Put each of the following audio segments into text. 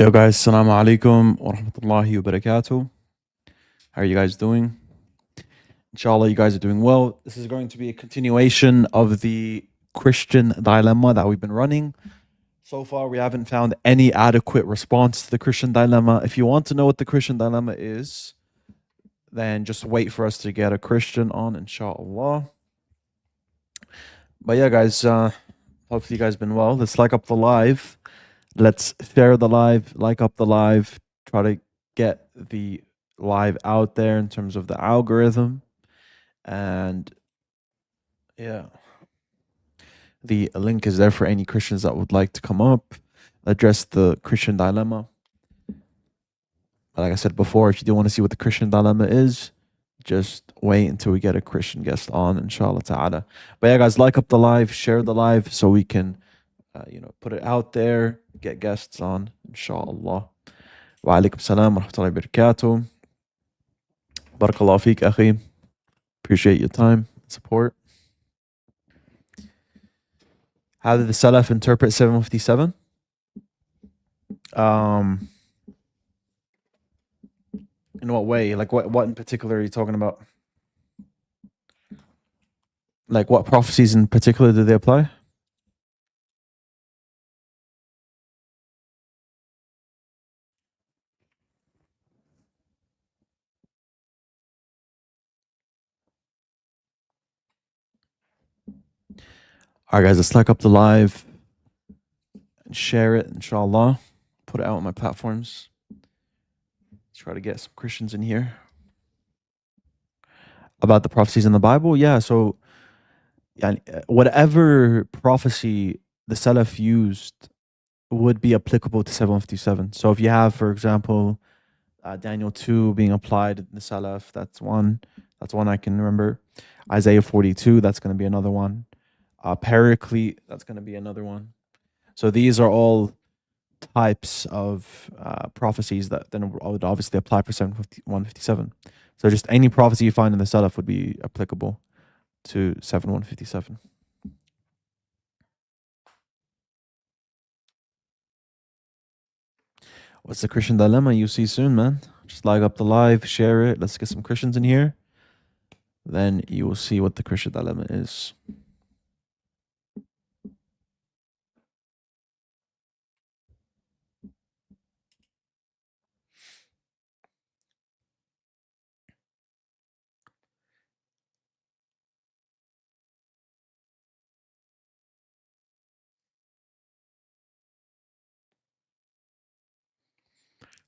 Yo guys, assalamu alaikum wa rahmatullahi wa barakatuh. How are you guys doing? Inshallah, you guys are doing well. This is going to be a continuation of the Christian dilemma that we've been running. So far, we haven't found any adequate response to the Christian dilemma. If you want to know what the Christian dilemma is, then just wait for us to get a Christian on, inshallah. But yeah, guys, hopefully you guys been well. Let's like up the live. Let's share the live, like up the live, try to get the live out there in terms of the algorithm. And yeah, the link is there for any Christians that would like to come up, address the Christian dilemma. Like I said before, if you do want to see what the Christian dilemma is, just wait until we get a Christian guest on, inshallah ta'ala. But yeah, guys, like up the live, share the live so we can, put it out there, get guests on, inshallah. Wa alaikum salam wa rahmatullahi wa barakatuh. Barakallahu feek, akhi. Appreciate your time and support. How did the Salaf interpret 757? In what way? Like what in particular are you talking about? Like what prophecies in particular did they apply? All right, guys, let's like up the live and share it, inshallah. Put it out on my platforms. Try to get some Christians in here. About the prophecies in the Bible? Yeah, so whatever prophecy the Salaf used would be applicable to 757. So if you have, for example, Daniel 2 being applied in the Salaf, that's one I can remember. Isaiah 42, that's going to be another one. Paraclete, that's going to be another one. So these are all types of prophecies that then would obviously apply for 7157. So just any prophecy you find in the Salaf would be applicable to 7157. What's the Christian dilemma? You see soon, man. Just like up the live, share it. Let's get some Christians in here. Then you will see what the Christian dilemma is.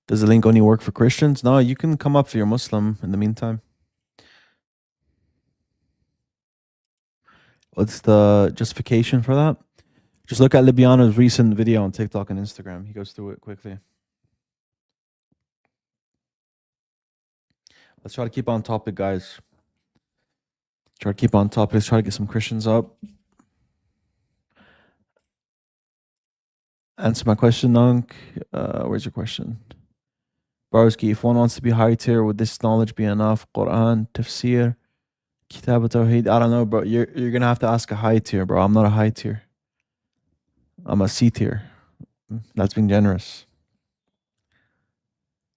Does the link only work for Christians? No, you can come up if you're Muslim in the meantime. What's the justification for that? Just look at Libiano's recent video on TikTok and Instagram. He goes through it quickly. Let's try to keep on topic, guys. Try to keep on topic. Let's try to get some Christians up. Answer my question, Nunk. Where's your question? Baroski, if one wants to be high tier, would this knowledge be enough? Quran, tafsir, kitab tawheed. I don't know, bro. You're gonna have to ask a high tier, bro. I'm not a high tier. I'm a C tier. That's being generous.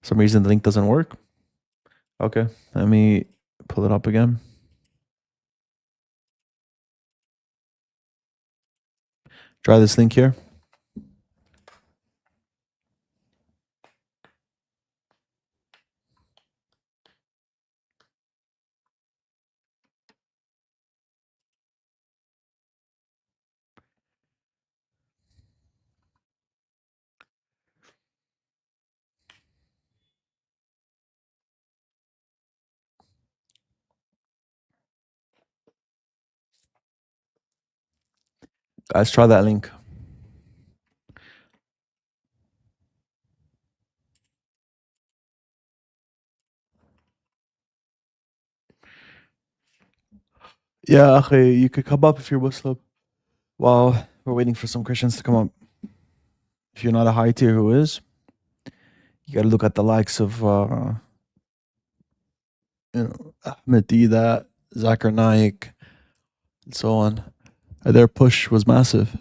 For some reason the link doesn't work. Okay, let me pull it up again. Try this link here. Guys, try that link. Yeah, okay, you could come up if you're Muslim. While we're waiting for some Christians to come up. If you're not a high tier, who is? You gotta look at the likes of Ahmed Didat, Zakir Naik, and so on. Their push was massive.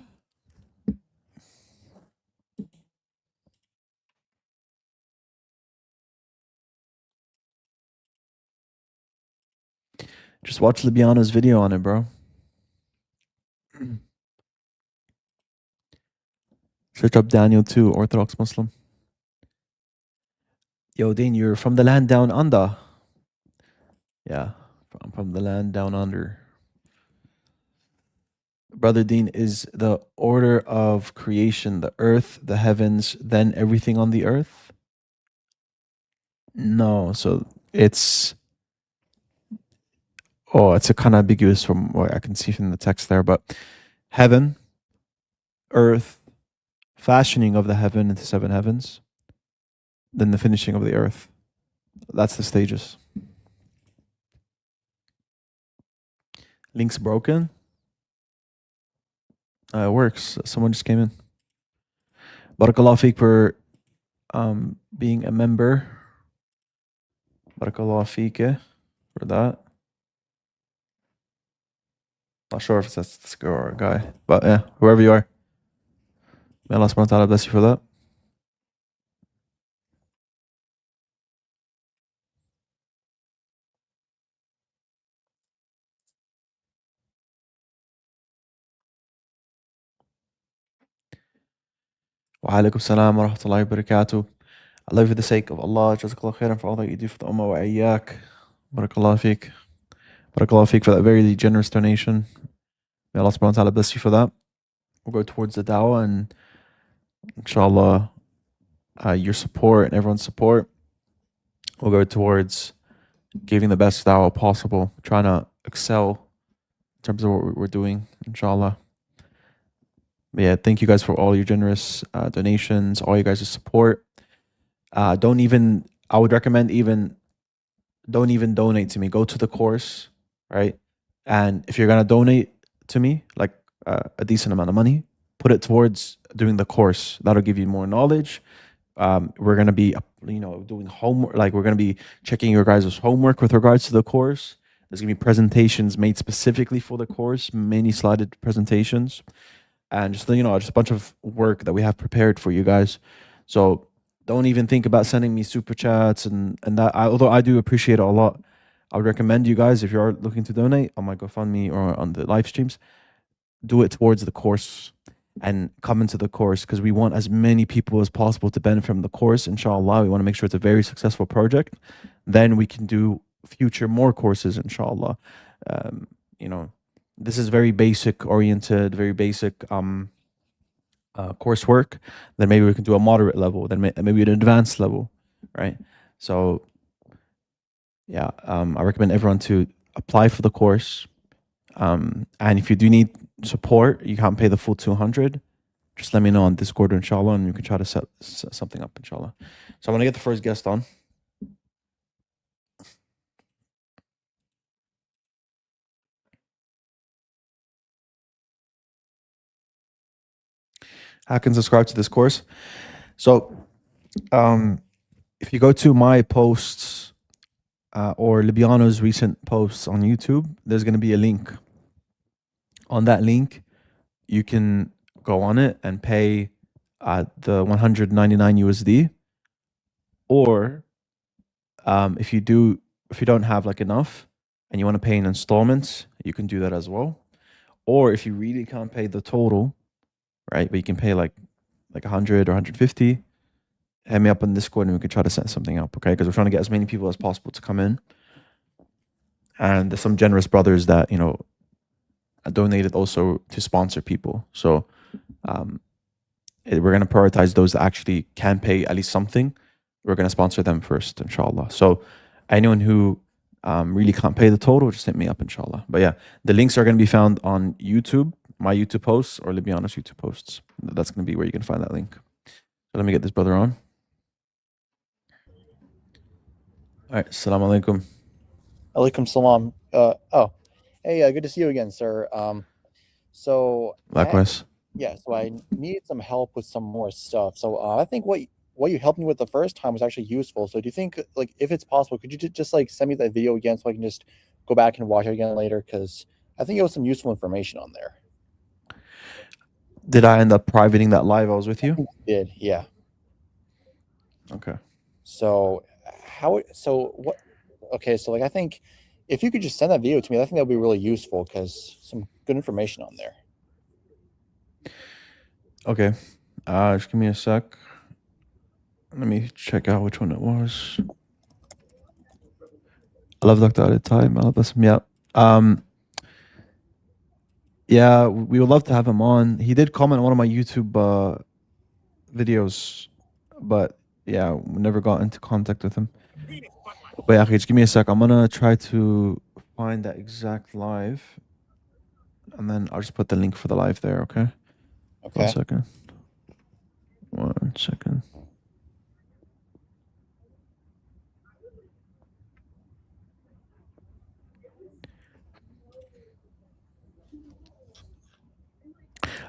Just watch Libiano's video on it, bro. Search up Daniel 2, Orthodox Muslim. Yo, Dean, you're from the land down under. Yeah, from the land down under. Brother Dean, is the order of creation the earth, the heavens, then everything on the earth? No, so it's it's a kind of ambiguous from what I can see from the text there, but heaven, earth, fashioning of the heaven into seven heavens, then the finishing of the earth. That's the stages. Link's broken. It works. Someone just came in. Barakallah feek for being a member. Barakallah feek for that. Not sure if that's this girl or a guy, but yeah, whoever you are. May Allah subhanahu wa ta'ala bless you for that. Wa alaikum salam wa rahmatullahi wa barakatuh. I love you for the sake of Allah. Jazakallah khairan for all that you do for the ummah wa ayyak. Barakallah feek. Barakallah feek for that very generous donation. May Allah subhanahu wa ta'ala bless you for that. We'll go towards the dawah and inshallah your support and everyone's support will go towards giving the best dawah possible, trying to excel in terms of what we're doing, inshallah. But yeah, thank you guys for all your generous donations, all you guys' support. I would recommend don't even donate to me. Go to the course, right? And if you're gonna donate to me, like a decent amount of money, put it towards doing the course. That'll give you more knowledge. We're gonna be, doing homework. Like we're gonna be checking your guys' homework with regards to the course. There's gonna be presentations made specifically for the course, many slided presentations, and just a bunch of work that we have prepared for you guys. So don't even think about sending me super chats and that. Although I do appreciate it a lot, I would recommend you guys, if you are looking to donate on my GoFundMe or on the live streams, do it towards the course and come into the course, because we want as many people as possible to benefit from the course. Inshallah, we want to make sure it's a very successful project. Then we can do future more courses, inshallah. This is very basic oriented, very basic coursework. Then maybe we can do a moderate level, then maybe an advanced level, right? So yeah, I recommend everyone to apply for the course. And if you do need support, you can't pay the full 200, just let me know on Discord, inshallah, and we can try to set something up, inshallah. So I want to get the first guest on. How can subscribe to this course? So if you go to my posts or Libiano's recent posts on YouTube, there's going to be a link. On that link, you can go on it and pay the 199 USD, or if you don't have like enough and you want to pay in installments, you can do that as well. Or if you really can't pay the total, right, but you can pay like 100 or 150, hit me up on Discord and we can try to set something up, okay? Because we're trying to get as many people as possible to come in. And there's some generous brothers that donated also to sponsor people. So we're going to prioritize those that actually can pay at least something. We're going to sponsor them first, inshallah. So anyone who really can't pay the total, just hit me up, inshallah. But yeah, the links are going to be found on YouTube, my YouTube posts, or Libiano's YouTube posts. That's going to be where you can find that link. So let me get this brother on. All right, assalamu alaikum. Alaikum salam. Hey, good to see you again, sir. So Likewise. So I needed some help with some more stuff. So I think what you helped me with the first time was actually useful. So do you think, like, if it's possible, could you just like send me that video again so I can just go back and watch it again later? Because I think it was some useful information on there. Did I end up privating that live I was with you? I did, yeah. Okay. So what? Okay, so like I think if you could just send that video to me, I think that would be really useful because some good information on there. Okay. Just give me a sec. Let me check out which one it was. I love Dr. Time. Yeah. Yeah, we would love to have him on. He did comment on one of my YouTube videos, but yeah, we never got into contact with him. But yeah, okay, just give me a sec. I'm gonna try to find that exact live, and then I'll just put the link for the live there. Okay. Okay. 1 second. 1 second.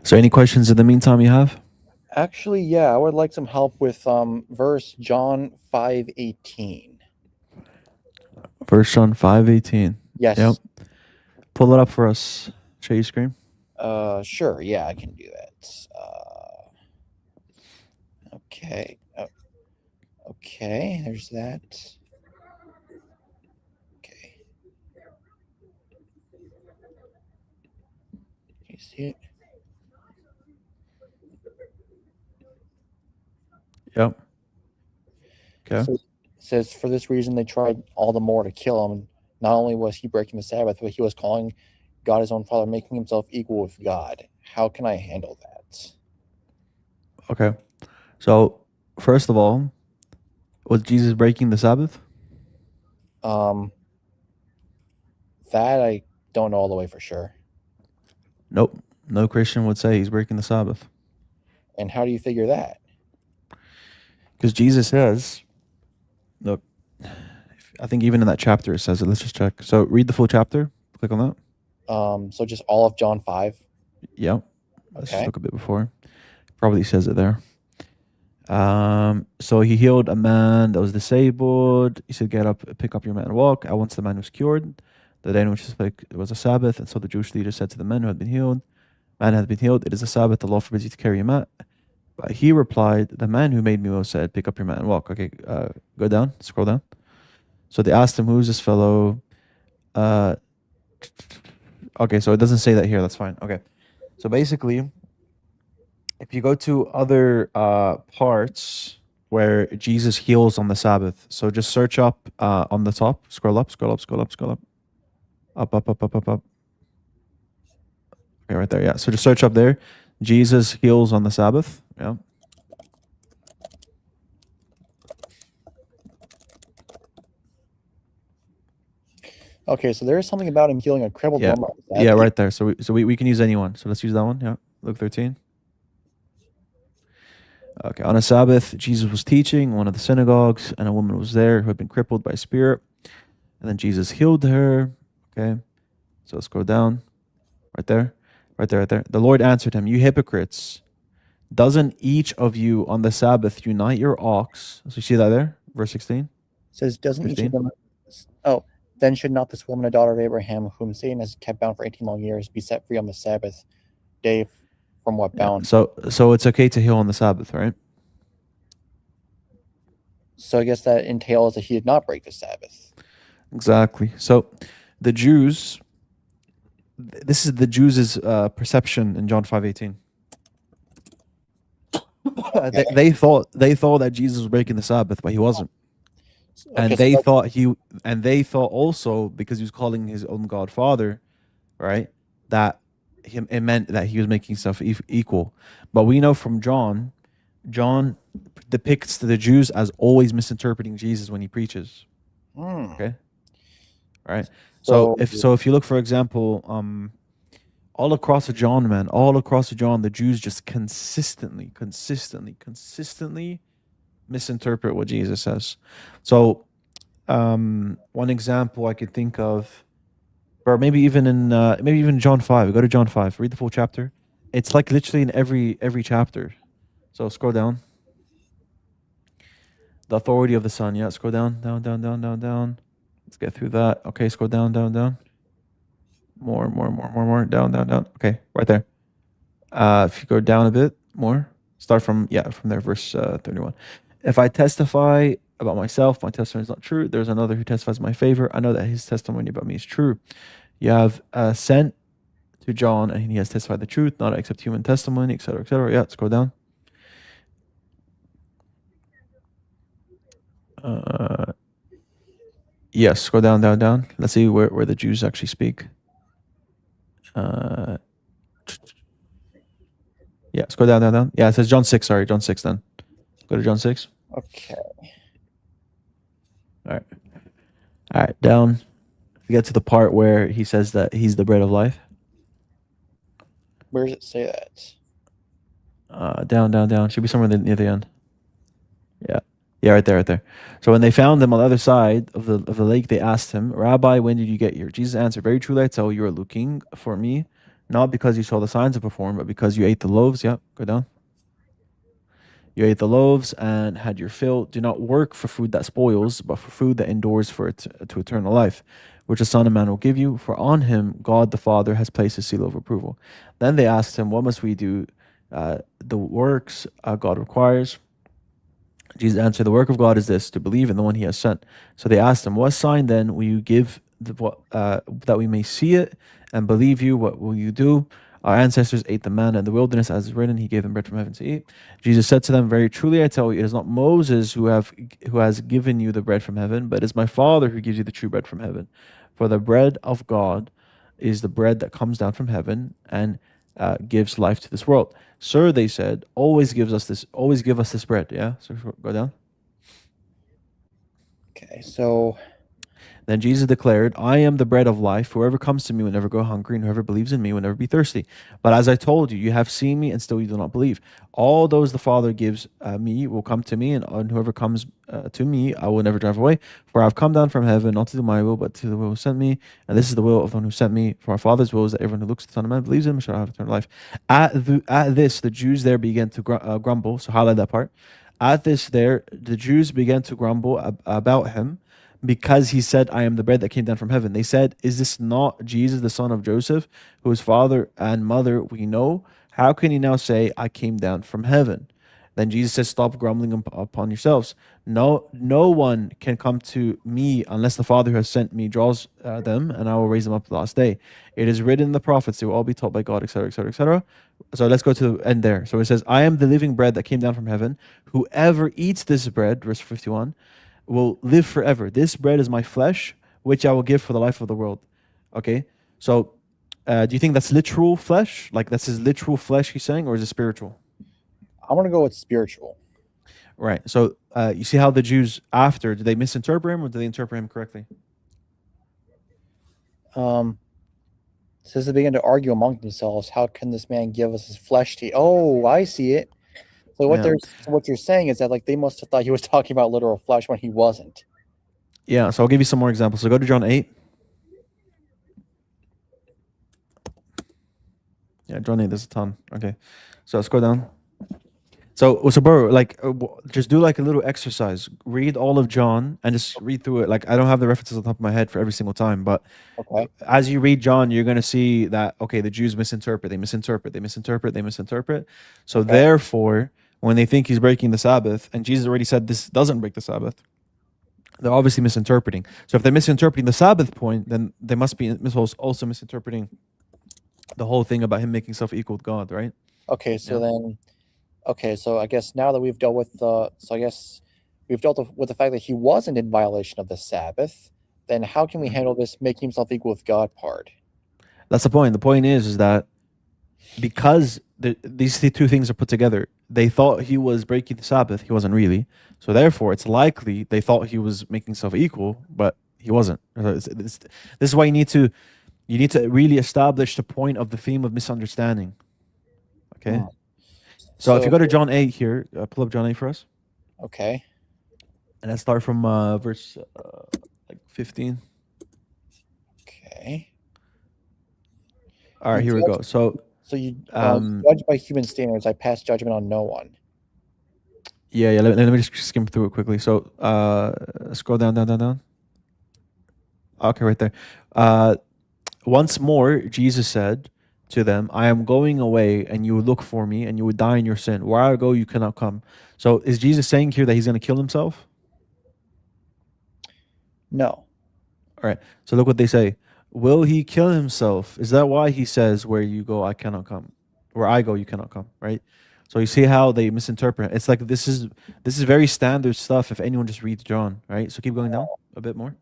So, any questions in the meantime you have? Actually, yeah, I would like some help with verse John 5:18. First John 5:18. Yes. Yep. Pull it up for us. Share your screen. Sure. Yeah, I can do that. Okay. Okay. There's that. Okay. Can you see it? Yep. Okay. So it says, for this reason, they tried all the more to kill him. Not only was he breaking the Sabbath, but he was calling God his own Father, making himself equal with God. How can I handle that? Okay. So, first of all, was Jesus breaking the Sabbath? That I don't know all the way for sure. Nope. No Christian would say he's breaking the Sabbath. And how do you figure that? Because Jesus says, look, I think even in that chapter it says it. Let's just check. So read the full chapter. Click on that. So just all of John 5. Yep. Let's just Okay. look a bit before. Probably says it there. So he healed a man that was disabled. He said, "Get up, pick up your mat and walk." At once the man was cured. The day in which it was a Sabbath, and so the Jewish leader said to the men who had been healed, "Man had been healed. It is a Sabbath. The law forbids you to carry a mat." But he replied, "The man who made me well said, pick up your mat and walk." Okay, go down, scroll down. So they asked him, "Who's this fellow?" Okay, so it doesn't say that here. That's fine. Okay, so basically, if you go to other parts where Jesus heals on the Sabbath, so just search up on the top, scroll up, scroll up, scroll up, scroll up, up, up, up, up, up, up. Okay, right there. Yeah. So just search up there. Jesus heals on the Sabbath. Yeah. Okay, so there is something about him healing a crippled Yeah. woman. Yeah, right there. So we can use anyone. So let's use that one. Yeah. Luke 13. Okay. On a Sabbath, Jesus was teaching one of the synagogues, and a woman was there who had been crippled by a spirit. And then Jesus healed her. Okay. So let's go down. Right there. Right there, right there. The Lord answered him, "You hypocrites. Doesn't each of you on the Sabbath unite your ox?" So you see that there? Verse 16. It says, doesn't each 15. of them... Oh, then should not this woman, a daughter of Abraham, whom Satan has kept bound for 18 long years, be set free on the Sabbath day from what Yeah. bound? So it's okay to heal on the Sabbath, right? So I guess that entails that he did not break the Sabbath. Exactly. So the Jews, this is the Jews' perception in John 5:18. They thought that Jesus was breaking the Sabbath, but he wasn't. And they thought also, because he was calling his own God Father, right, that it meant that he was making stuff equal. But we know from John depicts the Jews as always misinterpreting Jesus when he preaches. Okay. Right. So if you look, for example, all across the John, the Jews just consistently misinterpret what Jesus says. So one example I could think of, or maybe even in John 5. Go to John 5, read the full chapter. It's like literally in every chapter. So scroll down. The authority of the Son. Yeah, scroll down. Let's get through that. Okay, scroll down. More. Down. Okay, right there. If you go down a bit more, start from there, verse 31. If I testify about myself. My testimony is not true. There's another who testifies in my favor. I know that his testimony about me is true. You have sent to John, and he has testified the truth, not accept human testimony, etc., etc. Yeah, scroll down. Yes, scroll down, down, down. Let's see where the Jews actually speak. Yeah, scroll down, down, down. Yeah, it says John 6. Sorry, John 6 then. Go to John 6. Okay. All right, down. We get to the part where he says that he's the bread of life. Where does it say that? Down, down, down. Should be somewhere near the end. Yeah, right there, right there. So when they found him on the other side of the lake, they asked him, Rabbi, when did you get here? Jesus answered, very truly I tell you, you are looking for me, not because you saw the signs I performed, but because you ate the loaves. Yeah, go down. You ate the loaves and had your fill. Do not work for food that spoils, but for food that endures to eternal life, which the Son of Man will give you. For on him God the Father has placed his seal of approval. Then they asked him, what must we do? The works God requires. Jesus answered, the work of God is this, to believe in the one he has sent. So they asked him, what sign then will you give that we may see it and believe you? What will you do? Our ancestors ate the manna in the wilderness, as is written, he gave them bread from heaven to eat. Jesus said to them, very truly I tell you, it is not Moses who has given you the bread from heaven, but it is my Father who gives you the true bread from heaven. For the bread of God is the bread that comes down from heaven and gives life to this world. Sir, they said, always give us this bread. Yeah, so go down. Okay, so then Jesus declared, I am the bread of life. Whoever comes to me will never go hungry, and whoever believes in me will never be thirsty. But as I told you, you have seen me, and still you do not believe. All those the Father gives me will come to me, and whoever comes to me, I will never drive away. For I have come down from heaven, not to do my will, but to the will who sent me. And this is the will of the one who sent me. For our Father's will is that everyone who looks at the Son of Man believes in him shall have eternal life. At this, the Jews there began to grumble. So highlight that part. At this, the Jews began to grumble about him, because he said, I am the bread that came down from heaven. They said, is this not Jesus, the son of Joseph, whose father and mother we know? How can he now say, I came down from heaven? Then Jesus says, stop grumbling upon yourselves. No one can come to me unless the Father who has sent me draws them, and I will raise them up the last day. It is written in the prophets, they will all be taught by God, etc., etc., etc. So let's go to the end there. So it says, I am the living bread that came down from heaven. Whoever eats this bread, verse 51, will live forever. This bread is my flesh, which I will give for the life of the world. Okay, so do you think that's literal flesh? Like that's his literal flesh he's saying, or is it spiritual? I want to go with spiritual. Right. So you see how the Jews after, did they misinterpret him or did they interpret him correctly? Says they began to argue among themselves, how can this man give us his flesh to eat? Oh, I see it. So what you're saying is that like they must have thought he was talking about literal flesh when he wasn't. Yeah, so I'll give you some more examples. So go to John 8. Yeah, John 8, there's a ton. Okay. So let's go down. So bro, like, just do like a little exercise. Read all of John and just read through it. Like, I don't have the references on top of my head for every single time, but okay, as you read John, you're going to see that, okay, the Jews misinterpret. They misinterpret. They misinterpret. They misinterpret. So therefore, when they think he's breaking the Sabbath, and Jesus already said this doesn't break the Sabbath, they're obviously misinterpreting. So if they're misinterpreting the Sabbath point, then they must be also misinterpreting the whole thing about him making himself equal with God, right? Okay, so then, so I guess now that we've dealt with the fact that he wasn't in violation of the Sabbath, then how can we handle this making himself equal with God part? That's the point. The point is that because these two things are put together, they thought he was breaking the Sabbath. He wasn't really. So therefore, it's likely they thought he was making himself equal, but he wasn't. This is why you need to really establish the point of the theme of misunderstanding. Okay. So if you go to John 8 here, pull up John 8 for us. Okay. And let's start from verse 15. Okay. All right, here we go. So you judge by human standards. I pass judgment on no one. Yeah. Let me just skim through it quickly. So scroll down. Okay, right there. Once more, Jesus said to them, I am going away, and you will look for me, and you will die in your sin. Where I go, you cannot come. So is Jesus saying here that he's going to kill himself? No. All right. So look what they say. Will he kill himself? Is that why he says, "Where you go, I cannot come. Where I go, you cannot come." Right. So you see how they misinterpret. It's like this is very standard stuff. If anyone just reads John, right? So keep going down a bit more.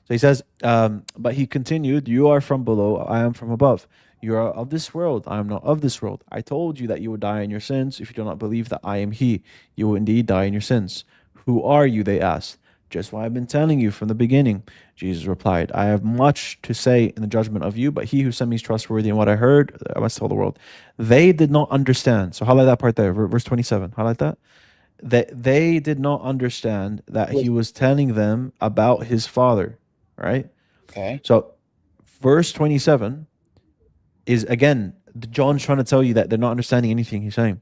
So he says, but he continued, "You are from below, I am from above. You are of this world, I am not of this world. I told you that you would die in your sins. If you do not believe that I am He, you will indeed die in your sins." "Who are you?" they asked. "Just what I've been telling you from the beginning." Jesus replied, "I have much to say in the judgment of you, but he who sent me is trustworthy, and what I heard, I must tell the world." They did not understand. So highlight that part there, verse 27. Highlight that they did not understand that he Was was telling them about his father, right? okay. So verse 27 is again, John's trying to tell you that they're not understanding anything he's saying.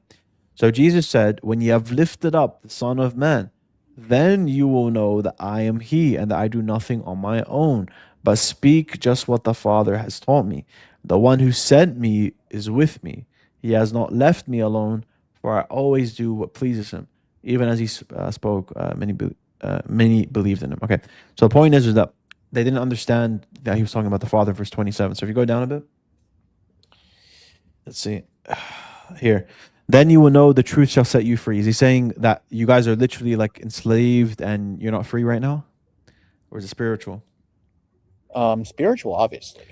So Jesus said, "When you have lifted up the Son of Man, then you will know that I am He, and that I do nothing on my own, but speak just what the Father has taught me. The one who sent me is with me. He has not left me alone, for I always do what pleases Him." Even as he spoke, many believed in Him. Okay, so the point is that they didn't understand that he was talking about the Father, verse 27. So if you go down a bit, let's see here. "Then you will know the truth shall set you free." Is he saying that you guys are literally like enslaved and you're not free right now? Or is it spiritual? Spiritual, obviously.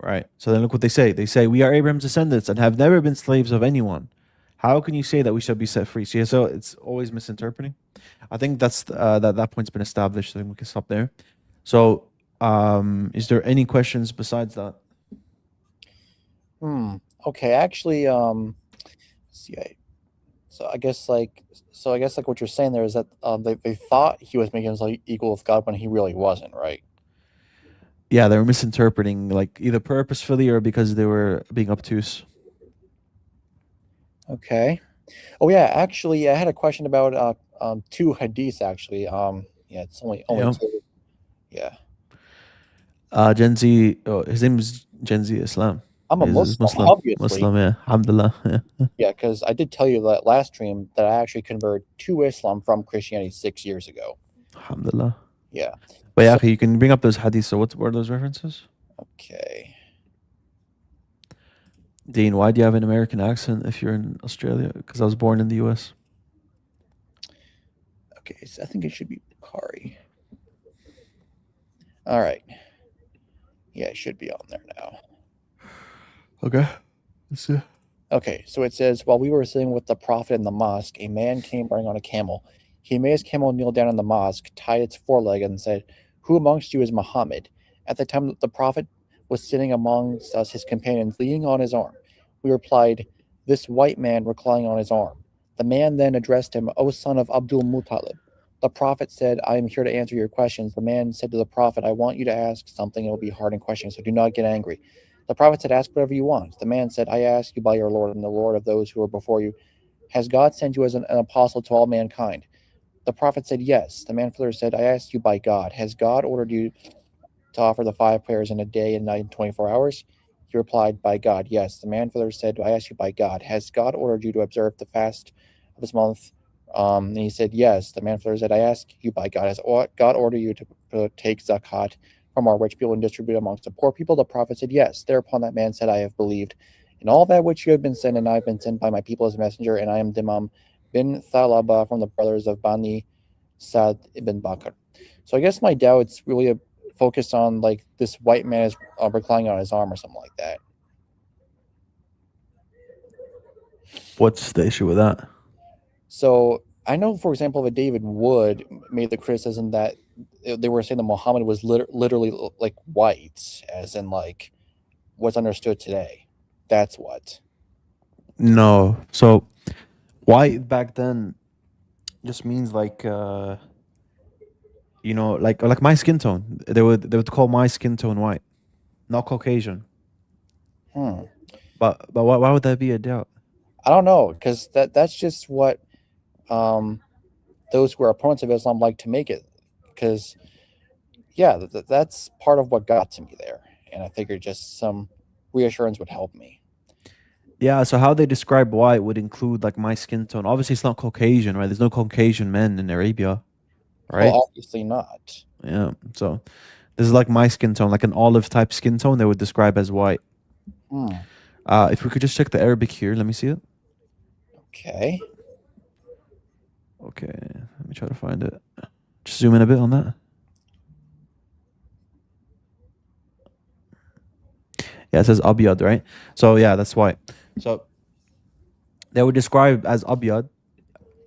Right. So then look what they say. They say, "We are Abraham's descendants and have never been slaves of anyone. How can you say that we shall be set free?" So it's always misinterpreting. I think that's that point's been established. So I think we can stop there. So is there any questions besides that? Okay, actually, see, so I guess like what you're saying there is that they thought he was making himself equal with God when he really wasn't, right? Yeah, they were misinterpreting, like either purposefully or because they were being obtuse. Okay. Oh yeah, actually, I had a question about two hadiths actually. Yeah, it's only Yeah. two. Yeah, Gen Z. Oh, his name is Gen Z Islam. I'm a He's Muslim, Muslim. obviously. Muslim. Yeah. Alhamdulillah. Yeah. Yeah, because I did tell you that last stream that I actually converted to Islam from Christianity 6 years ago. Alhamdulillah. Yeah. But yeah, So okay, you can bring up those hadiths. So what are those references? okay. Dean, why do you have an American accent if you're in Australia? Because I was born in the US. Okay, so I think it should be Bukhari. All right. Yeah, it should be on there now. Okay. Let's see. Okay, so it says, while we were sitting with the prophet in the mosque, a man came riding on a camel. He made his camel kneel down in the mosque, tied its foreleg, and said, "Who amongst you is Muhammad?" At the time, the prophet was sitting amongst us, his companions, leaning on his arm. We replied, "This white man reclining on his arm." The man then addressed him, "O son of Abdul Muttalib." The prophet said, "I am here to answer your questions." The man said to the prophet, "I want you to ask something. It will be hard and questioning, so do not get angry." The prophet said, "Ask whatever you want." The man said, "I ask you by your Lord and the Lord of those who are before you, has God sent you as an apostle to all mankind?" The prophet said, "Yes." The man further said, "I ask you by God, has God ordered you to offer the 5 prayers in a day and night in 24 hours?" He replied, "By God, yes." The man further said, "I ask you by God, has God ordered you to observe the fast of this month?" And he said, "Yes." The man further said, "I ask you by God, has God ordered you to take zakat from our rich people and distribute amongst the poor people?" The prophet said, "Yes." Thereupon that man said, "I have believed in all that which you have been sent, and I have been sent by my people as a messenger, and I am Dimam bin Thalaba from the brothers of Bani Sad ibn Bakr." So I guess my doubt's really focused on like this white man is reclining on his arm or something like that. What's the issue with that? So I know, for example, that David Wood made the criticism that they were saying that Muhammad was literally like white, as in like what's understood today. That's what. No. So white back then just means like like my skin tone. They would call my skin tone white, not Caucasian. Hmm. But why would that be a doubt? I don't know, because that's just what um, those who are opponents of Islam like to make it. Because yeah, that's part of what got to me there, and I figured just some reassurance would help me. Yeah, so how they describe white would include like my skin tone. Obviously, it's not Caucasian, right? There's no Caucasian men in Arabia. right? obviously not. Yeah. So this is like my skin tone, like an olive type skin tone they would describe as white. Hmm. If we could just check the Arabic here, let me see it. Okay. Okay, let me try to find it. Just zoom in a bit on that. Yeah, it says abyad, right? So yeah, that's white. So they would describe as abyad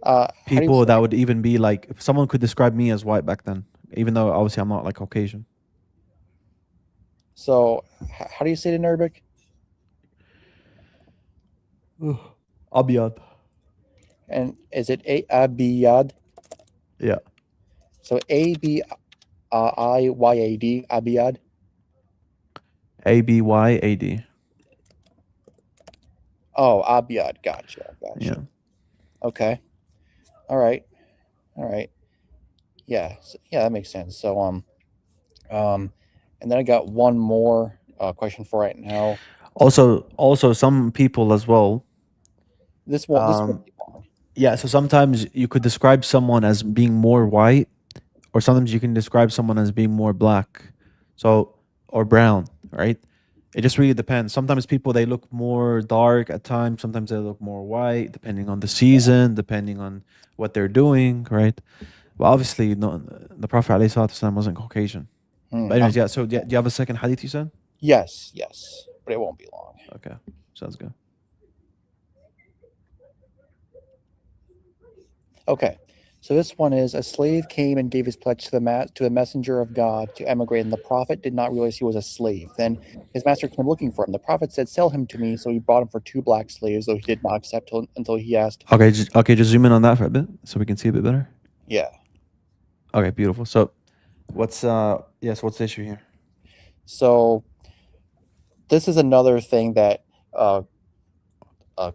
How do you people that would even be like, if someone could describe me as white back then, even though obviously I'm not like Caucasian. so how do you say it in Arabic? Abyad. And is it abiyad? Yeah. So Iyad, abiyad. Abyad. Oh, abiyad. Gotcha. Yeah. Okay. All right. Yeah. Yeah, that makes sense. So and then I got one more question for right now. Also, some people as well. This won't be long. Yeah. So sometimes you could describe someone as being more white, or sometimes you can describe someone as being more black, so or brown, right? It just really depends. Sometimes people they look more dark at times. Sometimes they look more white, depending on the season, depending on what they're doing, right? But obviously, no, the Prophet ﷺ wasn't Caucasian. Hmm. But anyways, yeah. So do you have a second hadith you said? Yes, but it won't be long. Okay, sounds good. Okay. So this one is: a slave came and gave his pledge to the messenger of God to emigrate, and the prophet did not realize he was a slave. Then his master came looking for him. The prophet said, "Sell him to me." So he bought him for 2 black slaves, though he did not accept until he asked. Okay, just zoom in on that for a bit so we can see a bit better. Yeah. Okay, beautiful. So, what's what's the issue here? So this is another thing that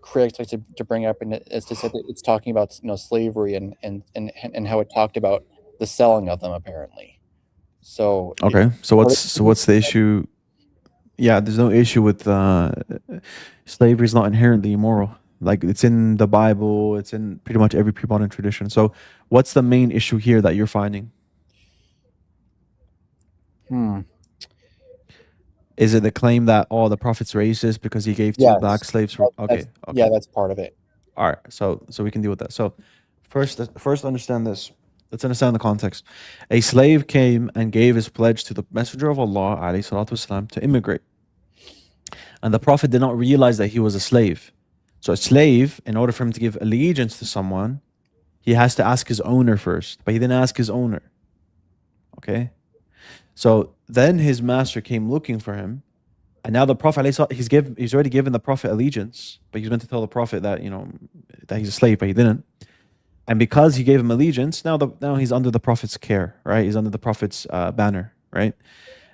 critics like to bring up, and it's to say that it's talking about slavery and how it talked about the selling of them apparently. So Okay, so what's the issue? Yeah, there's no issue with slavery is not inherently immoral. Like it's in the Bible, it's in pretty much every pre-modern tradition. So, what's the main issue here that you're finding? Is it the claim that the prophet's racist because he gave 2 black yes, slaves for? Okay, yeah, okay, that's part of it. all right. So we can deal with that. So first understand this. Let's understand the context. A slave came and gave his pledge to the Messenger of Allah alayhi salatu wasalam, to immigrate. And the Prophet did not realize that he was a slave. So a slave, in order for him to give allegiance to someone, he has to ask his owner first. But he didn't ask his owner. Okay? So then his master came looking for him. And now the Prophet, he's already given the Prophet allegiance, but he's meant to tell the Prophet that, that he's a slave, but he didn't. And because he gave him allegiance, now he's under the Prophet's care, right? He's under the Prophet's banner, right?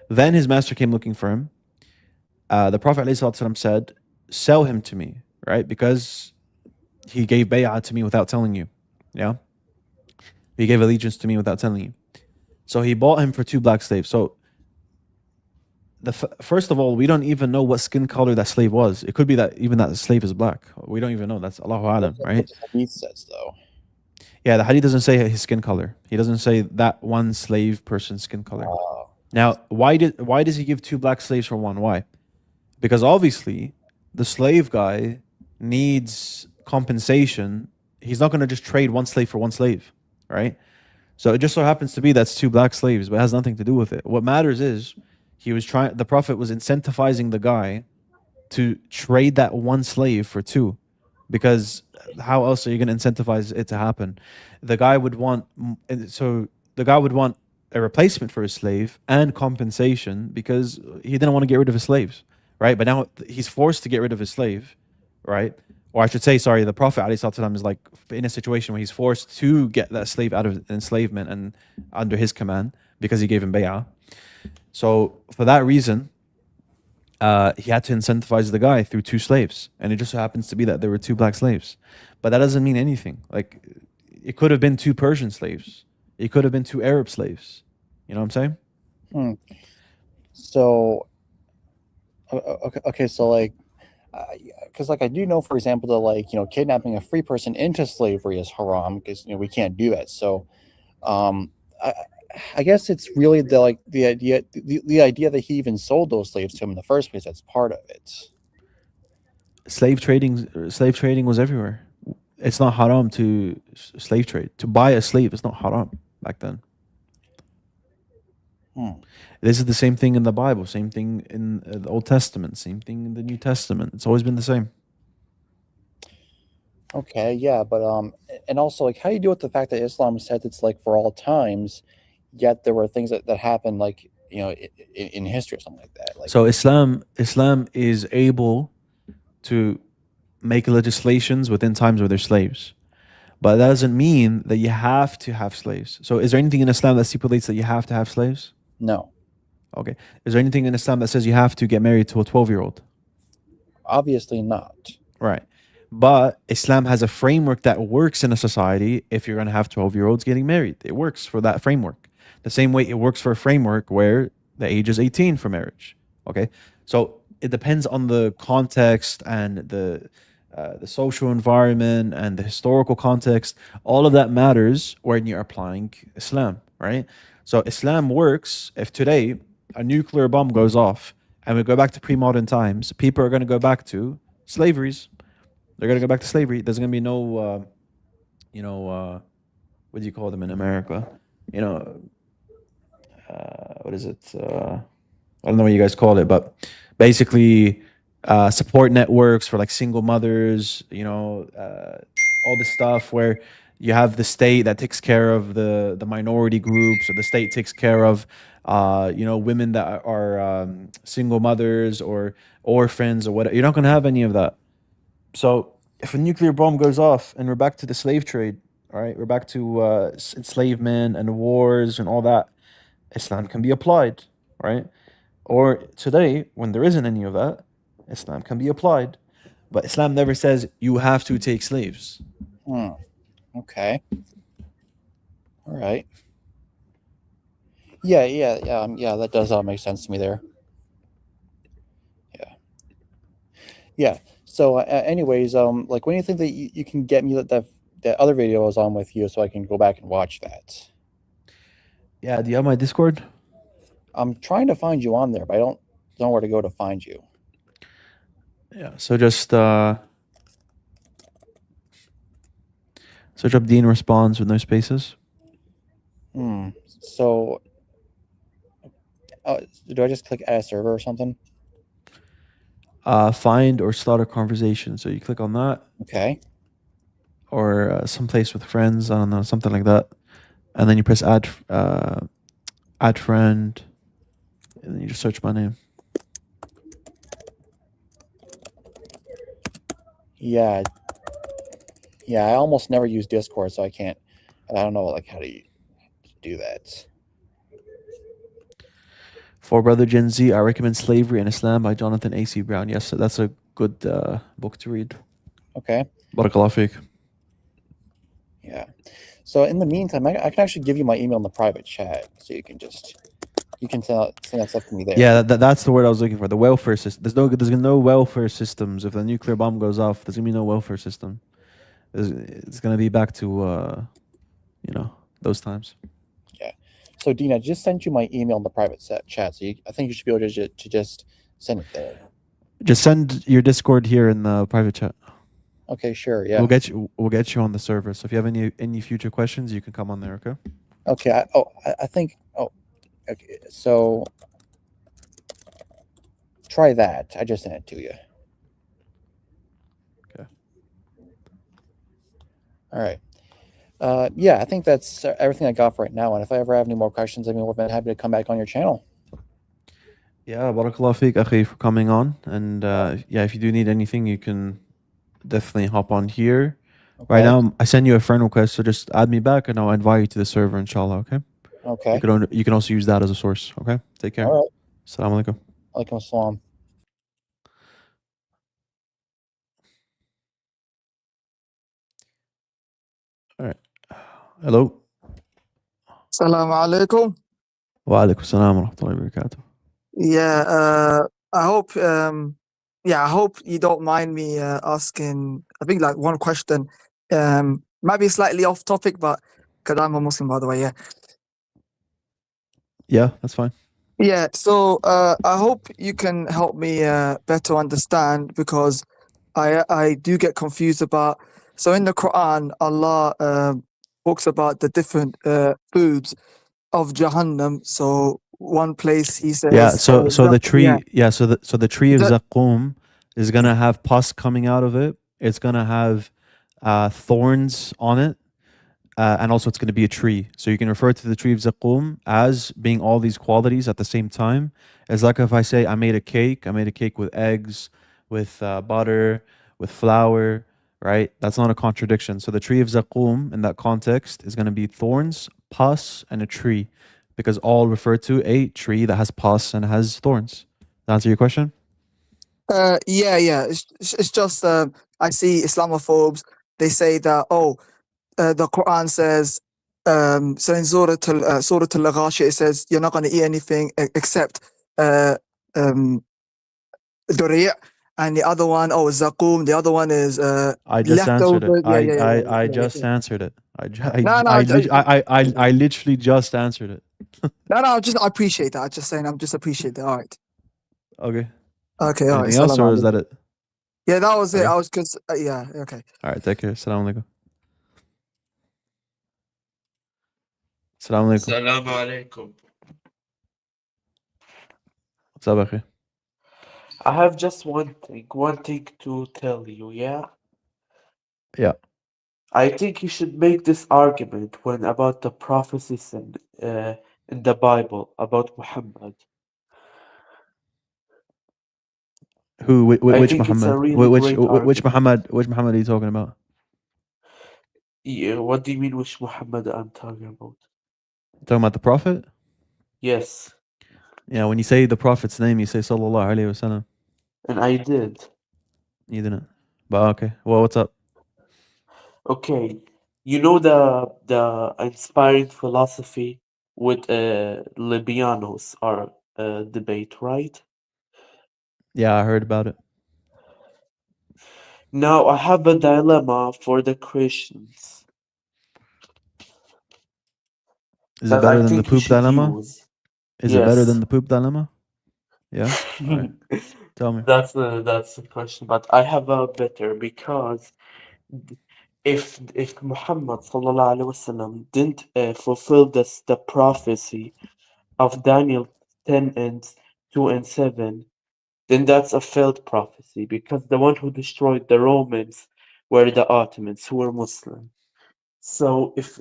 Then his master came looking for him. The Prophet ﷺ said, "Sell him to me," right? Because he gave bay'ah to me without telling you. Yeah, he gave allegiance to me without telling you. So he bought him for 2 black slaves. So first of all, we don't even know what skin color that slave was. It could be that even that slave is black. We don't even know. That's Allahu Alam, right? What the hadith says, though. Yeah, the hadith doesn't say his skin color. He doesn't say that one slave person's skin color. Now, why does he give 2 black slaves for one? Why? Because obviously the slave guy needs compensation. He's not going to just trade one slave for one slave, right? So it just so happens to be that's 2 black slaves, but it has nothing to do with it. What matters is the Prophet was incentivizing the guy to trade that one slave for 2, because how else are you going to incentivize it to happen? The guy would want a replacement for his slave and compensation because he didn't want to get rid of his slaves, right? But now he's forced to get rid of his slave, right? Or I should say, sorry, the Prophet ﷺ is like in a situation where he's forced to get that slave out of enslavement and under his command because he gave him bay'ah. So for that reason, he had to incentivize the guy through 2 slaves, and it just so happens to be that there were 2 black slaves. But that doesn't mean anything. Like it could have been 2 Persian slaves. It could have been 2 Arab slaves. You know what I'm saying? So, okay, so like, because like I do know, for example, that like kidnapping a free person into slavery is haram because we can't do that. So, I guess it's really the idea that he even sold those slaves to him in the first place. That's part of it. Slave trading was everywhere. It's not haram to slave trade. To buy a slave is not haram back then. This is the same thing in the Bible, same thing in the Old Testament, same thing in the New Testament. It's always been the same. Okay, yeah, but and also like how do you deal with the fact that Islam says it's like for all times, yet there were things that happened like in history or something like that. Like So Islam is able to make legislations within times where there's slaves. But that doesn't mean that you have to have slaves. So is there anything in Islam that stipulates that you have to have slaves? no, Okay. Is there anything in Islam that says you have to get married to a 12-year-old? obviously not. Right. But Islam has a framework that works in a society if you're going to have 12-year-olds getting married. It works for that framework. The same way it works for a framework where the age is 18 for marriage. Okay. So it depends on the context and the social environment and the historical context. All of that matters when you're applying Islam, right? So Islam works if today a nuclear bomb goes off and we go back to pre-modern times, people are going to go back to slaveries. They're going to go back to slavery. There's going to be no, what do you call them in America? What is it? I don't know what you guys call it, but basically support networks for like single mothers, all this stuff where you have the state that takes care of the minority groups, or the state takes care of women that are single mothers or orphans or whatever. You're not going to have any of that. So if a nuclear bomb goes off and we're back to the slave trade, all right, we're back to enslavement and wars and all that, Islam can be applied, right? Or today, when there isn't any of that, Islam can be applied. But Islam never says you have to take slaves. Okay. All right. Yeah, that does make sense to me there. Yeah. So, anyways, like when do you think that you can get me that other video I was on with you so I can go back and watch that? Yeah, do you have my Discord? I'm trying to find you on there, but I don't know where to go to find you. Yeah, so just search up Dean Responds with no spaces. So, do I just click add a server or something? Find or start a conversation. So you click on that. Okay. Or someplace with friends. I don't know, something like that. And then you press add friend, and then you just search my name. Yeah. I almost never use Discord, so I don't know like how to do that. For Brother Gen Z, I recommend Slavery and Islam by Jonathan A.C. Brown. Yes, that's a good book to read. Okay. Barakallah fiqh. Yeah. So in the meantime, I can actually give you my email in the private chat, so you can send that stuff to me there. Yeah, that's the word I was looking for. The welfare system. There's no welfare systems. If the nuclear bomb goes off, there's gonna be no welfare system. It's gonna be back to those times. Yeah. So Dean, I just sent you my email in the private chat, so I think you should be able to just send it there. Just send your Discord here in the private chat. Okay, sure. Yeah. We'll get you on the server. So if you have any future questions, you can come on there. Okay. Okay. I think. Oh. Okay. So try that. I just sent it to you. Okay. All right. Yeah, I think that's everything I got for right now. And if I ever have any more questions, I'm more than happy to come back on your channel. Yeah, barakallah fiqh, akhi, for coming on. And yeah, if you do need anything, you can definitely hop on here. Okay. Right now, I send you a friend request, so just add me back, and I'll invite you to the server, inshallah. Okay. Okay. You can also use that as a source. Okay. Take care. All right. Assalamu alaikum. Alaikum assalam. All right. Hello. Assalamu alaikum. Wa alaikum assalam wa rahmatullahi wa barakatuh. Yeah, I hope you don't mind me asking, I think like one question. Might be slightly off topic, but because I'm a Muslim, by the way, yeah. Yeah, that's fine. Yeah, so I hope you can help me better understand, because I do get confused about. So in the Quran, Allah talks about the different foods of Jahannam. So one place he Yeah, says, so so the yeah, tree, yeah, so the tree of that, Zaqqum is gonna have pus coming out of it. It's gonna have thorns on it, and also it's gonna be a tree. So you can refer to the tree of Zaqqum as being all these qualities at the same time. It's like if I say I made a cake with eggs, with butter, with flour, right? That's not a contradiction. So the tree of Zaqqum in that context is gonna be thorns, pus, and a tree, because all refer to a tree that has pus and has thorns. That answer your question? yeah. It's just I see Islamophobes. They say that, oh, the Quran says, so in Surah Al-Ghashiyah, it says you're not going to eat anything except uh, um, Duri', and the other one, oh, Zaqum. The other one is I just answered it. leftover. I Yeah. just answered it. No, no, I literally just answered it. no. I appreciate that. I'm just saying. I'm just appreciate that. All right. Okay. Okay. All right. Anything else, Salam or is alaikum. that it? Yeah, that was it. Okay. I was because yeah. Okay. All right. Take care. Salam alaikum. Salam alaikum. Salam alaikum. What's up, akhi? I have just one thing to tell you, yeah? Yeah. I think you should make this argument when about the prophecies in the Bible about Muhammad. Who? I Which think it's a Muhammad? really great Which argument. Muhammad? Which Muhammad are you talking about? Yeah, what do you mean which Muhammad I'm talking about? You talking about the Prophet? Yes, Yeah. When you say the Prophet's name, you say Sallallahu Alaihi Wasallam. and I did. You didn't. But okay. Well, what's up? Okay, you know the inspiring philosophy with Libianos are debate, right? Yeah, I heard about it. Now I have a dilemma for the Christians Is it that I better than the think you poop should dilemma? use. Is it better than Yes, the poop dilemma? Yeah. All right. Tell me. that's the question. But I have a better because if Muhammad sallallahu alaihi wasallam didn't fulfill the prophecy of Daniel 10 and 2 and 7, then that's a failed prophecy because the one who destroyed the Romans were the Ottomans who were Muslim. So if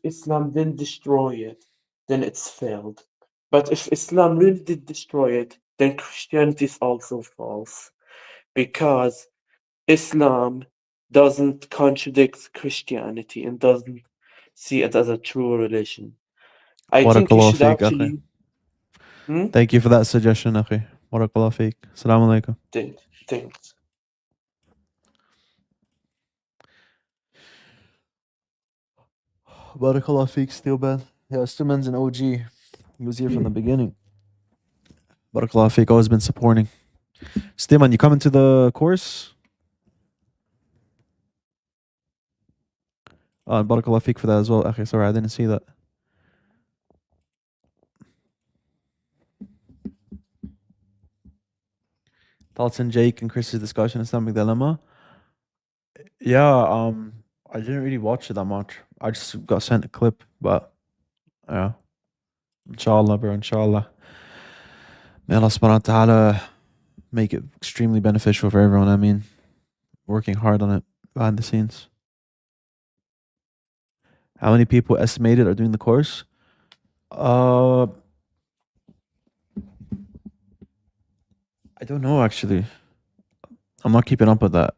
Islam didn't destroy it, then it's failed. But if Islam really did destroy it, then Christianity is also false because Islam doesn't contradict Christianity and doesn't see it as a true religion. I think you Barakallah should feek, akhi. actually Thank you for that suggestion, akhi. Barakallah feek. Assalamu alaikum. think. Barakallah feek, Steelman. Yeah, Steelman's an OG. He was here from the beginning. Barakallah feek, always been supporting. Steelman, you coming to the course? Barakallah feek for that as well, akhi. Sorry, I didn't see that. Thoughts on Jake and Chris's discussion Islamic dilemma? Yeah, I didn't really watch it that much. I just got sent a clip, but yeah. Inshallah, bro, inshallah. May Allah subhanahu wa ta'ala make it extremely beneficial for everyone. I mean, working hard on it behind the scenes. How many people estimated are doing the course? I don't know actually. I'm not keeping up with that.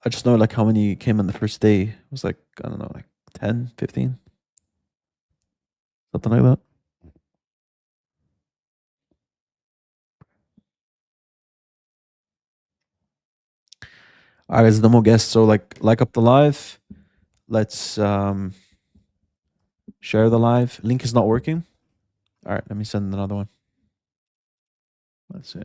I just know like how many came on the first day. It was like, I don't know, like 10, 15, something like that. All right, guys, no more guests. So like up the live. Let's share the live. Link is not working. All right, let me send another one. Let's see.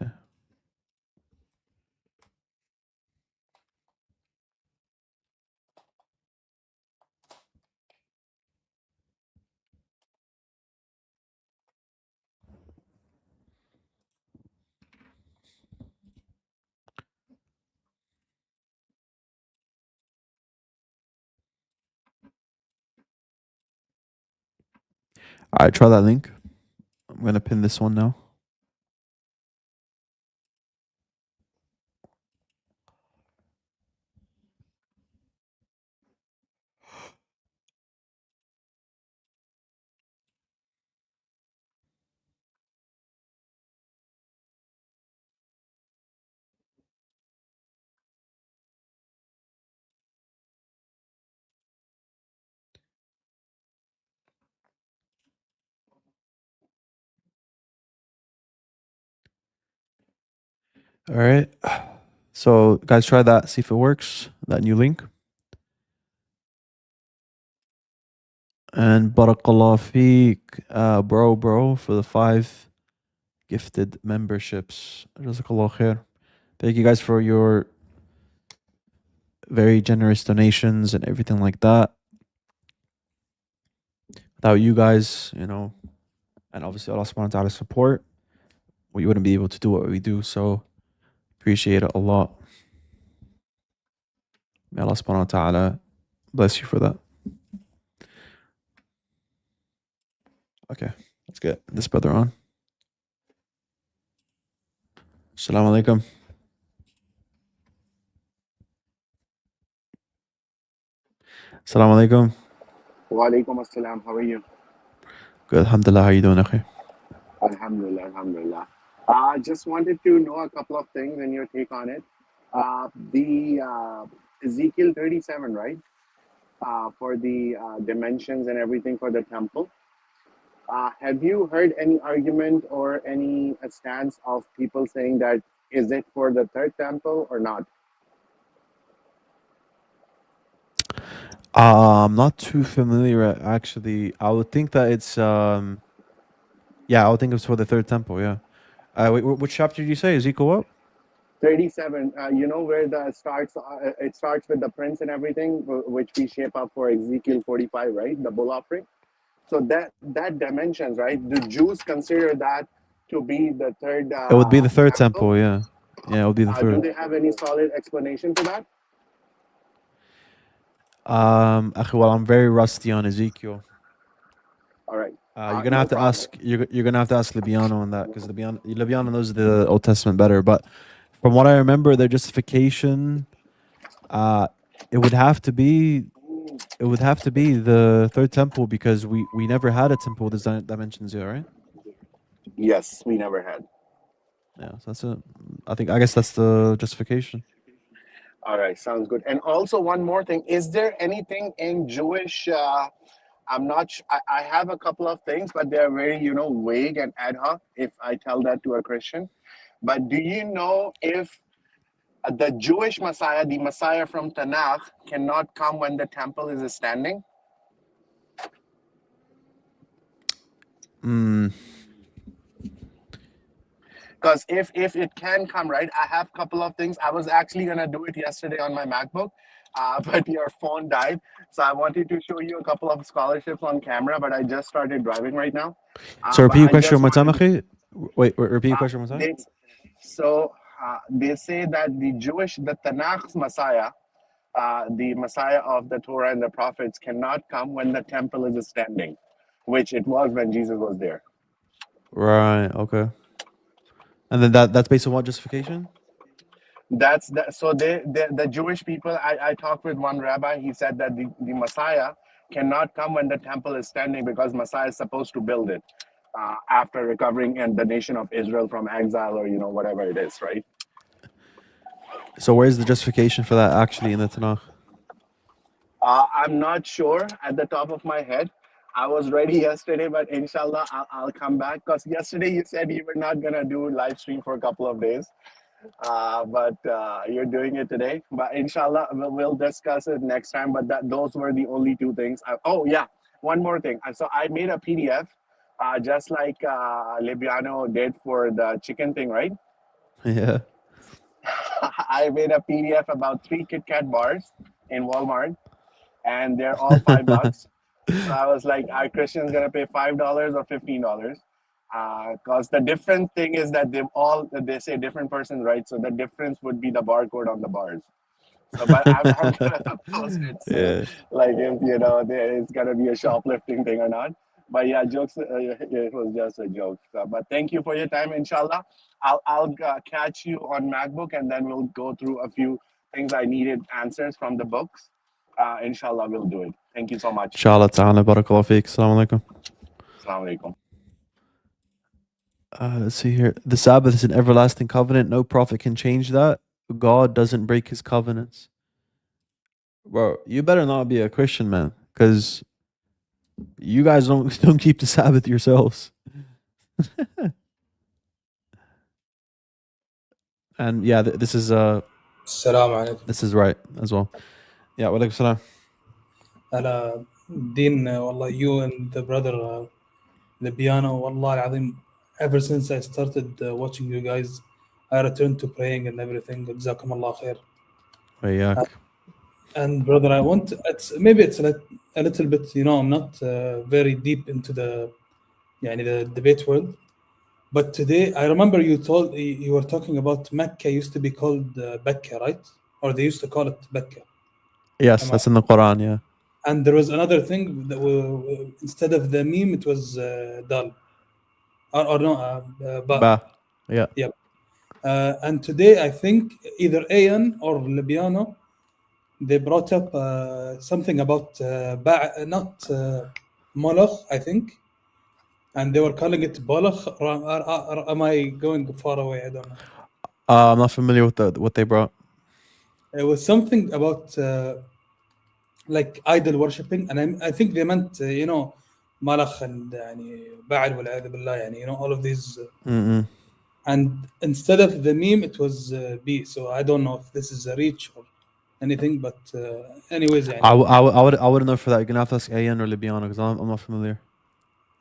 All right, try that link. I'm gonna pin this one now. All right. So guys, try that. See if it works. That new link. And barakallah feek, bro, for the 5 gifted memberships. Jazakallah khair. Thank you guys for your very generous donations and everything like that. Without you guys, you know, and obviously Allah subhanahu wa ta'ala's support, we wouldn't be able to do what we do. So appreciate it a lot. May Allah subhanahu wa ta'ala bless you for that. Okay, let's get this brother on. Assalamu alaikum. Assalamu alaikum. Wa alaikum assalam. How are you? Good, alhamdulillah. How you doing, akhi? Alhamdulillah, alhamdulillah. I just wanted to know a couple of things and your take on it. The Ezekiel 37, right? For the dimensions and everything for the temple. Have you heard any argument or any stance of people saying that is it for the third temple or not? I'm not too familiar actually. I would think that it's yeah, I would think it's for the third temple, yeah. Wait, which chapter did you say? Ezekiel what? 37, you know where the starts, it starts with the prince and everything, which we shape up for Ezekiel 45, right? The bull offering. So that dimensions, right? The Jews consider that to be the third It would be the third temple. temple, yeah. Yeah, it would be the Do third. they have any solid explanation for that? Akhi, well, I'm very rusty on Ezekiel. All right. You're gonna No have to problem. ask. You're gonna have to ask Libiano on that because Libiano knows the Old Testament better. But from what I remember, their justification, it would have to be the third temple because we never had a temple with these dimensions yet, right? Yes, we never had. Yeah, so that's it. I guess that's the justification. All right, sounds good. And also one more thing: is there anything in Jewish? I'm not. I have a couple of things, but they're very vague and ad hoc. If I tell that to a Christian, but do you know if the Jewish Messiah, the Messiah from Tanakh, cannot come when the temple is standing? Because if it can come, right, I have a couple of things. I was actually going to do it yesterday on my MacBook, but your phone died. So I wanted to show you a couple of scholarships on camera, but I just started driving right now. So repeat But your I question just one more time, wanted akhi. Wait, repeat your question one more time. they say that the Tanakh's Messiah, the Messiah of the Torah and the prophets, cannot come when the temple is standing, which it was when Jesus was there. Right. Okay. And then that's based on what justification? That's that. So the Jewish people. I talked with one rabbi. He said that the Messiah cannot come when the temple is standing because Messiah is supposed to build it after recovering and the nation of Israel from exile or whatever it is, right? So where's the justification for that actually in the Tanakh? I'm not sure at the top of my head. I was ready yesterday, but inshallah, I'll come back because yesterday you said you were not gonna do live stream for a couple of days. But you're doing it today. But inshallah, we'll discuss it next time. But those were the only two things. Oh yeah, one more thing. So I made a PDF, just like Libiano did for the chicken thing, right? Yeah. I made a PDF about 3 Kit Kat bars in Walmart, and they're all $5. So I was like, are Christians gonna pay $5 or $15? Because the different thing is that they say different persons, right? So the difference would be the barcode on the bars. So, but I'm gonna post it. So, Yeah. like if it's gonna be a shoplifting thing or not. But yeah, jokes. It was just a joke. But thank you for your time. Inshallah, I'll catch you on MacBook, and then we'll go through a few things I needed answers from the books. Inshallah, we'll do it. Thank you so much. Inshallah ta'ala. Barakallahu feek. Assalamu alaikum. Assalamu alaikum. Let's see here. The Sabbath is an everlasting covenant. No prophet can change that. God doesn't break his covenants. Bro, you better not be a Christian, man, because you guys don't keep the Sabbath yourselves. And yeah, this is السلام عليكم. this is right as well. Yeah, walaikum salam. أنا Dean, والله you and the brother Libiano, والله العظيم, ever since I started watching you guys, I returned to praying and everything. جزاكم الله خير. وإياك. And brother, I want it's a little bit, I'm not very deep into the debate world, but today I remember you were talking about Mecca used to be called Becca, right? Or they used to call it Becca. Yes, that's in the Quran, yeah. And there was another thing that instead of the meme, it was dal. Or no, ba. Ba. Yeah. Yep. And today, I think either Ayan or Libiano, they brought up something about not Moloch, I think. And they were calling it Balach. Or am I going far away? I don't know. I'm not familiar with what they brought. It was something about like idol worshipping, and I think they meant Malach and Ba'al wal-'iyadhu billah, all of these. And instead of the meme, it was B. So I don't know if this is a reach or anything, but anyways, I wouldn't know for that. You're gonna have to ask Ayan or Libiano because I'm not familiar.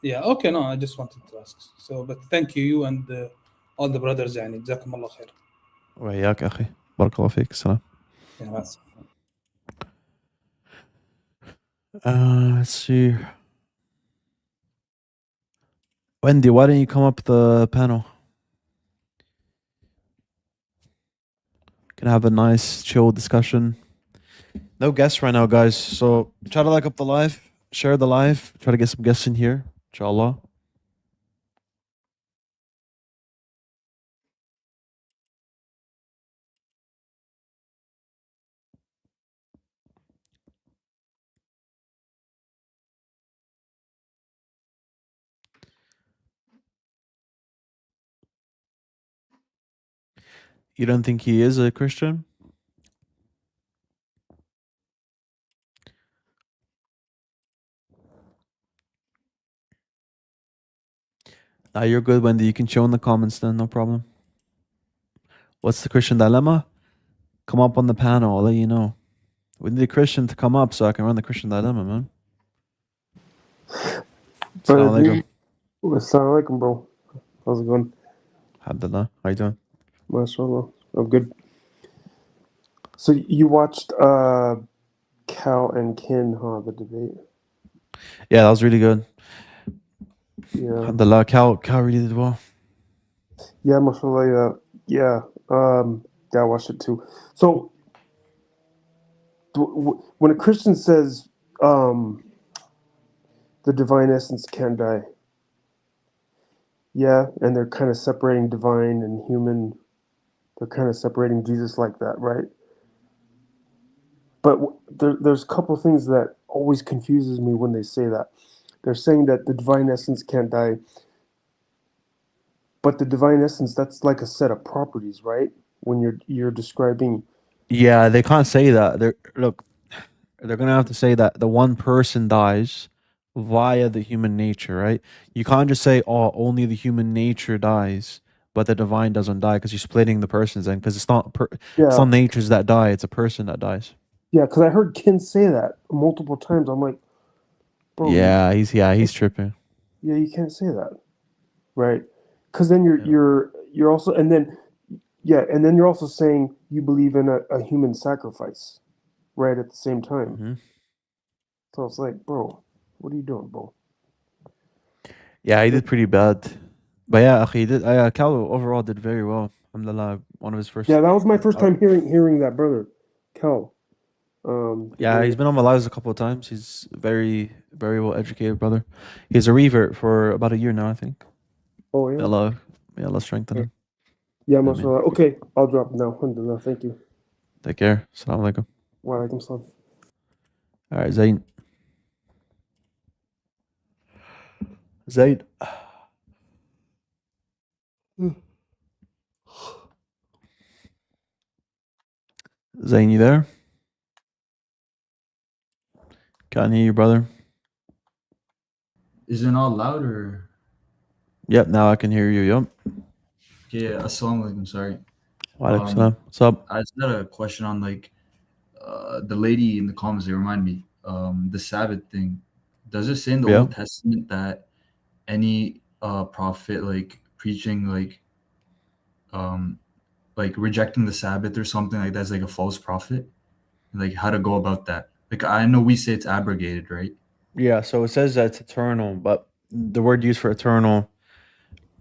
Yeah. Okay. No, I just wanted to ask. So, but thank you and all the brothers. جزاكم الله خير. وإياك أخي. بارك الله فيك. السلام. Yeah, that's... Let's see. Wendy, why didn't you come up the panel? Can have a nice chill discussion. No guests right now, guys. So try to like up the live, share the live, try to get some guests in here, inshallah. You don't think he is a Christian? You're good, Wendy. You can show in the comments then, no problem. What's the Christian dilemma? Come up on the panel, I'll let you know. We need a Christian to come up so I can run the Christian dilemma, man. Assalamu alaikum, bro. How's it going? Alhamdulillah. How you doing? MashaAllah. I'm good. So you watched Cal and Ken, huh? The debate. Yeah, that was really good. Yeah. Alhamdulillah. Cal really did well. Yeah, mashallah. Yeah. I watched it too. So when a Christian says the divine essence can't die, yeah, and they're kind of separating divine and human, they're kind of separating Jesus like that, right? But there's a couple things that always confuses me when they say that. They're saying that the divine essence can't die, but the divine essence, that's like a set of properties, right? When you're describing. Yeah, they can't say that. They're gonna have to say that the one person dies via the human nature, right? You can't just say, oh, only the human nature dies, but the divine doesn't die, because you're splitting the persons then, because it's not it's not natures that die, it's a person that dies. Yeah, because I heard Ken say that multiple times. I'm like, bro. Yeah, he's tripping. Yeah, you can't say that, right? Because then you're also, and then you're also saying you believe in a human sacrifice, right? At the same time. Mm-hmm. So it's like, bro, what are you doing, bro? Yeah, he did pretty bad, but yeah, he did. Cal overall did very well. Alhamdulillah, one of his first. Yeah, that was my first time hearing that, brother, Cal. Yeah, he's been on my lives a couple of times. He's very, very well educated, brother. He's a revert for about a year now, I think. Oh yeah. May Allah strengthen him. Yeah, mashallah. Okay, I'll drop now. Alhamdulillah. Thank you. Take care. Assalamu alaikum. Wa alaikum salam. All right, Zayn. Zayn. Zayn, you there? Can't hear you, brother. Is it not loud or? Yep, now I can hear you. Yep. Okay, assalamu alaikum, sorry. Wa alaikum salam. What's up? I just had a question on like the lady in the comments. They remind me the Sabbath thing. Does it say in the Old Testament that any prophet like preaching like rejecting the Sabbath or something like that's like a false prophet? Like how to go about that? Like I know we say it's abrogated, right? Yeah, so it says that it's eternal, but the word used for eternal,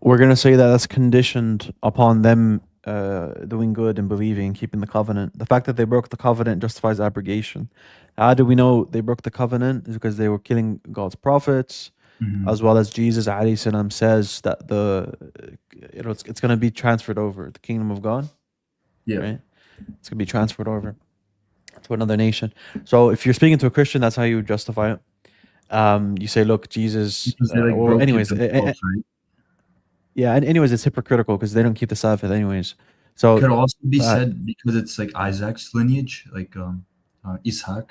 we're going to say that that's conditioned upon them doing good and believing, keeping the covenant. The fact that they broke the covenant justifies abrogation. How do we know they broke the covenant? Is because they were killing God's prophets, as well as Jesus alayhi salam says that it's going to be transferred over, the kingdom of God. Yeah. Right? It's going to be transferred over to another nation. So if you're speaking to a Christian, that's how you justify it. You say, look, Jesus. Well, anyways, yeah, and anyways, it's hypocritical because they don't keep the Sabbath, anyways. So it could also be said because it's like Isaac's lineage, like Ishaq.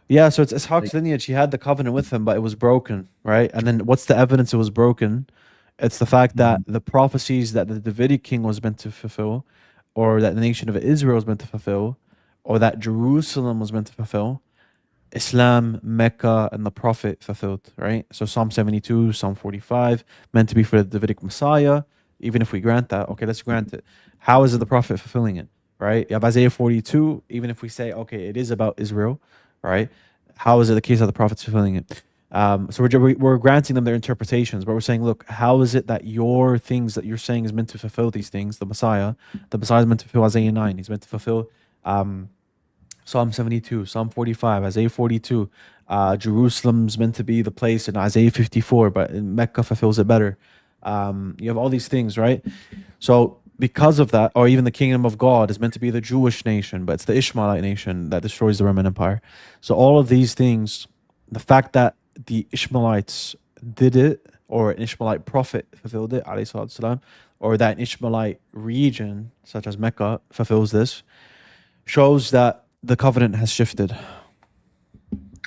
Yeah, so it's Ishaq's lineage. He had the covenant with him, but it was broken, right? And then what's the evidence it was broken? It's the fact that the prophecies that the Davidic King was meant to fulfill, or that the nation of Israel was meant to fulfill, or that Jerusalem was meant to fulfill, Islam, Mecca, and the Prophet fulfilled, right? So Psalm 72, Psalm 45, meant to be for the Davidic Messiah. Even if we grant that, okay, let's grant it. How is it the Prophet fulfilling it, right? You have Isaiah 42, even if we say, okay, it is about Israel, right? How is it the case that the Prophet's fulfilling it? So we're granting them their interpretations, but we're saying, look, how is it that your things that you're saying is meant to fulfill these things? The Messiah is meant to fulfill Isaiah 9. He's meant to fulfill Psalm 72, Psalm 45, Isaiah 42. Jerusalem's meant to be the place in Isaiah 54, but Mecca fulfills it better. You have all these things, right? So because of that, or even the kingdom of God is meant to be the Jewish nation, but it's the Ishmaelite nation that destroys the Roman Empire. So all of these things, the fact that the Ishmaelites did it, or an Ishmaelite prophet fulfilled it, alayhi salatu wasalam, or that an Ishmaelite region, such as Mecca, fulfills this, shows that the covenant has shifted.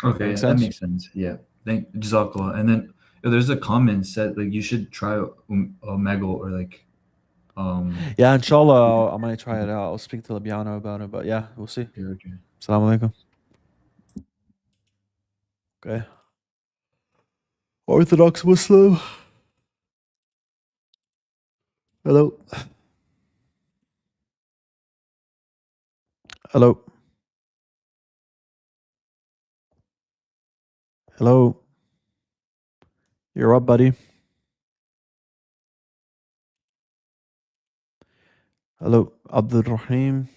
Okay, that makes sense. Yeah. Thank Jazakallah. And then there's a comment said like you should try Omega or like yeah, inshallah, I might try it out. I'll speak to Labiano about it, but yeah, we'll see. Okay. Assalamu alaikum. Okay. Orthodox Muslim. Hello. Hello. Hello. You're up, buddy. Hello, Abdul Rahim.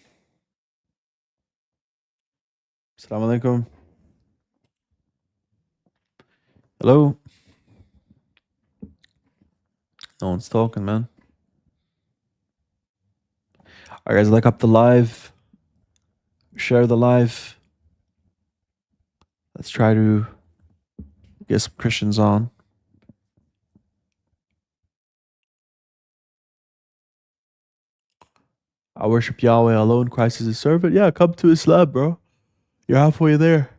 Assalamu alaikum. Hello. No one's talking, man. All right, guys, like up the live. Share the live. Let's try to get some Christians on. I worship Yahweh alone. Christ is his servant. Yeah, come to Islam, bro. You're halfway there.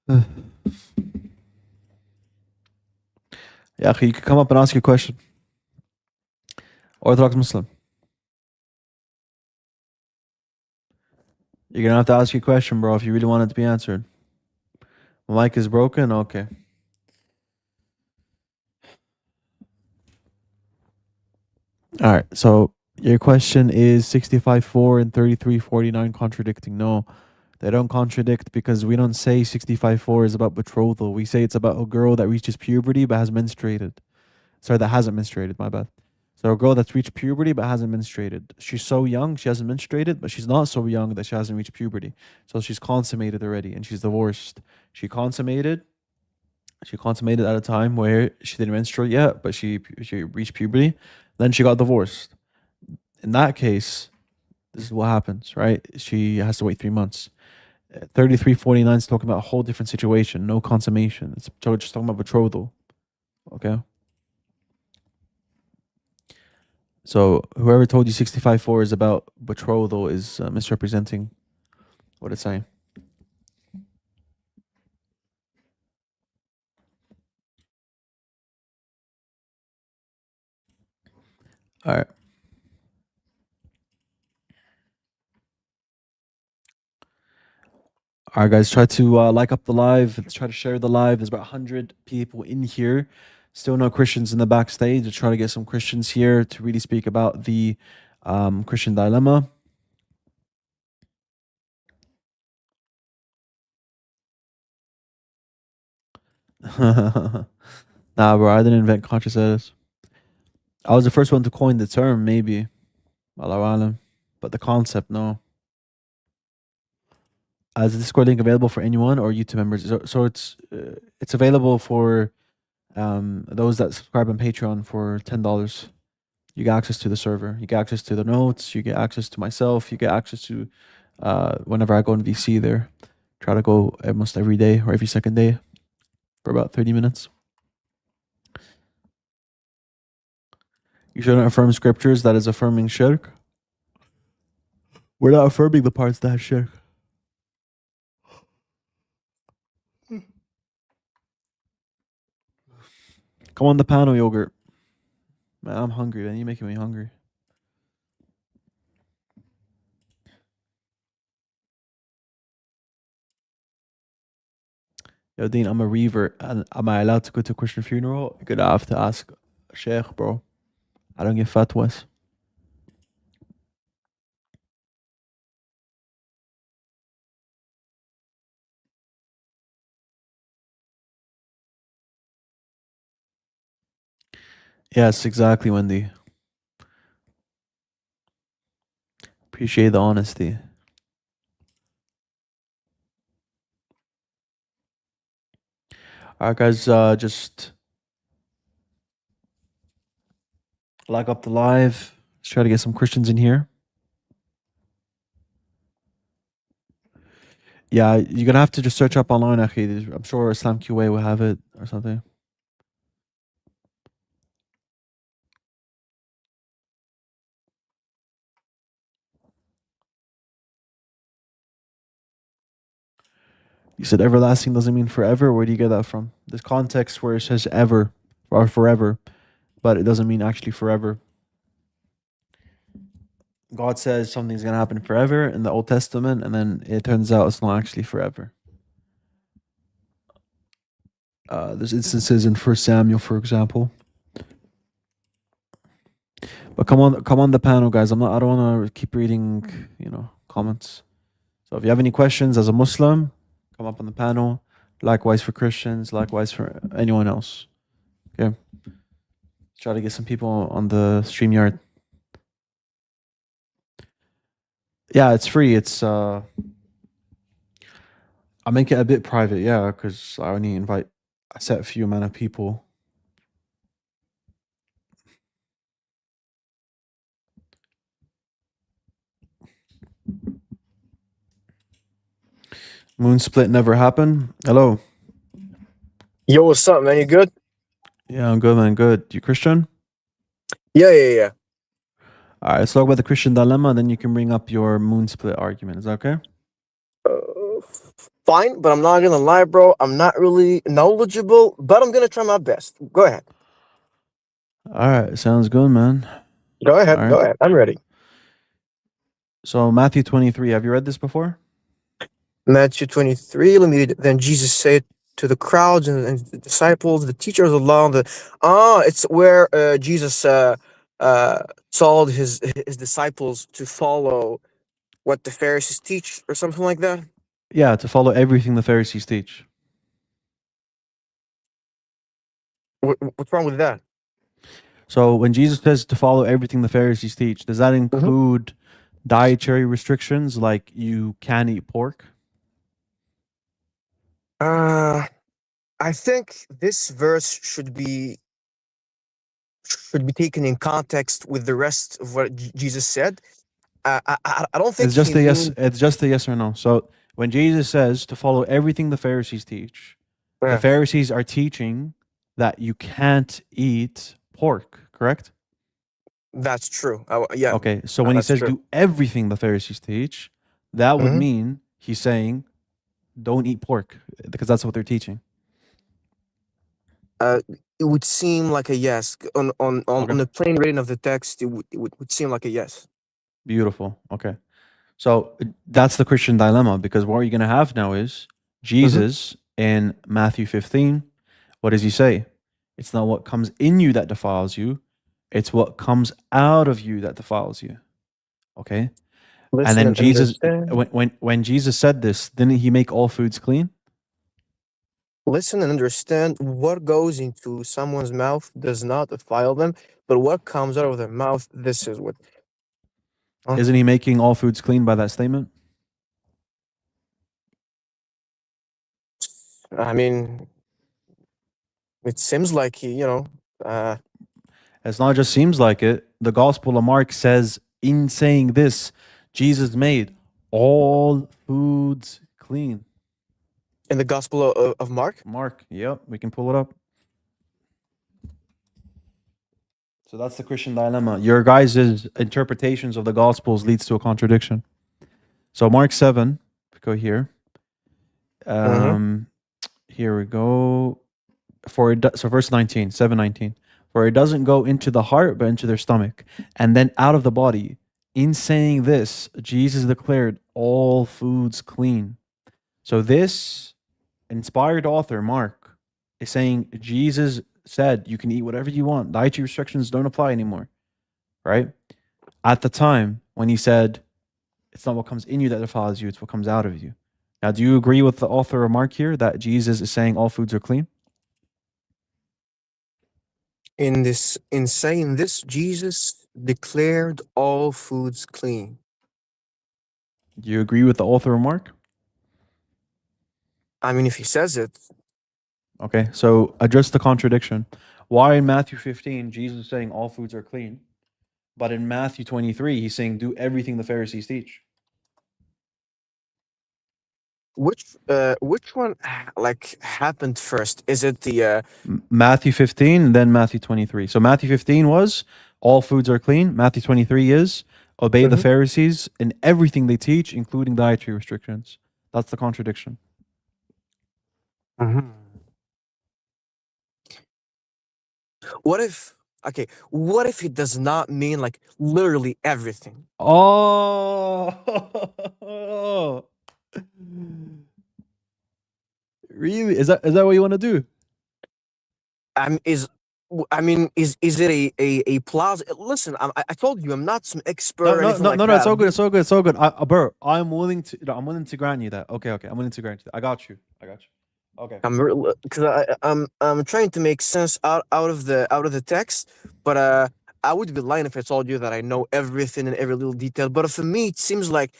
Yeah, you can come up and ask your question. Orthodox Muslim. You're going to have to ask your question, bro, if you really want it to be answered. My mic is broken? Okay. All right, so your question is 65:4 and 33:49 contradicting. No, they don't contradict because we don't say 65:4 is about betrothal. We say it's about a girl that reaches puberty but has menstruated. Sorry, that hasn't menstruated, my bad. So a girl that's reached puberty but hasn't menstruated. She's so young, she hasn't menstruated, but she's not so young that she hasn't reached puberty. So she's consummated already and she's divorced. She consummated at a time where she didn't menstruate yet, but she reached puberty. Then she got divorced. In that case, this is what happens, right? She has to wait 3 months. 3349 is talking about a whole different situation, no consummation. It's just talking about betrothal. Okay. So whoever told you 65:4 is about betrothal is misrepresenting what it's saying. All right. All right, guys, try to like up the live. Let's try to share the live. There's about 100 people in here. Still no Christians in the backstage. Let's try to get some Christians here to really speak about the Christian dilemma. Nah, bro, I didn't invent conscious edits. I was the first one to coin the term, maybe. Allahu alam. But the concept, no. Is the Discord link available for anyone or YouTube members? So it's available for those that subscribe on Patreon for $10. You get access to the server. You get access to the notes. You get access to myself. You get access to whenever I go in VC there. Try to go almost every day or every second day for about 30 minutes. You shouldn't affirm scriptures that is affirming shirk. We're not affirming the parts that have shirk. Come on the panel, yogurt. Man, I'm hungry, man. You're making me hungry. Yo, Dean, I'm a revert. And am I allowed to go to a Christian funeral? You're gonna have to ask a sheikh, bro. I don't give fatwas. Yes, exactly, Wendy. Appreciate the honesty. All right, guys, just like up the live. Let's try to get some Christians in here. Yeah, you're gonna have to just search up online, Akhi. I'm sure Islam QA will have it or something. You said everlasting doesn't mean forever. Where do you get that from? There's context where it says ever or forever, but it doesn't mean actually forever. God says something's going to happen forever in the Old Testament, and then it turns out it's not actually forever. There's instances in 1 Samuel, for example. But come on the panel, guys. I don't want to keep reading, comments. So if you have any questions as a Muslim, come up on the panel. Likewise for Christians, likewise for anyone else. Okay. Try to get some people on the StreamYard. Yeah, it's free. It's I make it a bit private, yeah, because I only invite a set few amount of people. Moon split never happened. Hello. Yo, what's up, man? You good? Yeah, I'm good, man. Good. You Christian? Yeah. All right, let's talk about the Christian dilemma, and then you can bring up your moon split argument. Is that okay? Fine, but I'm not gonna lie, bro. I'm not really knowledgeable, but I'm gonna try my best. Go ahead. All right, sounds good, man. Go ahead. I'm ready. So Matthew 23. Have you read this before? Matthew 23. Let me read it. Then Jesus said to the crowds and the disciples, the teachers of law, it's where Jesus told his disciples to follow what the Pharisees teach or something like that. Yeah, to follow everything the Pharisees teach. What's wrong with that? So when Jesus says to follow everything the Pharisees teach, does that include dietary restrictions like you can't eat pork? I think this verse should be taken in context with the rest of what Jesus said. I don't think It's just he a yes. means. It's just a yes or no. So when Jesus says to follow everything the Pharisees teach, the Pharisees are teaching that you can't eat pork, correct? That's true. Yeah. Okay, so when he That's says true. do everything the Pharisees teach, that would mean he's saying don't eat pork because that's what they're teaching. It would seem like a yes on the plain reading of the text. It would seem like a yes. Beautiful. Okay, so that's the Christian dilemma, because what you're going to have now is Jesus in Matthew 15. What does he say? It's not what comes in you that defiles you, it's what comes out of you that defiles you. Okay, Listen and then and Jesus, understand. when Jesus said this, didn't he make all foods clean? Listen and understand. What goes into someone's mouth does not defile them, but what comes out of their mouth, this is what. Isn't he making all foods clean by that statement? I mean, it seems like he, It's not just seems like it. The Gospel of Mark says, in saying this, Jesus made all foods clean. In the Gospel of Mark? Mark, yep, we can pull it up. So that's the Christian dilemma. Your guys' interpretations of the Gospels leads to a contradiction. So Mark 7, go here. Here we go. So verse 19, 7:19. For it doesn't go into the heart, but into their stomach, and then out of the body. In saying this, Jesus declared all foods clean. So this inspired author, Mark, is saying Jesus said you can eat whatever you want. Dietary restrictions don't apply anymore, right? At the time when he said, it's not what comes in you that defiles you, it's what comes out of you. Now, do you agree with the author of Mark here that Jesus is saying all foods are clean? In saying this, Jesus declared all foods clean. Do you agree with the author of Mark? I mean, if he says it. Okay, so address the contradiction. Why in Matthew 15, Jesus is saying all foods are clean, but in Matthew 23, he's saying do everything the Pharisees teach? Which one happened first? Is it the Matthew 15, then Matthew 23. So Matthew 15 was all foods are clean. Matthew 23 is obey the Pharisees in everything they teach, including dietary restrictions. That's the contradiction. What if it does not mean like literally everything? Oh, really? Is that what you want to do? Is it a plaza? Listen, I told you I'm not some expert or anything like that. No, it's so good. Bro, I'm willing to grant you that. Okay, I'm willing to grant you that. I got you. Okay. I'm trying to make sense out of the text, but I would be lying if I told you that I know everything and every little detail. But for me, it seems like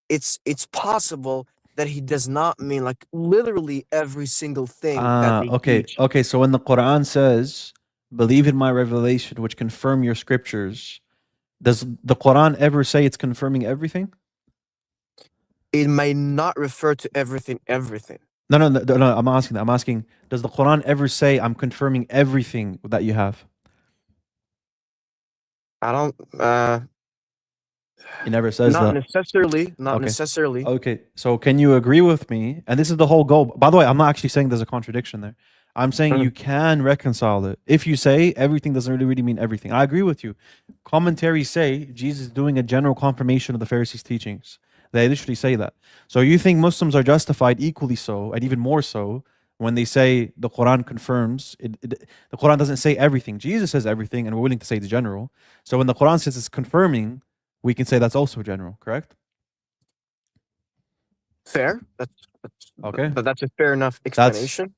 it's possible that he does not mean like literally every single thing that they teach. Okay. So when the Quran says, "Believe in my revelation, which confirm your scriptures," does the Quran ever say it's confirming everything? It may not refer to everything. No. I'm asking that. I'm asking, does the Quran ever say, "I'm confirming everything that you have"? I don't. It never says not that. necessarily. Not necessarily. Okay. So can you agree with me? And this is the whole goal. By the way, I'm not actually saying there's a contradiction there. I'm saying you can reconcile it. If you say everything doesn't really mean everything, I agree with you. Commentaries say Jesus is doing a general confirmation of the Pharisees' teachings. They literally say that. So you think Muslims are justified equally so, and even more so, when they say the Quran confirms it, the Quran doesn't say everything. Jesus says everything, and we're willing to say the general. So when the Quran says it's confirming, we can say that's also general, correct? Fair. That's okay. But that's a fair enough explanation.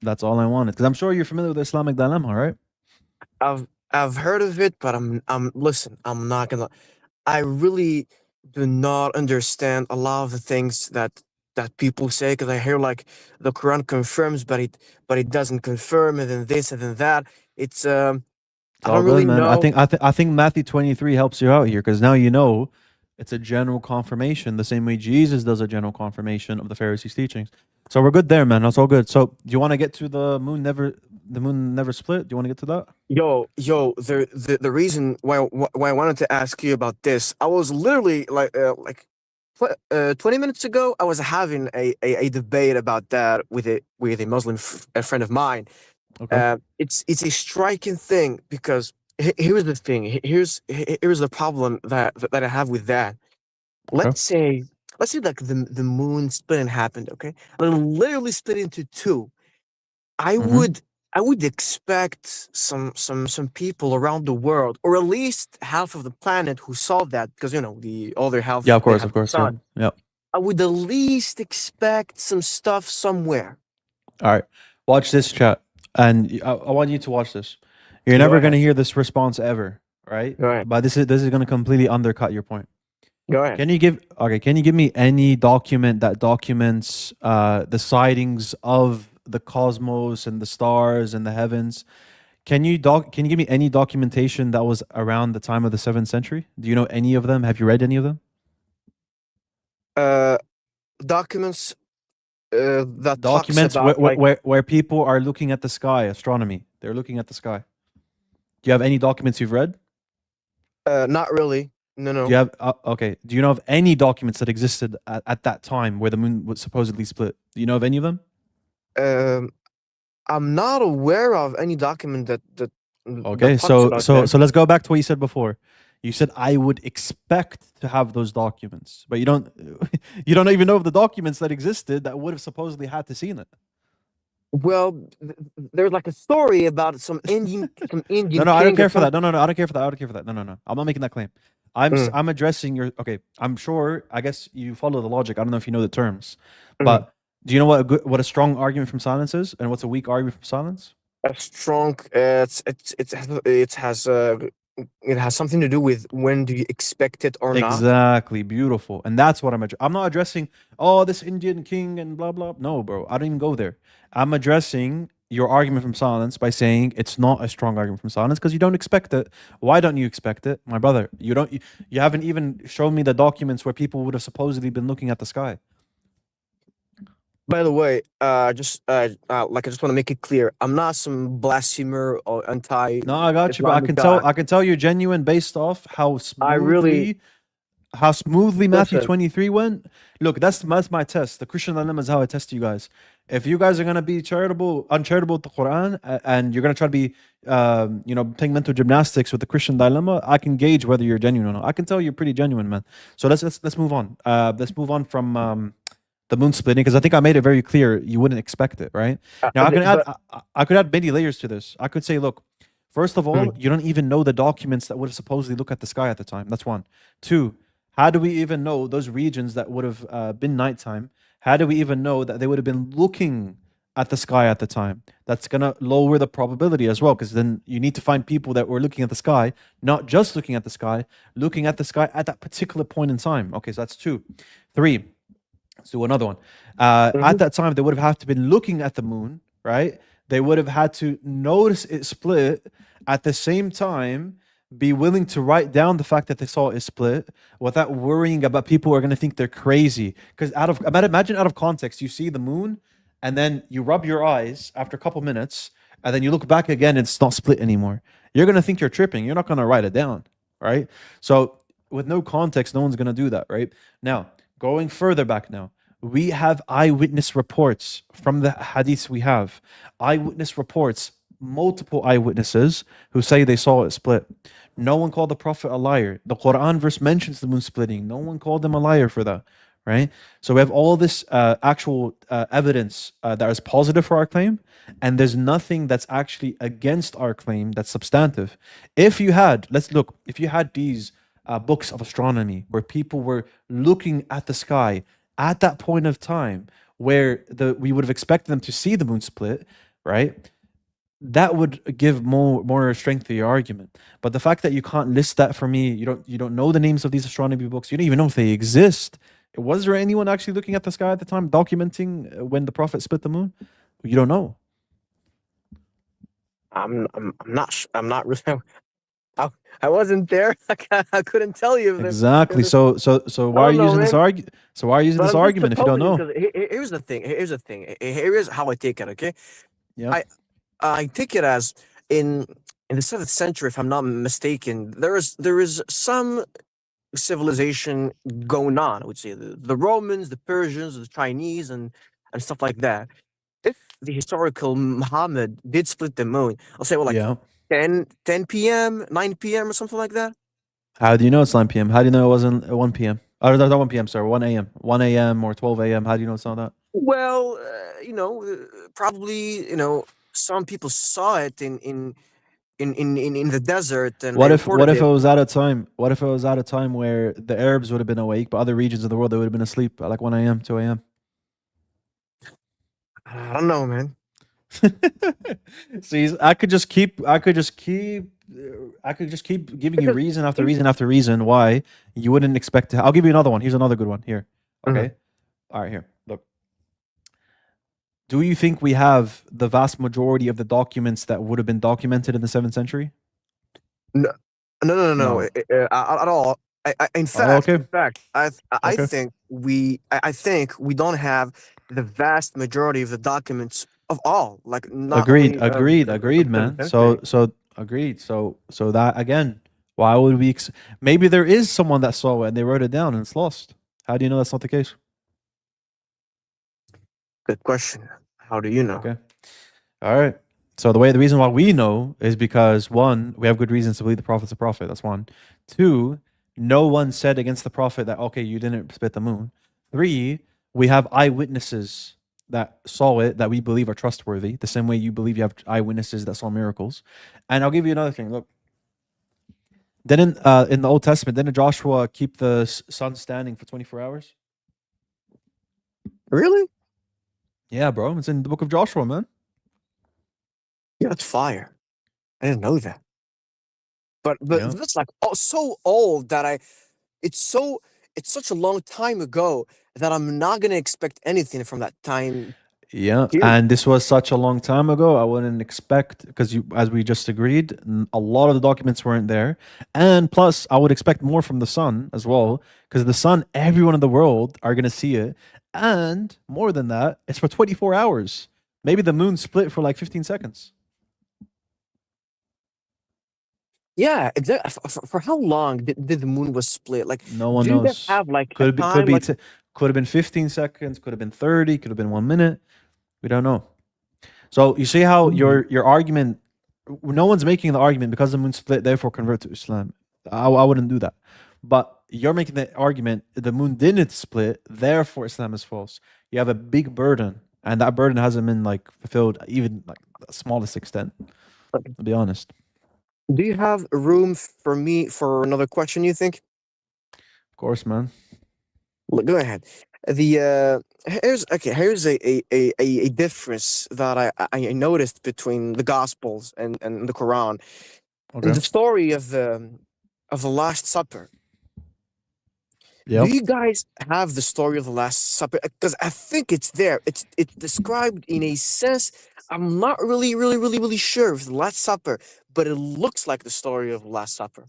That's all I wanted, because I'm sure you're familiar with the Islamic dilemma, right? I've heard of it, but listen, I'm not gonna. I really do not understand a lot of the things that people say, because I hear like the Quran confirms, but it doesn't confirm, and then this and then that. It's It's I all don't good, really man. know. I think Matthew 23 helps you out here because now you know it's a general confirmation, the same way Jesus does a general confirmation of the Pharisees' teachings. So we're good there, man. That's all good. So do you want to get to the moon never split? Do you want to get to that? Yo, the reason why I wanted to ask you about this, I was literally 20 minutes ago, I was having a debate about that with a Muslim a friend of mine. Okay. It's a striking thing because here's the thing. Here's the problem that I have with that. Okay. Let's say like the moon splitting happened. Okay, literally split into two. I Mm-hmm. would I would expect some people around the world, or at least half of the planet, who saw that, because the other half, Yeah, of they course, have of the course. Yeah. sun. Yeah. I would at least expect some stuff somewhere. All right. Watch this chat. And I want you to watch this. You're Go never going ahead. to hear this response ever, right? Go ahead. But this is going to completely undercut your point. Go ahead. Can you give me any document that documents the sightings of the cosmos and the stars and the heavens? Can you give me any documentation that was around the time of the 7th century? Do you know any of them? Have you read any of them? Uh, documents that talks Documents about, like, where people are looking at the sky, astronomy. They're looking at the sky. Do you have any documents you've read? not really. Do No. you have okay? Do you know of any documents that existed at that time where the moon was supposedly split? Do you know of any of them? Um, I'm not aware of any document that Okay, talks so about so that. so let's go back to what you said before. You said I would expect to have those documents, but you don't you don't even know of the documents that existed that would have supposedly had to seen it. Well, there's like a story about some No, Indian no, I don't king or care for some. that. No, I don't care for that. I don't care for that. No. I'm not making that claim. Mm, I'm addressing your. Okay, I'm sure. I guess you follow the logic. I don't know if you know the terms, mm. but do you know what a strong argument from silence is, and what's a weak argument from silence? A strong. It has something to do with when do you expect it or not. Exactly, beautiful, and that's what I'm not addressing. Oh, this Indian king and blah blah. No, bro, I don't even go there. I'm addressing your argument from silence by saying it's not a strong argument from silence because you don't expect it. Why don't you expect it, my brother? You haven't even shown me the documents where people would have supposedly been looking at the sky. By the way, just like, I just want to make it clear, I'm not some blasphemer or No, I got you, but anti-Islamic guy. I can tell you're genuine based off I really how smoothly Matthew listen. 23 went. Look, that's my test. The Christian dilemma is how I test you guys. If you guys are gonna be uncharitable with the Quran, and you're gonna try to be, playing mental gymnastics with the Christian dilemma, I can gauge whether you're genuine or not. I can tell you're pretty genuine, man. So let's move on. Let's move on from the moon splitting because I think I made it very clear you wouldn't expect it, right? Now I could add many layers to this. I could say, look, first of all, you don't even know the documents that would have supposedly looked at the sky at the time. That's one. Two, how do we even know those regions that would have been nighttime? How do we even know that they would have been looking at the sky at the time? That's gonna lower the probability as well, because then you need to find people that were looking at the sky, not just looking at the sky, looking at the sky at that particular point in time. Okay, so that's two. Three, let's do another one. At that time, they would have had to been looking at the moon, right? They would have had to notice it split at the same time, be willing to write down the fact that they saw it split without worrying about people who are going to think they're crazy. Because imagine out of context, you see the moon and then you rub your eyes after a couple minutes and then you look back again and it's not split anymore. You're going to think you're tripping. You're not going to write it down, right? So with no context, no one's going to do that, right? Now, going further back now, we have eyewitness reports from the hadiths we have. Eyewitness reports, multiple eyewitnesses who say they saw it split. No one called the Prophet a liar. The Quran verse mentions the moon splitting. No one called him a liar for that, right? So we have all this actual evidence that is positive for our claim, and there's nothing that's actually against our claim that's substantive. If you had, if you had these books of astronomy where people were looking at the sky at that point of time where we would have expected them to see the moon split, right? that would give more strength to your argument. But the fact that you can't list that for me, you don't know the names of these astronomy books, you don't even know if they exist. Was there anyone actually looking at the sky at the time, documenting when the prophet split the moon? You don't know. I'm not really. I wasn't there. I couldn't tell you. Exactly. So why are you using this argument? So why are you using this argument if you don't know? Here's the thing. Here's how I take it. Okay. Yeah. I take it as in the 7th century, if I'm not mistaken, there is some civilization going on. I would say the Romans, the Persians, the Chinese, and stuff like that. If the historical Muhammad did split the moon, I'll say, well, like Yeah. 10 p.m., 9 p.m., or something like that. How do you know it's 9 p.m.? How do you know it wasn't 1 p.m.? Oh, not 1 p.m. Sorry, 1 a.m. 1 a.m. or 12 a.m. How do you know it's not that? Well, probably, some people saw it in the desert, and What they if reported it it. was at a time? What if it was at a time where the Arabs would have been awake, but other regions of the world they would have been asleep at like 1 a.m., 2 a.m.? I don't know, man. See, I could just keep giving you reason after reason after reason why you wouldn't expect to. I'll give you another one. Here's another good one. Here, okay. All right, here. Look. Do you think we have the vast majority of the documents that would have been documented in the 7th century? No. At all. In fact, I think we don't have the vast majority of the documents of all. Like, not Agreed, only agreed, man. So agreed. So that again, why would we? Maybe there is someone that saw it and they wrote it down and it's lost. How do you know that's not the case? Good question. How do you know? Okay. All right. So the reason why we know is because 1, we have good reasons to believe the prophet's a prophet. That's 1. 2, no one said against the prophet that, okay, you didn't split the moon. 3, we have eyewitnesses that saw it that we believe are trustworthy, the same way you believe you have eyewitnesses that saw miracles. And I'll give you another thing. Look, then in the Old Testament, didn't Joshua keep the sun standing for 24 hours? Really? Yeah, bro. It's in the book of Joshua, man. Yeah, it's fire. I didn't know that. But that's like so old that it's such a long time ago that I'm not gonna expect anything from that time. Yeah, and this was such a long time ago. I wouldn't expect, because as we just agreed, a lot of the documents weren't there, and plus I would expect more from the sun as well, because the sun, everyone in the world are gonna see it, and more than that, it's for 24 hours. Maybe the moon split for like 15 seconds. Yeah, exactly. For how long did the moon was split? Like, no one do knows. they have like could a be time? could have been 15 seconds, could have been 30, could have been 1 minute. We don't know. So you see how your argument, no one's making the argument because the moon split, therefore convert to Islam. I wouldn't do that. But you're making the argument the moon didn't split, therefore Islam is false. You have a big burden, and that burden hasn't been like fulfilled even like the smallest extent. To be honest. Do you have room for me for another question, you think? Of course, man. Go ahead. Here's a difference that I noticed between the Gospels and the Quran. Okay. In the story of the Last Supper. Yep. Do you guys have the story of the Last Supper? Because I think it's there. It's described in a sense. I'm not really sure of the Last Supper, but it looks like the story of the Last Supper.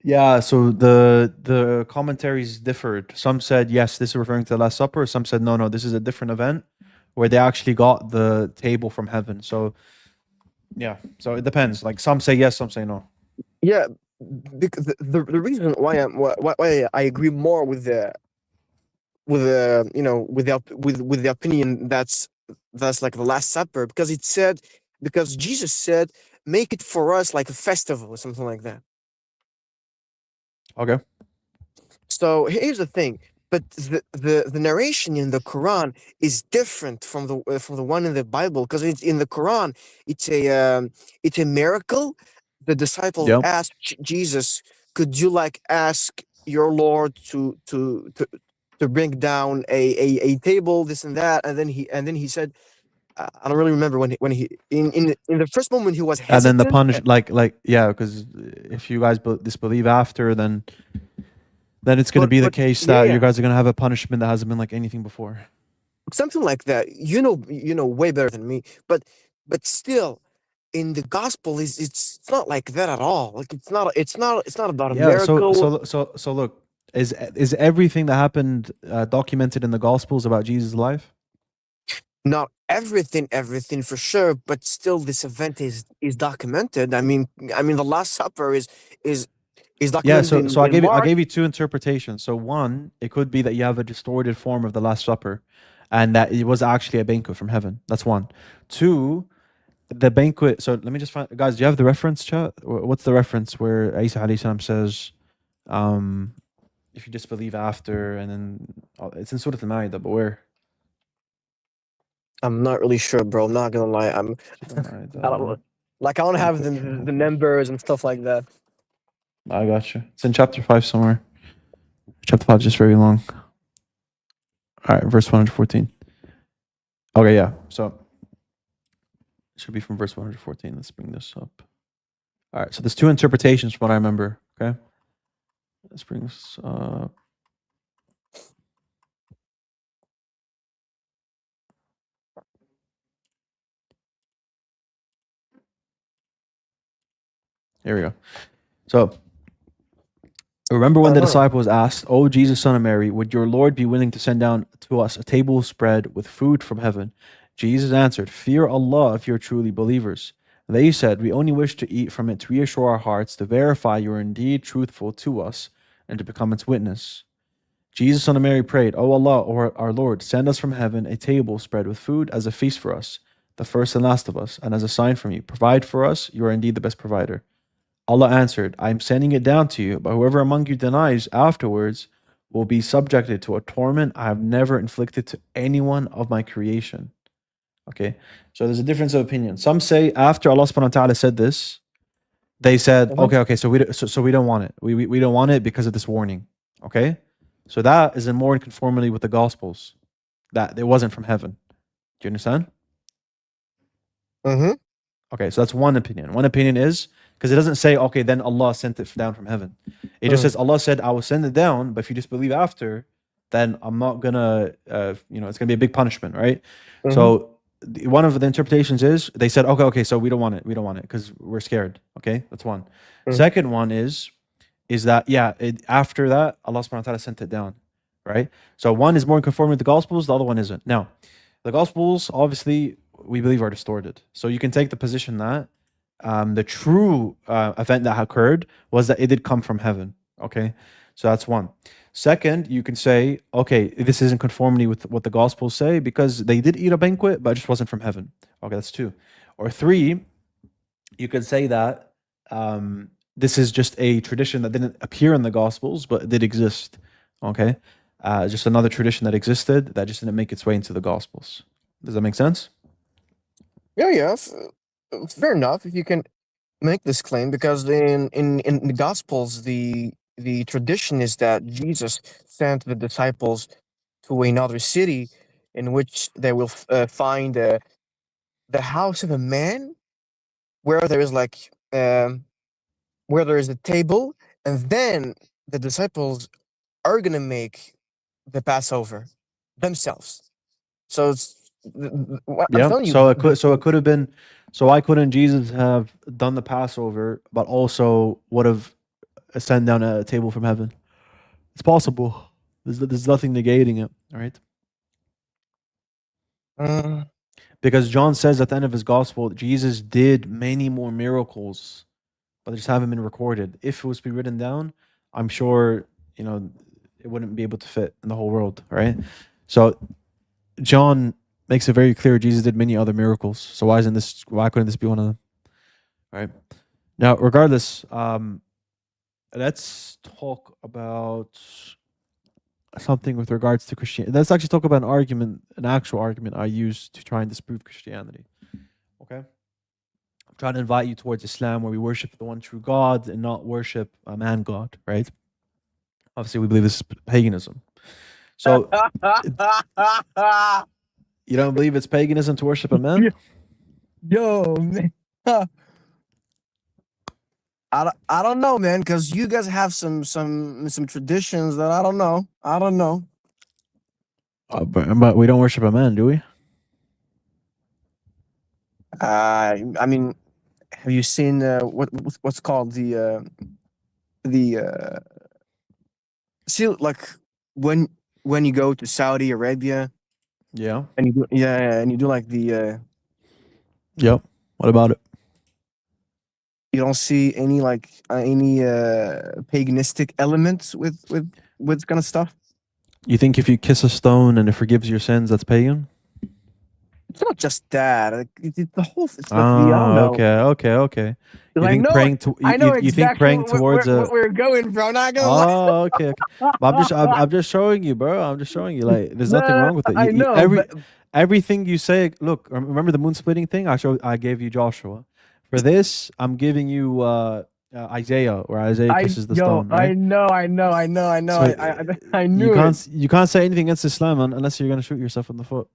Yeah, so the commentaries differed. Some said yes, this is referring to the Last Supper. Some said no, this is a different event where they actually got the table from heaven. So yeah, so it depends. Like some say yes, some say no. Yeah, because the reason why I agree more with the with the opinion that's like the Last Supper, because Jesus said, make it for us like a festival or something like that. Okay. So here's the thing, but the narration in the Quran is different from the one in the Bible, because it's in the Quran, it's a miracle. The disciples asked Jesus, could you like ask your Lord to bring down a table, this and that, and then he said, I don't really remember when he in the first moment he was And hesitant. then the punish, like yeah, because if you guys disbelieve after, then it's going to be the case that you guys are going to have a punishment that hasn't been like anything before. Something like that. You know way better than me. But still, in the gospel, it's not like that at all. Like it's not about a miracle. So look, is everything that happened documented in the Gospels about Jesus' life? Not everything for sure, but still, this event is documented. I mean, the Last Supper is documented. Yeah, so I in Mark. gave you two interpretations. So one, it could be that you have a distorted form of the Last Supper, and that it was actually a banquet from heaven. That's one. Two, the banquet. So let me just find, guys. Do you have the reference, chat? What's the reference where Isa alayhi salam says, if you disbelieve after, and then it's in Surah Al-Ma'idah, but where? I'm not really sure, bro. I'm not gonna lie. I don't have the numbers and stuff like that. I got you. It's in chapter 5 somewhere. Chapter 5 is just very long. All right, verse 114. Okay, yeah. So it should be from verse 114. Let's bring this up. All right, so there's two interpretations from what I remember. Okay, let's bring this up. Here we go. So remember when the disciples asked, "Oh, Jesus, son of Mary, would your Lord be willing to send down to us a table spread with food from heaven?" Jesus answered, "Fear Allah if you're truly believers." They said, "We only wish to eat from it to reassure our hearts, to verify you are indeed truthful to us, and to become its witness." Jesus, son of Mary, prayed, "O Allah, or our Lord, send us from heaven a table spread with food as a feast for us, the first and last of us, and as a sign from you. Provide for us, you are indeed the best provider." Allah answered, "I am sending it down to you, but whoever among you denies afterwards will be subjected to a torment I have never inflicted to anyone of my creation." Okay, so there's a difference of opinion. Some say after Allah subhanahu wa ta'ala said this, they said, okay, so we don't want it. We don't want it because of this warning. Okay, so that is more in conformity with the Gospels, that it wasn't from heaven. Do you understand? Mm-hmm. Okay, so that's one opinion. One opinion is, because it doesn't say, okay, then Allah sent it down from heaven. It just says, Allah said, I will send it down, but if you disbelieve after, then I'm not gonna, it's gonna be a big punishment, right? So one of the interpretations is, they said, okay, so we don't want it because we're scared. Okay, that's one. Second one is that, after that, Allah subhanahu wa ta'ala sent it down, right? So one is more in conformity with the Gospels, the other one isn't. Now, the Gospels, obviously, we believe are distorted. So you can take the position that the true event that occurred was that it did come from heaven. Okay, so that's one. Second, you can say, okay, this is in conformity with what the Gospels say because they did eat a banquet, but it just wasn't from heaven. Okay, that's two. Or three, you could say that this is just a tradition that didn't appear in the Gospels, but did exist. Okay, just another tradition that existed that just didn't make its way into the Gospels. Does that make sense? Yeah. Fair enough if you can make this claim, because in the Gospels, the tradition is that Jesus sent the disciples to another city in which they will find the house of a man where there is where there is a table, and then the disciples are gonna make the Passover themselves. So I'm telling you, So it could have been. So why couldn't Jesus have done the Passover, but also would have sent down a table from heaven? It's possible. There's nothing negating it. All right. Because John says at the end of his gospel, Jesus did many more miracles, but they just haven't been recorded. If it was to be written down, I'm sure it wouldn't be able to fit in the whole world, right? So John makes it very clear Jesus did many other miracles. So why couldn't this be one of them? Right. Now, regardless, let's talk about something with regards to Christianity. Let's actually talk about an actual argument I use to try and disprove Christianity. Okay. I'm trying to invite you towards Islam, where we worship the one true God and not worship a man God, right? Obviously, we believe this is paganism. So You don't believe it's paganism to worship a man? Yo, man. I don't know, man, because you guys have some traditions that I don't know. I don't know. But we don't worship a man, do we? I mean, have you seen what's called the see, like when you go to Saudi Arabia Yeah. and you do and you do like the Yep. What about it? you don't see any like any paganistic elements with kind of stuff. You think if you kiss a stone and it forgives your sins, that's pagan? It's not just that. It's the whole. It's like the, I don't know. Okay. You Like, think no, praying to I know you think exactly praying towards a what we're going from. Not gonna lie. Oh, okay. But I'm just showing you, bro. I'm just showing you. Like, there's nothing No, wrong with it. I know, but Everything you say. Look, remember the moon splitting thing? I gave you Joshua. For this, I'm giving you Isaiah, where Isaiah kisses the stone. Right? I know. So I knew it. you can't say anything against Islam unless you're gonna shoot yourself in the foot.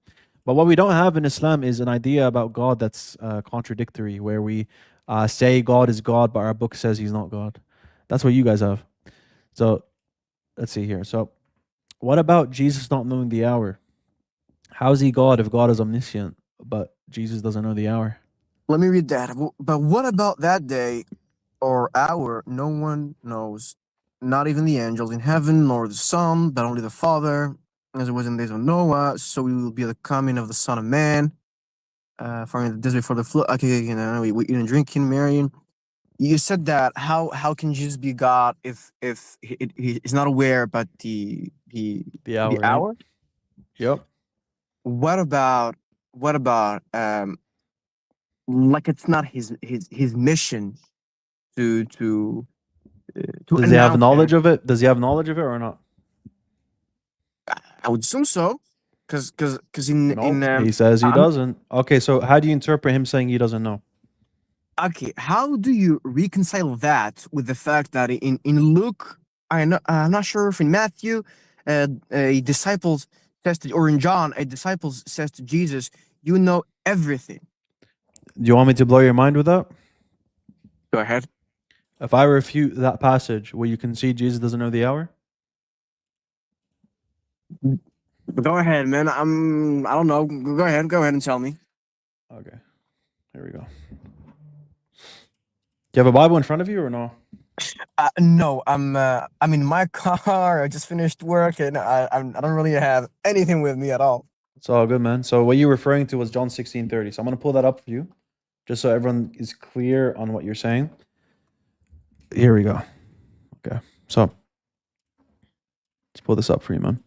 But what we don't have in Islam is an idea about God that's contradictory, where we say God is God, but our book says He's not God. That's what you guys have. So let's see here. So what about Jesus not knowing the hour? How is He God if God is omniscient, but Jesus doesn't know the hour? Let me read that. But what about that day or hour? No one knows, not even the angels in heaven, nor the Son, but only the Father, as it was in the days of Noah. So we will be the coming of the Son of Man. For the days before the flood. Okay, you know, we eat and drinking, marrying. You said that. How can Jesus be God if he's not aware about the hour? hour? Right? Yep. What about like it's not his mission to Does He have announce knowledge that? of it? Does He have knowledge of it or not? I would assume so, because He says He doesn't. Okay, so how do you interpret Him saying He doesn't know? Okay, how do you reconcile that with the fact that in Luke, I'm not sure if in Matthew, a disciple says to, or in John, a disciple says to Jesus, "You know everything." Do you want me to blow your mind with that? Go ahead. If I refute that passage, will you concede Jesus doesn't know the hour? Go ahead, man. I don't know. Go ahead and tell me. Okay, here we go. Do you have a Bible in front of you or no? No, I'm in my car. I just finished work, and I don't really have anything with me at all. It's all good, man. So what you're referring to was John 16:30. So I'm gonna pull that up for you, just so everyone is clear on what you're saying. Here we go. Okay, so let's pull this up for you, man.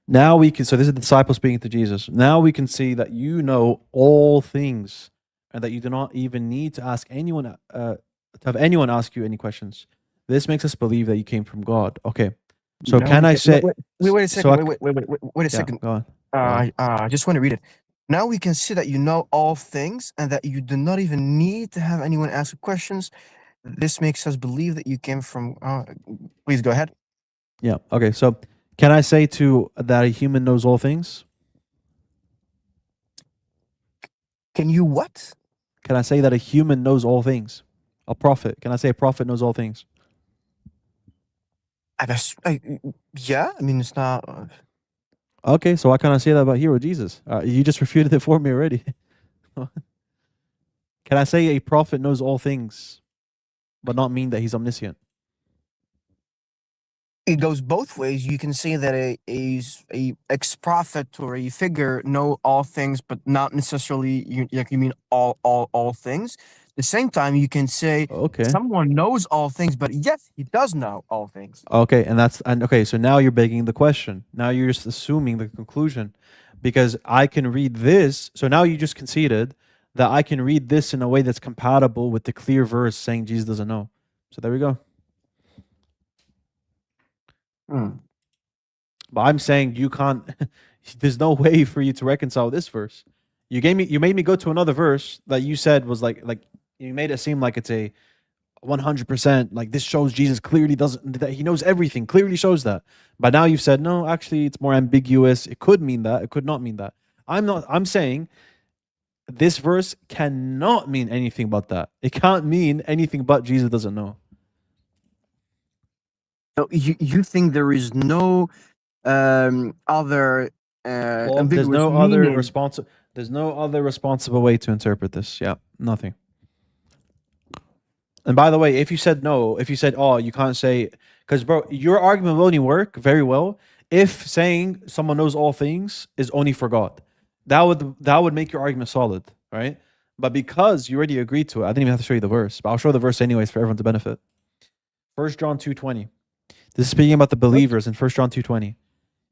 Now we can, so this is the disciple speaking to Jesus. Now we can see that you know all things and that you do not even need to ask anyone, to have anyone ask you any questions. This makes us believe that you came from God. Okay. So No, can I say, wait a second. so Wait a second. go on. I just want to read it. Now we can see that you know all things and that you do not even need to have anyone ask questions. This makes us believe that you came from. Please go ahead. Yeah. Okay. So can I say that a human knows all things? Can you what? Can I say that a human knows all things? A prophet. Can I say a prophet knows all things? I guess. Yeah. I mean, it's not. Okay. So why can't I say that about hero Jesus? You just refuted it for me already. Can I say a prophet knows all things, but not mean that he's omniscient? It goes both ways. You can say that a ex-prophet or a figure know all things, but not necessarily you mean all things. At the same time, you can say someone knows all things, but yes, he does know all things. Okay, okay. So now you're begging the question. Now you're just assuming the conclusion, because I can read this. So now you just conceded that I can read this in a way that's compatible with the clear verse saying Jesus doesn't know. So there we go. But I'm saying you can't. There's no way for you to reconcile this verse. You made me go to another verse that you said was like you made it seem like it's a 100%. Like this shows Jesus clearly doesn't, that he knows everything, clearly shows that. But now you've said, no, actually it's more ambiguous. It could mean that, it could not mean that. I'm saying this verse cannot mean anything but that. It can't mean anything but Jesus doesn't know. So you think there is no other Well, ambiguous there's no other responsible way to interpret this. Yeah, nothing. And by the way, if you said no, if you said, oh, you can't say, because bro, your argument will only work very well if saying someone knows all things is only for God. That would make your argument solid, right? But because you already agreed to it, I didn't even have to show you the verse, but I'll show the verse anyways for everyone to benefit. 1 John 2:20. This is speaking about the believers in 1 John 2:20.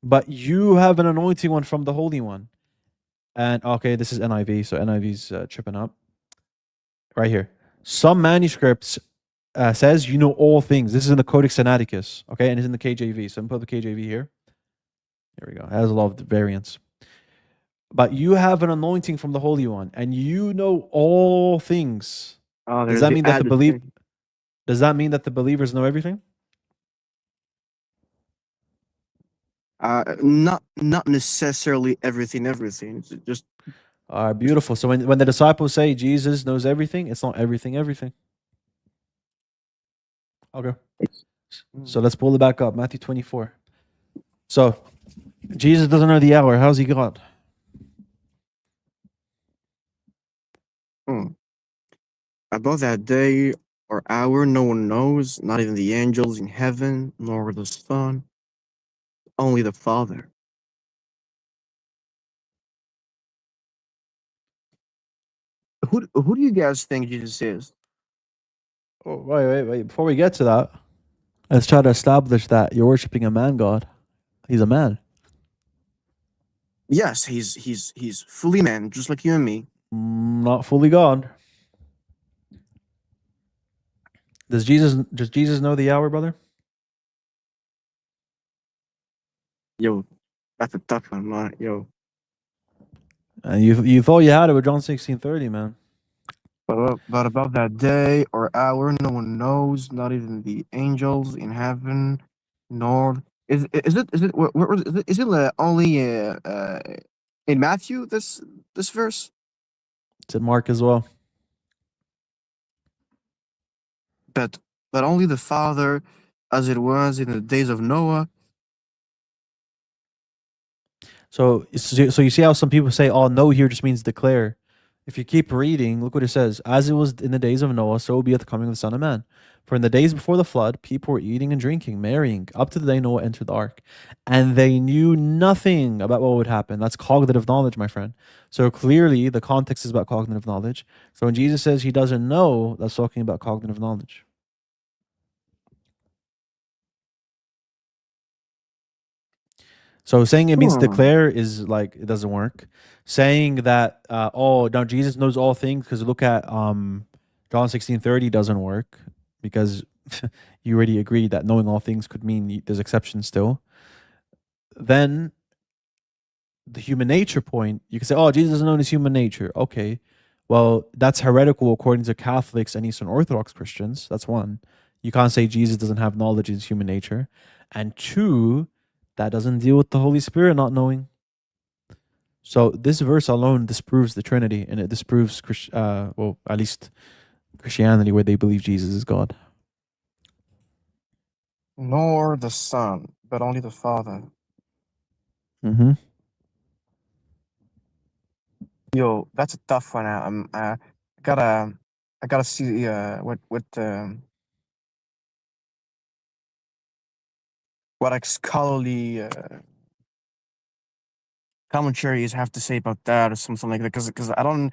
But you have an anointing one from the Holy One. And okay, this is NIV, so NIV's tripping up. Right here. Some manuscripts says you know all things. This is in the Codex Sinaiticus, okay, and it's in the KJV. So I'm put the KJV here. Here we go. It has a lot of variants. But you have an anointing from the Holy One, and you know all things. Does that mean that Does that mean that the believers know everything? Not necessarily everything. It's just Beautiful. So when the disciples say Jesus knows everything, it's not everything. Okay. So let's pull it back up. Matthew 24. So Jesus doesn't know the hour. How's he God? About that day or hour, no one knows, not even the angels in heaven, nor the Son, only the Father. Who do you guys think Jesus is? Oh, wait. Before we get to that, let's try to establish that you're worshiping a man God. He's a man. Yes, he's fully man, just like you and me. Not fully God. Does Jesus know the hour, brother? Yo, that's a tough one, man. Yo. And you thought you had it with John 16:30, man. But about that day or hour, no one knows, not even the angels in heaven, nor is it only in Matthew this verse? It's in Mark as well. But only the Father, as it was in the days of Noah. So you see how some people say, "Oh, no," here just means declare. If you keep reading, look what it says. As it was in the days of Noah, so will be at the coming of the Son of Man. For in the days before the flood, people were eating and drinking, marrying, up to the day Noah entered the ark. And they knew nothing about what would happen. That's cognitive knowledge, my friend. So clearly, the context is about cognitive knowledge. So when Jesus says he doesn't know, that's talking about cognitive knowledge. So saying it means declare is like, it doesn't work. Saying that, oh, now Jesus knows all things, because look at John 16:30 doesn't work, because you already agreed that knowing all things could mean there's exceptions still. Then the human nature point, you can say, oh, Jesus doesn't know his human nature. Okay, well, that's heretical according to Catholics and Eastern Orthodox Christians. That's one. You can't say Jesus doesn't have knowledge of his human nature. And two, that doesn't deal with the Holy Spirit not knowing. So this verse alone disproves the Trinity, and it disproves, well, at least Christianity, where they believe Jesus is God. Nor the Son, but only the Father. Mm-hmm. Yo, that's a tough one. I gotta see what like scholarly commentaries have to say about that or something like that. Because I don't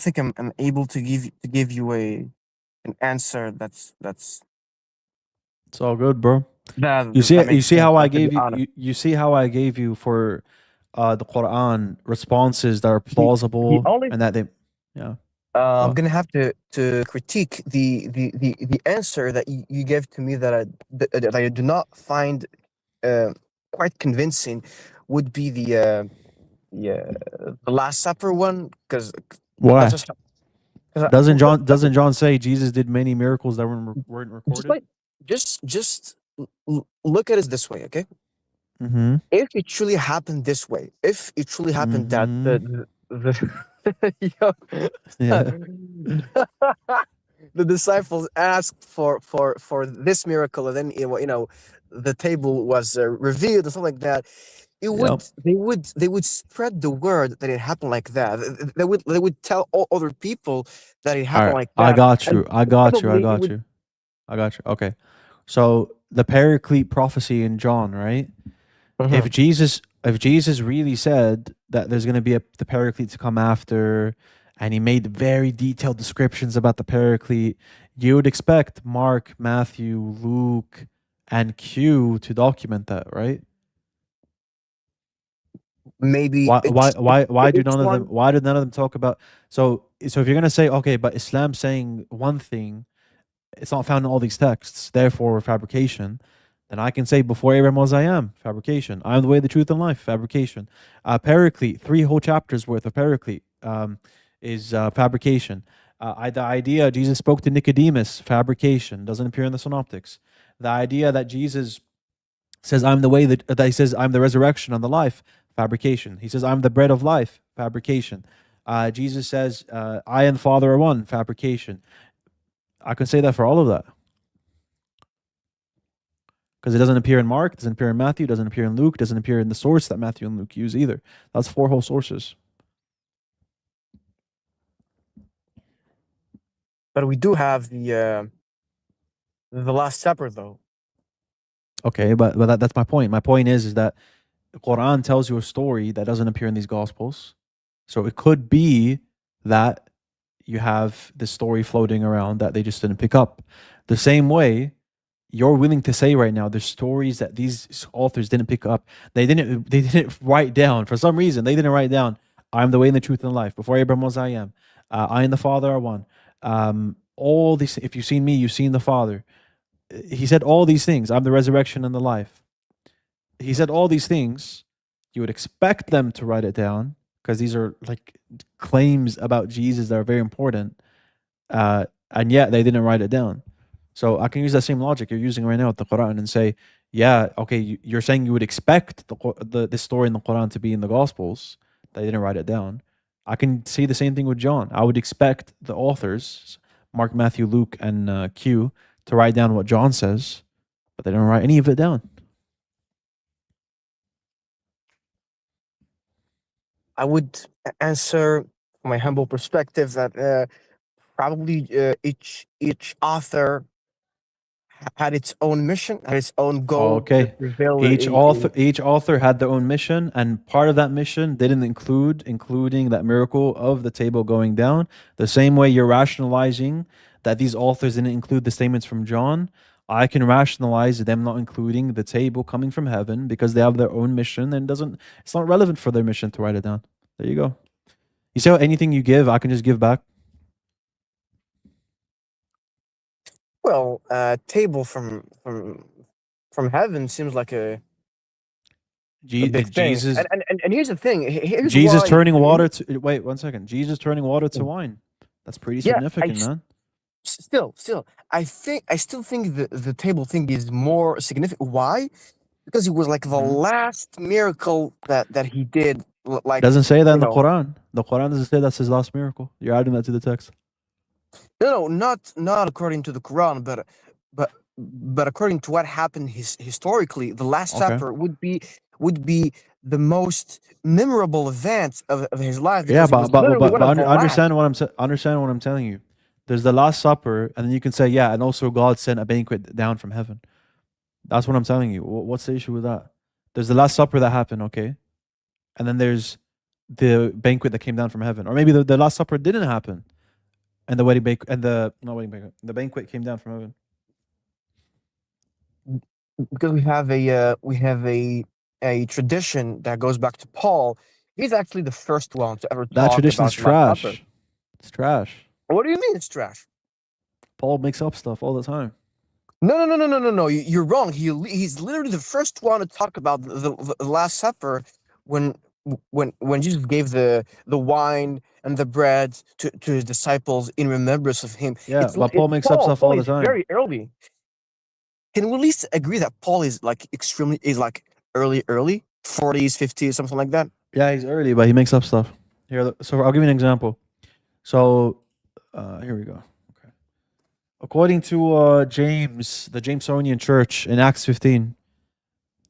think I'm able to give you an answer that's. It's all good, bro. That You see makes how sense, I to be gave you, honest. you see how I gave you for the Quran responses that are plausible and that they, yeah. I'm gonna have to critique the answer that you gave to me that I do not find quite convincing. Would be the Last Supper one, because Why? that's just Doesn't John say Jesus did many miracles that weren't recorded? Just look at it this way, okay? Mm-hmm. If it truly happened this way, if it truly happened that Yo, Yeah. the disciples asked for this miracle, and then the table was revealed and something like that, Yep. they would spread the word that it happened like that. They would tell all other people that it All happened right. like that. I got you. And I got you. I probably it got would, you. I got you. Okay. So the Paraclete prophecy in John, right? If Jesus really said that there's going to be the Paraclete to come after, and he made very detailed descriptions about the Paraclete, you would expect Mark, Matthew, Luke, and Q to document that, right? maybe Why do each none of them one. why did none of them talk about so if you're gonna say, okay, but Islam's saying one thing, it's not found in all these texts, therefore fabrication, then I can say before Abraham was I am, fabrication. I am the way, the truth, and life, fabrication. Paraclete, 3 whole chapters worth of Paraclete is fabrication. The idea Jesus spoke to Nicodemus, fabrication, doesn't appear in the Synoptics. The idea that Jesus says I'm the way, that he says I'm the resurrection and the life, fabrication. He says I'm the bread of life, fabrication. Jesus says I and the Father are one, fabrication. I can say that for all of that. Because it doesn't appear in Mark, doesn't appear in Matthew, doesn't appear in Luke, doesn't appear in the source that Matthew and Luke use either. That's 4 whole sources. But we do have the Last Supper, though. Okay, but that's my point. My point is that the Quran tells you a story that doesn't appear in these Gospels. So it could be that you have this story floating around that they just didn't pick up. The same way, you're willing to say right now there's stories that these authors didn't pick up. They didn't write down. For some reason, they didn't write down, I am the way and the truth and the life. Before Abraham was I am. I and the Father are one. All these, if you've seen me, you've seen the Father. He said all these things. I'm the resurrection and the life. He said all these things. You would expect them to write it down because these are like claims about Jesus that are very important. And yet they didn't write it down. So I can use that same logic you're using right now with the Quran and say, yeah, okay, you're saying you would expect this story in the Quran to be in the Gospels. They didn't write it down. I can see the same thing with John. I would expect the authors, Mark, Matthew, Luke, and Q, to write down what John says, but they don't write any of it down. I would answer from my humble perspective that probably each author had its own mission, had its own goal to reveal Each author had their own mission, and part of that mission didn't including that miracle of the table going down. The same way you're rationalizing that these authors didn't include the statements from John, I can rationalize them not including the table coming from heaven because they have their own mission and it's not relevant for their mission to write it down. There you go. You see how anything you give, I can just give back? Well, table from heaven seems like a big thing. And here's the thing. Here's Jesus why turning water to wait 1 second. Jesus turning water to wine. That's pretty significant, man. Still, I still think the table thing is more significant. Why? Because it was like the last miracle that he did. Like, doesn't say that in the Quran. The Quran doesn't say that's his last miracle. You're adding that to the text. No, not according to the Quran, but according to what happened historically, the Last Supper would be the most memorable event of his life. Yeah, but understand what I'm telling you. There's the Last Supper, and then you can say, yeah, and also God sent a banquet down from heaven. That's what I'm telling you. What's the issue with that? There's the Last Supper that happened, okay? And then there's the banquet that came down from heaven. Or maybe the Last Supper didn't happen. And the wedding banquet and the banquet came down from heaven. Because we have a tradition that goes back to Paul. He's actually the first one to ever that talk tradition about is trash. Last Supper. It's trash. What do you mean it's trash? Paul makes up stuff all the time. No. You're wrong. He's literally the first one to talk about the Last Supper when when Jesus gave the wine and the bread to his disciples in remembrance of him. Yeah, but Paul makes up stuff Paul all the is time. very early. Can we at least agree that Paul is like extremely early 40s, 50s, something like that? Yeah, he's early, but he makes up stuff. Here, so I'll give you an example. So, here we go. Okay. According to James, the Jamesonian Church in Acts 15,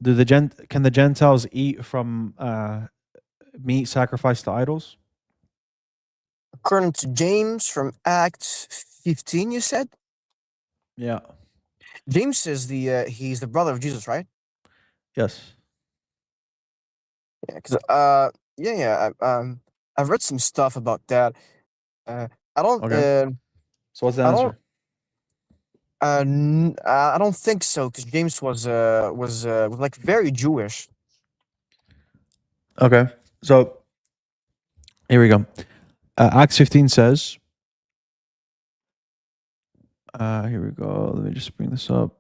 can the Gentiles eat from meat sacrificed to idols? According to James from Acts 15, you said? Yeah. James is he's the brother of Jesus, right? Yes. Yeah, because I've read some stuff about that. I don't Okay. So what's the I don't answer? I don't think so, because James was like very Jewish. Okay. So here we go. Acts 15 says, here we go. Let me just bring this up.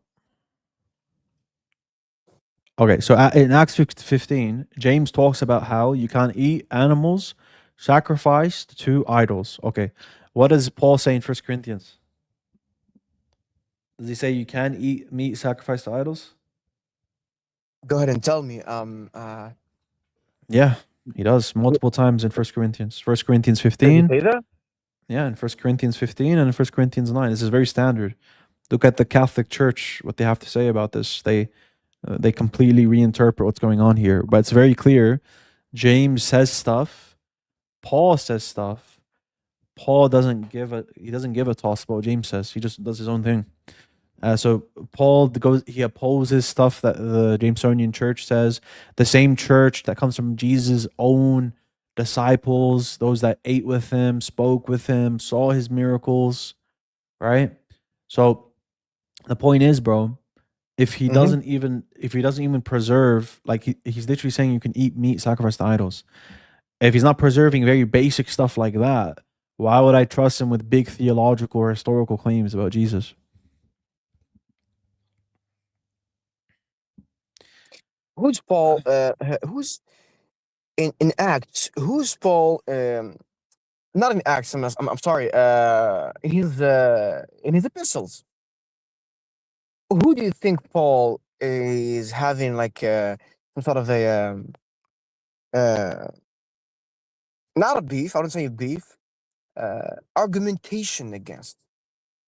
Okay, so in Acts 15, James talks about how you can't eat animals sacrificed to idols. Okay, what does Paul say in 1 Corinthians? Does he say you can eat meat sacrificed to idols? Go ahead and tell me. Yeah, he does multiple times in 1 Corinthians. 1 Corinthians Does he 15. say that? Yeah, in 1 Corinthians 15 and in 1 Corinthians 9. This is very standard. Look at the Catholic Church, what they have to say about this. They completely reinterpret what's going on here. But it's very clear. James says stuff. Paul says stuff. Paul doesn't give a toss about what James says. He just does his own thing. So Paul he opposes stuff that the Jamesonian Church says. The same church that comes from Jesus' own disciples, those that ate with him, spoke with him, saw his miracles, right? So the point is, bro, if he doesn't even preserve, like he's literally saying you can eat meat sacrificed to idols. If he's not preserving very basic stuff like that, why would I trust him with big theological or historical claims about Jesus? Who's Paul? Who's in Acts? Who's Paul? Not in Acts. I'm sorry. In his epistles. Who do you think Paul is having like some sort of uh, not a beef? I wouldn't say a beef. Argumentation against,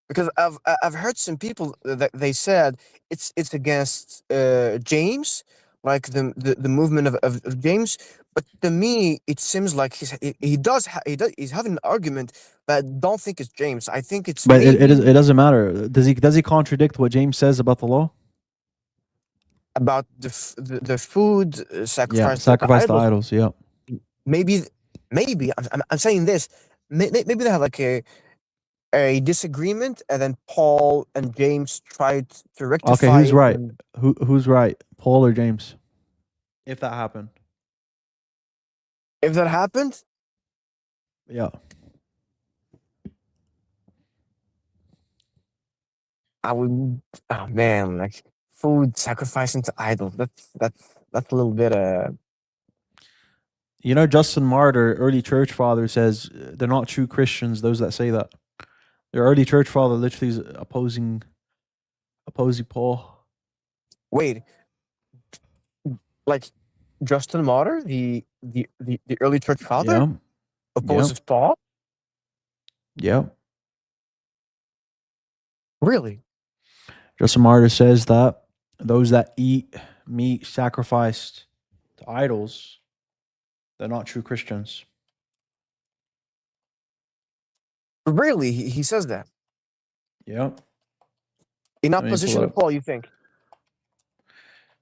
because I've heard some people that they said it's against James, like the movement of James. But to me, it seems like he's having an argument, but I don't think it's James. I think it's But maybe it doesn't matter. Does he contradict what James says about the law? about the food Yeah, sacrificed to sacrifice to idols. idols. Yeah. Maybe I'm saying this. Maybe they have like a disagreement, and then Paul and James tried to Okay, rectify who's it. right? And Who's right? Paul or James? If that happened. if that happened, Yeah. I would. Oh man, like food sacrificing to idols. That's a little bit. You know, Justin Martyr, early church father, says they're not true Christians, those that say that. Their early church father literally is opposing Paul. Wait, like Justin Martyr, the early church father, Yeah. opposes Paul. Yeah. Really? Justin Martyr says that those that eat meat sacrificed to idols, they're not true Christians. Really? He says that Yeah. in I mean, opposition to Paul. You think?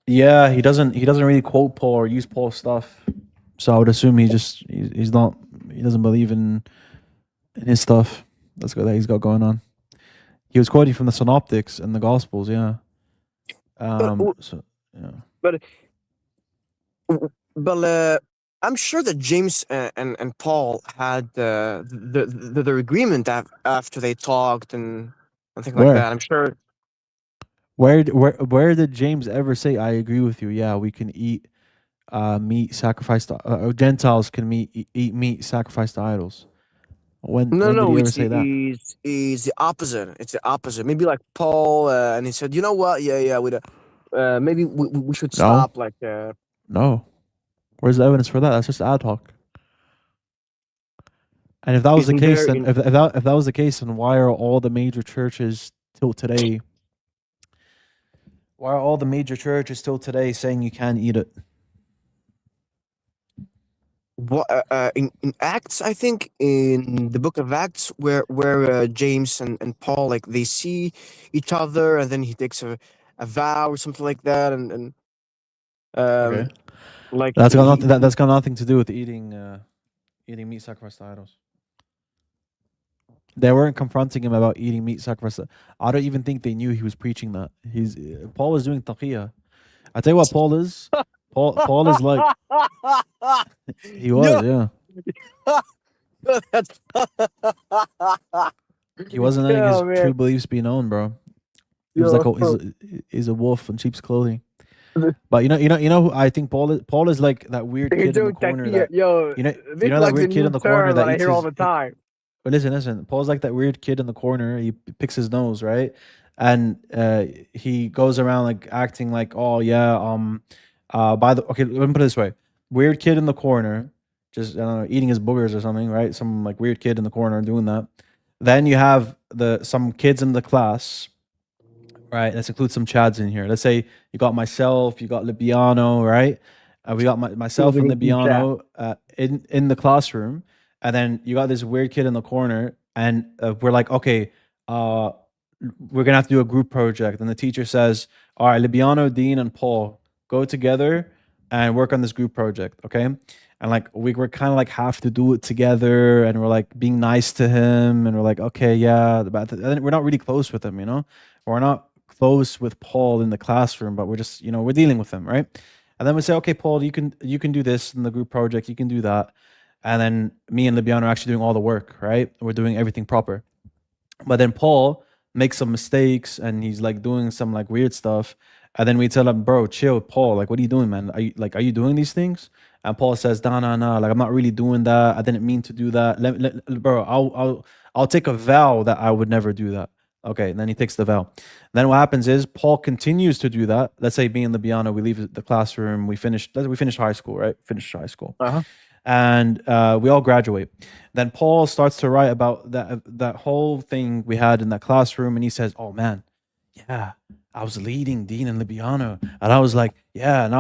Yeah, he doesn't really quote Paul or use Paul's stuff. So I would assume he doesn't believe in his stuff. That's what he's got going on. He was quoting from the Synoptics and the Gospels, yeah. So yeah. But I'm sure that James and Paul had the agreement after they talked and things like that. I'm sure. Where did James ever say, "I agree with you"? Yeah, we can eat meat sacrificed to, Gentiles can eat meat sacrificed to idols? When did he ever say that? It's the opposite. It's the opposite. Maybe like Paul, and he said, you know what? Yeah, maybe we should No, stop. Like, no. Where's the evidence for that? That's just ad hoc. And if that was the isn't case, there then in if that was the case, then why are all the major churches till today? Why are all the major churches still today saying you can't eat it? what in Acts? I think in the book of Acts, where James and Paul, like, they see each other, and then he takes a vow or something like that, and Okay, like that's got he nothing. That's got nothing to do with eating meat sacrificed to idols. They weren't confronting him about eating meat sacrificed. I don't even think they knew he was preaching that. Paul was doing taqiyya. I tell you what, Paul is. Paul is like he was, yeah. That's He wasn't letting his oh man, true beliefs be known, bro. He was yo, like he's a wolf in sheep's clothing. But you know who I think Paul is? Paul is like that weird they kid in the do corner taqiyya. that Yo, you know this is that like the weird kid new in the corner term that that I eats hear all his. the time. But listen. Paul's like that weird kid in the corner. He picks his nose, right? And he goes around like acting like, oh yeah, okay, let me put it this way: weird kid in the corner, just eating his boogers or something, right? Some like weird kid in the corner doing that. Then you have some kids in the class, right? Let's include some Chads in here. Let's say you got myself, you got Libiano, right? We got myself and Libiano in the classroom, and then you got this weird kid in the corner, and we're like, okay, we're gonna have to do a group project, and the teacher says, all right, Libiano, Dean, and Paul go together and work on this group project, okay? And like we're kind of like have to do it together, and we're like being nice to him, and we're like, okay, yeah, but then we're not really close with him, we're not close with Paul in the classroom, but we're just, we're dealing with him, right? And then we say, okay, Paul, you can do this in the group project, you can do that. And then me and Libiano are actually doing all the work, right? We're doing everything proper. But then Paul makes some mistakes and he's like doing some like weird stuff. And then we tell him, bro, chill, Paul, like, what are you doing, man? Are you doing these things? And Paul says, nah, like, I'm not really doing that. I didn't mean to do that. Bro, I'll take a vow that I would never do that. Okay, and then he takes the vow. Then what happens is Paul continues to do that. Let's say me and Libiano, we leave the classroom, we finish high school, right? Finish high school. And we all graduate. Then Paul starts to write about that whole thing we had in that classroom, and he says, oh man, yeah, I was leading Dean and Libiano, and I was like, yeah, and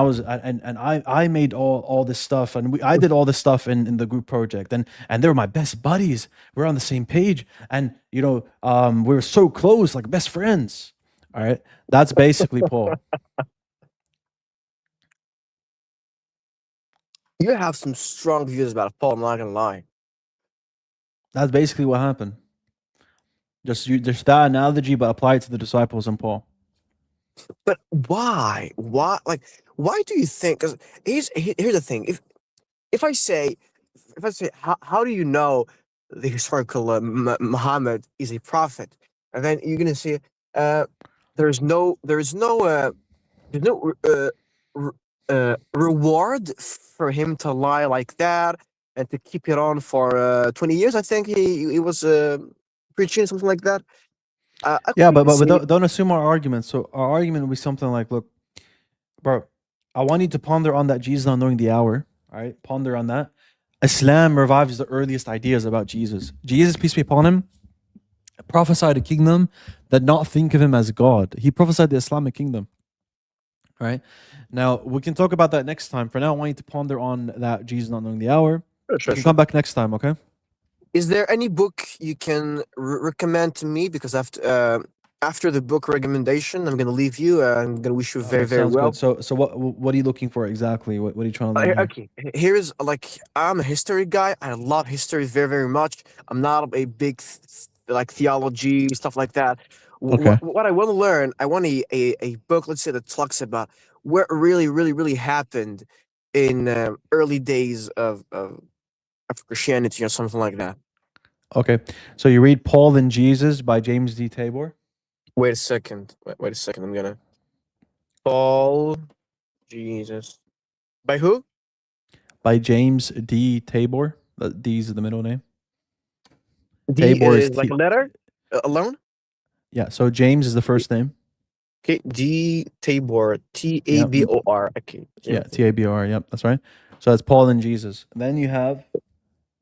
I made all this stuff, and I did all this stuff in the group project, and they were my best buddies. We're on the same page, and we were so close, like best friends. All right, that's basically Paul. You have some strong views about Paul. I'm not gonna lie. That's basically what happened. Just that analogy, but apply it to the disciples and Paul. But why? Why? Like, why do you think? Because here's the thing. If I say, how do you know the historical Muhammad is a prophet? And then you're gonna say, there's no reward for him to lie like that and to keep it on for 20 years. I think he was preaching something like that. Yeah, but don't assume our argument. So our argument will be something like, look, bro, I want you to ponder on that Jesus not knowing the hour. All right, ponder on that. Islam revives the earliest ideas about Jesus. Jesus, peace be upon him, prophesied a kingdom that not think of him as God. He prophesied the Islamic kingdom. Right? Now, we can talk about that next time. For now, I want you to ponder on that Jesus not knowing the hour. Sure, we can come back next time, okay? Is there any book you can recommend to me? Because after the book recommendation, I'm going to leave you. I'm going to wish you very, very well. Good. So what are you looking for exactly? What are you trying to learn? Okay, here's I'm a history guy. I love history very, very much. I'm not a big theology stuff like that. Okay. What I want to learn, I want a book, let's say, that talks about what really, really, really happened in early days of Christianity or something like that. Okay, so you read Paul and Jesus by James D. Tabor? Wait a second. I'm gonna Paul, Jesus. By who? By James D. Tabor. D's is the middle name. D Tabor is like a letter alone. Yeah, so James is the first name. Okay, D Tabor, Tabor. Okay. Yeah, Tabor. Yep, that's right. So that's Paul and Jesus. And then you have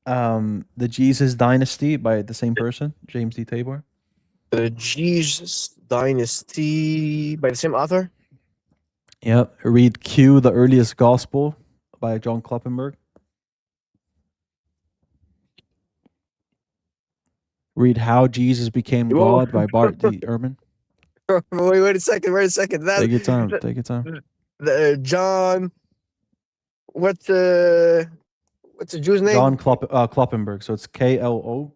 the Jesus Dynasty by the same person, James D. Tabor. The Jesus Dynasty by the same author. Yep. Read Q, the Earliest Gospel by John Kloppenberg. Read How Jesus Became Whoa. God by Bart D. Ehrman. Wait a second. Take your time. Take your time. John. What's the Jew's name? John Kloppenberg. So it's Klop.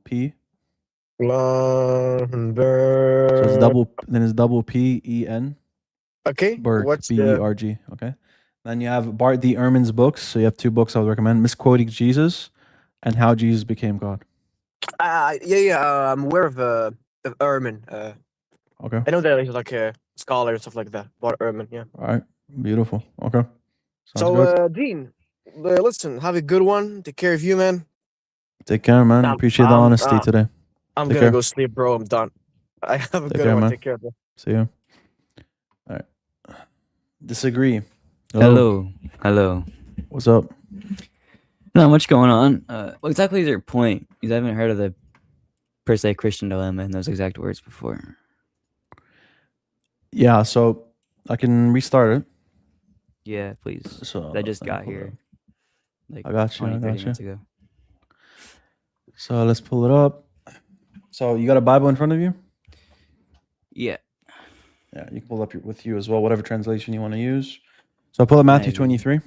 Kloppenberg. So it's double P-E-N. Okay. Berg, What's B-E-R-G. Okay. Then you have Bart D. Ehrman's books. So you have two books I would recommend: Misquoting Jesus and How Jesus Became God. Yeah. I'm aware of Ehrman. Okay. I know that he's like a scholar and stuff like that. Bart Ehrman. Yeah. All right. Beautiful. Okay. Sounds So, good. Dean, listen. Have a good one. Take care of you, man. Take care, man. Appreciate the honesty today. I'm Take gonna care. go sleep, bro. I'm done. I have a Take good care, one. man. Take care, bro. See you. All right. Disagree. Hello. What's up? Not much going on. What exactly is your point? Because I haven't heard of the per se Christian dilemma in those exact words before. Yeah, so I can restart it. Yeah, please. So I just got here. Like I got you. 20, 30 minutes ago. So let's pull it up. So you got a Bible in front of you? Yeah. Yeah, you can pull up with you as well, whatever translation you want to use. So pull up Matthew 23.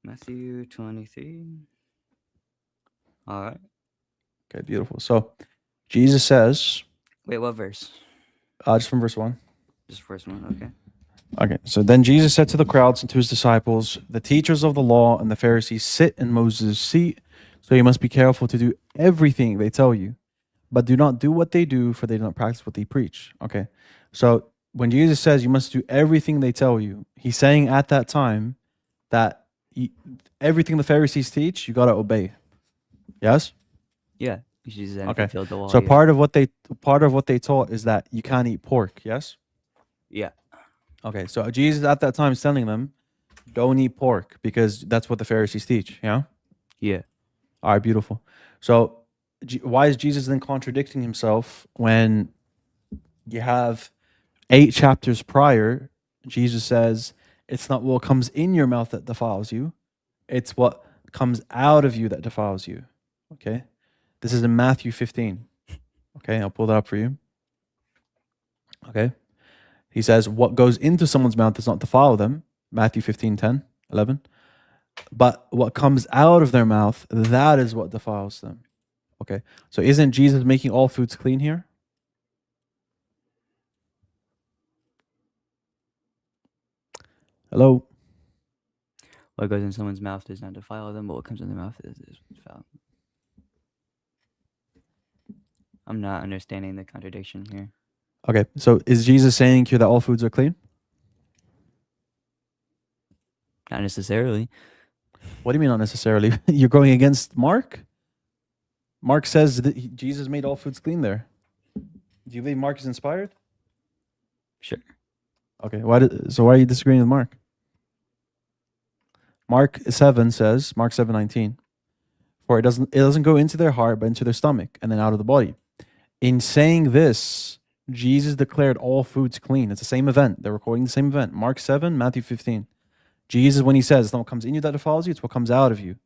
Matthew 23. All right. Okay, beautiful. So Jesus says... Wait, what verse? Just from verse 1. Just verse 1, okay. Okay, so then Jesus said to the crowds and to his disciples, the teachers of the law and the Pharisees sit in Moses' seat, so you must be careful to do everything they tell you. But do not do what they do, for they do not practice what they preach. Okay, so when Jesus says you must do everything they tell you, he's saying at that time that everything the Pharisees teach, you got to obey. Yes? Yeah. Jesus Okay. fulfilled the law. So yeah. part of what they taught is that you can't eat pork. Yes? Yeah. Okay, so Jesus at that time is telling them, don't eat pork because that's what the Pharisees teach. Yeah? Yeah. All right, beautiful. So why is Jesus then contradicting himself when you have 8 chapters prior, Jesus says, it's not what comes in your mouth that defiles you, it's what comes out of you that defiles you. Okay? This is in Matthew 15. Okay, I'll pull that up for you. Okay? He says, what goes into someone's mouth does not defile them. Matthew 15, 10, 11. But what comes out of their mouth, that is what defiles them. Okay, so isn't Jesus making all foods clean here? Hello? What goes in someone's mouth does not defile them, but what comes in their mouth is defile. I'm not understanding the contradiction here. Okay, so is Jesus saying here that all foods are clean? Not necessarily. What do you mean not necessarily? You're going against Mark? Mark says that Jesus made all foods clean there. Do you believe Mark is inspired? Sure. Okay, why are you disagreeing with Mark? Mark 7 says, Mark 7:19, for it doesn't go into their heart, but into their stomach, and then out of the body. In saying this, Jesus declared all foods clean. It's the same event. They're recording the same event. Mark 7, Matthew 15. Jesus, when he says, it's not what comes in you that defiles you, it's what comes out of you.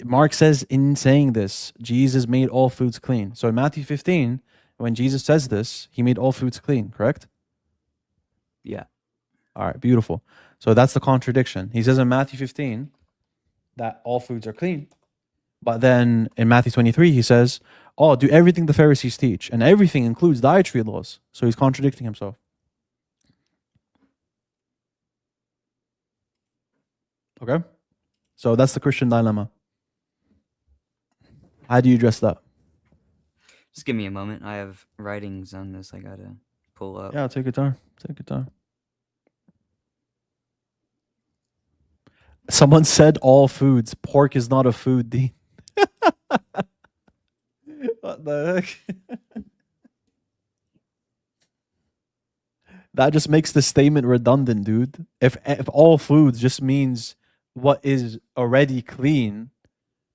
Mark says, in saying this, Jesus made all foods clean. So in Matthew 15, when Jesus says this, he made all foods clean, correct? Yeah. All right, beautiful. So that's the contradiction. He says in Matthew 15 that all foods are clean. But then in Matthew 23, he says, oh, do everything the Pharisees teach. And everything includes dietary laws. So he's contradicting himself. Okay? So that's the Christian dilemma. How do you address that? Just give me a moment. I have writings on this I gotta pull up. Yeah, take your time. Take your time. Someone said all foods. Pork is not a food, Dean. What the heck? That just makes the statement redundant, dude. If all foods just means what is already clean,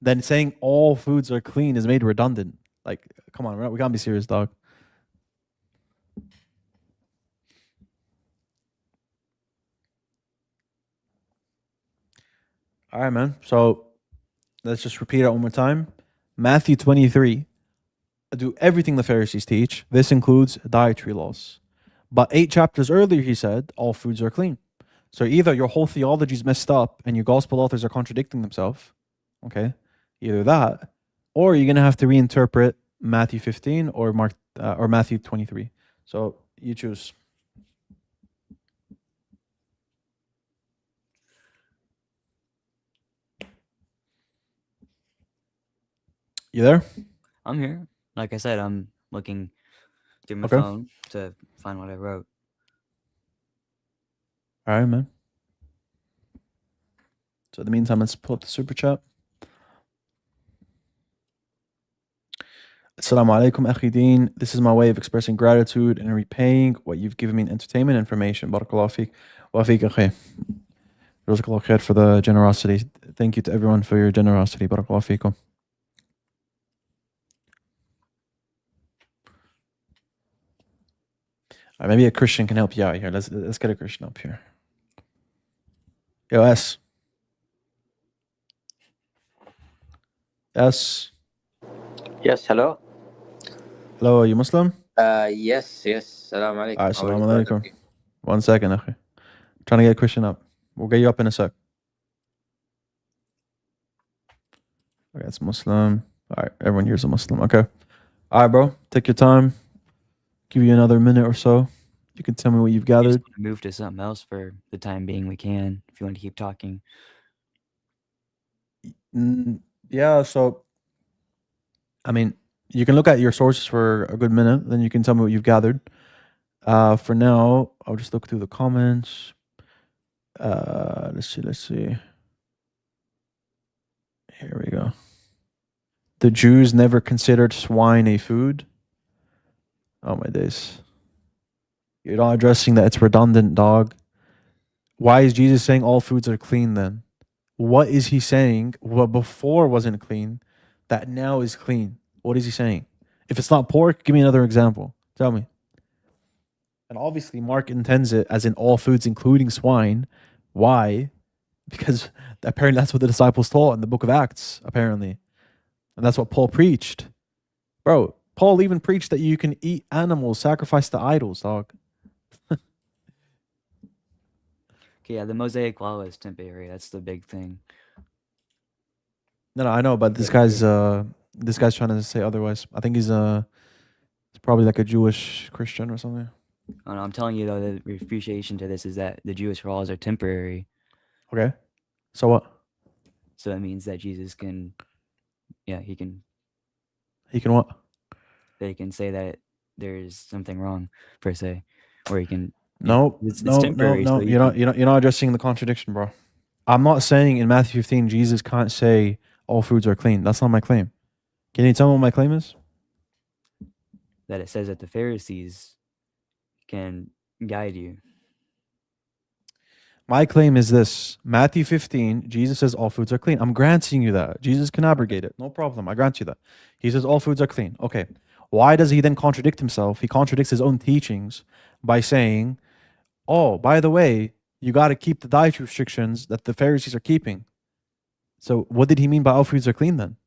then saying all foods are clean is made redundant. Like, come on, we can't be serious, dog. All right, man. So let's just repeat it one more time. Matthew 23. Do everything the Pharisees teach. This includes dietary laws. But 8 chapters earlier, he said, all foods are clean. So either your whole theology is messed up and your gospel authors are contradicting themselves, okay? Either that, or you're going to have to reinterpret Matthew 15 or Matthew 23. So you choose. You there? I'm here. Like I said, I'm looking through my Okay. phone to find what I wrote. All right, man. So in the meantime, let's pull up the super chat. Assalamu alaikum, akhi Deen. This is my way of expressing gratitude and repaying what you've given me in entertainment information. Barakallahu feek. Wa feek akhi. Jazakallahu khair for the generosity. Thank you to everyone for your generosity. Barakallahu feekum. All right, maybe a Christian can help you out here. Let's get a Christian up here. Yo, S. S. Yes, hello. Hello, are you Muslim? Yes. Salam alaikum. All right, salam alaikum. 1 second, akhi. Trying to get a Christian up. We'll get you up in a sec. Okay, it's Muslim. All right, everyone here's a Muslim. Okay. All right, bro. Take your time. Give you another minute or so. You can tell me what you've gathered. Move to something else for the time being. We can, if you want to keep talking. Yeah, so, I mean, you can look at your sources for a good minute, then you can tell me what you've gathered. For now, I'll just look through the comments. Let's see. Here we go. The Jews never considered swine a food. Oh my days. You're not addressing that it's redundant, dog. Why is Jesus saying all foods are clean then? What is he saying what before wasn't clean that now is clean? What is he saying? If it's not pork, give me another example. Tell me. And obviously Mark intends it as in all foods including swine. Why? Because apparently that's what the disciples taught in the book of Acts, apparently. And that's what Paul preached. Bro, Paul even preached that you can eat animals sacrificed to idols, dog. Okay, yeah, the Mosaic law is temporary. That's the big thing. No, I know, but this guy's trying to say otherwise. I think he's probably like a Jewish Christian or something. Oh, no, I'm telling you though, the refutation to this is that the Jewish laws are temporary. Okay. So what? So that means that Jesus can, he can. He can what? They can say that there's something wrong, per se, or he can. No, it's no, temporary, no. so You're not addressing the contradiction, bro. I'm not saying in Matthew 15 Jesus can't say all foods are clean. That's not my claim. Can you tell me what my claim is? That it says that the Pharisees can guide you. My claim is this. Matthew 15, Jesus says all foods are clean. I'm granting you that. Jesus can abrogate it. No problem. I grant you that. He says all foods are clean. Okay. Why does he then contradict himself? He contradicts his own teachings by saying, oh, by the way, you got to keep the dietary restrictions that the Pharisees are keeping. So what did he mean by all foods are clean then?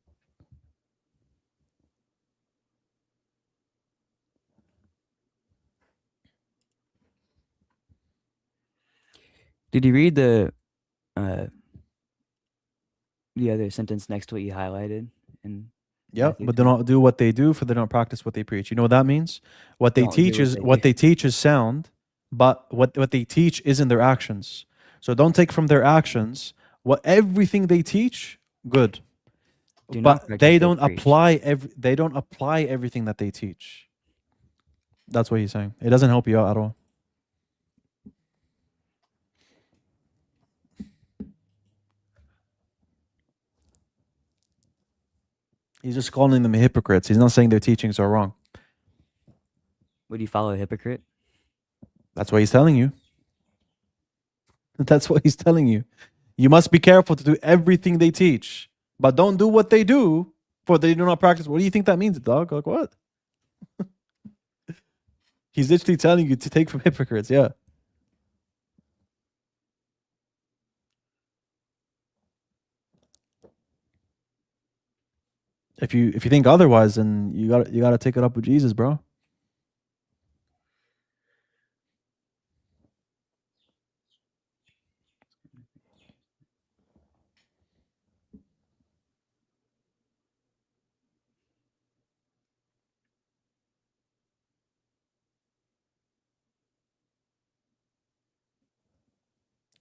Did you read the other sentence next to what you highlighted? Yeah, but they don't do what they do, for they don't practice what they preach. You know what that means? What they teach is sound, but what they teach isn't their actions. So don't take from their actions what everything they teach, good. But they don't apply everything that they teach. That's what he's saying. It doesn't help you out at all. He's just calling them hypocrites. He's not saying their teachings are wrong. Would you follow a hypocrite? That's what he's telling you. That's what he's telling you. You must be careful to do everything they teach, but don't do what they do, for they do not practice. What do you think that means, dog? Like what? He's literally telling you to take from hypocrites. Yeah. If you think otherwise, then you gotta take it up with Jesus, bro.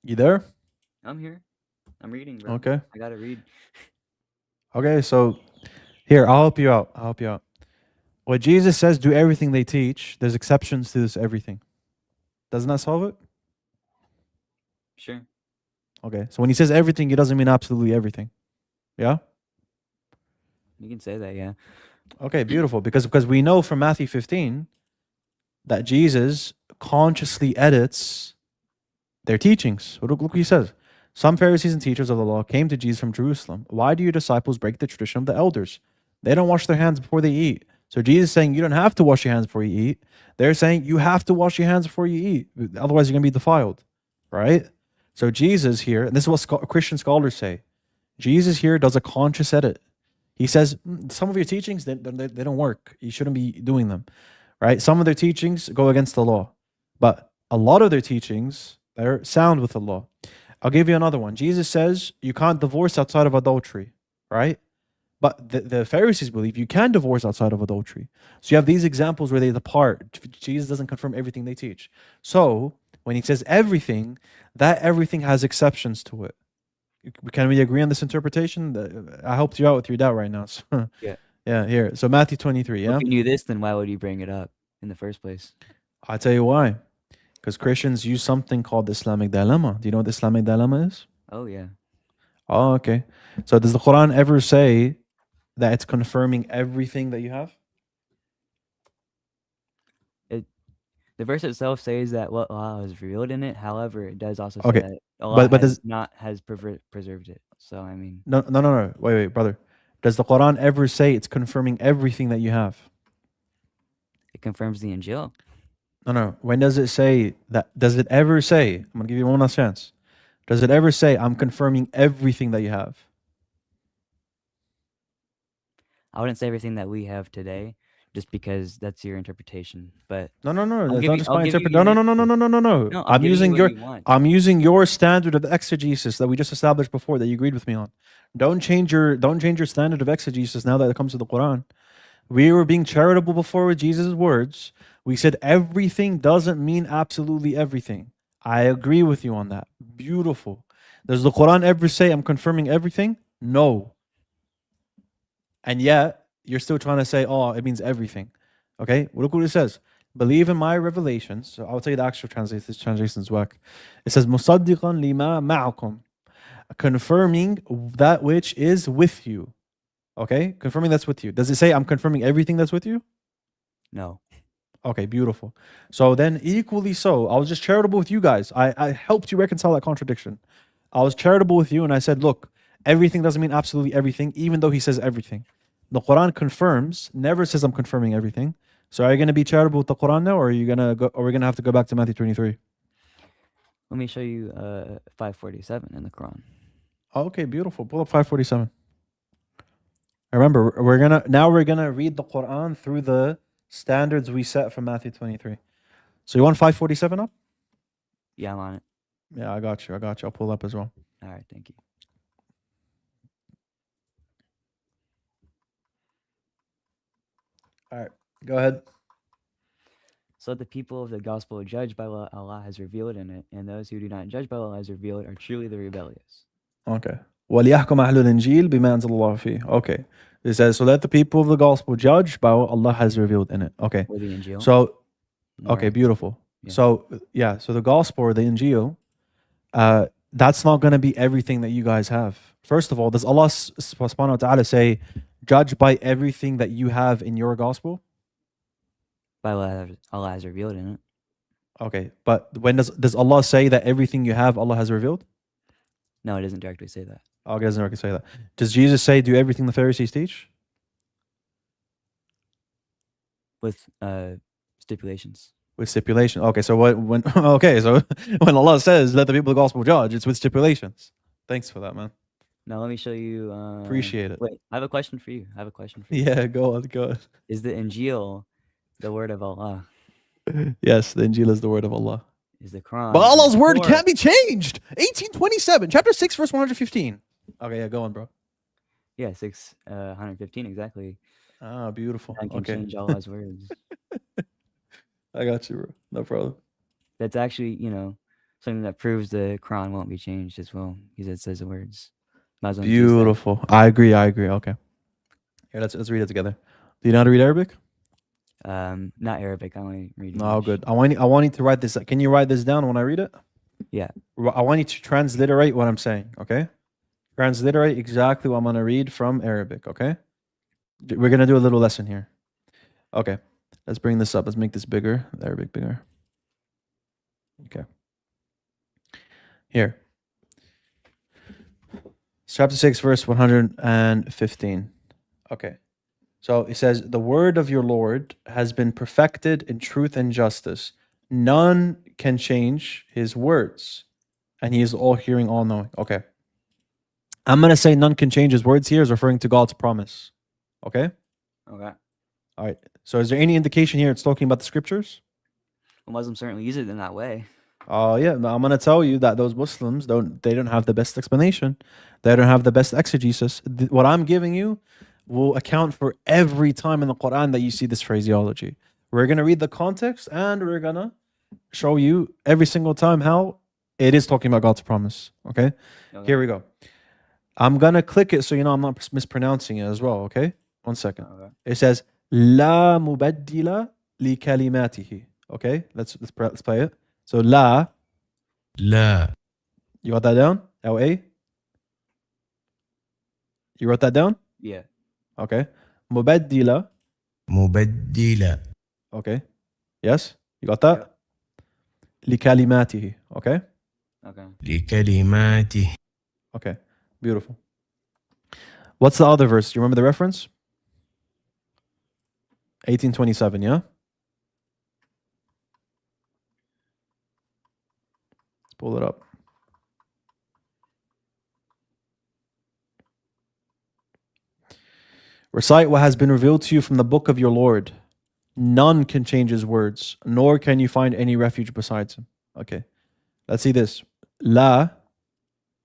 You there? I'm here. I'm reading, bro. Okay. I gotta read. Okay, so here, I'll help you out. What Jesus says, do everything they teach. There's exceptions to this everything. Doesn't that solve it? Sure. Okay, so when he says everything, he doesn't mean absolutely everything. Yeah? You can say that, yeah. Okay, beautiful. Because we know from Matthew 15 that Jesus consciously edits their teachings. Look what he says. Some Pharisees and teachers of the law came to Jesus from Jerusalem. Why do your disciples break the tradition of the elders? They don't wash their hands before they eat. So Jesus is saying you don't have to wash your hands before you eat. They're saying you have to wash your hands before you eat. Otherwise, you're going to be defiled. Right? So Jesus here, and this is what Christian scholars say, Jesus here does a conscious edit. He says, some of your teachings, they don't work. You shouldn't be doing them. Right? Some of their teachings go against the law. But a lot of their teachings, they're sound with the law. I'll give you another one. Jesus says you can't divorce outside of adultery. Right? But the Pharisees believe you can divorce outside of adultery. So you have these examples where they depart. Jesus doesn't confirm everything they teach. So when he says everything, that everything has exceptions to it. Can we agree on this interpretation? I helped you out with your doubt right now. So, yeah. Yeah, here. So Matthew 23, yeah? If you knew this, then why would you bring it up in the first place? I'll tell you why. Because Christians use something called the Islamic dilemma. Do you know what the Islamic dilemma is? Oh, yeah. Oh, okay. So does the Quran ever say that it's confirming everything that you have? The verse itself says that what Allah has revealed in it. However, it does also say Okay. that Allah But has preserved it. So, I mean... No. Wait, brother. Does the Quran ever say it's confirming everything that you have? It confirms the Injil. No. When does it say that? Does it ever say, I'm going to give you one last chance. Does it ever say, I'm confirming everything that you have? I wouldn't say everything that we have today, just because that's your interpretation. But no. That's not just my interpretation. No. I'm using your standard of exegesis that we just established before that you agreed with me on. Don't change your standard of exegesis now that it comes to the Quran. We were being charitable before with Jesus' words. We said everything doesn't mean absolutely everything. I agree with you on that. Beautiful. Does the Quran ever say I'm confirming everything? No. And yet, you're still trying to say, oh, it means everything. Okay? Well, look what it says. Believe in my revelations. So I'll tell you the actual translation. This translation is whack. It says, مُصَدِّقًا لِمَا مَعَكُمْ. Confirming that which is with you. Okay? Confirming that's with you. Does it say I'm confirming everything that's with you? No. Okay, beautiful. So then equally so, I was just charitable with you guys. I helped you reconcile that contradiction. I was charitable with you and I said, look, everything doesn't mean absolutely everything, even though he says everything. The Quran confirms, never says I'm confirming everything. So are you going to be charitable with the Quran now, or are you going to go, or we're going to have to go back to Matthew 23? Let me show you 547 in the Quran. Okay, beautiful. Pull up 547. Remember, we're going to read the Quran through the standards we set from Matthew 23. So you want 547 up? Yeah, I'm on it. Yeah, I got you. I'll pull up as well. All right, thank you. All right, go ahead. So the people of the gospel judge by what Allah has revealed in it, and those who do not judge by what Allah has revealed are truly the rebellious. Okay. وَلْيَحْكُمْ أَهْلُ الْإِنْجِيلِ بِمَا أَنزَلَ اللَّهُ فِيهِ. Okay. It says, so let the people of the gospel judge by what Allah has revealed in it. Okay. Or the Injil. So, okay, beautiful. Yeah. So the gospel or the Injil, that's not going to be everything that you guys have. First of all, does Allah subhanahu wa ta'ala say, judge by everything that you have in your gospel? By what Allah has revealed in it. Okay, but when does Allah say that everything you have Allah has revealed? No, it doesn't directly say that. Okay, it doesn't directly say that. Does Jesus say do everything the Pharisees teach? With stipulations. With stipulation. Okay, so when when Allah says let the people of the gospel judge, it's with stipulations. Thanks for that, man. Now let me show you. Appreciate it. Wait, I have a question for you. Yeah, go on. Is the Injil the word of Allah? Yes, the Injil is the word of Allah. Is the Quran? But Allah's word can't be changed. 1827, chapter 6, verse 115. Okay, yeah, go on, bro. Yeah, 615 exactly. Ah, beautiful. Man can change Allah's words. I got you, bro. No problem. That's actually, something that proves the Quran won't be changed as well, because it says the words. Muslims use that. Beautiful. I agree. Okay. Here, let's read it together. Do you know how to read Arabic? Not Arabic. I only read English. No, good. I want you to write this. Can you write this down when I read it? Yeah. I want you to transliterate what I'm saying, okay? Transliterate exactly what I'm going to read from Arabic, okay? We're going to do a little lesson here. Okay. Let's bring this up. Let's make this bigger. The Arabic bigger. Okay. Here. Chapter 6, verse 115. Okay. So it says, the word of your Lord has been perfected in truth and justice. None can change his words. And he is all hearing, all knowing. Okay. I'm going to say none can change his words here is referring to God's promise. Okay? Okay. All right. So is there any indication here it's talking about the scriptures? Well, Muslims certainly use it in that way. Yeah. I'm going to tell you that those Muslims don't have the best explanation. They don't have the best exegesis. What I'm giving you will account for every time in the Quran that you see this phraseology. We're going to read the context and we're going to show you every single time how it is talking about God's promise. Okay? Here we go. I'm going to click it so you know I'm not mispronouncing it as well. Okay? 1 second. Okay. It says, La mubaddila li kalimatihi. Okay? Let's play it. So, La. You got that down? L-A? You wrote that down? Yeah. Okay. Mubaddila. مبدلة. Okay. Yes? You got that? لكلماته. Okay? Okay. لكلماته. Okay. Beautiful. What's the other verse? Do you remember the reference? 1827, yeah? Let's pull it up. Recite what has been revealed to you from the book of your Lord. None can change his words, nor can you find any refuge besides him. Okay. Let's see this. La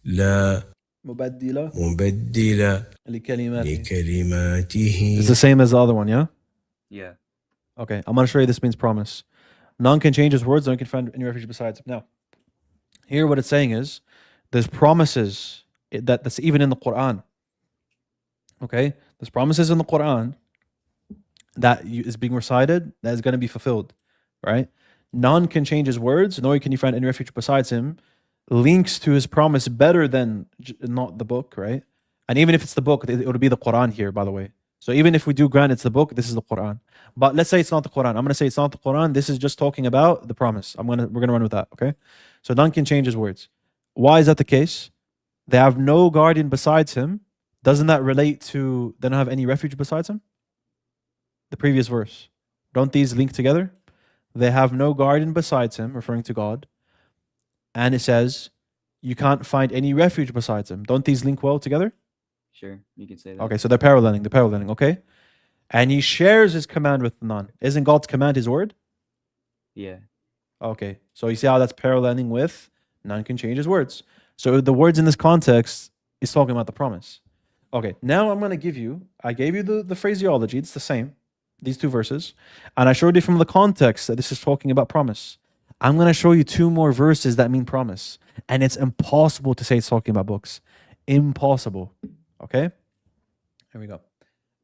لا mubaddila مبدلة لكلماته. لكلماته. It's the same as the other one, yeah? Yeah. Okay. I'm going to show you this means promise. None can change his words, none can find any refuge besides him. Now, here what it's saying is there's promises that's even in the Quran. Okay? There's promises in the Quran that is being recited that is going to be fulfilled, right? None can change his words, nor can you find any refuge besides him. Links to his promise better than not the book, right? And even if it's the book, it would be the Quran here, by the way. So even if we do grant it's the book, this is the Quran. But let's say it's not the Quran. I'm going to say it's not the Quran. This is just talking about the promise. We're going to run with that, okay? So none can change his words. Why is that the case? They have no guardian besides him. Doesn't that relate to they don't have any refuge besides him? The previous verse. Don't these link together? They have no guardian besides him, referring to God. And it says, you can't find any refuge besides him. Don't these link well together? Sure, you can say that. Okay, so they're paralleling, okay? And he shares his command with none. Isn't God's command his word? Yeah. Okay, so you see how that's paralleling with none can change his words. So the words in this context is talking about the promise. Okay, now I'm going to give you, I gave you the phraseology, it's the same, these two verses, and I showed you from the context that this is talking about promise. I'm going to show you two more verses that mean promise, and it's impossible to say it's talking about books. Impossible. Okay? Here we go.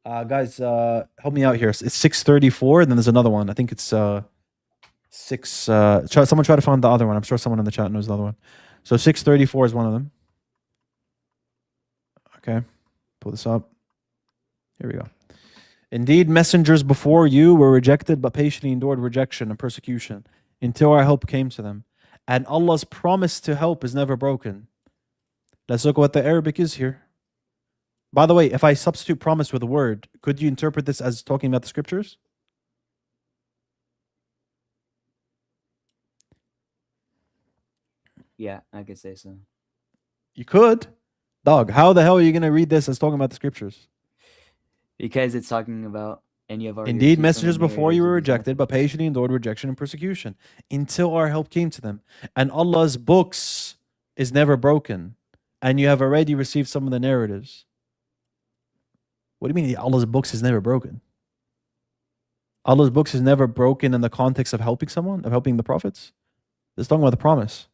Guys, help me out here. It's 634, and then there's another one. I think it's someone try to find the other one. I'm sure someone in the chat knows the other one. So 634 is one of them. Okay. Pull this up. Here we go. Indeed, messengers before you were rejected, but patiently endured rejection and persecution until our help came to them. And Allah's promise to help is never broken. Let's look at what the Arabic is here. By the way, if I substitute promise with a word, could you interpret this as talking about the scriptures? Yeah, I could say so. You could. Dog, how the hell are you going to read this as talking about the scriptures? Because it's talking about, and you have already Indeed, received messengers some of the before you were narratives of rejected, but patiently endured rejection and persecution until our help came to them. And Allah's books is never broken. And you have already received some of the narratives. What do you mean Allah's books is never broken? Allah's books is never broken in the context of helping someone, of helping the prophets? It's talking about the promise.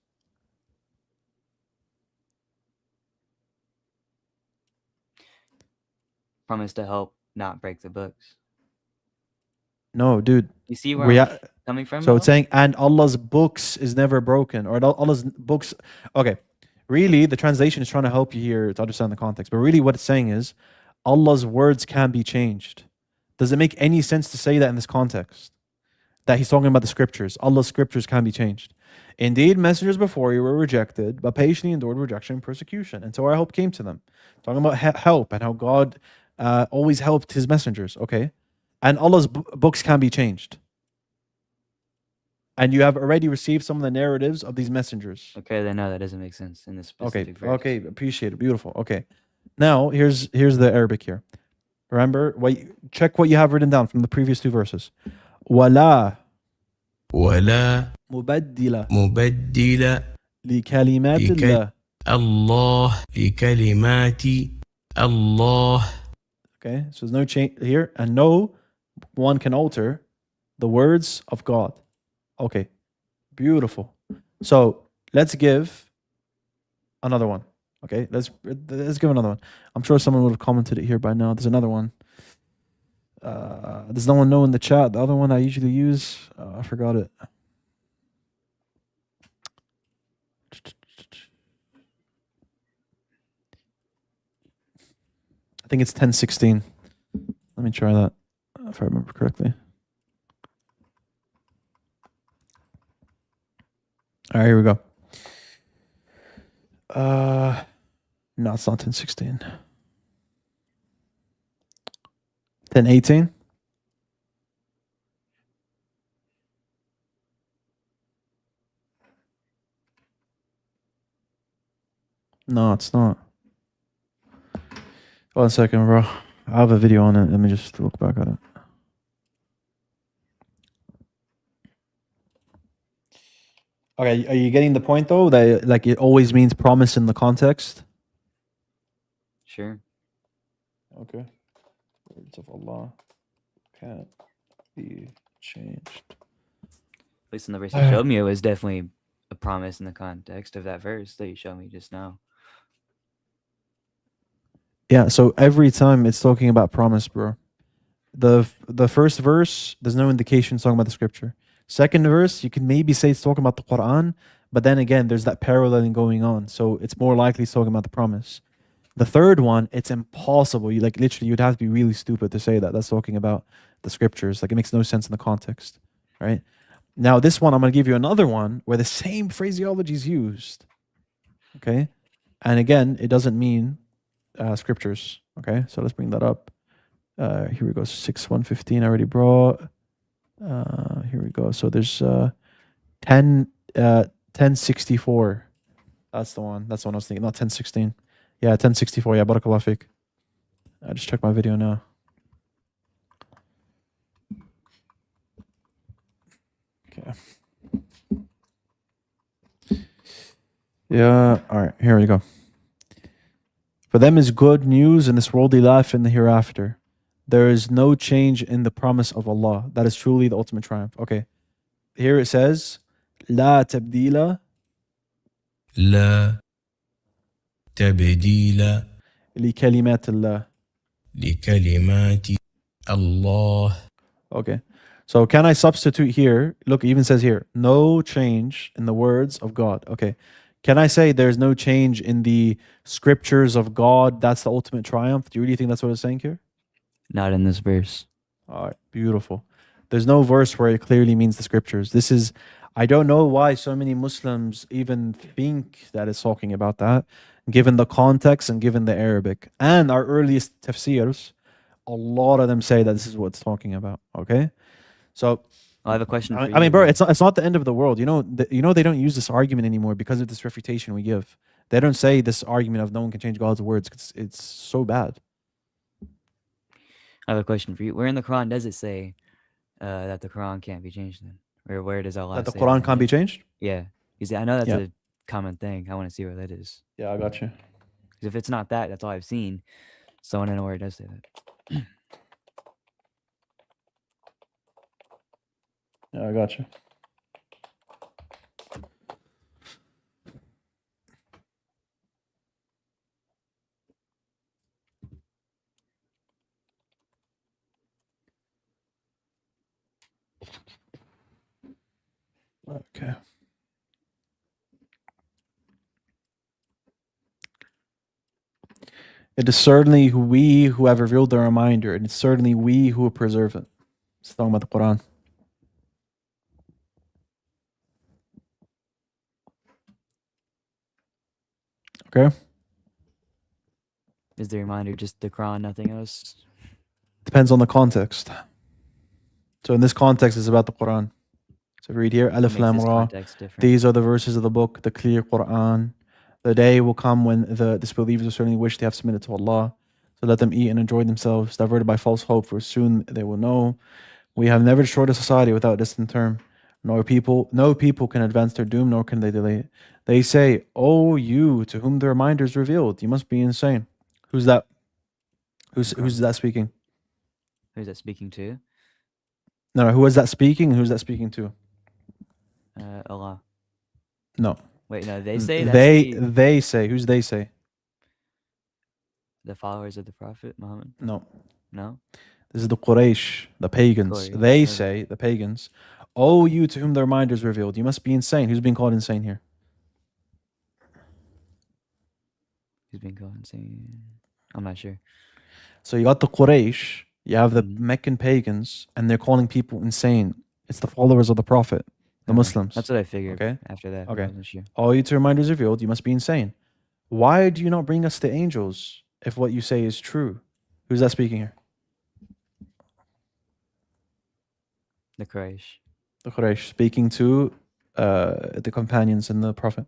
promise to help not break the books. No, dude. You see where I'm coming from? So it's saying, and Allah's books is never broken, or Allah's books. Okay, really, the translation is trying to help you here to understand the context. But really, what it's saying is, Allah's words can be changed. Does it make any sense to say that in this context? That he's talking about the scriptures. Allah's scriptures can be changed. Indeed, messengers before you were rejected, but patiently endured rejection and persecution until our help came to them. Talking about help and how God always helped his messengers. Okay, and Allah's books can be changed. And you have already received some of the narratives of these messengers. Okay, then no, that doesn't make sense in this specific verse. Okay, appreciate it. Beautiful. Okay. Now, here's the Arabic here. Remember, check what you have written down from the previous two verses. وَلَا مُبَدِّلَ لِكَلِمَاتِ اللَّهِ لكلمات الله. Okay, so there's no change here, and no one can alter the words of God. Okay, beautiful. So let's give another one. Okay, let's give another one. I'm sure someone would have commented it here by now. There's another one. Does no one know in the chat the other one I usually use? I forgot it. I think it's 10:16. Let me try that if I remember correctly. All right, here we go. No, it's not 10:16. 10:18. No, it's not. 1 second, bro. I have a video on it. Let me just look back at it. Okay, are you getting the point though? That like it always means promise in the context? Sure. Okay. Words of Allah can't be changed. At least in the verse you showed me, it was definitely a promise in the context of that verse that you showed me just now. Yeah, so every time it's talking about promise, bro. The first verse, there's no indication it's talking about the scripture. Second verse, you can maybe say it's talking about the Quran, but then again, there's that paralleling going on. So it's more likely it's talking about the promise. The third one, it's impossible. You like literally, you'd have to be really stupid to say that that's talking about the scriptures. Like it makes no sense in the context, right? Now this one, I'm going to give you another one where the same phraseology is used. Okay, and again, it doesn't mean scriptures. Okay, so let's bring that up. Here we go. 6:115 I already brought. Here we go. So there's 1064. That's the one. That's the one I was thinking. Not 1016. Yeah, 1064. Yeah, barakallah fiqh. I just checked my video now. Okay. Yeah. All right. Here we go. For them is good news in this worldly life and the hereafter. There is no change in the promise of Allah. That is truly the ultimate triumph. Okay. Here it says, لا تبديل لا تبديل لكلمات الله. لكلمات الله. Okay. So can I substitute here? Look, it even says here, no change in the words of God. Okay. Can I say there's no change in the scriptures of God? That's the ultimate triumph. Do you really think that's what it's saying here? Not in this verse. All right, beautiful. There's no verse where it clearly means the scriptures. This is, I don't know why so many Muslims even think that it's talking about that, given the context and given the Arabic. And our earliest tafsirs, a lot of them say that this is what it's talking about. Okay, so I have a question for I mean, you, bro, bro. it's not the end of the world. You know, they don't use this argument anymore because of this refutation we give. They don't say this argument of no one can change God's words. It's so bad. I have a question for you. Where in the Quran does it say that the Quran can't be changed then? Or where does Allah That the say Quran that? can't be changed? Yeah. You see, I know that's Yeah. a common thing. I want to see where that is. Yeah, I got you. Because if it's not that, that's all I've seen. So I want to know where it does say that. Yeah, I got you. Okay. It is certainly we who have revealed the reminder, and it's certainly we who preserve it. It's talking about the Quran. Okay. Is the reminder just the Quran, nothing else? Depends on the context. So in this context, it's about the Quran. So read here, What Alif makes Lam this Ra. context different? These are the verses of the book, the clear Quran. The day will come when the disbelievers will certainly wish they have submitted to Allah. So let them eat and enjoy themselves, diverted by false hope, for soon they will know. We have never destroyed a society without a distant term. No people can advance their doom, nor can they delay it. They say, "Oh, you to whom the reminder is revealed, you must be insane." Who's that? Who's that speaking? Who's that speaking to? No, who is that speaking? Who's that speaking to? Allah. No. Wait, no, they say that's they say. Who's they say? the followers of the Prophet Muhammad. No. No. This is the Quraysh, the pagans. Quraysh, They okay. say, the pagans, "Oh, you to whom the reminder is revealed, you must be insane." Who's being called insane here? Who's being called insane? I'm not sure. So you got the Quraysh, you have the Mhm. Meccan pagans, and they're calling people insane. It's the followers of the Prophet, the Okay. Muslims. That's what I figured. Okay. After that, Okay. I wasn't sure. "All you to reminder is revealed, you must be insane." Why do you not bring us the angels if what you say is true? Who's that speaking here? The Quraysh. The Quraysh speaking to the companions and the Prophet.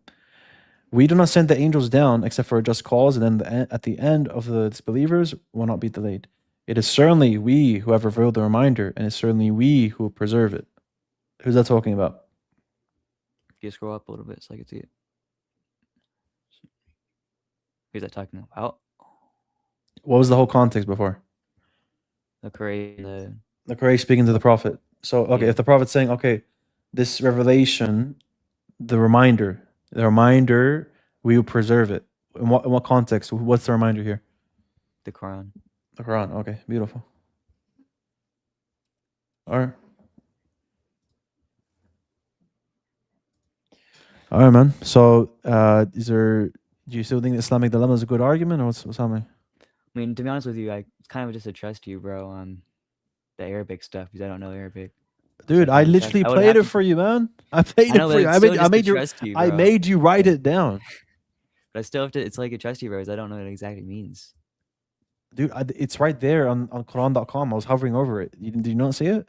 "We do not send the angels down except for a just cause, and then at the end of the disbelievers will not be delayed. It is certainly we who have revealed the reminder, and it's certainly we who preserve it." Who's that talking about? If you scroll up a little bit so I can see it. Who's that talking about? What was the whole context before? The Quraysh. The Quraysh speaking to the Prophet. So, okay, Yeah. if the Prophet's saying, okay, this revelation, the reminder, we will preserve it. In what context? What's the reminder here? The Quran. The Quran. Okay, beautiful. All right. All right, man. So, do you still think the Islamic dilemma is a good argument, or what's happening? I mean, to be honest with you, it's kind of just a trust you, bro, on the Arabic stuff because I don't know Arabic. Dude, I literally played it for you, man. I played it for you. I made you write it down. But I still have to. It's like a trust you, bro. Because I don't know what it exactly means. Dude, it's right there on Quran.com. I was hovering over it. Did you not see it?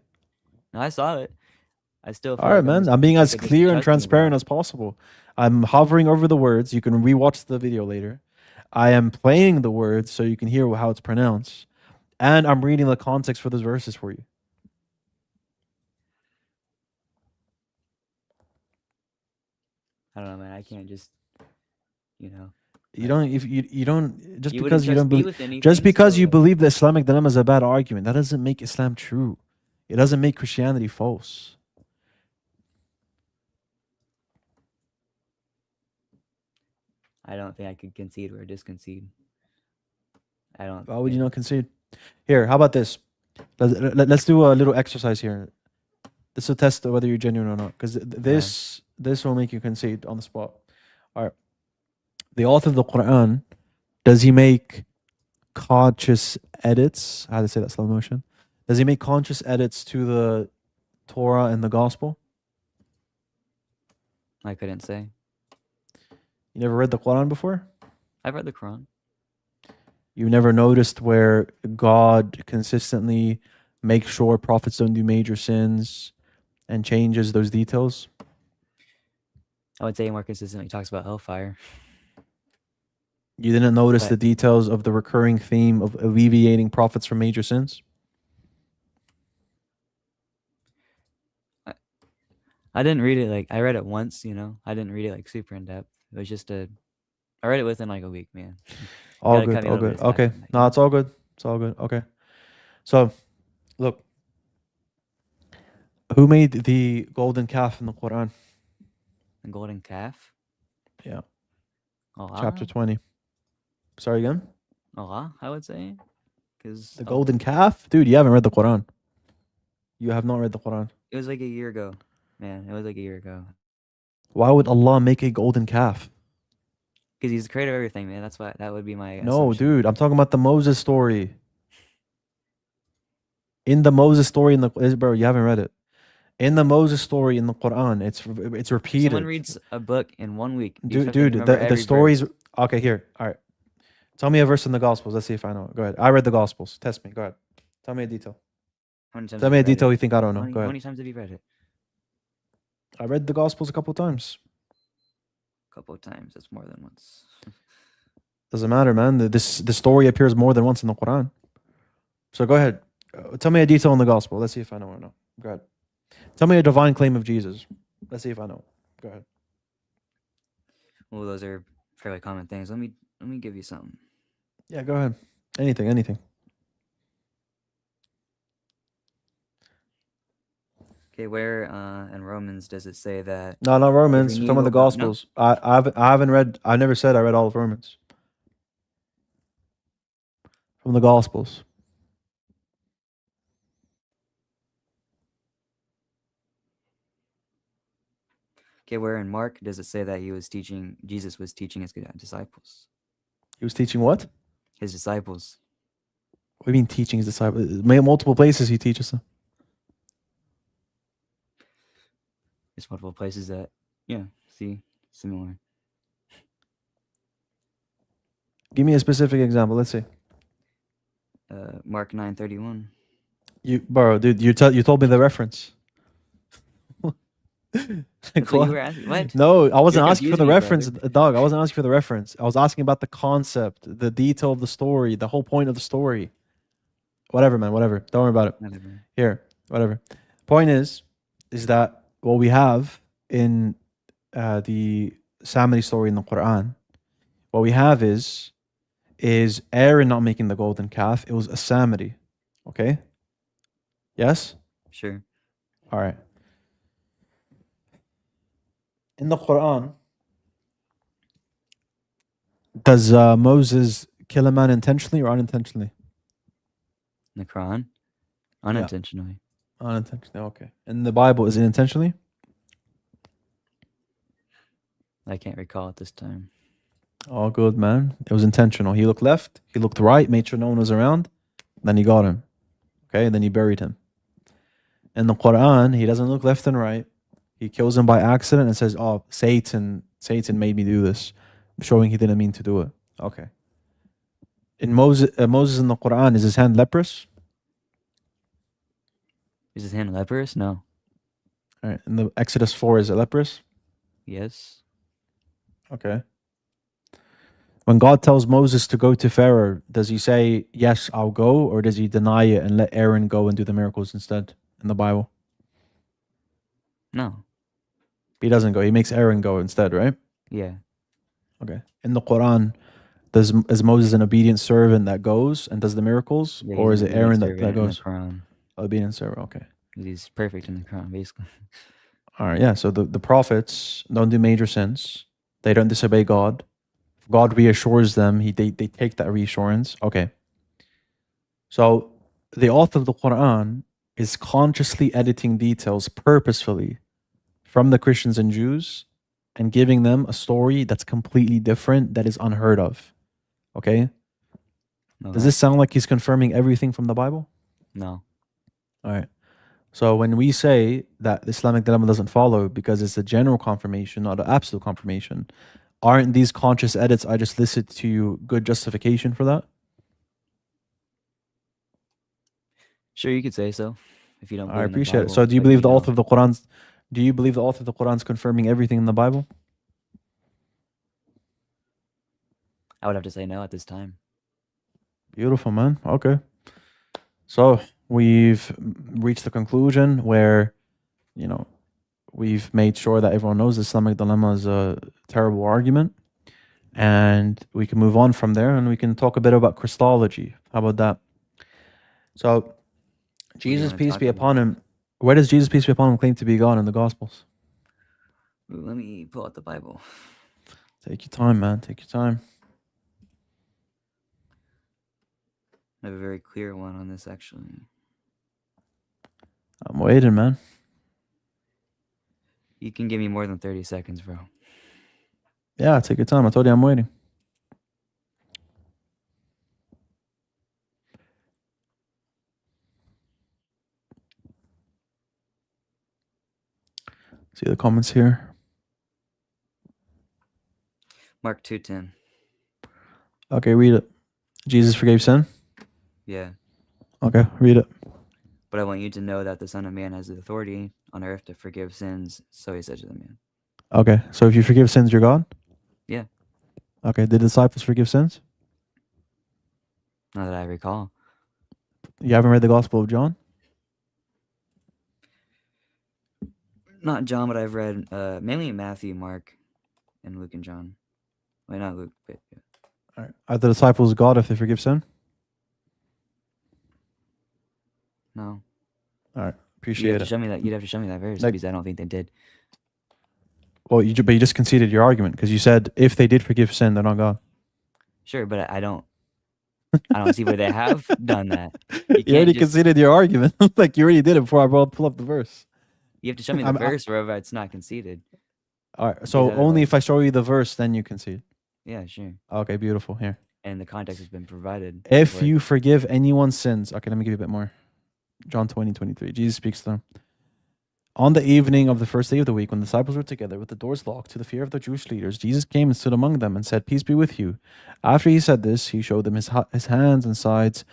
No, I saw it. I still. All right, man. I'm being as clear and transparent as possible. I'm hovering over the words. You can rewatch the video later. I am playing the words so you can hear how it's pronounced. And I'm reading the context for those verses for you. I don't know, man. I can't just, you know. You don't just You because you wouldn't trust don't me believe with anything, just because you so- believe the Islamic dilemma is a bad argument, that doesn't make Islam true. It doesn't make Christianity false. I don't think I could concede or disconcede. I don't. Why would you not concede? Here, how about this? Let's do a little exercise here. This will test whether you're genuine or not, because this will make you concede on the spot. All right. The author of the Quran, does he make conscious edits? How to say that slow motion? Does he make conscious edits to the Torah and the Gospel? I couldn't say. You never read the Quran before? I've read the Quran. You never noticed where God consistently makes sure prophets don't do major sins and changes those details? I would say more consistently talks about hellfire. You didn't notice But- the details of the recurring theme of alleviating prophets from major sins? I didn't read it I read it once, I didn't read it super in depth. It was just I read it within a week, man. All gotta good, cut me a all little good. bit of slack Okay. on that, No, it's all good. It's all good. Okay. So, look. Who made the golden calf in the Quran? The golden calf? Yeah. Allah? Chapter 20. Sorry again? Allah, I would say. Because The golden calf? Dude, you haven't read the Quran. You have not read the Quran. it was a year ago. Man, it was a year ago. Why would Allah make a golden calf? Because he's the creator of everything, man. That's why that would be my No, assumption. dude. I'm talking about the Moses story. In the Moses story in the bro, you haven't read it. In the Moses story in the Quran, it's repeated. Someone reads a book in 1 week. You Dude, expect them to remember the every stories. verse. Okay, here. All right. Tell me a verse in the Gospels. Let's see if I know it. Go ahead. I read the Gospels. Test me. Go ahead. Tell me a detail. How many times Tell have me you a read detail it? you think I don't know. How Go many ahead. times have you read it? I read the Gospels a couple times. A couple of times. That's more than once. Doesn't matter, man. The story appears more than once in the Quran. So go ahead. Tell me a detail in the Gospel. Let's see if I know or no. Go ahead. Tell me a divine claim of Jesus. Let's see if I know. Go ahead. Well, those are fairly common things. Let me give you something. Yeah, go ahead. Anything. Okay, where in Romans does it say that? No, not Romans. Every We're talking about the knee will bow- no? Gospels. I haven't read. I never said I read all of Romans. From the Gospels. Okay, where in Mark does it say that Jesus was teaching his disciples? He was teaching what? His disciples. What do you mean teaching his disciples? Multiple places he teaches them. There's multiple places that, see, similar. Give me a specific example. Let's see. Mark 9:31. Dude, you told me the reference. That's what you were asking. What? No, I wasn't You're asking for the confusing me, reference, brother. dog. I wasn't asking for the reference. I was asking about the concept, the detail of the story, the whole point of the story. Whatever, man. Whatever. Don't worry about it. Whatever. Here, whatever. Point is that what we have in the Samari story in the Quran, what we have is Aaron not making the golden calf. It was a Samari. Okay? Yes? Sure. All right. In the Quran, does Moses kill a man intentionally or unintentionally? In the Quran? Unintentionally. Unintentionally, okay. In the Bible, is it intentionally? I can't recall at this time. All good, man. It was intentional. He looked left, he looked right, made sure no one was around, then he got him. Okay, then he buried him. In the Quran, he doesn't look left and right. He kills him by accident and says, "Oh, Satan made me do this," showing he didn't mean to do it. Okay. In Moses in the Quran, is his hand leprous? Is his hand leprous? No. All right. In the Exodus 4, is it leprous? Yes. Okay. When God tells Moses to go to Pharaoh, does he say, "Yes, I'll go," or does he deny it and let Aaron go and do the miracles instead in the Bible? No. He doesn't go. He makes Aaron go instead, right? Yeah. Okay. In the Quran, is Moses an obedient servant that goes and does the miracles, Yeah, or he's is an it Aaron obedient that servant in goes? the Quran. Obedient servant. Okay. He's perfect in the Quran, basically. All right. Yeah. So the prophets don't do major sins. They don't disobey God. God reassures them. They take that reassurance. Okay. So the author of the Quran is consciously editing details purposefully from the Christians and Jews and giving them a story that's completely different, that is unheard of. Okay? Does this sound like he's confirming everything from the Bible? No. All right. So when we say that the Islamic dilemma doesn't follow because it's a general confirmation, not an absolute confirmation, aren't these conscious edits I just listed to you good justification for that? Sure, you could say so. If you don't believe I in the appreciate it. Bible, So do you but believe you the author don't. of the Quran's confirming everything in the Bible? I would have to say no at this time. Beautiful, man. Okay. So we've reached the conclusion where, we've made sure that everyone knows the Islamic dilemma is a terrible argument. And we can move on from there and we can talk a bit about Christology. How about that? So Jesus, peace be upon him. Where does Jesus, peace be upon him, claim to be God in the Gospels? Ooh, let me pull out the Bible. Take your time, man. Take your time. I have a very clear one on this, actually. I'm waiting, man. You can give me more than 30 seconds, bro. Yeah, take your time. I told you I'm waiting. See the comments here. Mark 2:10. Okay, read it. Jesus forgave sin? Yeah. Okay, read it. But I want you to know that the Son of Man has the authority on earth to forgive sins. So he said to the man. Okay, so if you forgive sins, you're God? Yeah. Okay, did the disciples forgive sins? Not that I recall. You haven't read the Gospel of John? Not John, but I've read mainly Matthew, Mark, and Luke and John. Wait, not Luke, but yeah. All right. Are the disciples God if they forgive sin? No. All right, appreciate it. Show me that. You'd have to show me that verse because I don't think they did. Well, you just conceded your argument because you said if they did forgive sin, they're not God. Sure, but I don't see where they have done that. You already conceded your argument. Like you already did it before I pull up the verse. You have to show me the verse wherever it's not conceded. All right, so only if I show you the verse, then you concede. Yeah, sure. Okay, beautiful. Here. And the context has been provided. If you forgive anyone's sins, okay, let me give you a bit more. John 20:23. Jesus speaks to them. On the evening of the first day of the week, when the disciples were together with the doors locked to the fear of the Jewish leaders, Jesus came and stood among them and said, "Peace be with you." After he said this, he showed them his hands and sides.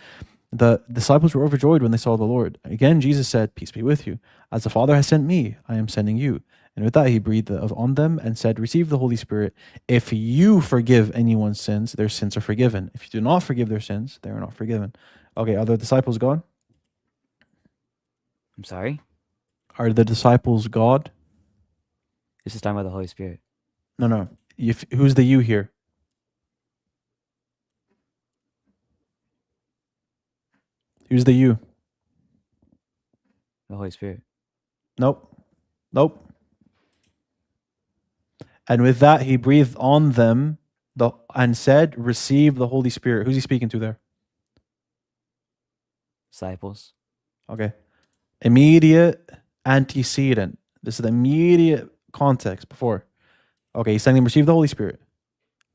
The disciples were overjoyed when they saw the Lord. Again, Jesus said, "Peace be with you. As the Father has sent me, I am sending you." And with that, he breathed on them and said, "Receive the Holy Spirit. If you forgive anyone's sins, their sins are forgiven. If you do not forgive their sins, they are not forgiven." Okay, are the disciples God? I'm sorry? Are the disciples God? This is talking about the Holy Spirit. No. Who's the you here? Who's the you? The Holy Spirit. Nope. And with that, he breathed on them and said, "Receive the Holy Spirit." Who's he speaking to there? Disciples. Okay. Immediate antecedent. This is the immediate context before. Okay, he's saying them receive the Holy Spirit.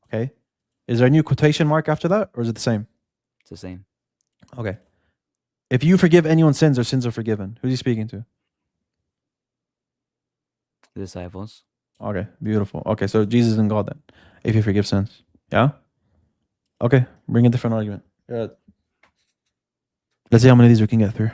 Okay. Is there a new quotation mark after that, or is it the same? It's the same. Okay. If you forgive anyone's sins, their sins are forgiven. Who's he speaking to? The disciples. Okay, beautiful. Okay, so Jesus and God then, if you forgive sins. Yeah? Okay, bring a different argument. Yeah. Let's see how many of these we can get through.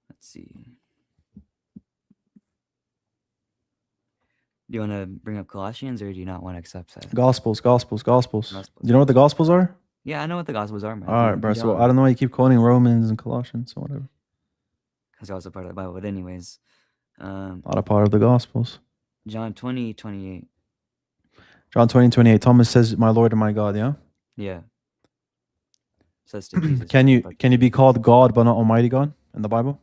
Let's see. Do you want to bring up Colossians or do you not want to accept that? Gospels. Do you know what the Gospels are? Yeah, I know what the Gospels are, man. All right, bro. So I don't know why you keep quoting Romans and Colossians or whatever. Because they're also part of the Bible. But anyways. Not a part of the Gospels. John 20:28. John 20:28. Thomas says, "My Lord and my God," yeah? Yeah. Says to Jesus. Can you be called God but not Almighty God in the Bible?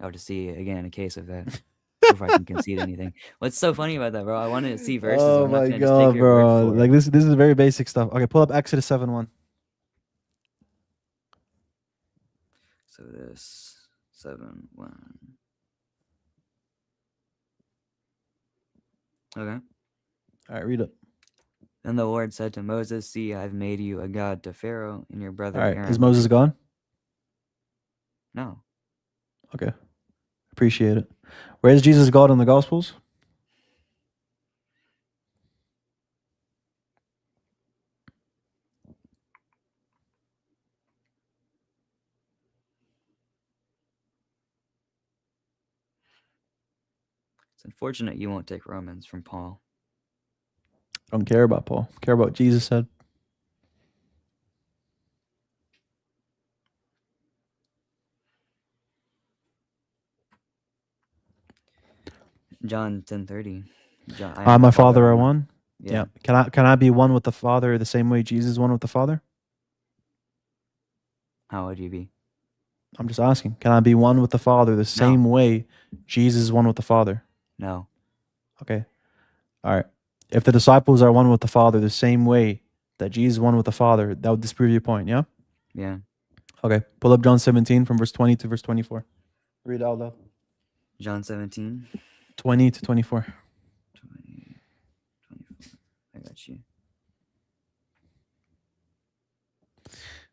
I would to see again a case of that before I can concede anything. What's so funny about that, bro? I wanted to see verses. Oh I'm not my gonna just take God, your word bro! for Like it. this is very basic stuff. Okay, pull up Exodus 7:1. So this. 7:1. Okay. All right, read it. Then the Lord said to Moses, "See, I've made you a god to Pharaoh, and your brother All right, Aaron." is Moses gone? No. Okay, appreciate it. Where is Jesus God in the Gospels? It's unfortunate you won't take Romans from Paul. I don't care about Paul. I care about what Jesus said. John 10:30. I and my Father are one. Yeah. Can I be one with the Father the same way Jesus is one with the Father? How would you be? I'm just asking. Can I be one with the Father the same way Jesus is one with the Father? No. Okay. All right. If the disciples are one with the Father the same way that Jesus is one with the Father, that would disprove your point, yeah? Yeah. Okay. Pull up John 17 from verse 20 to verse 24. Read out loud. John 17. 20 to 24. 20, 24. I got you.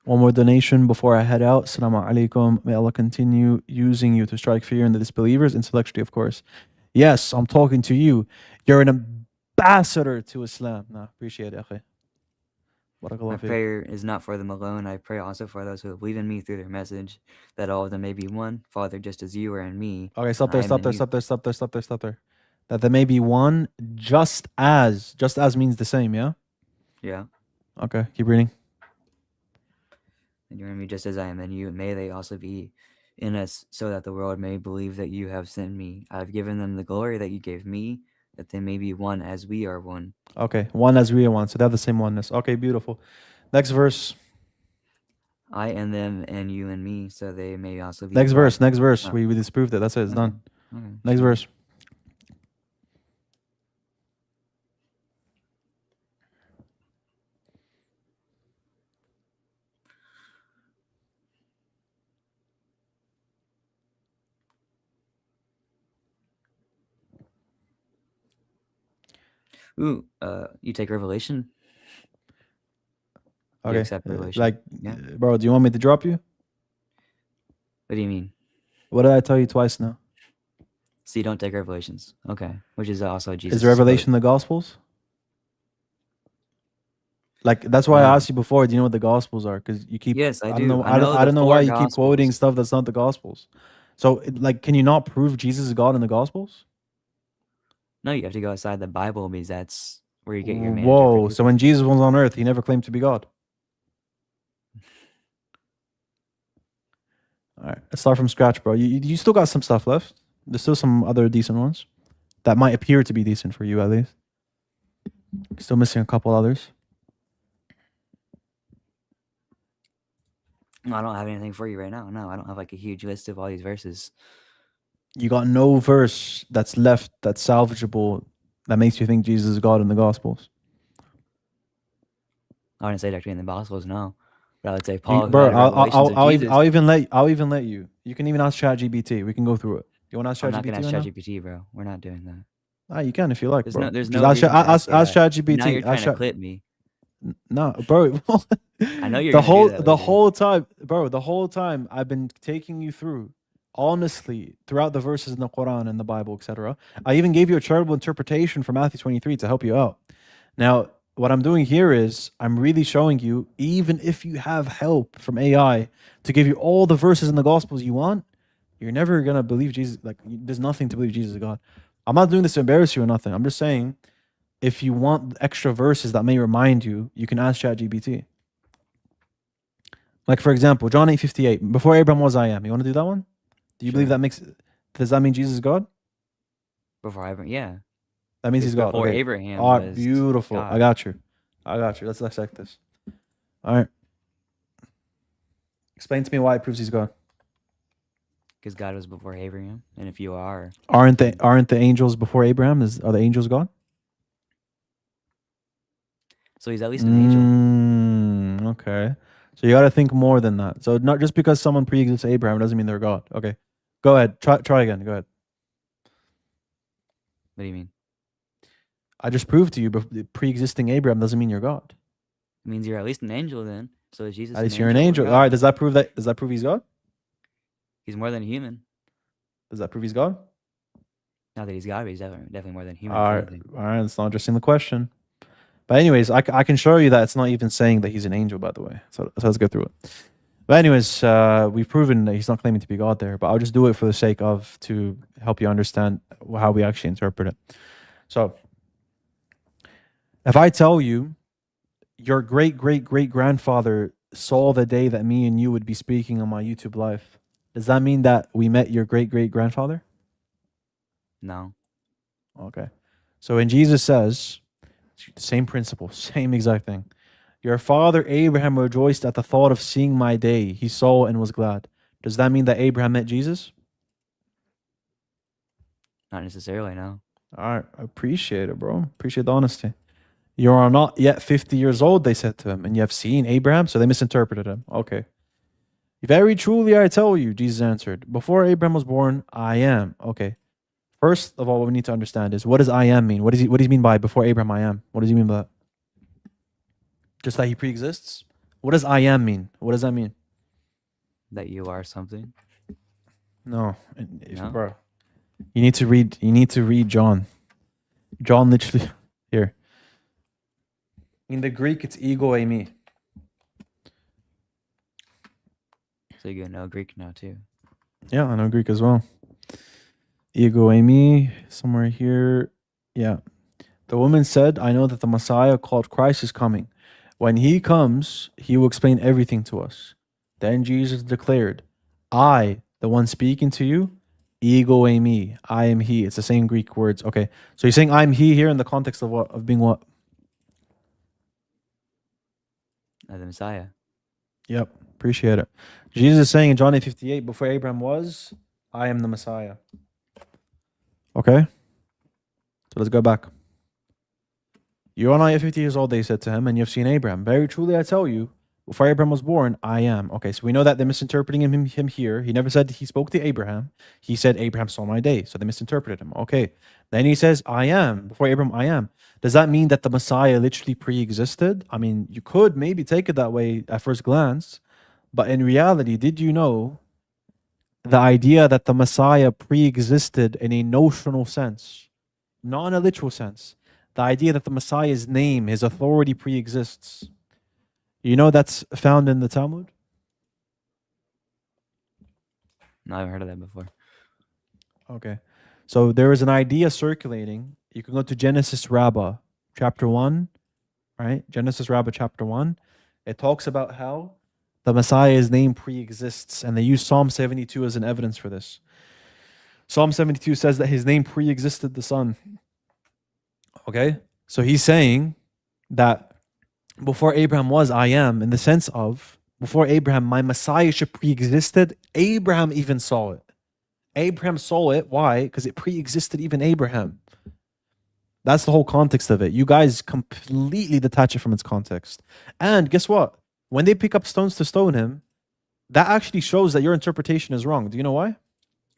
One more donation before I head out. Assalamu alaikum. May Allah continue using you to strike fear in the disbelievers, intellectually, of course. Yes, I'm talking to you. You're an ambassador to Islam. No, appreciate it, akhi. My prayer is not for them alone. I pray also for those who believe in me through their message, that all of them may be one, Father, just as you are in me. Okay, stop there. That there may be one, just as. Just as means the same, yeah? Yeah. Okay, keep reading. And you're in me just as I am in you, and may they also be in us, so that the world may believe that you have sent me. I have given them the glory that you gave me, that they may be one as we are one. Okay, one as we are one. So they have the same oneness. Okay, beautiful. Next verse. I and them, and you and me, so they may also be Next one. verse. Oh. We disproved it. That's it. It's done. Okay. Next verse. Ooh, you take Revelation? Okay. You accept Revelation? Bro, do you want me to drop you? What do you mean? What did I tell you twice now? So you don't take Revelations. Okay. Which is also Jesus. Is Revelation the Gospels? Like, that's why I asked you before, do you know what the Gospels are? Because you keep... Yes, I don't do. know, I don't know why you keep quoting stuff that's not the Gospels. So, like, can you not prove Jesus is God in the Gospels? No, you have to go outside the Bible, because that's where you get your main Whoa, interpretation. so when Jesus was on earth, he never claimed to be God. All right, let's start from scratch, bro. You still got some stuff left. There's still some other decent ones that might appear to be decent for you, at least. Still missing a couple others. I don't have anything for you right now. No, I don't have like a huge list of all these verses. You got no verse that's left that's salvageable that makes you think Jesus is God in the Gospels. I wouldn't say directly in the Gospels, no. But I would say Paul. Bro, I'll even let you. You can even ask ChatGPT. We can go through it. You want to ask ChatGPT? I'm not gonna ask ChatGPT, bro. We're not doing that. You can if you like, bro. There's no reason to ask ChatGPT. Now you're trying to clip me. No, bro. I know you're the whole gonna do that whole time, bro. The whole time I've been taking you through, honestly, throughout the verses in the Quran and the Bible, etc. I even gave you a charitable interpretation from Matthew 23 to help you out. Now, what I'm doing here is I'm really showing you, even if you have help from AI to give you all the verses in the Gospels you want, you're never gonna believe Jesus. Like, there's nothing to believe Jesus is God. I'm not doing this to embarrass you or nothing. I'm just saying, if you want extra verses that may remind you, you can ask ChatGPT. Like, for example, John 8:58. Before Abraham was, I am. You want to do that one? Do you believe that makes? Does that mean Jesus is God? Before Abraham, yeah. That means he's God. Before Okay. Abraham was beautiful. God. I got you. Let's dissect this. All right. Explain to me why it proves he's God. Because God was before Abraham, and if you aren't the angels before Abraham? Are the angels God? So he's at least an angel. Okay. So you got to think more than that. So not just because someone pre-exists Abraham doesn't mean they're God. Okay. Go ahead. Try again. Go ahead. What do you mean? I just proved to you, pre-existing Abraham doesn't mean you're God. It means you're at least an angel then. So is Jesus At least an you're an angel or angel. God? All right. Does that prove he's God? He's more than human. Does that prove he's God? Not that he's God, but he's definitely more than human. All right. It's not addressing the question. But anyways, I can show you that it's not even saying that he's an angel, by the way. So let's go through it. But anyways, we've proven that he's not claiming to be God there. But I'll just do it for the sake of, to help you understand how we actually interpret it. So if I tell you your great-great-great-grandfather saw the day that me and you would be speaking on my YouTube live, does that mean that we met your great-great-grandfather? No. Okay. So when Jesus says, same principle, same exact thing. Your father Abraham rejoiced at the thought of seeing my day. He saw and was glad. Does that mean that Abraham met Jesus? Not necessarily, no. All right. I appreciate it, bro. Appreciate the honesty. You are not yet 50 years old, they said to him, and you have seen Abraham? So they misinterpreted him. Okay. Very truly I tell you, Jesus answered, before Abraham was born, I am. Okay. First of all, what we need to understand is, what does I am mean? What does he mean by before Abraham I am? What does he mean by that? Just that he pre-exists? What does I am mean? What does that mean? That you are something? No. No? Bro. You need to read John. John literally here. In the Greek, it's ego eimi. So you know Greek now too. Yeah, I know Greek as well. Ego eimi, somewhere here. Yeah. The woman said, I know that the Messiah called Christ is coming. When he comes, he will explain everything to us. Then Jesus declared, I, the one speaking to you, ego eimi, I am he. It's the same Greek words. Okay. So you're saying I'm he here in the context of what? Of being what? The Messiah. Yep. Appreciate it. Jesus is saying in John 8:58, before Abraham was, I am the Messiah. Okay. So let's go back. You are not yet 50 years old, they said to him, and you have seen Abraham. Very truly I tell you, before Abraham was born, I am. Okay, so we know that they're misinterpreting him here. He never said he spoke to Abraham. He said, Abraham saw my day. So they misinterpreted him. Okay. Then he says, I am. Before Abraham, I am. Does that mean that the Messiah literally pre-existed? I mean, you could maybe take it that way at first glance. But in reality, did you know the idea that the Messiah pre-existed in a notional sense, not in a literal sense? The idea that the Messiah's name, his authority pre-exists. You know that's found in the Talmud? No, I haven't heard of that before. Okay. So there is an idea circulating. You can go to Genesis Rabbah, chapter 1, right? Genesis Rabbah, chapter 1. It talks about how the Messiah's name pre-exists, and they use Psalm 72 as an evidence for this. Psalm 72 says that his name pre-existed the Son. Okay? So he's saying that before Abraham was, I am, in the sense of, before Abraham, my Messiahship pre-existed. Abraham even saw it. Abraham saw it. Why? Because it pre-existed even Abraham. That's the whole context of it. You guys completely detach it from its context. And guess what? When they pick up stones to stone him, that actually shows that your interpretation is wrong. Do you know why?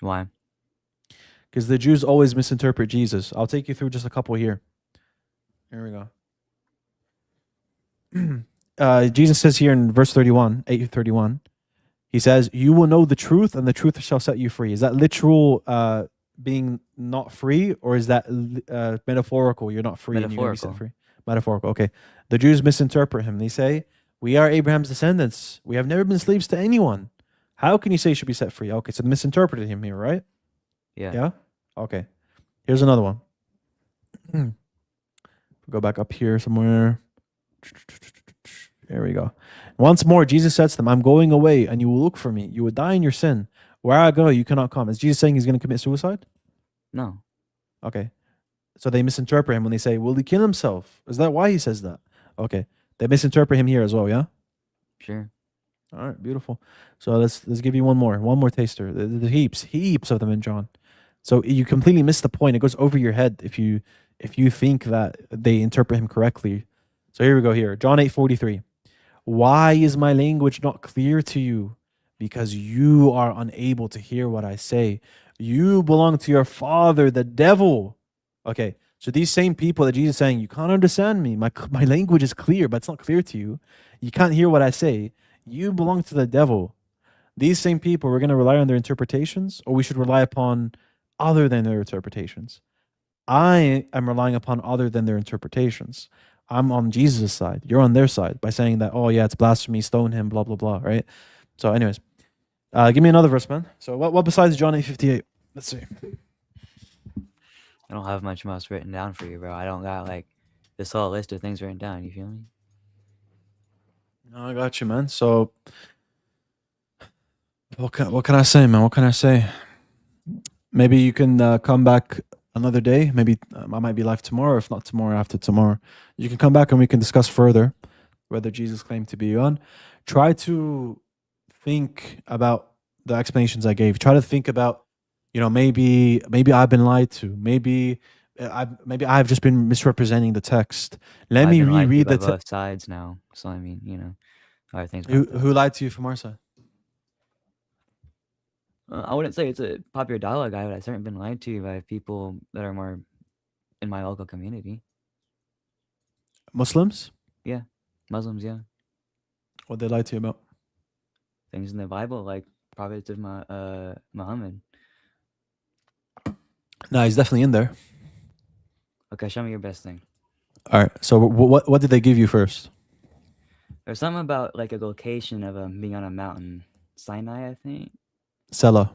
Why? Because the Jews always misinterpret Jesus. I'll take you through just a couple here. Here we go. Jesus says here in verse 31, 8:31, he says, you will know the truth and the truth shall set you free. Is that literal being not free, or is that metaphorical? You're not free and you're going to be set free. Metaphorical. Okay. The Jews misinterpret him. They say, we are Abraham's descendants. We have never been slaves to anyone. How can you say you should be set free? Okay, so they misinterpreted him here, right? Yeah. Yeah? Okay. Here's another one. Go back up here somewhere. There we go. Once more, Jesus said to them, I'm going away and you will look for me. You will die in your sin. Where I go, you cannot come. Is Jesus saying he's going to commit suicide? No. Okay. So they misinterpret him when they say, will he kill himself? Is that why he says that? Okay. They misinterpret him here as well, yeah? Sure. All right, beautiful. So let's give you one more taster. There's heaps of them in John. So you completely miss the point. It goes over your head if you think that they interpret him correctly. So here we go here. John 8:43. Why is my language not clear to you? because you are unable to hear what I say. You belong to your father, the devil. Okay, so these same people that Jesus is saying, you can't understand me. My language is clear, but it's not clear to you. You can't hear what I say. You belong to the devil. These same people, we're going to rely on their interpretations, or we should rely upon other than their interpretations. I am relying upon other than their interpretations. I'm on Jesus' side. You're on their side by saying that, oh yeah, it's blasphemy, stone him, blah, blah, blah, right? So anyways, give me another verse, man. So what besides John 8:58? Let's see. I don't have much else written down for you, bro. I don't got like this whole list of things written down. You feel me? No, I got you, man. So what can I say, man? What can I say? Maybe you can come back another day. Maybe I might be live tomorrow. If not tomorrow, after tomorrow, you can come back and we can discuss further whether Jesus claimed to be on. Try to think about the explanations I gave. Try to think about, maybe I've been lied to. Maybe I've just been misrepresenting the text. Let me reread the both sides now. So I mean, other things. Who lied to you from our side? I wouldn't say it's a popular dialogue guide, but I've certainly been lied to by people that are more in my local community. Muslims? Yeah, Muslims. Yeah. What they lied to you about? Things in the Bible, like prophets of Muhammad. No, he's definitely in there. Okay, show me your best thing. All right. So what did they give you first? There's something about like a location of being on a mountain, Sinai, I think. Salah.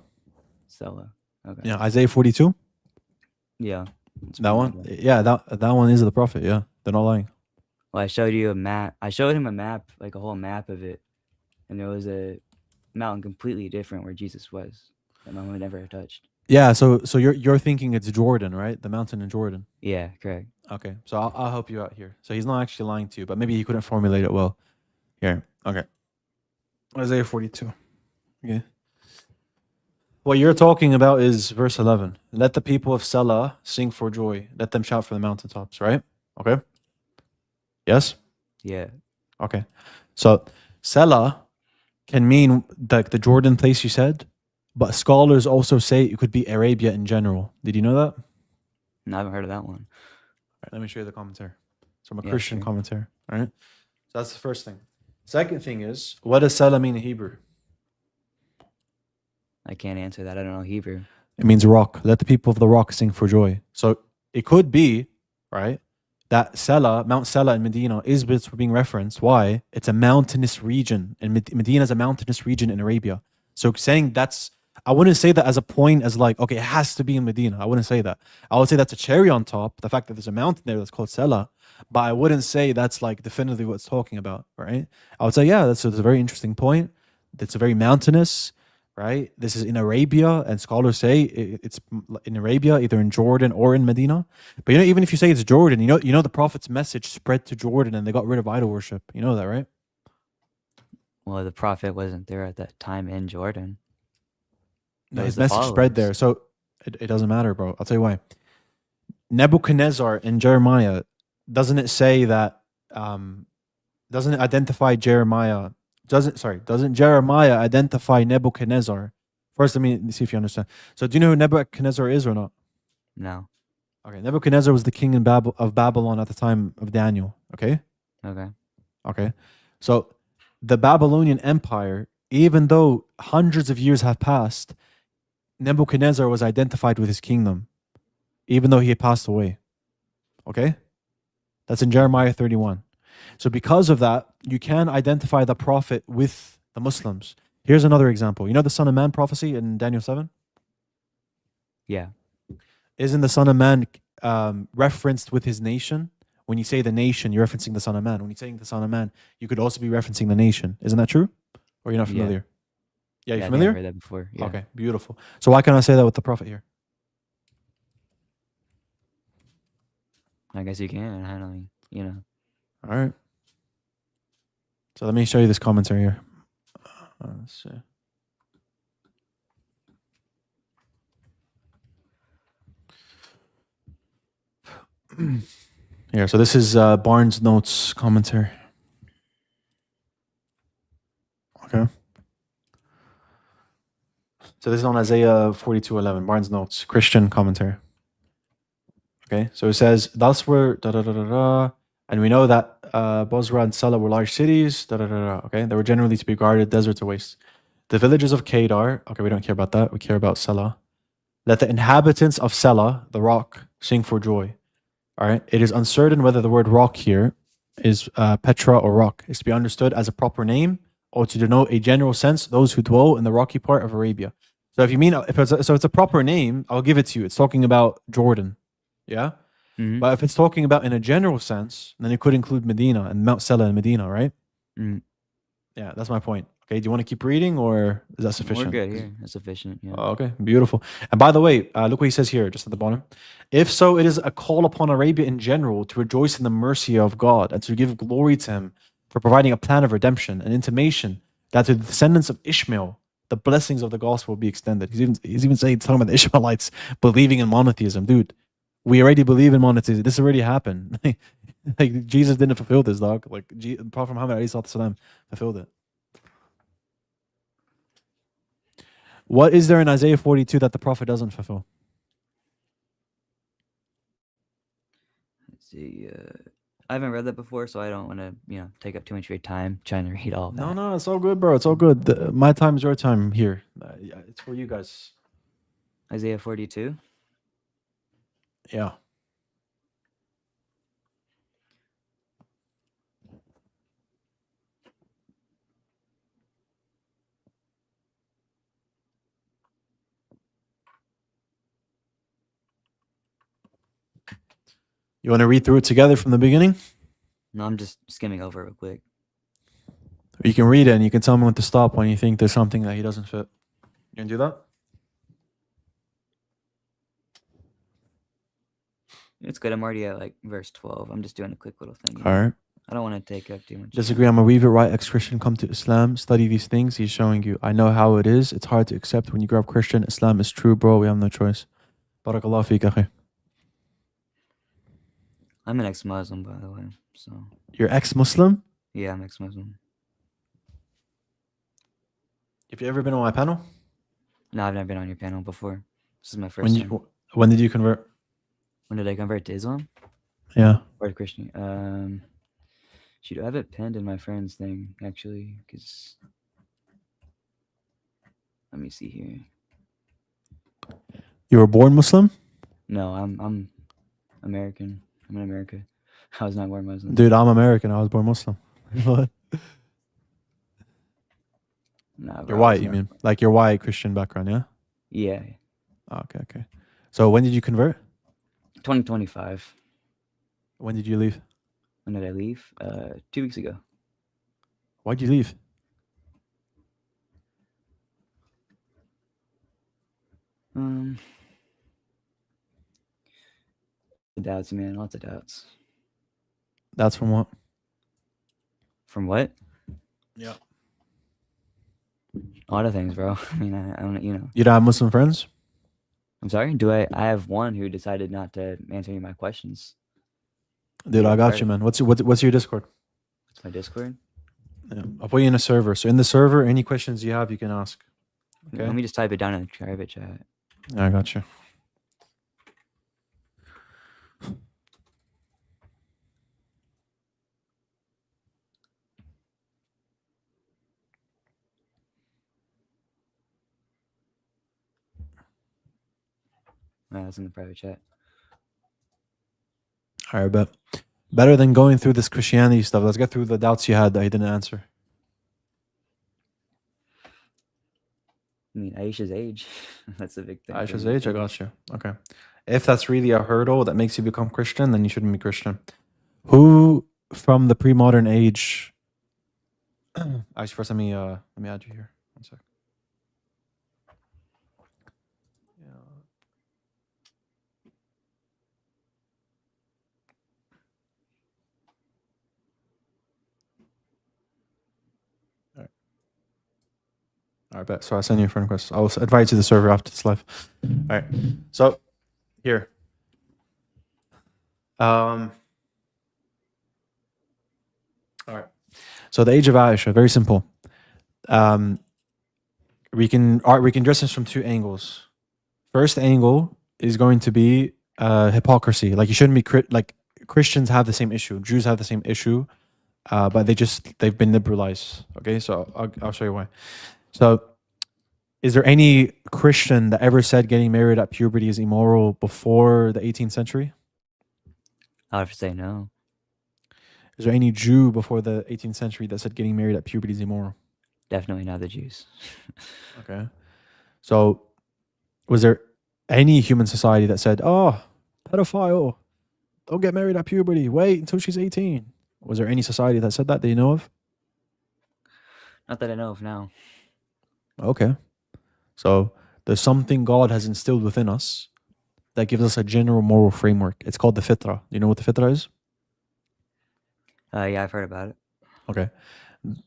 Okay. Yeah, Isaiah 42. Yeah. That one. Yeah, that one is the prophet. Yeah, they're not lying. Well, I showed you a map. I showed him a map, like a whole map of it, and there was a mountain completely different where Jesus was that Muhammad never touched. Yeah. So you're thinking it's Jordan, right? The mountain in Jordan. Yeah, correct. Okay. So I'll help you out here. So he's not actually lying to you, but maybe he couldn't formulate it well. Here. Okay. Isaiah 42. Okay. What you're talking about is verse 11. Let the people of Salah sing for joy. Let them shout from the mountaintops, right? Okay. Yes? Yeah. Okay. So Salah can mean like the Jordan place you said, but scholars also say it could be Arabia in general. Did you know that? No, I haven't heard of that one. All right, let me show you the commentary. It's from a Christian commentary. All right. So that's the first thing. Second thing is, what does Salah mean in Hebrew? I can't answer that. I don't know Hebrew. It means rock. Let the people of the rock sing for joy. So it could be, right, that Salah, Mount Salah in Medina is being referenced. Why? It's a mountainous region. And Medina is a mountainous region in Arabia. So saying I wouldn't say that as a point as like, okay, it has to be in Medina. I wouldn't say that. I would say that's a cherry on top, the fact that there's a mountain there that's called Salah. But I wouldn't say that's like definitively what it's talking about, right? I would say, yeah, that's a very interesting point. It's a very mountainous, right? This is in Arabia, and scholars say it's in Arabia, either in Jordan or in Medina. But even if you say it's Jordan, you know the Prophet's message spread to Jordan, and they got rid of idol worship. You know that, right? Well, the Prophet wasn't there at that time in Jordan. No, his message spread there, so it doesn't matter, bro. I'll tell you why. Nebuchadnezzar in Jeremiah, doesn't it say that? Doesn't it identify Jeremiah? Doesn't Jeremiah identify Nebuchadnezzar? First, let me see if you understand. So do you know who Nebuchadnezzar is or not? No. Okay, Nebuchadnezzar was the king of Babylon at the time of Daniel. Okay? Okay. So the Babylonian Empire, even though hundreds of years have passed, Nebuchadnezzar was identified with his kingdom, even though he had passed away. Okay? That's in Jeremiah 31. So because of that, you can identify the prophet with the Muslims. Here's another example. You know the Son of Man prophecy in Daniel 7? Yeah. Isn't the Son of Man referenced with his nation? When you say the nation, you're referencing the Son of Man. When you're saying the Son of Man, you could also be referencing the nation. Isn't that true? Or you're not familiar? Yeah, you're familiar? I've heard that before. Yeah. Okay, beautiful. So why can't I say that with the prophet here? I guess you can. I don't, All right. So let me show you this commentary here. Let's see. Here, so this is Barnes' Notes commentary. Okay. So this is on Isaiah 42:11, Barnes Notes, Christian commentary. Okay, so it says, thus were and we know that Bozrah and Salah were large cities, okay, they were generally to be guarded, deserts or wastes. The villages of Kedar, okay, we don't care about that, we care about Salah. Let the inhabitants of Salah, the rock, sing for joy. All right, it is uncertain whether the word rock here is Petra or rock, is to be understood as a proper name or to denote a general sense, those who dwell in the rocky part of Arabia. So if you mean, so it's a proper name, I'll give it to you. It's talking about Jordan. Yeah. Mhm. But if it's talking about in a general sense, then it could include Medina and Mount Salah and Medina, right? Mm. Yeah, that's my point. Okay, do you want to keep reading or is that We're sufficient? good here. That's sufficient. Yeah. Okay, beautiful. And by the way, look what he says here, just at the bottom. If so, it is a call upon Arabia in general to rejoice in the mercy of God and to give glory to Him for providing a plan of redemption, an intimation that to the descendants of Ishmael, the blessings of the gospel will be extended. He's even saying, talking about the Ishmaelites believing in monotheism. Dude, we already believe in monotheism. This already happened. Like Jesus didn't fulfill this, dog. Like Prophet Muhammad ﷺ fulfilled it. What is there in Isaiah 42 that the prophet doesn't fulfill? Let's see. I haven't read that before, so I don't want to, take up too much of your time trying to read all of that. No, it's all good, bro. It's all good. My time is your time here. It's for you guys. Isaiah 42. Yeah. You want to read through it together from the beginning? No, I'm just skimming over it real quick. Or you can read it and you can tell me when to stop when you think there's something that he doesn't fit. You can do that? It's good. I'm already at like verse 12. I'm just doing a quick little thing. All right. I don't want to take up too much. Disagree. I'm a weaver, right? Ex-Christian, come to Islam, study these things. He's showing you. I know how it is. It's hard to accept when you grow up Christian. Islam is true, bro. We have no choice. Barakallah feek, akhi. I'm an ex-Muslim, by the way. So. You're ex-Muslim? Yeah, I'm ex-Muslim. Have you ever been on my panel? No, I've never been on your panel before. This is my first time. When did you convert? When did I convert to Islam? Yeah. Or to Christian? Shoot, I have it pinned in my friend's thing, actually, because... Let me see here. You were born Muslim? No, I'm American. I'm in America. I was not born Muslim. Dude, I'm American. I was born Muslim. What? Nah, you're white, you mean? Like your white Christian background, yeah? Yeah. Oh, okay. So when did you convert? 2025. When did you leave? When did I leave? 2 weeks ago. Why'd you leave? Doubts, man. Lots of doubts. That's from what? From what? Yeah. A lot of things, bro. I mean, I don't, You don't have Muslim friends? I'm sorry? Do I have one who decided not to answer any of my questions. Dude, I got you, man. What's your Discord? What's my Discord? Yeah, I'll put you in a server. So in the server, any questions you have, you can ask. Okay. Let me just type it down in the private chat. I got you. That's in the private chat. All right, but better than going through this Christianity stuff. Let's get through the doubts you had that you didn't answer. I mean, Aisha's age. That's a big thing. Aisha's age? I got you. Okay. If that's really a hurdle that makes you become Christian, then you shouldn't be Christian. Who from the pre-modern age... Actually, first let me add you here. One sec. All right, bet. So I'll send you a friend request. I'll invite you to the server after this live. All right. So here. All right. So the age of Aisha, very simple. we can address this from two angles. First angle is going to be hypocrisy. Like you shouldn't be like Christians have the same issue, Jews have the same issue, but they've been liberalized. Okay, so I'll show you why. So, is there any Christian that ever said getting married at puberty is immoral before the 18th century? I have to say no. Is there any Jew before the 18th century that said getting married at puberty is immoral? Definitely not the Jews. Okay. So, was there any human society that said, "Oh, pedophile, don't get married at puberty. Wait until she's 18"? Was there any society that said that you know of? Not that I know of now. Okay. So, there's something God has instilled within us that gives us a general moral framework. It's called the fitra. Do you know what the fitra is? Yeah, I've heard about it. Okay.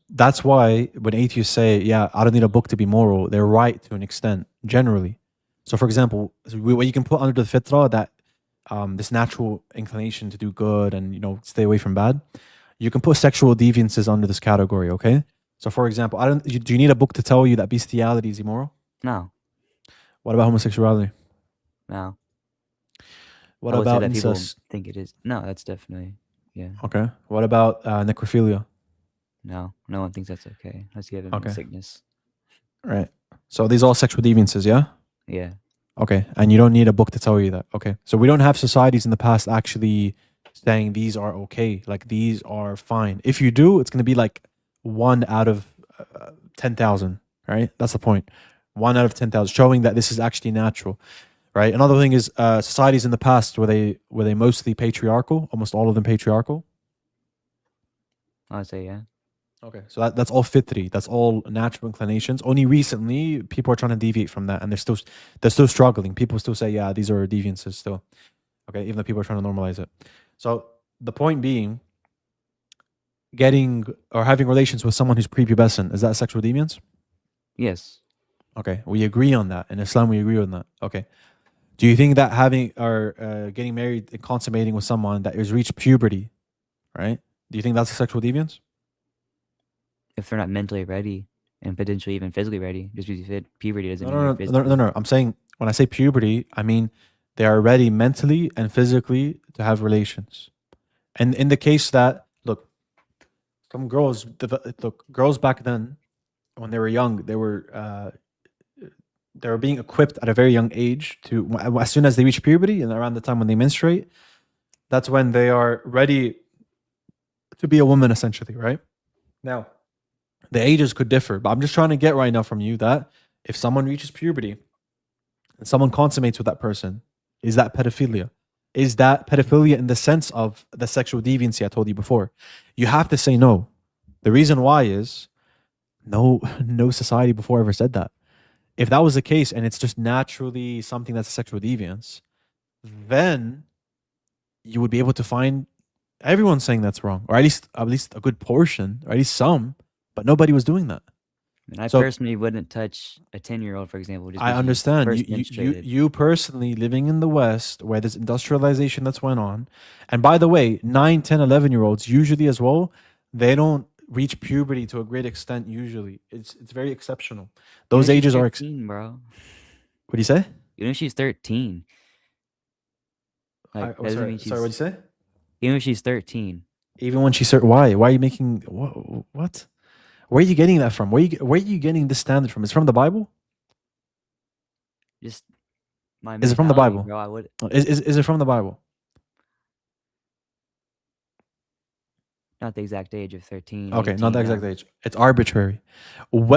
That's why when atheists say, yeah, I don't need a book to be moral, they're right to an extent, generally. So, for example, what you can put under the fitra, that this natural inclination to do good and, stay away from bad, you can put sexual deviances under this category, okay? So, for example, do you need a book to tell you that bestiality is immoral? No. What about homosexuality? No. What I would about say that incest? people think it is. No, that's definitely, yeah. Okay. What about necrophilia? No one thinks that's okay. Let's give him sickness. Right. So these are all sexual deviances, yeah? Yeah. Okay. And you don't need a book to tell you that. Okay. So we don't have societies in the past actually saying these are okay. Like these are fine. If you do, it's going to be like 1 out of 10,000, right? That's the point. 1 out of 10,000, showing that this is actually natural, right? Another thing is societies in the past, were they mostly patriarchal? Almost all of them patriarchal? I would say yeah. Okay, so that's all fitri. That's all natural inclinations. Only recently, people are trying to deviate from that, and they're still struggling. People still say, yeah, these are deviances still. Okay, even though people are trying to normalize it. So the point being, getting or having relations with someone who's prepubescent, is that sexual deviance? Yes. Okay, we agree on that. In Islam, we agree on that. Okay. Do you think that having or getting married and consummating with someone that has reached puberty, right? Do you think that's a sexual deviance? If they're not mentally ready and potentially even physically ready, just because you said puberty doesn't mean you're physically. No. I'm saying, when I say puberty, I mean they are ready mentally and physically to have relations. And in the case that, look, some girls back then, when they were young, they were being equipped at a very young age to, as soon as they reach puberty and around the time when they menstruate, that's when they are ready to be a woman, essentially, right? Now, the ages could differ, but I'm just trying to get right now from you that if someone reaches puberty and someone consummates with that person, is that pedophilia? Is that pedophilia in the sense of the sexual deviancy I told you before? You have to say no. The reason why is no society before ever said that. If that was the case and it's just naturally something that's a sexual deviance, then you would be able to find everyone saying that's wrong, or at least a good portion, or at least some, but nobody was doing that. And I personally wouldn't touch a 10-year-old, for example. Just I understand you you personally living in the West where there's industrialization that's went on. And by the way, 9, 10, 11-year-olds usually as well, they don't reach puberty to a great extent usually. It's very exceptional. Those ages 13, are bro. What do you say? Even if she's 13. Sorry, what do you say? Even if she's 13. Even when she's why? Why are you making what? Where are you getting that from? Where are you getting this standard from? It's from the Bible? Just my Is it from the Bible? Bro, I would. Is it from the Bible? Not the exact age of 13. Okay, not the exact age. It's arbitrary.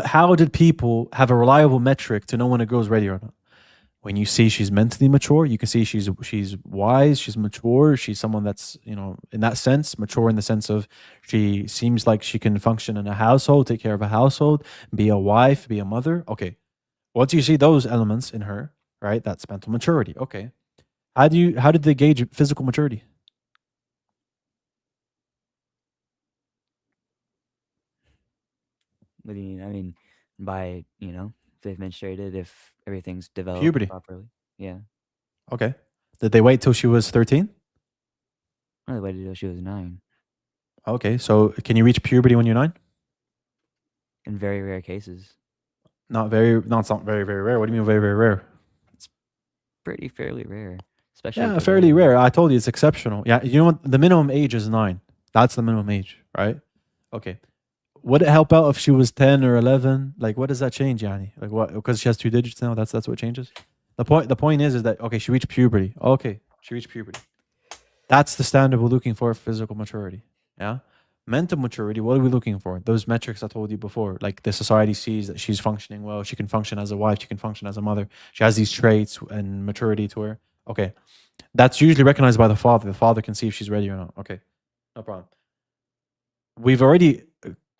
How did people have a reliable metric to know when a girl's ready or not? When you see she's mentally mature, you can see she's wise, she's mature, she's someone that's, in that sense, mature in the sense of she seems like she can function in a household, take care of a household, be a wife, be a mother. Okay. Once you see those elements in her, right, that's mental maturity. Okay. How did they gauge physical maturity? What do you mean? I mean, by, if they've menstruated, if everything's developed Puberty. properly. Yeah. Okay. Did they wait till she was 13? No, they waited till she was 9. Okay. So can you reach puberty when you're 9? In very rare cases. Not very. No, it's not very very rare. What do you mean very very rare? Pretty fairly rare, especially Yeah, today. fairly rare. I told you it's exceptional. Yeah, you know what? The minimum age is 9. That's the minimum age, right? Okay. Would it help out if she was 10 or 11? Like, what does that change, Yani? Like, what? Because she has 2 digits now. That's what changes. The point is that okay, she reached puberty. Okay, she reached puberty. That's the standard we're looking for physical maturity. Yeah. Mental maturity, what are we looking for? Those metrics I told you before. Like the society sees that she's functioning well. She can function as a wife. She can function as a mother. She has these traits and maturity to her. Okay. That's usually recognized by the father. The father can see if she's ready or not. Okay. No problem. We've already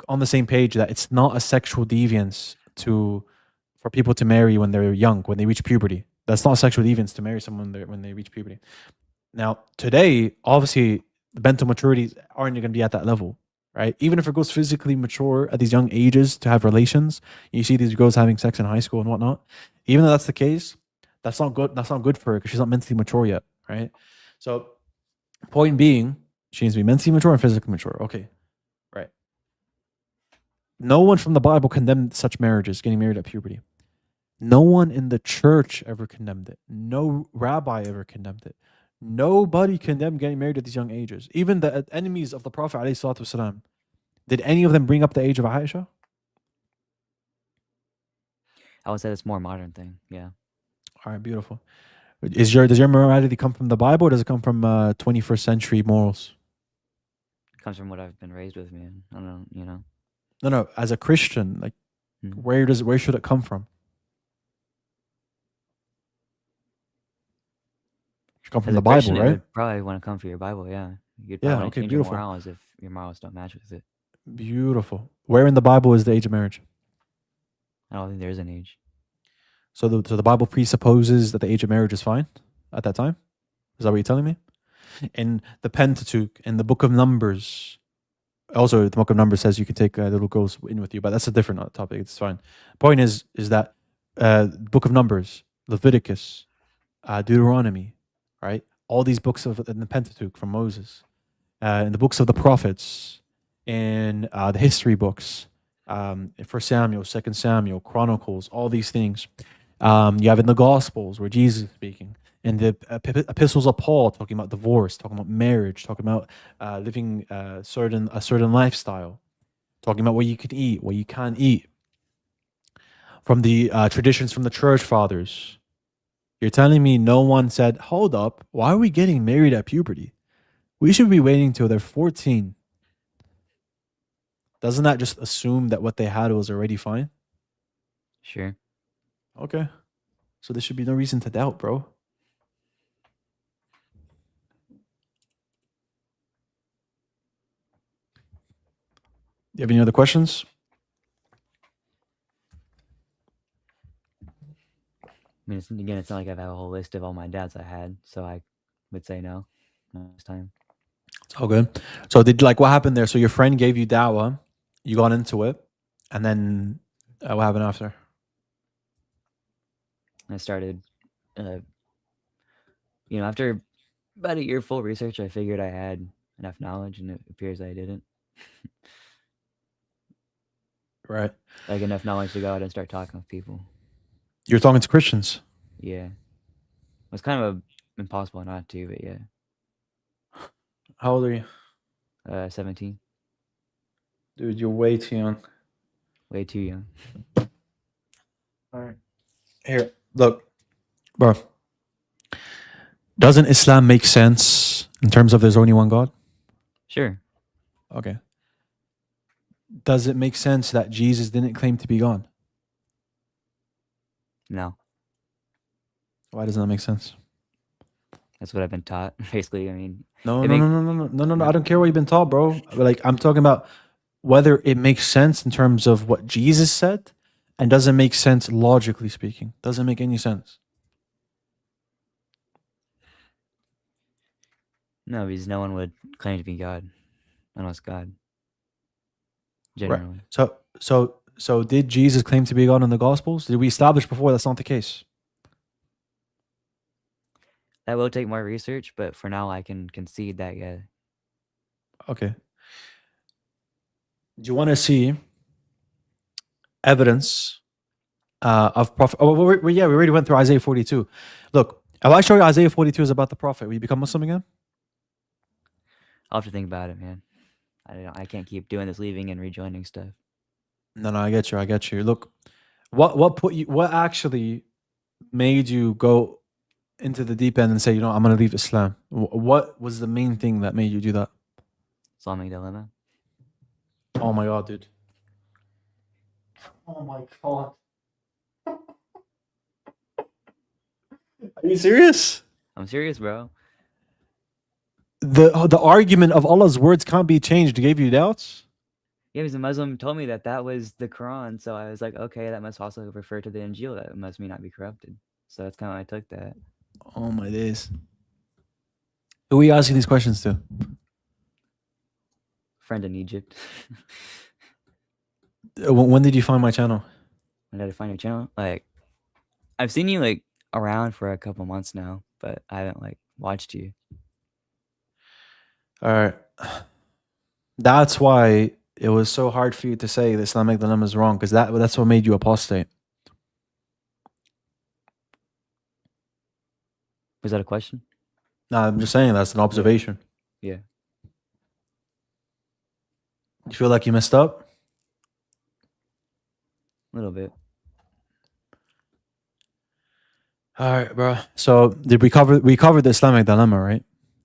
on the same page that it's not a sexual deviance for people to marry when they're young, when they reach puberty. That's not a sexual deviance to marry someone when they reach puberty. Now, today, obviously, the mental maturities aren't going to be at that level, right? Even if a girl's physically mature at these young ages to have relations, you see these girls having sex in high school and whatnot. Even though that's the case, that's not good. That's not good for her because she's not mentally mature yet, right? So, point being, she needs to be mentally mature and physically mature. Okay, right. No one from the Bible condemned such marriages, getting married at puberty. No one in the church ever condemned it. No rabbi ever condemned it. Nobody condemned getting married at these young ages. Even the enemies of the Prophet ﷺ, did any of them bring up the age of Aisha? I would say it's more modern thing. Yeah. All right, beautiful. Does your morality come from the Bible or does it come from 21st century morals? It comes from what I've been raised with, man. I don't know. No. As a Christian, like, where should it come from? It should come from the Bible, right? It would probably want to come from your Bible, yeah. You'd probably want to change your morals if your morals don't match with it. Beautiful. Where in the Bible is the age of marriage? I don't think there's an age. So the Bible presupposes that the age of marriage is fine at that time? Is that what you're telling me? In the Pentateuch, in the Book of Numbers, also the Book of Numbers says you can take little girls in with you, but that's a different topic. It's fine. Point is that Book of Numbers, Leviticus, Deuteronomy, right? All these books in the Pentateuch from Moses, in the books of the prophets, in the history books, 1 Samuel, 2 Samuel, Chronicles, all these things. You have in the Gospels where Jesus is speaking, in the epistles of Paul talking about divorce, talking about marriage, talking about living a certain lifestyle, talking about what you can eat, what you can't eat. From the traditions from the church fathers, you're telling me no one said, hold up, why are we getting married at puberty? We should be waiting till they're 14. Doesn't that just assume that what they had was already fine? Sure. Okay. So there should be no reason to doubt, bro. You have any other questions? I mean, it's not like I have a whole list of all my dads I had, so I would say no next time. It's all good. So what happened there? So your friend gave you dawah, you got into it, and then what happened after? I started, after about a year full research, I figured I had enough knowledge, and it appears I didn't. Right. Like enough knowledge to go out and start talking with people. You're talking to Christians? Yeah. It was kind of impossible not to, but yeah. How old are you? 17. Dude, you're way too young. Way too young. All right. Here, look, bro. Doesn't Islam make sense in terms of there's only one God? Sure. Okay. Does it make sense that Jesus didn't claim to be God? No. Why doesn't that make sense? That's what I've been taught, basically. I mean, No. I don't care what you've been taught, bro. Like, I'm talking about whether it makes sense in terms of what Jesus said, and doesn't make sense logically speaking. Doesn't make any sense. No, because no one would claim to be God unless God. Generally. Right. So did Jesus claim to be God in the Gospels? Did we establish before that's not the case? That will take more research, but for now I can concede that, yeah. Okay. Do you want to see evidence of prophet. Oh, we already went through Isaiah 42. Look, if I show you Isaiah 42 is about the prophet, will you become Muslim again? I'll have to think about it, man. I can't keep doing this, leaving and rejoining stuff. No, I get you. Look, what actually made you go into the deep end and say, I'm going to leave Islam? What was the main thing that made you do that? Islamic dilemma. Oh my God, dude. Oh my God. Are you serious? I'm serious, bro. The argument of Allah's words can't be changed gave you doubts? Yeah, because a Muslim told me that was the Quran, so I was like, okay, that must also refer to the Injil. That must not be corrupted. So that's kind of why I took that. Oh my days. Who are you asking these questions to? Friend in Egypt. When did you find my channel? When did I find your channel? Like, I've seen you like around for a couple months now, but I haven't like watched you. All right. That's why it was so hard for you to say the Islamic dilemma is wrong, because that's what made you apostate. Was that a question? No, I'm just saying that's an observation. Yeah. You feel like you messed up? A little bit. All right, bro. So did we covered the Islamic dilemma, right?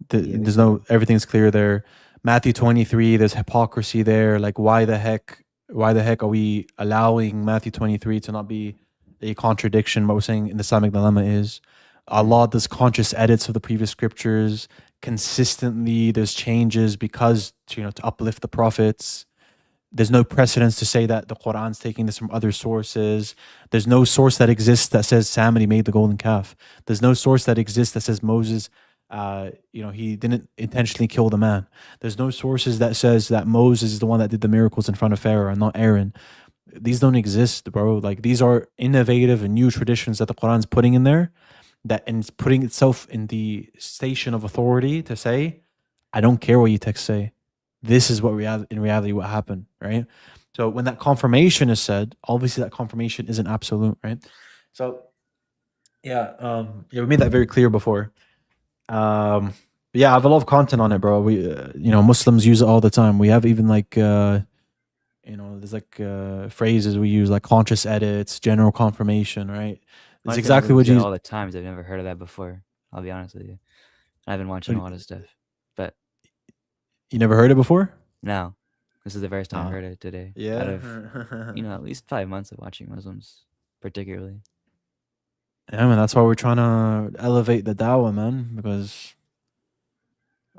There's everything's clear there. Matthew 23, there's hypocrisy there. Like, why the heck are we allowing Matthew 23 to not be a contradiction? What we're saying in the Islamic dilemma is Allah does conscious edits of the previous scriptures consistently. There's changes because to uplift the prophets. There's no precedence to say that the Quran's taking this from other sources. There's no source that exists that says Samedi made the golden calf. There's no source that exists that says Moses, he didn't intentionally kill the man. There's no sources that says that Moses is the one that did the miracles in front of Pharaoh and not Aaron. These don't exist, bro. Like, these are innovative and new traditions that the Quran's putting in there, and it's putting itself in the station of authority to say, I don't care what you texts say. This is what in reality what happened, right? So when that confirmation is said, obviously that confirmation isn't absolute, right? So we made that very clear before. I have a lot of content on it, bro. We Muslims use it all the time. We have even like there's like phrases we use, like conscious edits, general confirmation, right? It's exactly what you all the times. I've never heard of that before. I'll be honest with you. I've been watching a lot of stuff, but you never heard it before? No, this is the first time I heard it today. Yeah, out of at least 5 months of watching Muslims, particularly. Yeah, man, that's why we're trying to elevate the dawah, man, because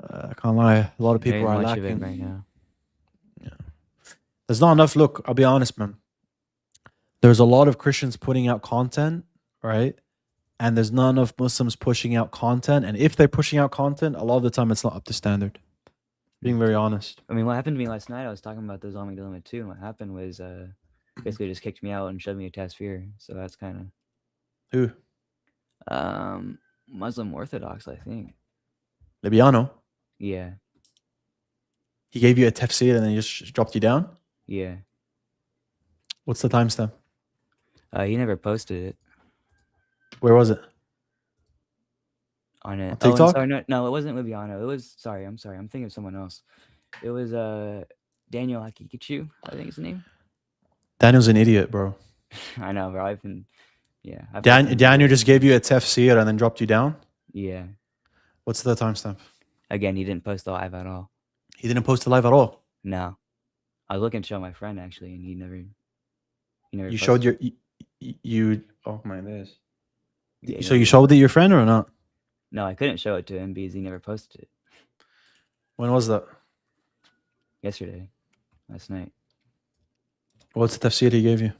I can't lie, a lot of people are lacking of it right now. Yeah, there's not enough. Look, I'll be honest, man. There's a lot of Christians putting out content, right? And there's not enough Muslims pushing out content. And if they're pushing out content, a lot of the time it's not up to standard. Being very honest. I mean, what happened to me last night, I was talking about the Islamic dilemma too, and what happened was basically just kicked me out and showed me a tasfir. So that's kind of... Who? Muslim Orthodox, I think. Libiano? Yeah. He gave you a tafsir and then he just dropped you down? Yeah. What's the timestamp? He never posted it. Where was it? On it. On TikTok? Sorry, no, it wasn't Libiano. It was... Sorry, I'm thinking of someone else. It was Daniel Hakikachu, I think his name. Daniel's an idiot, bro. I know, bro. I've been... Yeah. Daniel just gave you a tafsir and then dropped you down? Yeah. What's the timestamp? Again, he didn't post the live at all. He didn't post the live at all? No. I was looking to show my friend, actually, and he never You showed your... You... Oh, my days. Yeah, so you showed it to your friend or not? No, I couldn't show it to him because he never posted it. When was that? Yesterday. Last night. What's the tafsir he gave you?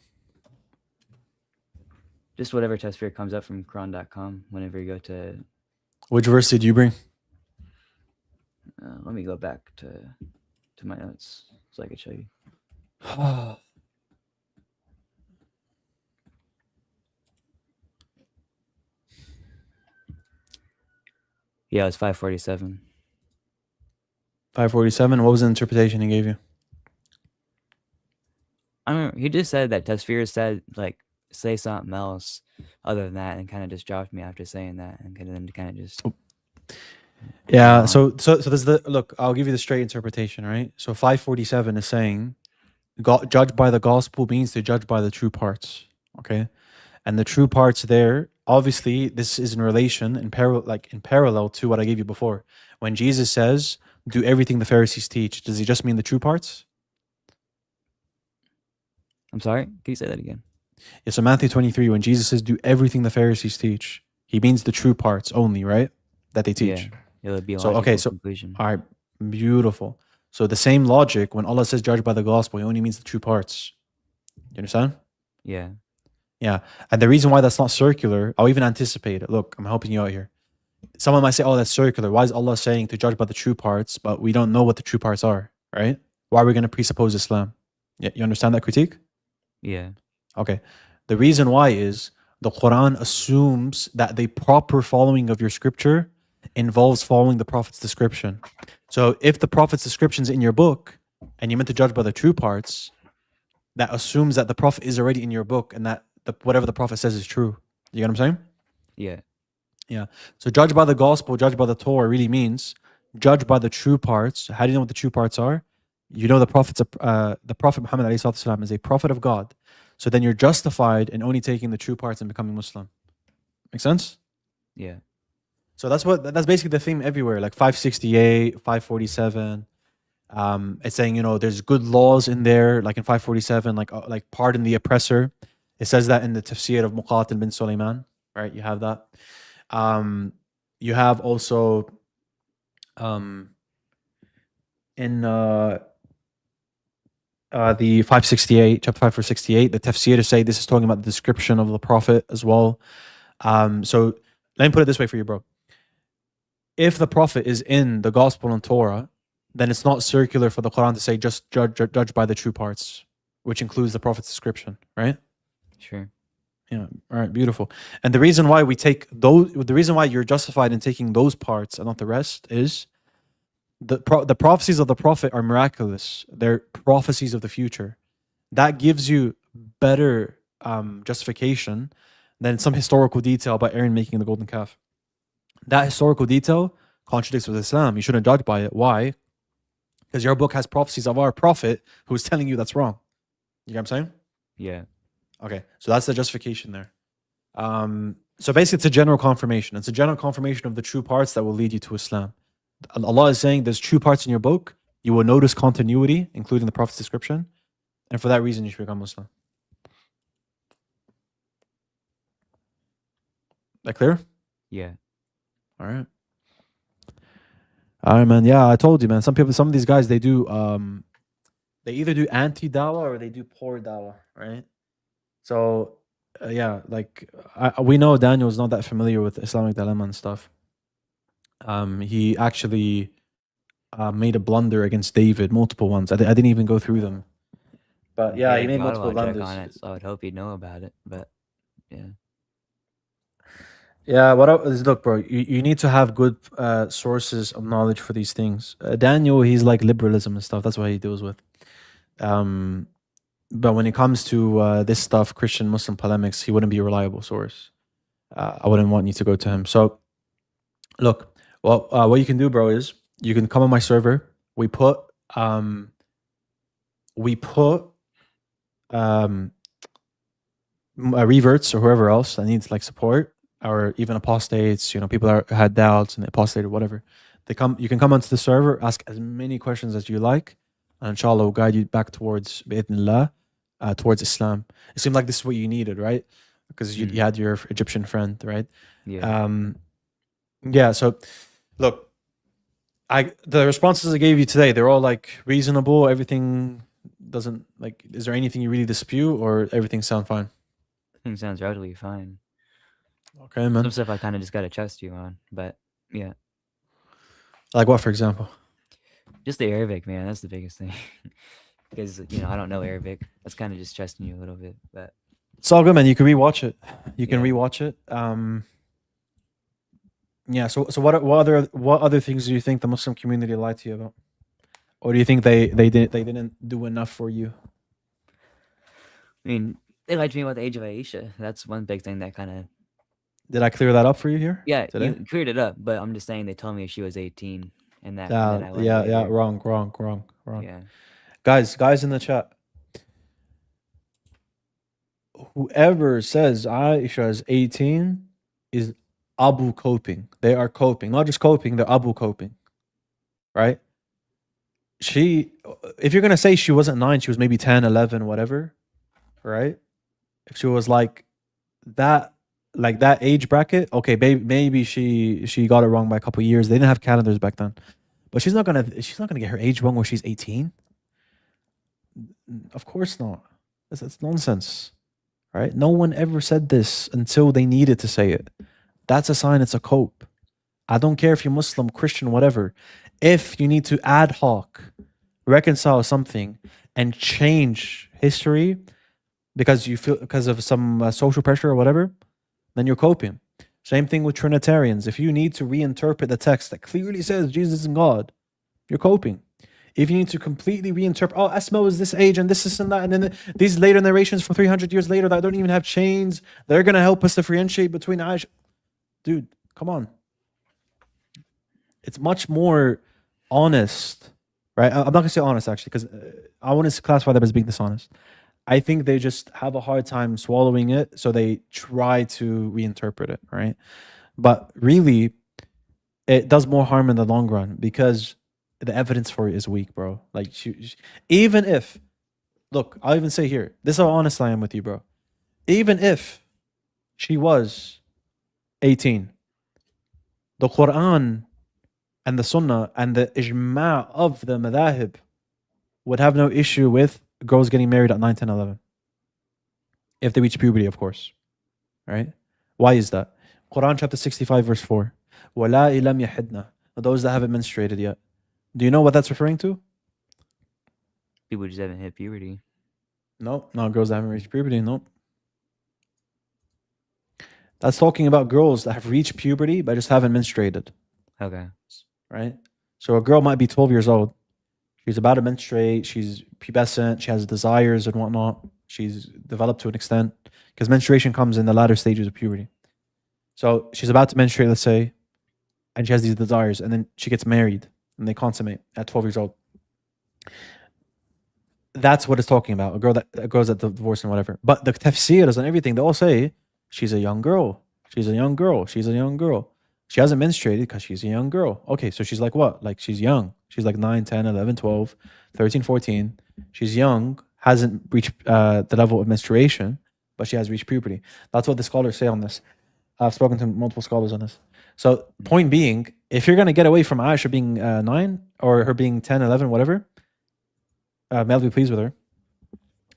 Just whatever tafsir comes up from Quran.com whenever you go to... Which verse did you bring? Let me go back to my notes so I can show you. Yeah, it was 547. 547? What was the interpretation he gave you? I don't know. He just said that tafsir said, like, say something else other than that, and kind of just dropped me after saying that, and then kind of just Yeah. So there's the look. I'll give you the straight interpretation, right? So 547 is saying, judge by the gospel means to judge by the true parts. Okay, and the true parts there, obviously, this is in relation in parallel to what I gave you before. When Jesus says, "Do everything the Pharisees teach," does he just mean the true parts? I'm sorry. Can you say that again? Yeah. So Matthew 23, when Jesus says, "Do everything the Pharisees teach," he means the true parts only, right? That they teach. Yeah, it would be a So logical conclusion. all right, beautiful. So the same logic, when Allah says judge by the gospel, he only means the true parts. You understand? Yeah. Yeah. And the reason why that's not circular, I'll even anticipate it. Look, I'm helping you out here. Someone might say, oh, that's circular. Why is Allah saying to judge by the true parts, but we don't know what the true parts are, right? Why are we going to presuppose Islam? Yeah, you understand that critique? Yeah. Okay. The reason why is the Quran assumes that the proper following of your scripture involves following the Prophet's description. So if the Prophet's description is in your book and you're meant to judge by the true parts, that assumes that the Prophet is already in your book and that whatever the Prophet says is true. You get what I'm saying? Yeah. Yeah. So judge by the gospel, judge by the Torah really means judge by the true parts. How do you know what the true parts are? You know the Prophet Muhammad ﷺ is a prophet of God. So then you're justified in only taking the true parts and becoming Muslim. Make sense? Yeah. So that's basically the theme everywhere, like 568, 547. It's saying, there's good laws in there, like in 547, like pardon the oppressor. It says that in the tafsir of Muqatil bin Sulaiman, right? You have that. You have also in the 568, chapter 5 verse 68, the tafsir say this is talking about the description of the Prophet as well. So let me put it this way for you, bro. If the Prophet is in the Gospel and Torah, then it's not circular for the Quran to say just judge by the true parts, which includes the Prophet's description, right? Sure. Yeah. All right. Beautiful. And the reason why the reason why you're justified in taking those parts and not the rest is the prophecies of the Prophet are miraculous. They're prophecies of the future. That gives you better justification than some historical detail about Aaron making the golden calf. That historical detail contradicts with Islam. You shouldn't judge by it. Why? Because your book has prophecies of our Prophet who's telling you that's wrong. You know what I'm saying? Yeah. Okay, so that's the justification there. So basically, it's a general confirmation. It's a general confirmation of the true parts that will lead you to Islam. Allah is saying there's true parts in your book. You will notice continuity, including the Prophet's description. And for that reason, you should become Muslim. That clear? Yeah. All right. All right, man. Yeah, I told you, man. Some of these guys, they either do anti-dawah or they do poor dawah, right? So, yeah, like we know Daniel's not that familiar with Islamic dilemma and stuff. He actually made a blunder against David, multiple ones. I didn't even go through them. But yeah, he made multiple blunders. On it, so I would hope he'd know about it. But yeah. Yeah, look, bro, you need to have good sources of knowledge for these things. Daniel, he's like liberalism and stuff. That's what he deals with. But when it comes to this stuff, Christian Muslim polemics, he wouldn't be a reliable source. I wouldn't want you to go to him. So, look, well, what you can do, bro, is you can come on my server. We put reverts or whoever else that needs like support, or even apostates, people that had doubts and apostated or whatever. You can come onto the server, ask as many questions as you like, and inshallah will guide you back towards bi'idhnillah, towards Islam. It seemed like this is what you needed, right? Because you had your Egyptian friend, right? Yeah. Yeah, so look, the responses I gave you today, they're all like reasonable. Everything doesn't like, is there anything you really dispute, or everything sound fine? Everything sounds totally fine. Okay, man. Some stuff I kind of just got to trust you on, but yeah. Like what, for example? Just the Arabic, man. That's the biggest thing. Because, I don't know Arabic. That's kind of just trusting you a little bit, but it's all good, man. You can rewatch it. Rewatch it. Yeah. So what other things do you think the Muslim community lied to you about, or do you think they didn't do enough for you? I mean, They lied to me about the age of Aisha. That's one big thing that kind of. Did I clear that up for you here? Yeah, today? you cleared it up, but I'm just saying they told me she was 18, and that. And then I learned Yeah, later. wrong. Yeah. Guys in the chat. Whoever says Aisha is 18 is Abu coping. They are coping. Not just coping, they're Abu coping. Right? If you're going to say she wasn't 9, she was maybe 10, 11, whatever. Right? If she was like that age bracket, okay, maybe she got it wrong by a couple of years. They didn't have calendars back then. But she's not gonna get her age wrong where she's 18. Of course not. That's nonsense. Right? No one ever said this until they needed to say it. That's a sign it's a cope. I don't care if you're Muslim, Christian, whatever. If you need to ad hoc reconcile something and change history because of some social pressure or whatever, then you're coping. Same thing with Trinitarians. If you need to reinterpret the text that clearly says Jesus is God, you're coping. If you need to completely reinterpret, oh, Asma was this age and this and that, and then these later narrations from 300 years later that don't even have chains, they're going to help us differentiate between Aisha. Dude, come on. It's much more honest, right? I'm not going to say honest, actually, because I want to classify them as being dishonest. I think they just have a hard time swallowing it, so they try to reinterpret it, right? But really, it does more harm in the long run because the evidence for it is weak, bro. Like, even if, look, I'll even say here, this is how honest I am with you, bro. Even if she was 18, the Quran and the Sunnah and the ijma' of the madahib would have no issue with girls getting married at 9, 10, 11. If they reach puberty, of course. Right? Why is that? Quran chapter 65 verse 4. وَلَا إِلَمْ يَحِدْنَا. Those that haven't menstruated yet. Do you know what that's referring to? People just haven't hit puberty. No, not girls that haven't reached puberty, no. That's talking about girls that have reached puberty but just haven't menstruated. Okay. Right? So a girl might be 12 years old. She's about to menstruate. She's pubescent. She has desires and whatnot. She's developed to an extent because menstruation comes in the latter stages of puberty. So she's about to menstruate, let's say, and she has these desires, and then she gets married and they consummate at 12 years old. That's what it's talking about. A girl that divorced and whatever. But the tafsirs and everything, they all say she's a young girl. She's a young girl. She's a young girl. She hasn't menstruated because she's a young girl. Okay, so she's like what? Like she's young. She's like 9, 10, 11, 12, 13, 14. She's young, hasn't reached the level of menstruation, but she has reached puberty. That's what the scholars say on this. I've spoken to multiple scholars on this. So point being, if you're going to get away from Aisha being 9 or her being 10, 11, whatever, may Allah be pleased with her,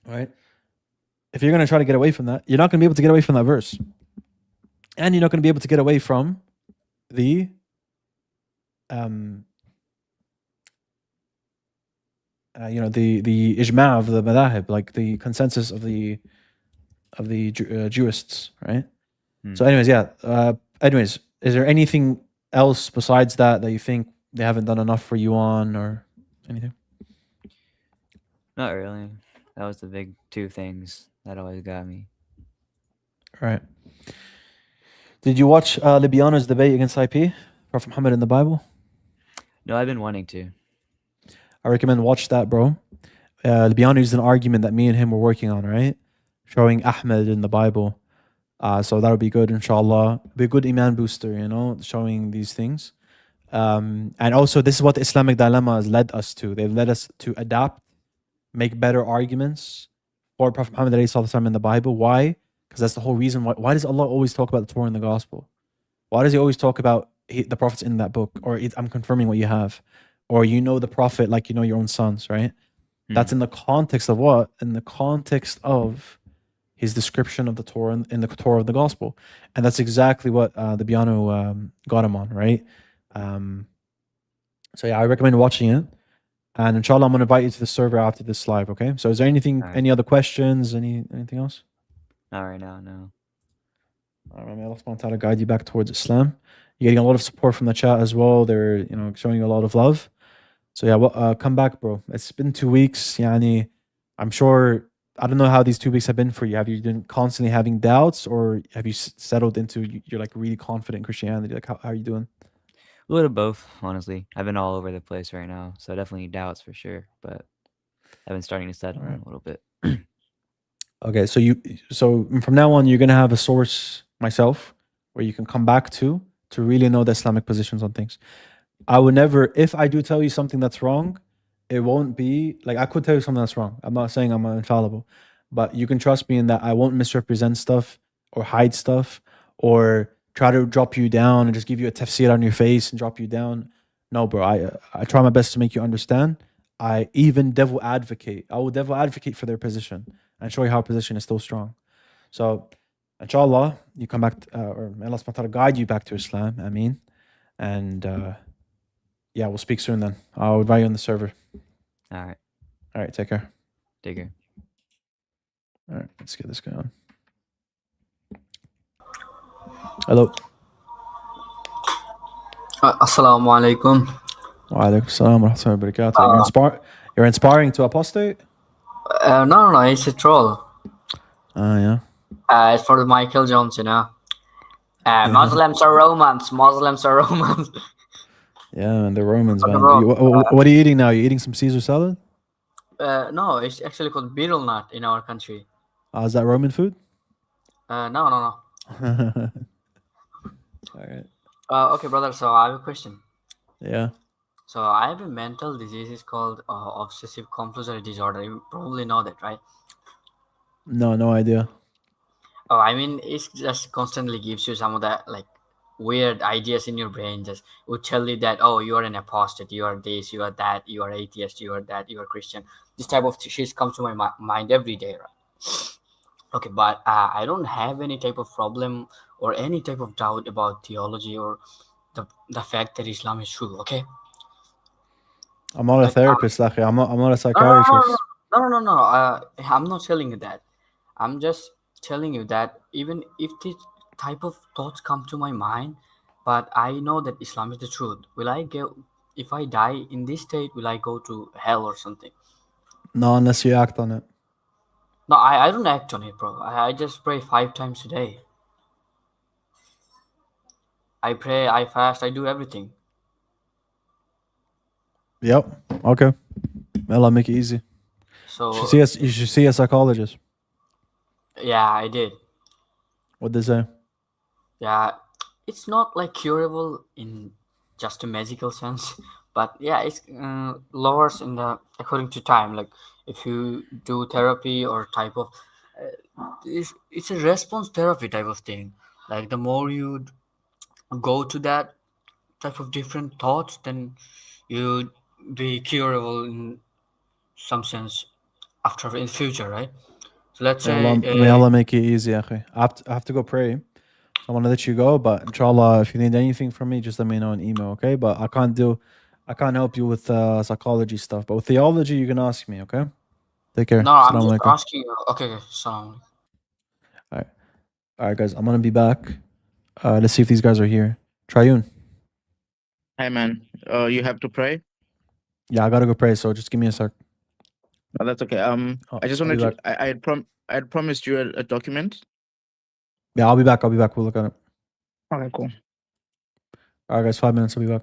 right? If you're going to try to get away from that, you're not going to be able to get away from that verse. And you're not going to be able to get away from the the ijma' of the madahib, like the consensus of the jurists, right? So anyways, is there anything else besides that you think they haven't done enough for you on, or anything? Not really. That was the big two things that always got me. Right. Did you watch Libiano's debate against IP, Prophet Muhammad in the Bible? No, I've been wanting to. I recommend watch that, bro. Libiano used an argument that me and him were working on, right? Showing Ahmed in the Bible. So that would be good, inshallah. Be a good iman booster, showing these things. And also, this is what the Islamic dilemma has led us to. They've led us to adapt, make better arguments for Prophet Muhammad in the Bible. Why? Because that's the whole reason. Why does Allah always talk about the Torah and the Gospel? Why does He always talk about the prophets in that book? Or I'm confirming what you have. Or the prophet like you know your own sons, right? That's in the context of what? In the context of his description of the Torah in the Torah of the Gospel. And that's exactly what the Biano got him on, right? So yeah, I recommend watching it. And inshallah, I'm going to invite you to the server after this live, okay? So is there anything, any other questions, anything else? Not right now, no. All right, may Allah subhanahu wa ta'ala guide you back towards Islam. You're getting a lot of support from the chat as well. They're, showing you a lot of love. So yeah, come back, bro. It's been 2 weeks. I'm sure I don't know how these 2 weeks have been for you. Have you been constantly having doubts, or have you settled into you're like really confident in Christianity? Like, how are you doing? A little of both, honestly. I've been all over the place right now, so definitely doubts for sure. But I've been starting to settle in a little bit. Okay, so from now on, you're gonna have a source, myself, where you can come back to really know the Islamic positions on things. I would never, if I do tell you something that's wrong, it won't be like I could tell you something that's wrong. I'm not saying I'm infallible, but you can trust me in that I won't misrepresent stuff or hide stuff or try to drop you down and just give you a tafsir on your face and drop you down. No, bro. I try my best to make you understand. I even devil advocate. I will devil advocate for their position and show you how our position is still strong. So, inshallah, you come back, or may Allah subhanahu wa ta'ala guide you back to Islam. Ameen. And yeah, we'll speak soon then. I'll invite you on the server. All right. All right, take care. Take care. All right, let's get this guy on. Hello. Assalamu alaikum. Wa alaikum salam wa rahmatullahi wa barakatuh. You're inspiring to apostate? No, it's a troll. Yeah. It's for Michael Jones, you know. Muslims are Romans. Muslims are Romans. Yeah, and the Romans, man. What are you eating now? You eating some Caesar salad? No, it's actually called betel nut in our country. Is that Roman food? No. All right. Okay, brother. So I have a question. Yeah. So I have a mental disease. It's called obsessive compulsory disorder. You probably know that, right? No idea. Oh, I mean, it just constantly gives you some of that like weird ideas in your brain. Just would tell you that, oh, you are an apostate, you are this, you are that, you are atheist, you are that, you are Christian. This type of shit comes to my mind every day, right? Okay, but I don't have any type of problem or any type of doubt about theology or the fact that Islam is true. Okay. I'm not a therapist, Lakhi. I'm not a psychiatrist. No. I'm not telling you that. I'm just telling you that even if this type of thoughts come to my mind, but I know that Islam is the truth. Will I go, if I die in this state, will I go to hell or something? No, unless you act on it. No, I don't act on it, bro. I just pray 5 times a day. I pray, I fast, I do everything. Yep. Okay. Well, I'll make it easy. So you should see a psychologist. Yeah, I did. What they say? Yeah, it's not like curable in just a magical sense, but yeah, it's lowers in the according to time. Like if you do therapy or type of, it's a response therapy type of thing. Like the more you go to that type of different thoughts, then you be curable in some sense after in future, right? So let's say May Allah make it easy, akhi. I have to go pray. So I want to let you go, but inshallah, if you need anything from me, just let me know in email, okay? But I can't help you with psychology stuff. But with theology, you can ask me, okay? Take care. No, I'm Assalamu just alaikum. asking you. Okay, salam. All right, guys. I'm gonna be back. Let's see if these guys are here. Trayun. Hey man, you have to pray. Yeah, I gotta go pray. So just give me a sec. Oh, that's okay. I just wanted to. I had promised you a document. Yeah, I'll be back. We'll look at it. Okay, cool. All right, guys. 5 minutes. I'll be back.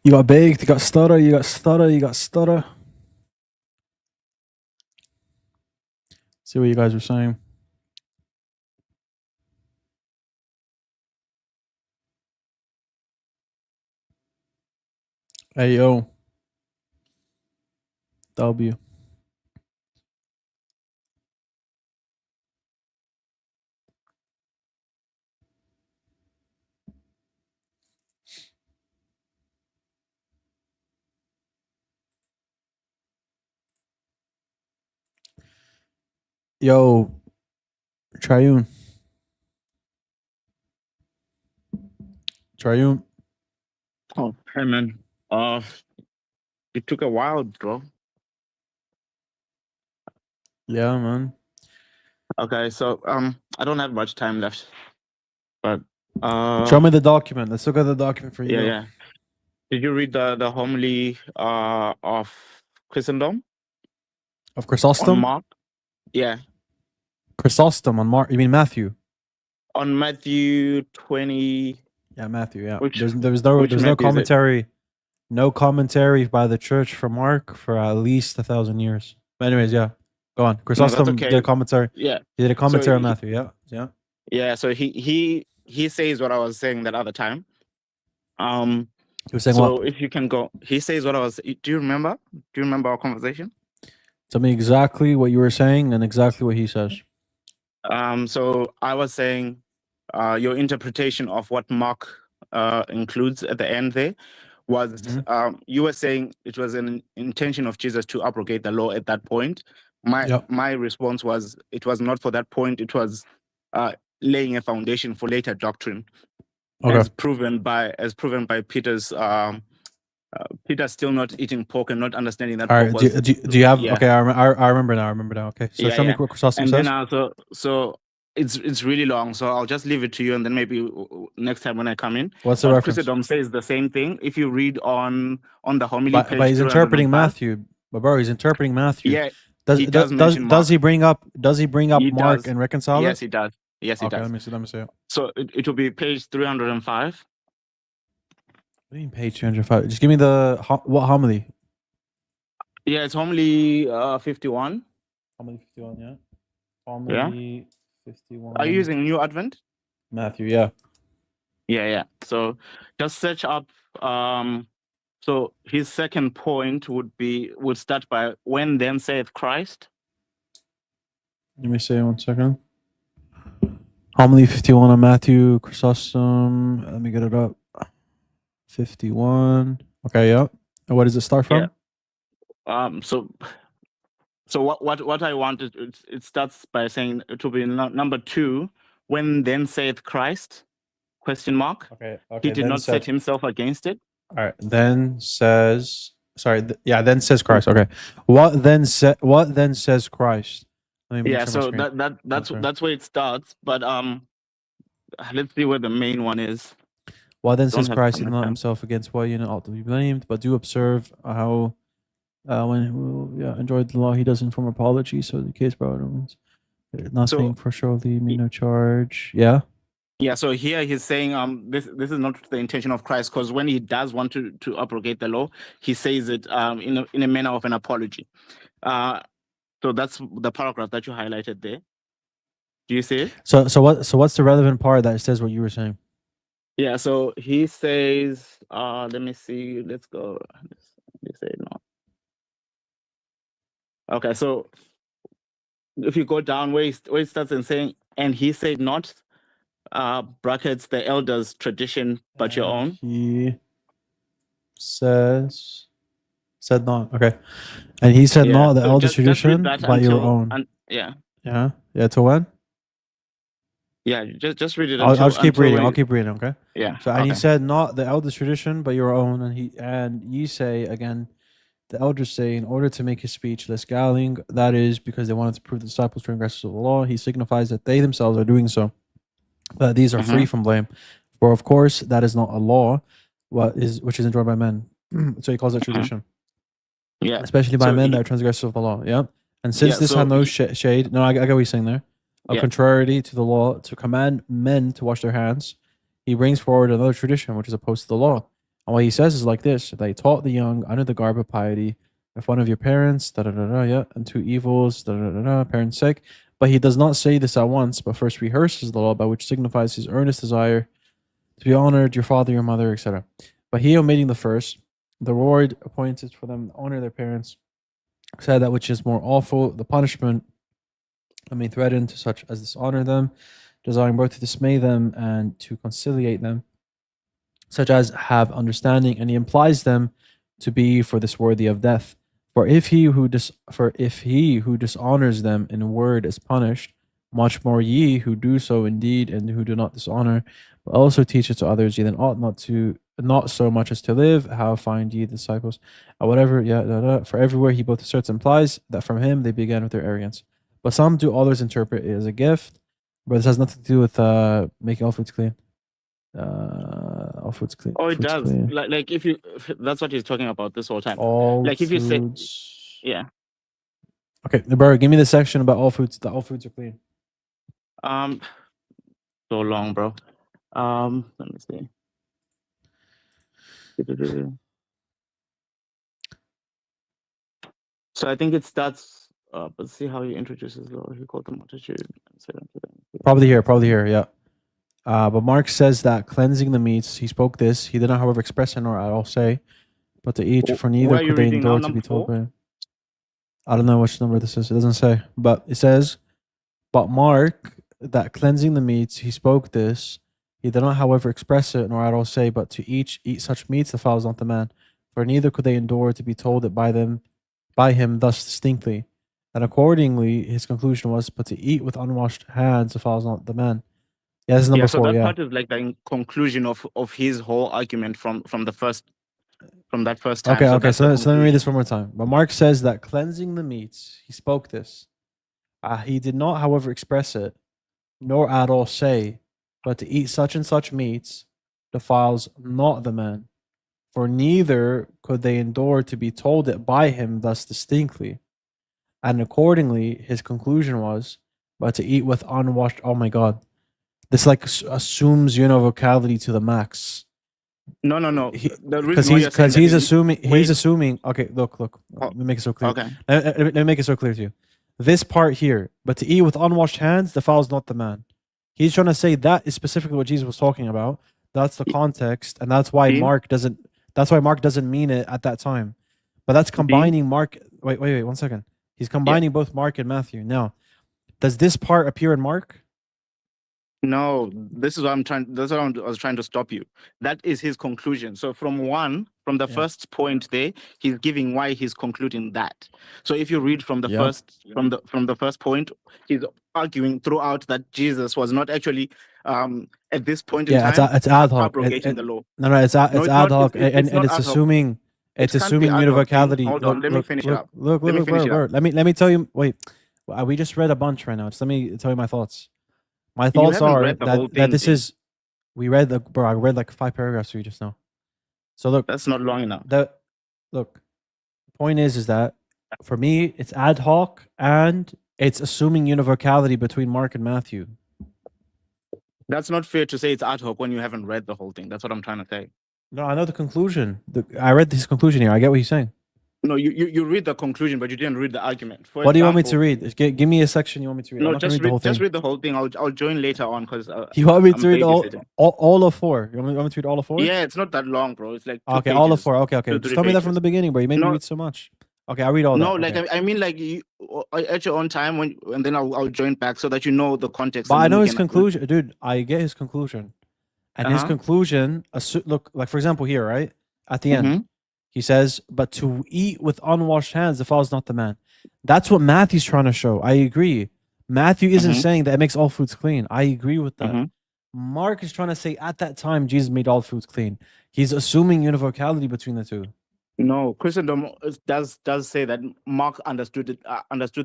You got baked, you got stutter, you got stutter, you got stutter. See what you guys were saying. Hey, yo. W. Yo, Triune. Triune. Oh, hey man. It took a while, bro. Yeah, man. Okay, so I don't have much time left, but Show me the document. Let's look at the document for you. yeah. Did you read the homily of Christendom Of on Chrysostom? Mark? Yeah, Chrysostom on Mark. You mean Matthew? on Matthew 20. Yeah, Matthew. Yeah. Which There's no Matthew is it? commentary. No commentary by the church for Mark for at least 1,000 years. But anyways, yeah. Go on. No, that's Chrysostom did a okay. commentary. Yeah. He did a So commentary on Matthew. Yeah. Yeah. yeah, so he says what I was saying that other time. He was saying So what? if you can go, he says what I was. Do you remember? Do you remember our conversation? Tell me exactly what you were saying and exactly what he says. So I was saying, your interpretation of what Mark includes at the end there was, you were saying it was an intention of Jesus to abrogate the law at that point. My response was, it was not for that point. It was laying a foundation for later doctrine, as proven by Peter's. Peter still not eating pork and not understanding that. All right. Pork was, Do you have? yeah. Okay. I remember now. Okay. So show me what Chrysostom and says. then so it's really long, so I'll just leave it to you, and then maybe next time when I come in. What's the reference? Christendom says the same thing. If you read on the homily page, but he's interpreting Matthew. But bro, he's interpreting Matthew. Yeah. Does he bring up Mark and reconcile? Yes, he does. Yes, he does. Let me see it. So it will be page 305. What do you mean page 205? Just give me what homily? Yeah, it's homily 51. Homily 51, yeah. Homily 51. Are you using New Advent? Matthew, yeah. Yeah. So just search up. So his second point would start by, when then saith Christ. Let me see 1 second. Homily 51 on Matthew, Chrysostom. Let me get it up. 51. Okay, yeah. And where does it start from? Yeah. So what I wanted, it starts by saying it will be number 2. When then saith Christ? Question mark. Okay. He did not set himself against it. All right. Then says. Sorry. Then says Christ. Okay. What then says Christ? Yeah. So that's where it starts. But let's see where the main one is. What then says Christ? He did not himself against what ought to be blamed, but do observe how when enjoyed the law, he does inform apology. So the case brought nothing for surely me no charge. Yeah. Yeah. So here he's saying this is not the intention of Christ, because when he does want to abrogate the law, he says it in a manner of an apology. So that's the paragraph that you highlighted there. Do you see it? So what's the relevant part that says what you were saying? Yeah. So he says, let me see. Let's go. Let's say no. Okay. So if you go down where it starts and saying, and he said not, brackets the elders' tradition, but your own. He said not. Okay. And he said not the elders' tradition, but your own. Yeah. To when? Yeah, just read it. I'll just keep reading. I'll keep reading. Okay. Yeah. So and he said not the elders' tradition, but your own, and ye say again, the elders say, in order to make his speech less galling, that is because they wanted to prove the disciples transgressors of the law. He signifies that they themselves are doing so, that these are free from blame. For of course that is not a law, which is enjoyed by men. So he calls it tradition. Yeah. Especially by men that are transgressors of the law. Yeah. And since this had no shade, I get what he's saying there. Contrary to the law, to command men to wash their hands, he brings forward another tradition which is opposed to the law, And what he says is like this: they taught the young under the garb of piety. If one of your parents, yeah, and two evils, parents' sake. But he does not say this at once, but first rehearses the law by which signifies his earnest desire to be honored, your father, your mother, etc. But he, omitting the first, the reward appointed for them to honor their parents, said that which is more awful, the punishment threatened to such as dishonor them, desiring both to dismay them and to conciliate them, such as have understanding, and he implies them to be for this worthy of death. For if he who dishonors them in word is punished, much more ye who do so in deed and who do not dishonor, but also teach it to others, ye then ought not so much as to live. How find ye disciples? Whatever, for everywhere he both asserts and implies that from him they began with their arrogance. But some do others interpret it as a gift, but this has nothing to do with making all foods clean. All foods clean. Oh, it foods does. clean. Like if that's what he's talking about this whole time. All like if you say, foods. yeah. Okay, bro, give me the section about all foods. That all foods are clean. So long, bro. Let me see. So I think it starts. But see how he introduces the law. He called the multitude and said unto them. Probably here, yeah. But Mark says that cleansing the meats, he spoke this. He did not, however, express it nor at all say, but to each, for neither could they endure to be told by him. I don't know which number this is. It doesn't say, but it says, but Mark, that cleansing the meats, he spoke this. He did not, however, express it nor at all say, but to each eat such meats defiles not the man, for neither could they endure to be told it by him thus distinctly. And accordingly, his conclusion was, but to eat with unwashed hands defiles not the man. Yeah, this is number 4. So that part is like the conclusion of his whole argument from that first time. Okay. So let me read this one more time. But Mark says that cleansing the meats, he spoke this. He did not, however, express it, nor at all say, but to eat such and such meats defiles not the man, for neither could they endure to be told it by him thus distinctly. And accordingly, his conclusion was, but to eat with unwashed. Oh my God. This like assumes univocality to the max. No. Because he's assuming. Okay, look. Let me make it so clear. Okay. Let me make it so clear to you. This part here, but to eat with unwashed hands defiles not the man. He's trying to say that is specifically what Jesus was talking about. That's the context, and that's why Mark doesn't. That's why Mark doesn't mean it at that time. But that's combining Mark. Wait, 1 second. He's combining both Mark and Matthew. Now, does this part appear in Mark? No, this is what I'm trying. That's what I was trying to stop you. That is his conclusion. So from the first point there, he's giving why he's concluding that. So if you read from the first point, he's arguing throughout that Jesus was not actually at this point in time it's ad hoc. abrogating the law. No, it's ad hoc, and it's assuming univocality. Hold on, let me finish it up. Look, bro. Let me tell you. Wait, we just read a bunch right now. Just let me tell you my thoughts. My thoughts are that this is. I read like 5 paragraphs for you just now. So look, that's not long enough. The point is that for me it's ad hoc and it's assuming univocality between Mark and Matthew. That's not fair to say it's ad hoc when you haven't read the whole thing. That's what I'm trying to say. No, I know the conclusion. I read his conclusion here. I get what he's saying. No, you read the conclusion, but you didn't read the argument. What do you want me to read? Give me a section you want me to read. No, just read the whole thing. I'll join later on because you want me to read all of 4. You want me to read all of 4? Yeah, it's not that long, bro. It's like 2 pages, all of 4. Okay. Just tell me that from the beginning, bro. You made me read so much. Okay, I'll read all that. No, like I mean, like you at your own time and then I'll join back so that you know the context. But I know his conclusion, dude. I get his conclusion, and his conclusion. Look, like for example, here, right at the end. He says, but to eat with unwashed hands defiles not the man. That's what Matthew's trying to show. I agree. Matthew isn't saying that it makes all foods clean. I agree with that. Mark is trying to say at that time, Jesus made all foods clean. He's assuming univocality between the two. No, Christendom does say that Mark understood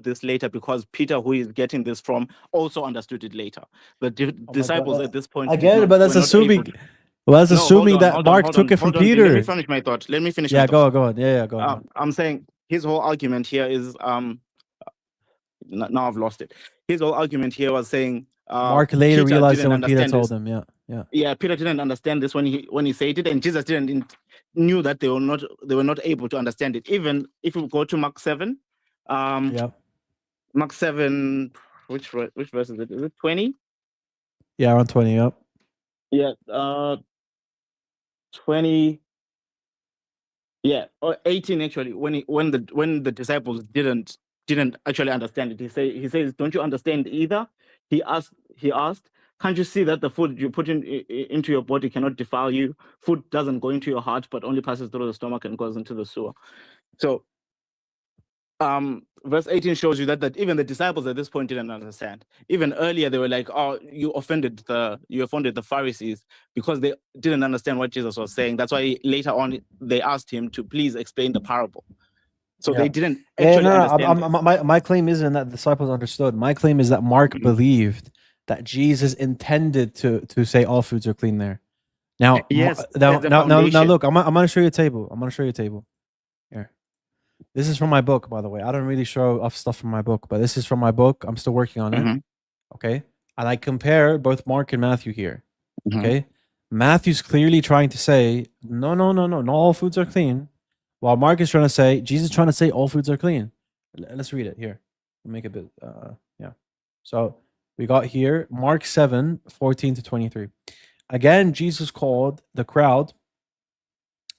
this later because Peter, who is getting this from, also understood it later. The disciples at this point. I get it, but that's assuming. Well, that's assuming that Mark took it from Peter. Let me finish my thought. Yeah, go on. Yeah, go on. I'm saying his whole argument here is now I've lost it. His whole argument here was saying Mark later realized that when Peter told him. Yeah. Peter didn't understand this when he said it, and Jesus didn't knew that they were not able to understand it. Even if we go to Mark 7, Mark 7, which verse is it? Is it 20? Yeah, around 20. Yep. Yeah, 20. Yeah, or 18 actually. When the disciples didn't actually understand it, he says, "Don't you understand either?" He asked, "Can't you see that the food you put into your body cannot defile you? Food doesn't go into your heart, but only passes through the stomach and goes into the sewer." So, verse 18 shows you that even the disciples at this point didn't understand. Even earlier, they were like, "Oh, you offended the Pharisees," because they didn't understand what Jesus was saying. That's why later on they asked him to please explain the parable. So they didn't actually understand. My claim isn't that the disciples understood. My claim is that Mark believed that Jesus intended to say all foods are clean there. Now, yes, now look, I'm going to show you a table. I'm going to show you a table. Here. This is from my book, by the way. I don't really show off stuff from my book, but this is from my book. I'm still working on it. Okay. And I compare both Mark and Matthew here. Okay. Matthew's clearly trying to say, no, not all foods are clean. While Mark is trying to say, Jesus is trying to say all foods are clean. Let's read it here. Make a bit, yeah. So we got here, Mark 7, 14 to 23. Again, Jesus called the crowd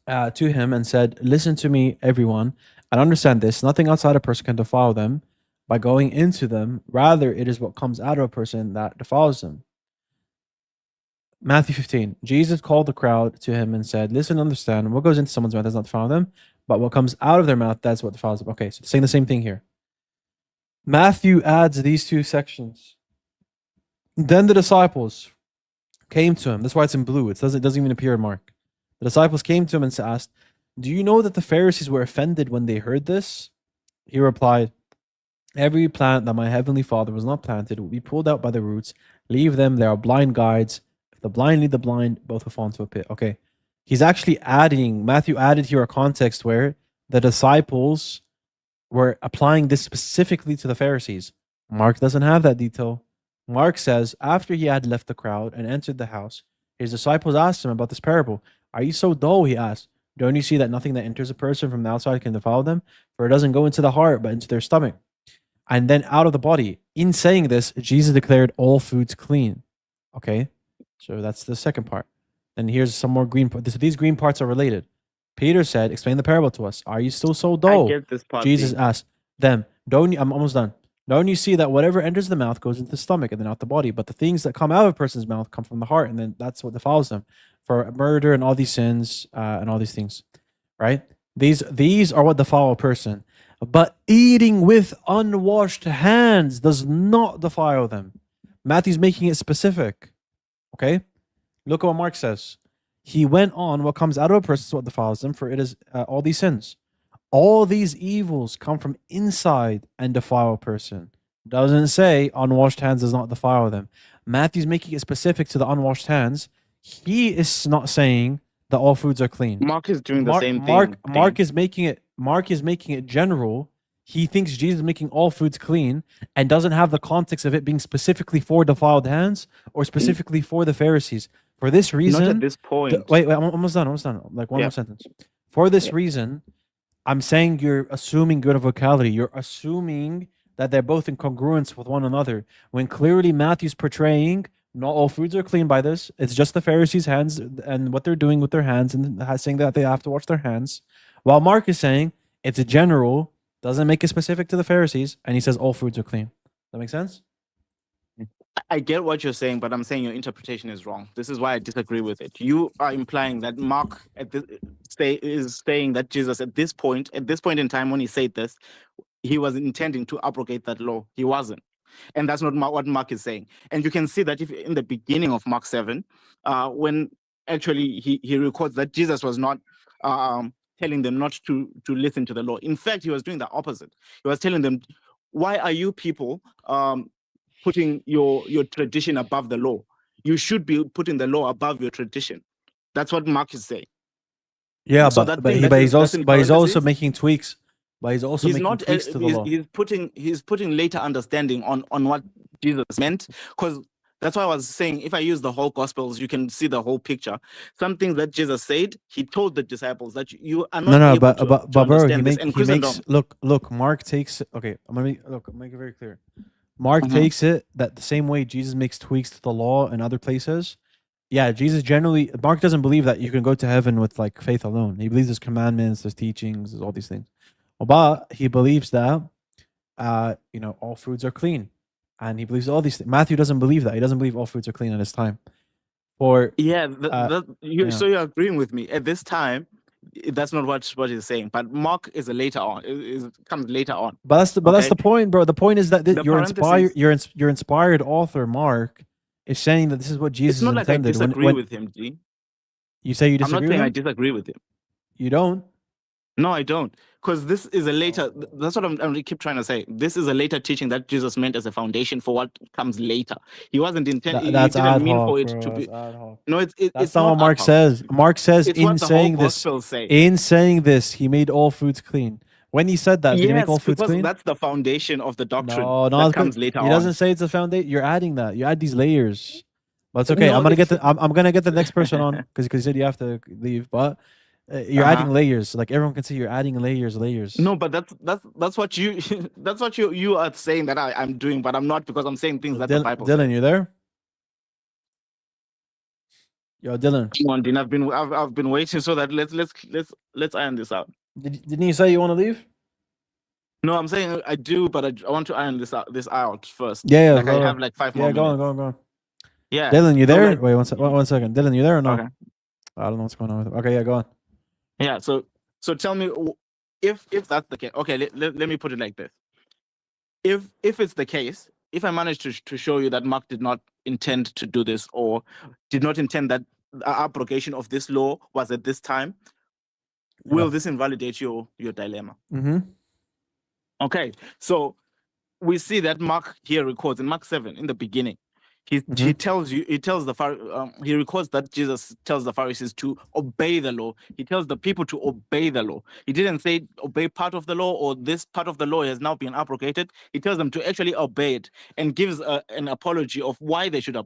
to him and said, "Listen to me, everyone, and understand this. Nothing outside a person can defile them by going into them. Rather, it is what comes out of a person that defiles them." Matthew 15. Jesus called the crowd to him and said, "Listen, understand. What goes into someone's mouth does not defile them, but what comes out of their mouth, that's what defiles them." Okay, so it's saying the same thing here. Matthew adds these two sections. Then the disciples came to him. That's why it's in blue. It doesn't even appear in Mark. The disciples came to him and asked, "Do you know that the Pharisees were offended when they heard this?" He replied, "Every plant that my heavenly Father was not planted will be pulled out by the roots. Leave them. They are blind guides. If the blind lead the blind, both will fall into a pit." Okay. He's actually Matthew added here a context where the disciples were applying this specifically to the Pharisees. Mark doesn't have that detail. Mark says, after he had left the crowd and entered the house, his disciples asked him about this parable. "Are you so dull?" he asked. "Don't you see that nothing that enters a person from the outside can defile them? For it doesn't go into the heart, but into their stomach, and then out of the body." In saying this, Jesus declared all foods clean. Okay, so that's the second part. And here's some more green parts. These green parts are related. Peter said, "Explain the parable to us." "Are you still so dull?" I get this part. Jesus asked them, I'm almost done. "Don't you see that whatever enters the mouth goes into the stomach and then out the body? But the things that come out of a person's mouth come from the heart, and then that's what defiles them. For murder and all these sins and all these things, right? These are what defile a person. But eating with unwashed hands does not defile them." Matthew's making it specific. Okay? Look at what Mark says. He went on, "What comes out of a person is what defiles them, for it is all these sins. All these evils come from inside and defile a person." Doesn't say unwashed hands does not defile them. Matthew's making it specific to the unwashed hands. He is not saying that all foods are clean. Mark is doing the same thing. Mark is making it general. He thinks Jesus is making all foods clean and doesn't have the context of it being specifically for defiled hands or specifically for the Pharisees. For this reason, not at this point. Wait, I'm almost done. Like one more sentence. For this reason, I'm saying you're assuming good vocabulary. You're assuming that they're both in congruence with one another, when clearly Matthew's portraying not all foods are clean by this. It's just the Pharisees' hands and what they're doing with their hands, and saying that they have to wash their hands. While Mark is saying it's a general, doesn't make it specific to the Pharisees, and he says all foods are clean. Does that make sense? I get what you're saying, but I'm saying your interpretation is wrong. This is why I disagree with it. You are implying that Mark is saying that Jesus at this point in time when he said this, he was intending to abrogate that law. He wasn't. And that's not what Mark is saying. And you can see that if in the beginning of Mark 7, when actually he records that Jesus was not telling them not to listen to the law. In fact, he was doing the opposite. He was telling them, "Why are you people putting your tradition above the law? You should be putting the law above your tradition." That's what Mark is saying. Yeah, so but he's also making tweaks. But he's also making tweaks to the law. He's putting later understanding on what Jesus meant, because That's why I was saying, if I use the whole Gospels, you can see the whole picture. Some things that Jesus said, he told the disciples that you are not No, able but to bro, understand this. And he makes Christendom, look. Mark takes okay. I'm gonna make it very clear. Mark takes it that the same way Jesus makes tweaks to the law in other places. Yeah, Jesus generally. Mark doesn't believe that you can go to heaven with like faith alone. He believes there's commandments, there's teachings, there's all these things. But he believes that, all foods are clean, and he believes all these things. Matthew doesn't believe that. He doesn't believe all foods are clean at his time. Or so you're agreeing with me at this time. That's not what he's saying. But Mark is a later on. It comes later on. But that's the point, bro. The point is that your inspired author Mark is saying that this is what Jesus It's not intended. like I disagree with him, G. You say you disagree? I'm not saying I disagree with him. You don't? No, I don't. Because this is a later. That's what I'm keep trying to say. This is a later teaching that Jesus meant as a foundation for what comes later. He wasn't intending. That's he didn't ad mean hoc, for it bro. to be. That's ad hoc. No, it's not what Mark says. Mark says it's in saying this, in saying this, he made all foods clean. When he said that, did he make all foods clean? That's the foundation of the doctrine. No, that comes later on. He doesn't say it's a foundation. You're adding that. You add these layers. But it's okay. No, I'm gonna get the next person on because you said you have to leave. But you're adding layers. Like everyone can see, you're adding layers. No, but that's what you that's what you are saying that I'm doing, but I'm not, because I'm saying things that the Bible Dylan, says. you there? Yo, Dylan. Come on, Dean. I've been waiting so that let's iron this out. Didn't you say you want to leave? No, I'm saying I do, but I want to iron this out first. Yeah. Like I have like 5 more minutes. Go on. Yeah. Dylan, you there? Wait, one second. Dylan, you there or no? Okay. I don't know what's going on with it. Okay, yeah, go on. Yeah, so tell me if that's the case. Okay, let me put it like this. If it's the case, if I manage to show you that Mark did not intend to do this, or did not intend that the abrogation of this law was at this time, will this invalidate your dilemma? Mm-hmm. Okay, so we see that Mark here records in Mark 7 in the beginning. He records that Jesus tells the Pharisees to obey the law. He tells the people to obey the law. He didn't say obey part of the law, or this part of the law has now been abrogated. He tells them to actually obey it, and gives an apology of why they should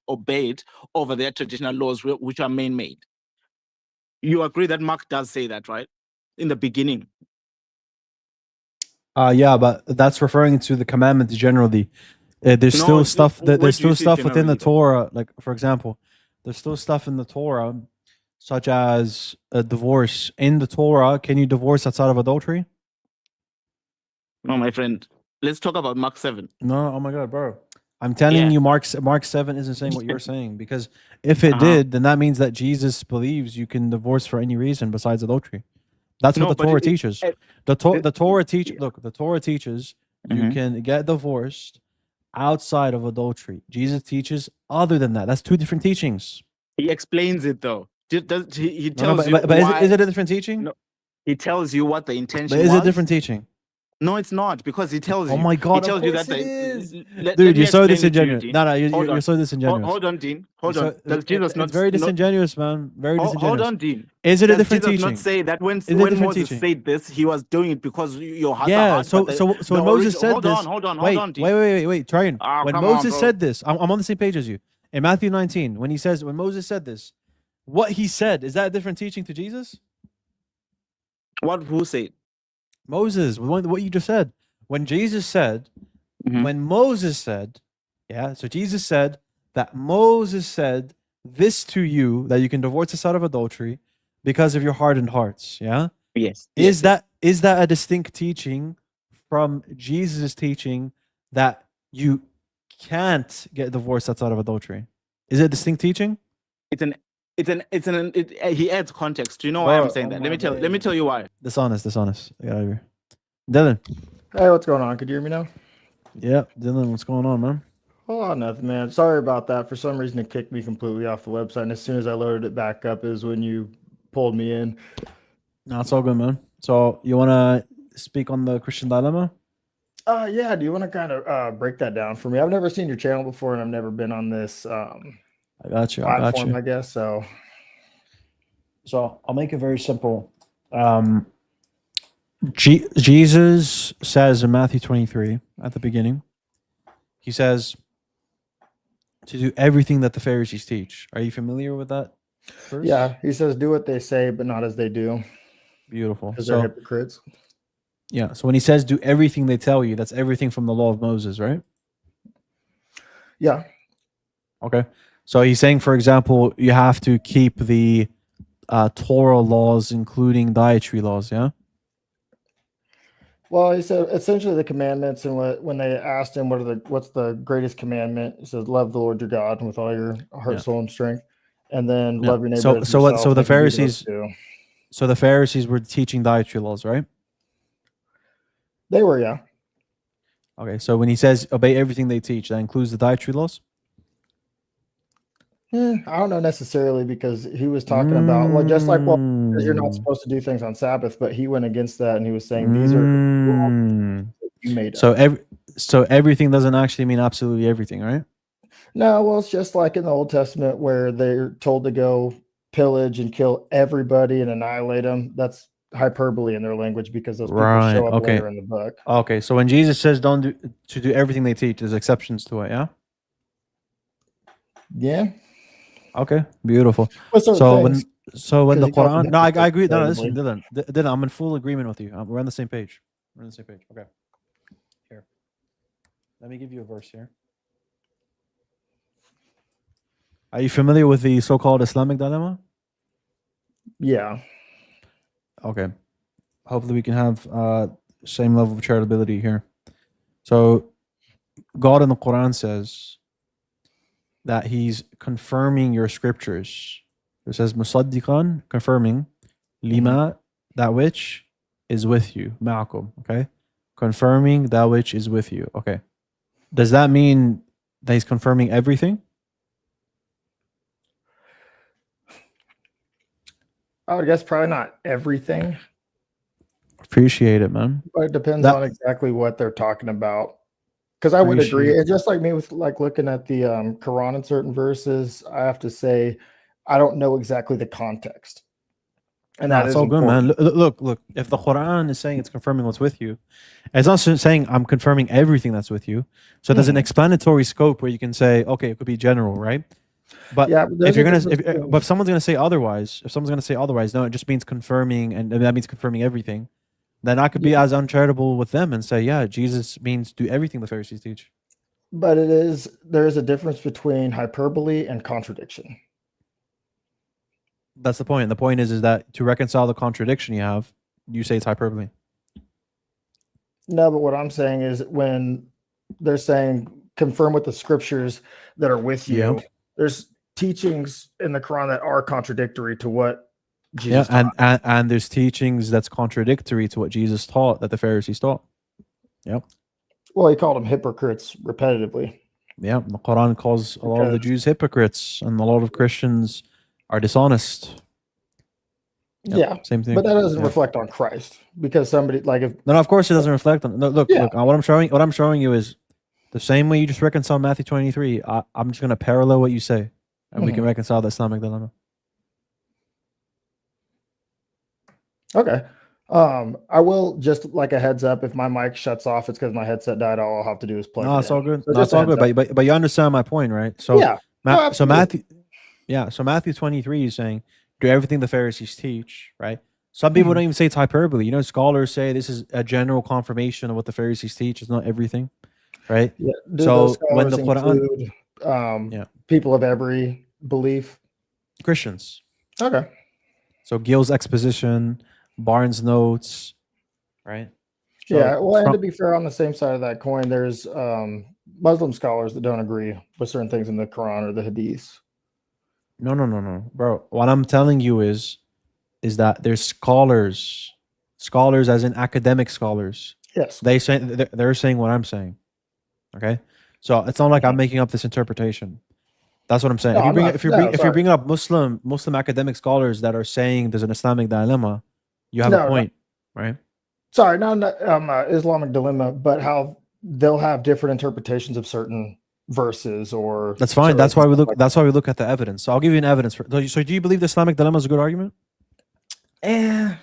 obey it over their traditional laws, which are man-made. You agree that Mark does say that, right? In the beginning. Yeah, but that's referring to the commandments generally. There's still stuff within the Torah. Like, for example, there's still stuff in the Torah, such as a divorce. In the Torah, can you divorce outside of adultery? No, my friend. Let's talk about Mark 7. No, oh my God, bro. I'm telling you, Mark 7 isn't saying what you're saying, because if it did, then that means that Jesus believes you can divorce for any reason besides adultery. That's what the Torah teaches. The Torah teaches. Look, the Torah teaches you can get divorced outside of adultery. Jesus teaches other than that. That's two different teachings. He explains it though. He tells you. But is it a different teaching? No, he tells you what the intention. But is it a different teaching? No, it's not, because he tells you. Oh my God! He tells you that it is. Dude, you're so disingenuous. No, you're so disingenuous. Hold on, Dean. Hold on. Does Jesus not? It's very disingenuous, man. Very disingenuous. Hold on, Dean. Is it a different teaching? Does Jesus not say that when Moses said this, he was doing it because your heart. Yeah. So when Moses said this. Hold on, Dean. Wait. Try it. When Moses said this, I'm on the same page as you. In Matthew 19, when Moses said this, what he said, is that a different teaching to Jesus? Who said? Moses. What you just said. When Jesus said, when Moses said, so Jesus said that Moses said this to you, that you can divorce us out of adultery because of your hardened hearts. Yeah. Yes. Is that a distinct teaching from Jesus' teaching that you can't get divorced outside of adultery? Is it a distinct teaching? He adds context. Do you know why I'm saying that? Let me tell you why. Dishonest. Get out of here. Dylan. Hey, what's going on? Could you hear me now? Yeah, Dylan, what's going on, man? Oh, nothing, man. Sorry about that. For some reason, it kicked me completely off the website, and as soon as I loaded it back up is when you pulled me in. No, it's all good, man. So, you want to speak on the Christian dilemma? Yeah. Do you want to kind of break that down for me? I've never seen your channel before, and I've never been on this I got you. platform, I guess. So I'll make it very simple. Jesus says in Matthew 23 at the beginning, he says, to do everything that the Pharisees teach. Are you familiar with that verse? Yeah, he says, "Do what they say, but not as they do." Beautiful. Because they're hypocrites. Yeah. So when he says, "Do everything they tell you," that's everything from the law of Moses, right? Yeah. Okay. So he's saying, for example, you have to keep the Torah laws, including dietary laws. Yeah. Well, he said essentially the commandments, and when they asked him what's the greatest commandment, he says, "Love the Lord your God with all your heart, soul, and strength," and then love your neighbor as yourself. So the Pharisees, so the Pharisees were teaching dietary laws, right? They were, yeah. Okay, so when he says obey everything they teach, that includes the dietary laws? I don't know necessarily, because he was talking about, well, just like, well, because you're not supposed to do things on Sabbath, but he went against that and he was saying these are you made up. So everything doesn't actually mean absolutely everything, right? No, well, it's just like in the Old Testament where they're told to go pillage and kill everybody and annihilate them. That's hyperbole in their language, because those people show up later in the book. Okay, so when Jesus says do everything they teach, there's exceptions to it, yeah? Yeah. Okay, beautiful. So when the Quran, no, I agree. No, listen, Dylan, I'm in full agreement with you. We're on the same page. We're on the same page. Okay. Here, let me give you a verse here. Are you familiar with the so-called Islamic dilemma? Yeah. Okay. Hopefully we can have same level of charitability here. So God in the Quran says that he's confirming your scriptures. It says musaddiqan, confirming, lima, that which is with you, ma'akum, okay? Confirming that which is with you, okay. Does that mean that he's confirming everything? I would guess probably not everything. Appreciate it, man. But it depends on exactly what they're talking about. Because I would agree. It's just like me with like looking at the Quran in certain verses. I have to say, I don't know exactly the context. And that's all good, man. Look. If the Quran is saying it's confirming what's with you, it's not saying I'm confirming everything that's with you. So there's an explanatory scope where you can say, okay, it could be general, right? But yeah, if someone's gonna say otherwise, no, it just means confirming, and that means confirming everything. Then I could be as uncharitable with them and say, yeah, Jesus means do everything the Pharisees teach. But there is a difference between hyperbole and contradiction. That's the point. The point is that to reconcile the contradiction you have, you say it's hyperbole. No, but what I'm saying is when they're saying confirm with the scriptures that are with you, there's teachings in the Quran that are contradictory to what Jesus taught. And there's teachings that's contradictory to what Jesus taught that the Pharisees taught. Yep. Well, he called them hypocrites repetitively. Yeah, the Quran calls a lot of the Jews hypocrites, and a lot of Christians are dishonest. Yep, yeah, same thing. But that doesn't reflect on Christ, because somebody like if no, of course it doesn't reflect on. No, look, what I'm showing you is the same way you just reconcile Matthew 23. I'm just going to parallel what you say, and we can reconcile the Islamic dilemma. Okay. I will just like a heads up, if my mic shuts off, it's because my headset died. All I'll have to do is plug it in. It's all good. So no, it's all good. But you understand my point, right? So so Matthew 23 is saying do everything the Pharisees teach, right? Some people don't even say it's hyperbole. You know, scholars say this is a general confirmation of what the Pharisees teach. It's not everything, right? Yeah. So when the Quran, people of every belief, Christians. Okay. So Gill's exposition, Barnes' notes, right? So yeah, well, and to be fair, on the same side of that coin, there's Muslim scholars that don't agree with certain things in the Quran or the hadiths. No, bro. What I'm telling you is that there's scholars as in academic scholars. Yes. They're saying what I'm saying. Okay, so it's not like I'm making up this interpretation. That's what I'm saying. No, if you're bringing up Muslim academic scholars that are saying there's an Islamic dilemma, you have a point, right? Sorry, not Islamic dilemma, but how they'll have different interpretations of certain verses or. That's fine. That's why we look. That's why we look at the evidence. So I'll give you an evidence for. So do you believe the Islamic dilemma is a good argument? It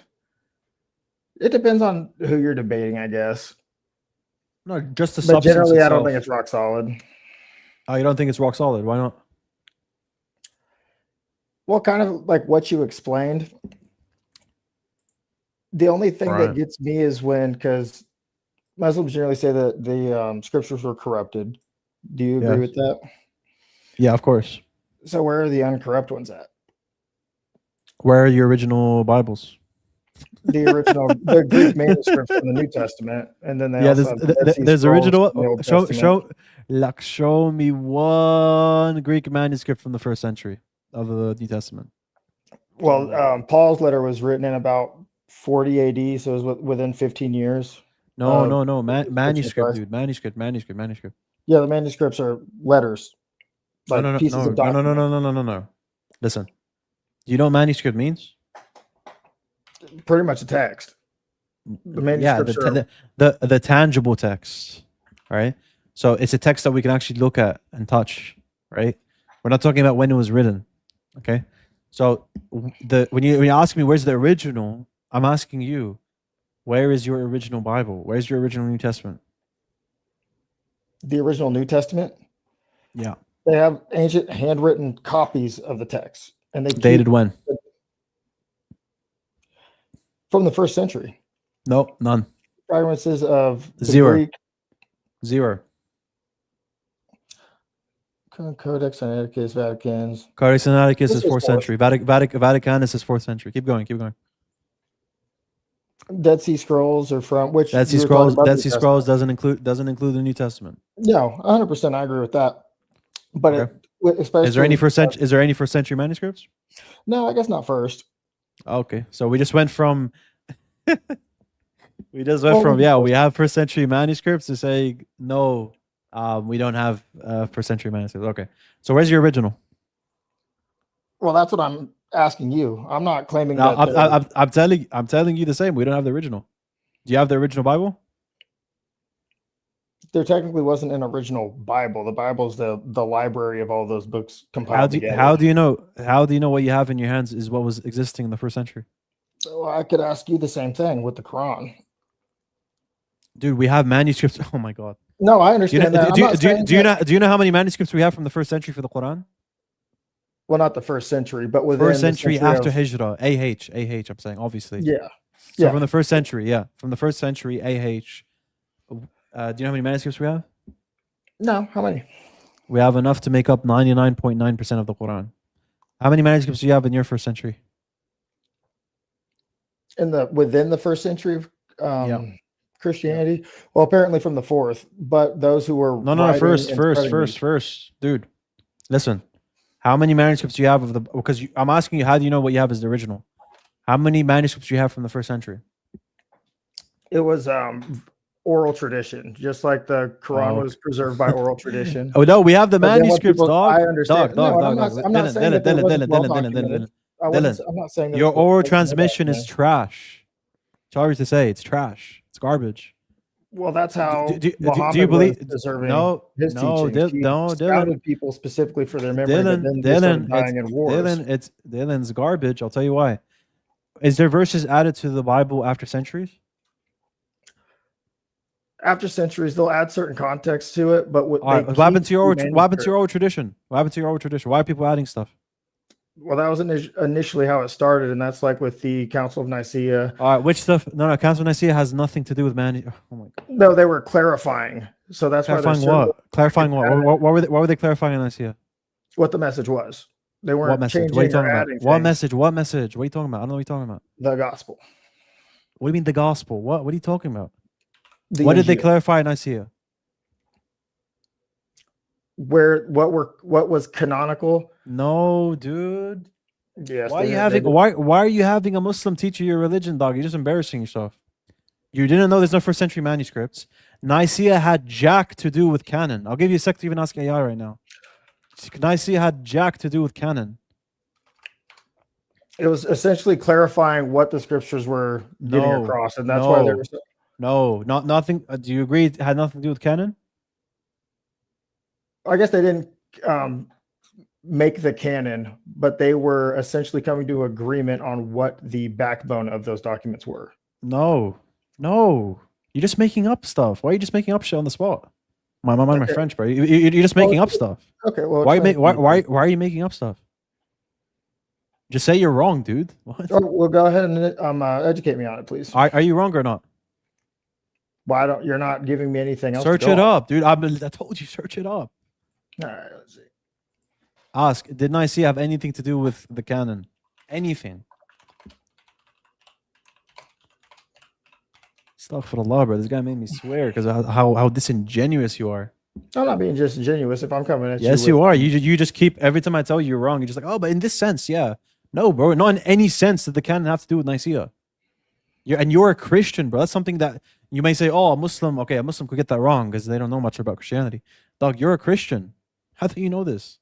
depends on who you're debating, I guess. No, just the substance generally, itself. I don't think it's rock solid. Oh, you don't think it's rock solid? Why not? Well, kind of like what you explained. The only thing that gets me is because Muslims generally say that the scriptures were corrupted. Do you agree with that? Yeah, of course. So where are the uncorrupt ones at? Where are your original Bibles? The original, the Greek manuscripts from the New Testament, and then they also have the Dead Sea there's Scrolls original. from the Old Testament. Show me one Greek manuscript from the first century of the New Testament. Well, Paul's letter was written in about 40 AD, so it was within 15 years. No. Manuscript, dude. Manuscript. Yeah, the manuscripts are letters, like pieces of documents. No. Listen, do you know what manuscript means? Pretty much a text. The manuscripts the tangible text, right? So it's a text that we can actually look at and touch, right? We're not talking about when it was written, okay? So when you ask me where's the original, I'm asking you, where is your original Bible? Where's your original New Testament? The original New Testament? Yeah. They have ancient handwritten copies of the text, and they dated when? From the first century. Nope, none. Fragrances of Zero. Greek. Zero. Codex Sinaiticus, Vatican's. Codex Sinaiticus is 4th century. Vaticanus is 4th century. Keep going. Dead Sea Scrolls are from which Dead Sea Scrolls doesn't include the New Testament. No, 100% I agree with that. But okay. Especially is there any first century manuscripts? No, I guess not first. Okay, so we just went from we have first century manuscripts to say no, we don't have first century manuscripts. Okay, so where's your original? Well, that's what I'm asking you. I'm not claiming that. I'm telling you the same. We don't have the original. Do you have the original Bible? There technically wasn't an original Bible. The Bible's the library of all those books compiled together. How do you know what you have in your hands is what was existing in the first century? So I could ask you the same thing with the Quran. Dude, we have manuscripts. Oh my God. No, I understand that. Do you know how many manuscripts we have from the first century for the Quran? Well, not the first century, but within first century after Hijrah. AH, I'm saying, obviously. Yeah. So from the first century, AH. Do you know how many manuscripts we have? No, how many? We have enough to make up 99.9% of the Quran. How many manuscripts do you have in your first century? Within the first century of Christianity? Well, apparently from the fourth, but those who were first, dude. Listen, how many manuscripts do you have of the? Because I'm asking you, how do you know what you have is the original? How many manuscripts do you have from the first century? It was oral tradition, just like the Quran was preserved by oral tradition. Oh no, we have the manuscripts, dog. I understand. I'm not saying that Dylan. I'm not saying that your oral transmission is trash. Sorry to say, it's trash. It's garbage. Well, that's how do you believe? No, Dylan. People specifically for their memory. Dylan's garbage. I'll tell you why. Is there verses added to the Bible after centuries? After centuries, they'll add certain context to it, but what happened to your oral tradition? What happened to your oral tradition? Why are people adding stuff? Well, that was initially how it started, and that's like with the Council of Nicaea. All right, which stuff? No, Council of Nicaea has nothing to do with man. Oh my God. No, they were clarifying. So that's clarifying what? Clarifying what? What were they clarifying in Nicaea? What the message was. They weren't what message? changing what are you talking or about? adding What things. message? What message? What are you talking about? I don't know what you're talking about. The gospel. What do you mean the gospel? What are you talking about? What did they clarify in Nicaea? What was canonical? No, dude. Yes. Why are you having a Muslim teach you your religion, dog? You're just embarrassing yourself. You didn't know there's no first century manuscripts. Nicaea had jack to do with canon. I'll give you a sec to even ask AI right now. Nicaea had jack to do with canon. It was essentially clarifying what the scriptures were getting across, and that's why there was nothing. Do you agree it had nothing to do with canon? I guess they didn't make the canon, but they were essentially coming to agreement on what the backbone of those documents were. No. You're just making up stuff. Why are you just making up shit on the spot? My French, bro. You're just making up stuff. Okay, well, why explain. are you making up stuff? Just say you're wrong, dude. What? Oh, well, go ahead and educate me on it, please. Are you wrong or not? Why don't you're not giving me anything else? Search to it go on. up, dude. I told you, search it up. All right, let's see. Ask, did Nicaea have anything to do with the canon? Anything? Astaghfirullah, bro. This guy made me swear because of how disingenuous you are. I'm not being disingenuous. If I'm coming at you, Yes, you are. You just keep every time I tell you you're wrong. You're just like, oh, but in this sense, yeah. No, bro. Not in any sense did the canon have to do with Nicaea. You're a Christian, bro. That's something that you may say, oh, a Muslim. Okay, a Muslim could get that wrong because they don't know much about Christianity. Dog, you're a Christian. How do you know this?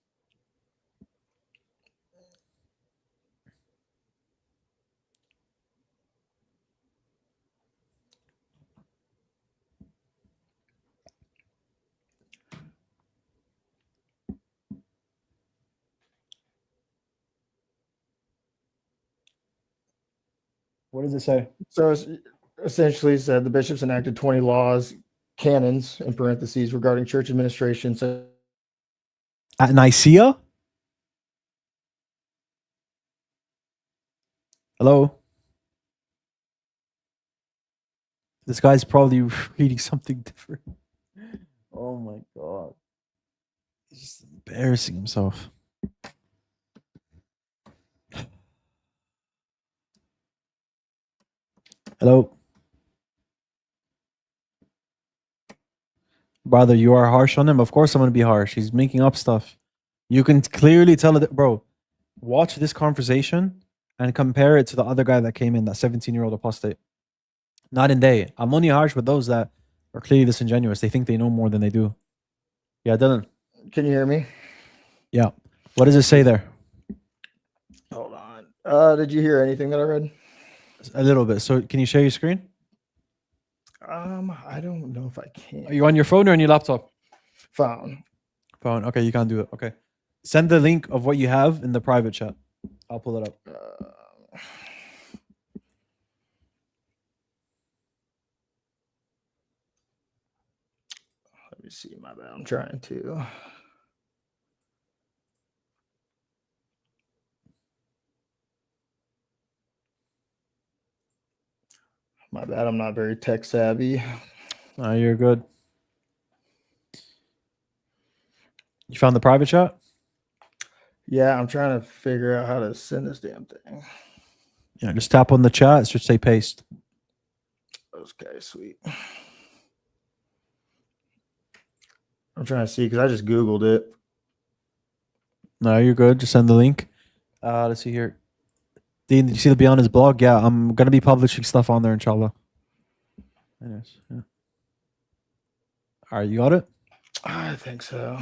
What does it say? So it's essentially said the bishops enacted 20 laws, canons in parentheses regarding church administration. So At Nicaea? Hello? This guy's probably reading something different. Oh my god. He's just embarrassing himself. Hello? Brother, you are harsh on him? Of course I'm going to be harsh. He's making up stuff. You can clearly tell it. Bro, watch this conversation and compare it to the other guy that came in, that 17-year-old apostate. Not in day. I'm only harsh with those that are clearly disingenuous. They think they know more than they do. Yeah, Dylan. Can you hear me? Yeah. What does it say there? Hold on. Did you hear anything that I read? A little bit. So can you share your screen? I don't know if I can. Are you on your phone or on your laptop? Phone. Phone. Okay, you can't do it. Okay. Send the link of what you have in the private chat. I'll pull it up. Let me see. My bad. I'm trying to. My bad. I'm not very tech savvy. No, you're good. You found the private chat? Yeah, I'm trying to figure out how to send this damn thing. Yeah, just tap on the chat. It should say paste. Okay, sweet. I'm trying to see because I just Googled it. No, you're good. Just send the link. Let's see here. Dean, did you see the Beyond His blog? Yeah, I'm going to be publishing stuff on there, inshallah. Anyways, yeah. All right, you got it? I think so.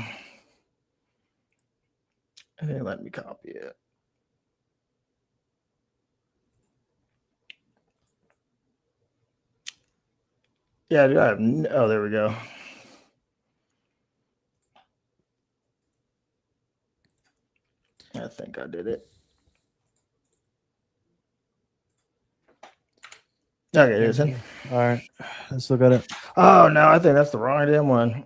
And they let me copy it. Yeah, dude, I have oh, there we go. I think I did it. Okay, it isn't. All right, let's look at it. Oh, no, I think that's the wrong damn one.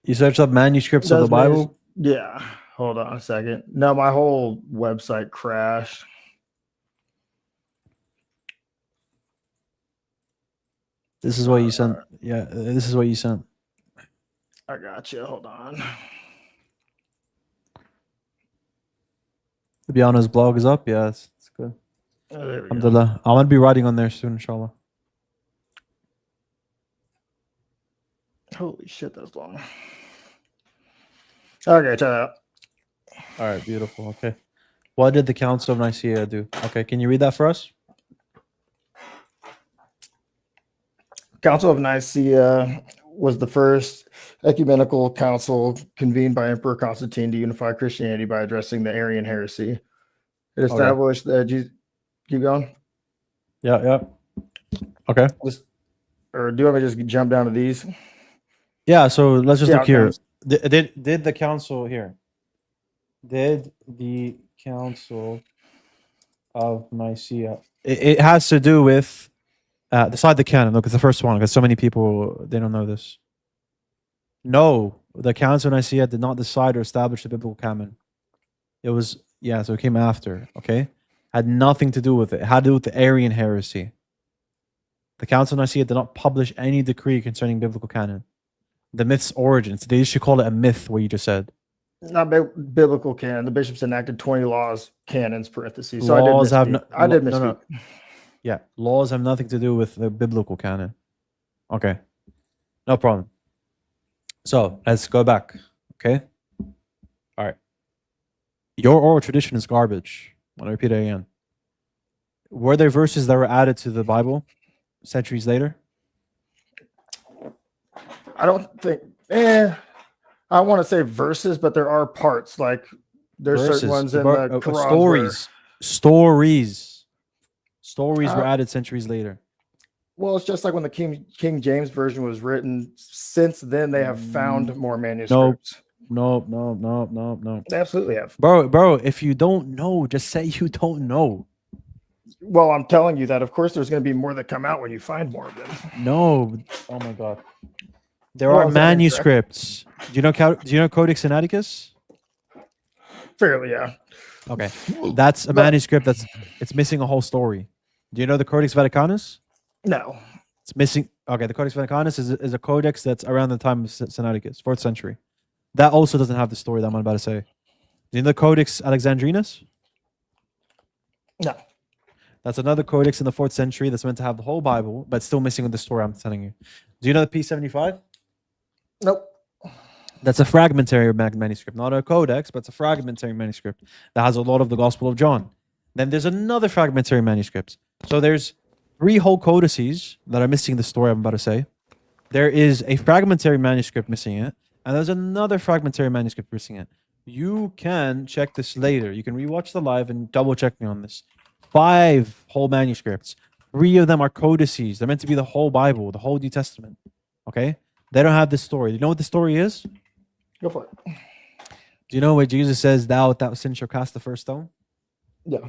You searched up manuscripts of the Bible? Yeah. Hold on a second. No, my whole website crashed. This is what you sent. Yeah, this is what you sent. I got you. Hold on. The Beyond His blog is up. Yeah, it's good. Oh, there we go. Alhamdulillah. I'm going to be writing on there soon, inshallah. Holy shit, that's long. Okay, try that out. All right, beautiful. Okay. What did the Council of Nicaea do? Okay, can you read that for us? Council of Nicaea was the first ecumenical council convened by Emperor Constantine to unify Christianity by addressing the Arian heresy. It established that Jesus. Keep going. Yeah. Okay. Or do you want me to just jump down to these? Yeah, so let's just look here. Okay. Did the council here? Did the Council of Nicaea? It has to do with decide the canon. Look, it's the first one because so many people they don't know this. No, the Council of Nicaea did not decide or establish the biblical canon. It was, yeah, so it came after, okay? Had nothing to do with it. It had to do with the Arian heresy. The Council of Nicaea did not publish any decree concerning biblical canon. The myth's origins. They should call it a myth, what you just said. Not biblical canon. The bishops enacted 20 laws, canons, parentheses. So Laws I have did misspeak. no. Yeah, laws have nothing to do with the biblical canon. Okay, no problem. So let's go back. Okay, all right. Your oral tradition is garbage. I want to repeat it again. Were there verses that were added to the Bible centuries later? I don't think. I want to say verses, but there are parts like there's certain ones in the Quran Stories were added centuries later. Well, it's just like when the King James version was written. Since then, they have found more manuscripts. No. They absolutely have. Bro, if you don't know, just say you don't know. Well, I'm telling you that, of course, there's going to be more that come out when you find more of them. No. Oh my God. There are manuscripts. Do you know Codex Sinaiticus? Fairly, yeah. Okay. That's a manuscript it's missing a whole story. Do you know the Codex Vaticanus? No. It's missing. Okay, the Codex Vaticanus is a codex that's around the time of Sinaiticus, 4th century. That also doesn't have the story that I'm about to say. Do you know the Codex Alexandrinus? No. That's another codex in the 4th century that's meant to have the whole Bible, but still missing the story I'm telling you. Do you know the P75? Nope. That's a fragmentary manuscript, not a codex, but it's a fragmentary manuscript that has a lot of the Gospel of John. Then there's another fragmentary manuscript. So there's 3 whole codices that are missing the story I'm about to say. There is a fragmentary manuscript missing it, and there's another fragmentary manuscript missing it. You can check this later. You can rewatch the live and double check me on this. 5 whole manuscripts. 3 of them are codices. They're meant to be the whole Bible, the whole New Testament. Okay? They don't have this story. Do you know what the story is? Go for it. Do you know where Jesus says, "Thou without sin shall cast the first stone"? Yeah.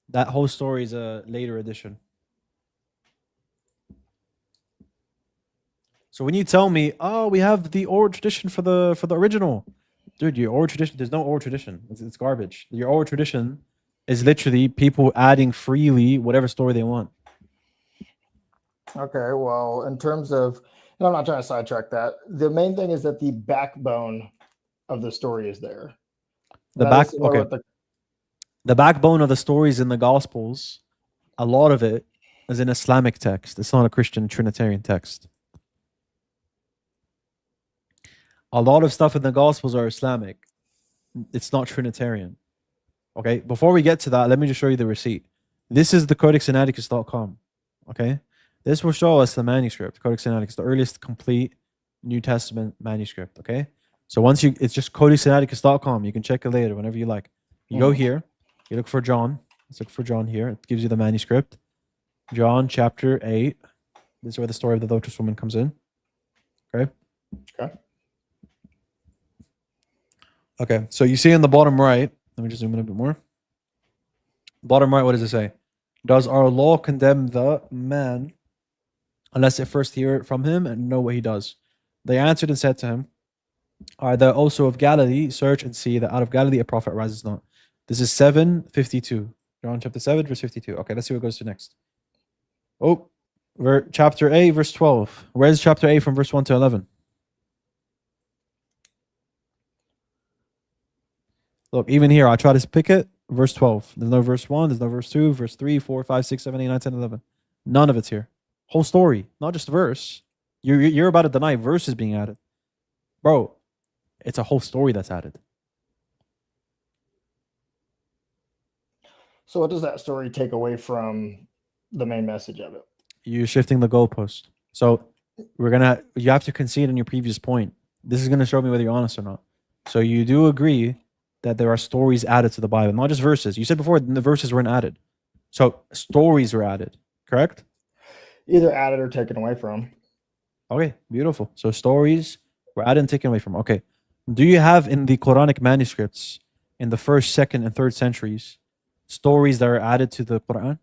That whole story is a later edition. So when you tell me, "Oh, we have the oral tradition for the original," dude, your oral tradition. There's no oral tradition. It's garbage. Your oral tradition is literally people adding freely whatever story they want. Okay. Well, in terms of, and I'm not trying to sidetrack that. The main thing is that the backbone of the story is there. The backbone of the stories in the Gospels, a lot of it is an Islamic text. It's not a Christian Trinitarian text. A lot of stuff in the Gospels are Islamic. It's not Trinitarian. Okay, before we get to that, let me just show you the receipt. This is the codexsinaiticus.com. Okay, this will show us the manuscript, Codex Sinaiticus, the earliest complete New Testament manuscript. Okay, so it's just codexsinaiticus.com. You can check it later whenever you like. You go here, you look for John. Let's look for John here. It gives you the manuscript. John chapter 8. This is where the story of the adulterous woman comes in. Okay. Okay, so you see in the bottom right, let me just zoom in a bit more. Bottom right, what does it say? Does our law condemn the man unless it first hear it from him and know what he does? They answered and said to him, Are thou also of Galilee? Search and see that out of Galilee a prophet rises not. This is 7:52. John chapter 7, verse 52. Okay, let's see what goes to next. Oh, chapter 8, verse 12. Where's chapter 8 from verse 1 to 11? Look, even here, I try to pick it. Verse 12. There's no verse 1. There's no verse 2. Verse 3, 4, 5, 6, 7, 8, 9, 10, 11. None of it's here. Whole story. Not just verse. You're about to deny verses being added. Bro, it's a whole story that's added. So what does that story take away from the main message of it? You're shifting the goalpost. So you have to concede on your previous point. This is going to show me whether you're honest or not. So you do agree that there are stories added to the Bible, not just verses. You said before the verses weren't added. So stories were added, correct? Either added or taken away from. Okay, beautiful. So stories were added and taken away from. Okay. Do you have in the Quranic manuscripts in the 1st, 2nd, and 3rd centuries stories that are added to the Quran?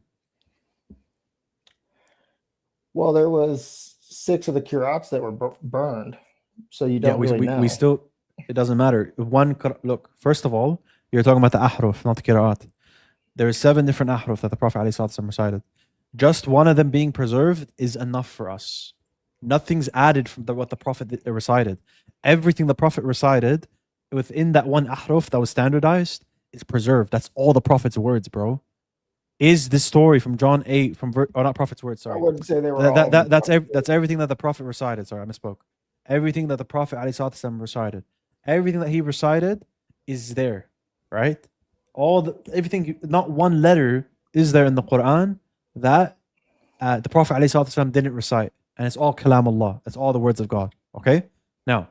Well, there was 6 of the Qurats that were burned. so you don't really know. We still, it doesn't matter. Look, first of all, you're talking about the ahruf, not the qira'at. There are 7 different ahruf that the Prophet ﷺ recited. Just one of them being preserved is enough for us. Nothing's added from what the Prophet recited. Everything the Prophet recited within that one ahruf that was standardized is preserved. That's all the Prophet's words, bro. Is this story from John 8 not Prophet's words? Sorry, I wouldn't say they were. That's everything that the Prophet recited. Sorry, I misspoke. Everything that the Prophet ﷺ recited, everything that he recited is there, right? Everything, not one letter is there in the Quran that the Prophet ﷺ didn't recite, and it's all kalam Allah. It's all the words of God. Okay, now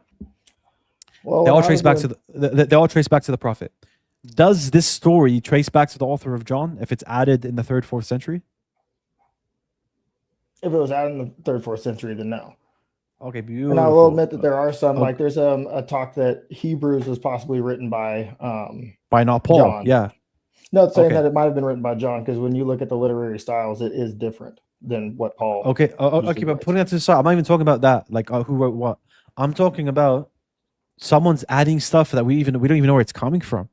they all trace back to the Prophet. Does this story trace back to the author of John if it's added in the 3rd, 4th century? If it was added in the 3rd, 4th century, then no. Okay, beautiful. And I will admit that there are some, like there's a talk that Hebrews was possibly written by not Paul. John. Yeah. No, it's saying that it might have been written by John, because when you look at the literary styles, it is different than what Paul. Okay, but putting that to the side, I'm not even talking about that. Like who wrote what. I'm talking about someone's adding stuff that we don't even know where it's coming from.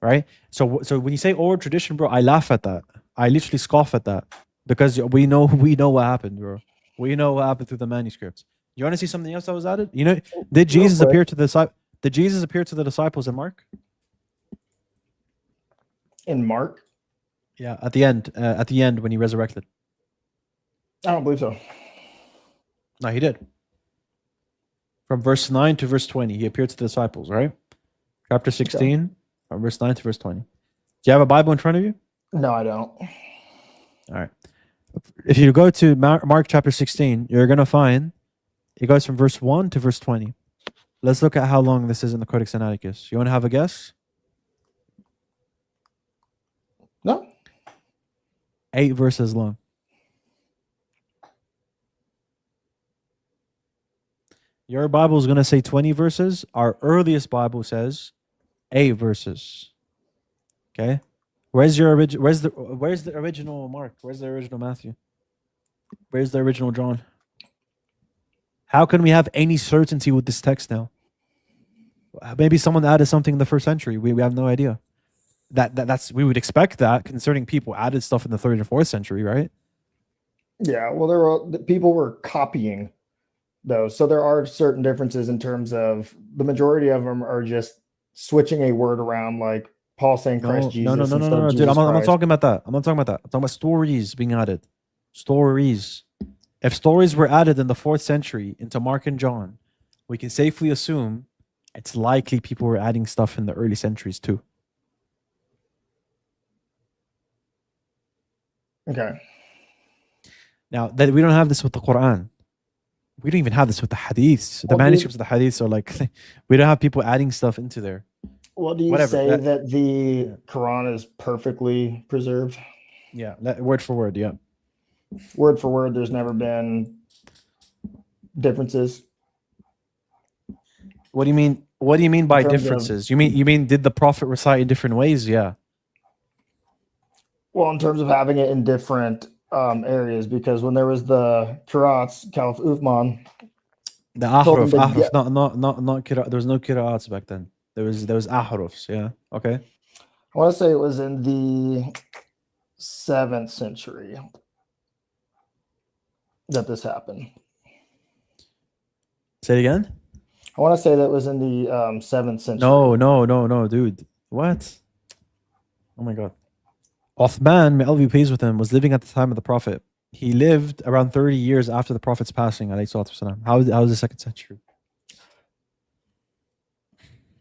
Right? So when you say oral tradition, bro, I laugh at that. I literally scoff at that, because we know what happened, bro. We know what happened through the manuscripts. You want to see something else that was added? You know, did Jesus appear to the disciples in Mark? In Mark? Yeah, at the end when he resurrected. I don't believe so. No, he did. From verse 9 to verse 20, he appeared to the disciples, right? Chapter 16, from verse 9 to verse 20. Do you have a Bible in front of you? No, I don't. All right. If you go to Mark chapter 16, you're going to find it goes from verse 1 to verse 20. Let's look at how long this is in the Codex Sinaiticus. You want to have a guess? No. 8 verses long. Your Bible is going to say 20 verses. Our earliest Bible says 8 verses. Okay? Where's the original Mark? Where's the original Matthew? Where's the original John? How can we have any certainty with this text now? Maybe someone added something in the 1st century. We have no idea. That's we would expect that concerning people added stuff in the 3rd and 4th century, right? Yeah, well, people were copying those, so there are certain differences in terms of the majority of them are just switching a word around, like Paul saying Christ Jesus. No, dude. I'm not talking about that. I'm talking about stories being added. Stories. If stories were added in the 4th century into Mark and John, we can safely assume it's likely people were adding stuff in the early centuries too. Okay. Now that we don't have this with the Quran. We don't even have this with the hadiths. The manuscripts of the hadiths are like, we don't have people adding stuff into there. Well, do you say that the Quran is perfectly preserved? Yeah, word for word, yeah. Word for word, there's never been differences. What do you mean? What do you mean by differences? You mean did the Prophet recite in different ways? Yeah. Well, in terms of having it in different areas, because when there was the qira'ats, Caliph Uthman, the ahruf, not qira'at. There was no qira'ats back then. There was ahrufs. Yeah. Okay. I want to say it was in the 7th century that this happened. Say it again. I want to say that was in the 7th century. No, dude. What? Oh my God. Uthman, may Allah be pleased with him, was living at the time of the Prophet. He lived around 30 years after the Prophet's passing. How is the 2nd century?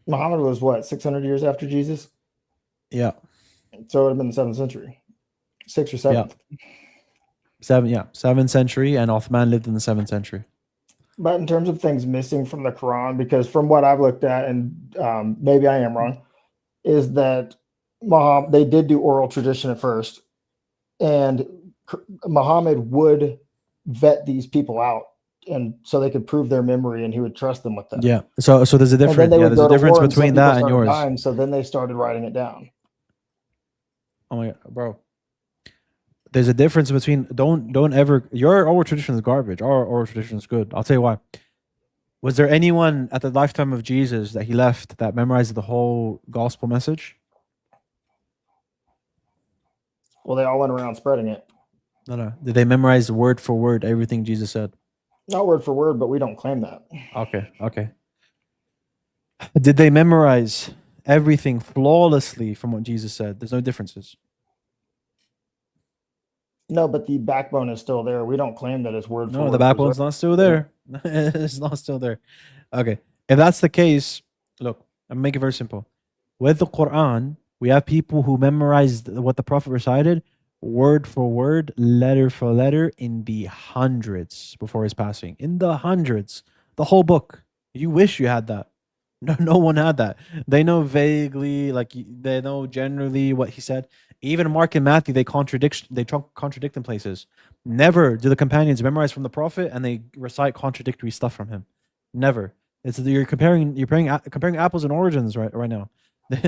Muhammad was what, 600 years after Jesus? Yeah. So it would have been the 7th century. 6th or 7th. Yeah. 7th century, and Uthman lived in the 7th century. But in terms of things missing from the Quran, because from what I've looked at, and maybe I am wrong, is that they did do oral tradition at first, and Muhammad would vet these people out, and so they could prove their memory, and he would trust them with that. Yeah. So there's a difference. There's a difference between that and yours. Dying, so then they started writing it down. Oh my God, bro. There's a difference between don't ever. Your oral tradition is garbage. Our oral tradition is good. I'll tell you why. Was there anyone at the lifetime of Jesus that he left that memorized the whole gospel message? Well, they all went around spreading it. No. Did they memorize word for word everything Jesus said? Not word for word, but we don't claim that. Okay. Did they memorize everything flawlessly from what Jesus said? There's no differences. No, but the backbone is still there. We don't claim that it's word for word. No, the backbone's not still there. It's not still there. Okay. If that's the case, look, I'll make it very simple. With the Quran, we have people who memorized what the Prophet recited word for word, letter for letter in the hundreds before his passing. In the hundreds. The whole book. You wish you had that. No one had that. They know vaguely, like they know generally what he said. Even Mark and Matthew, they contradict in places. Never do the companions memorize from the Prophet and they recite contradictory stuff from him. Never. You're comparing apples and oranges right now.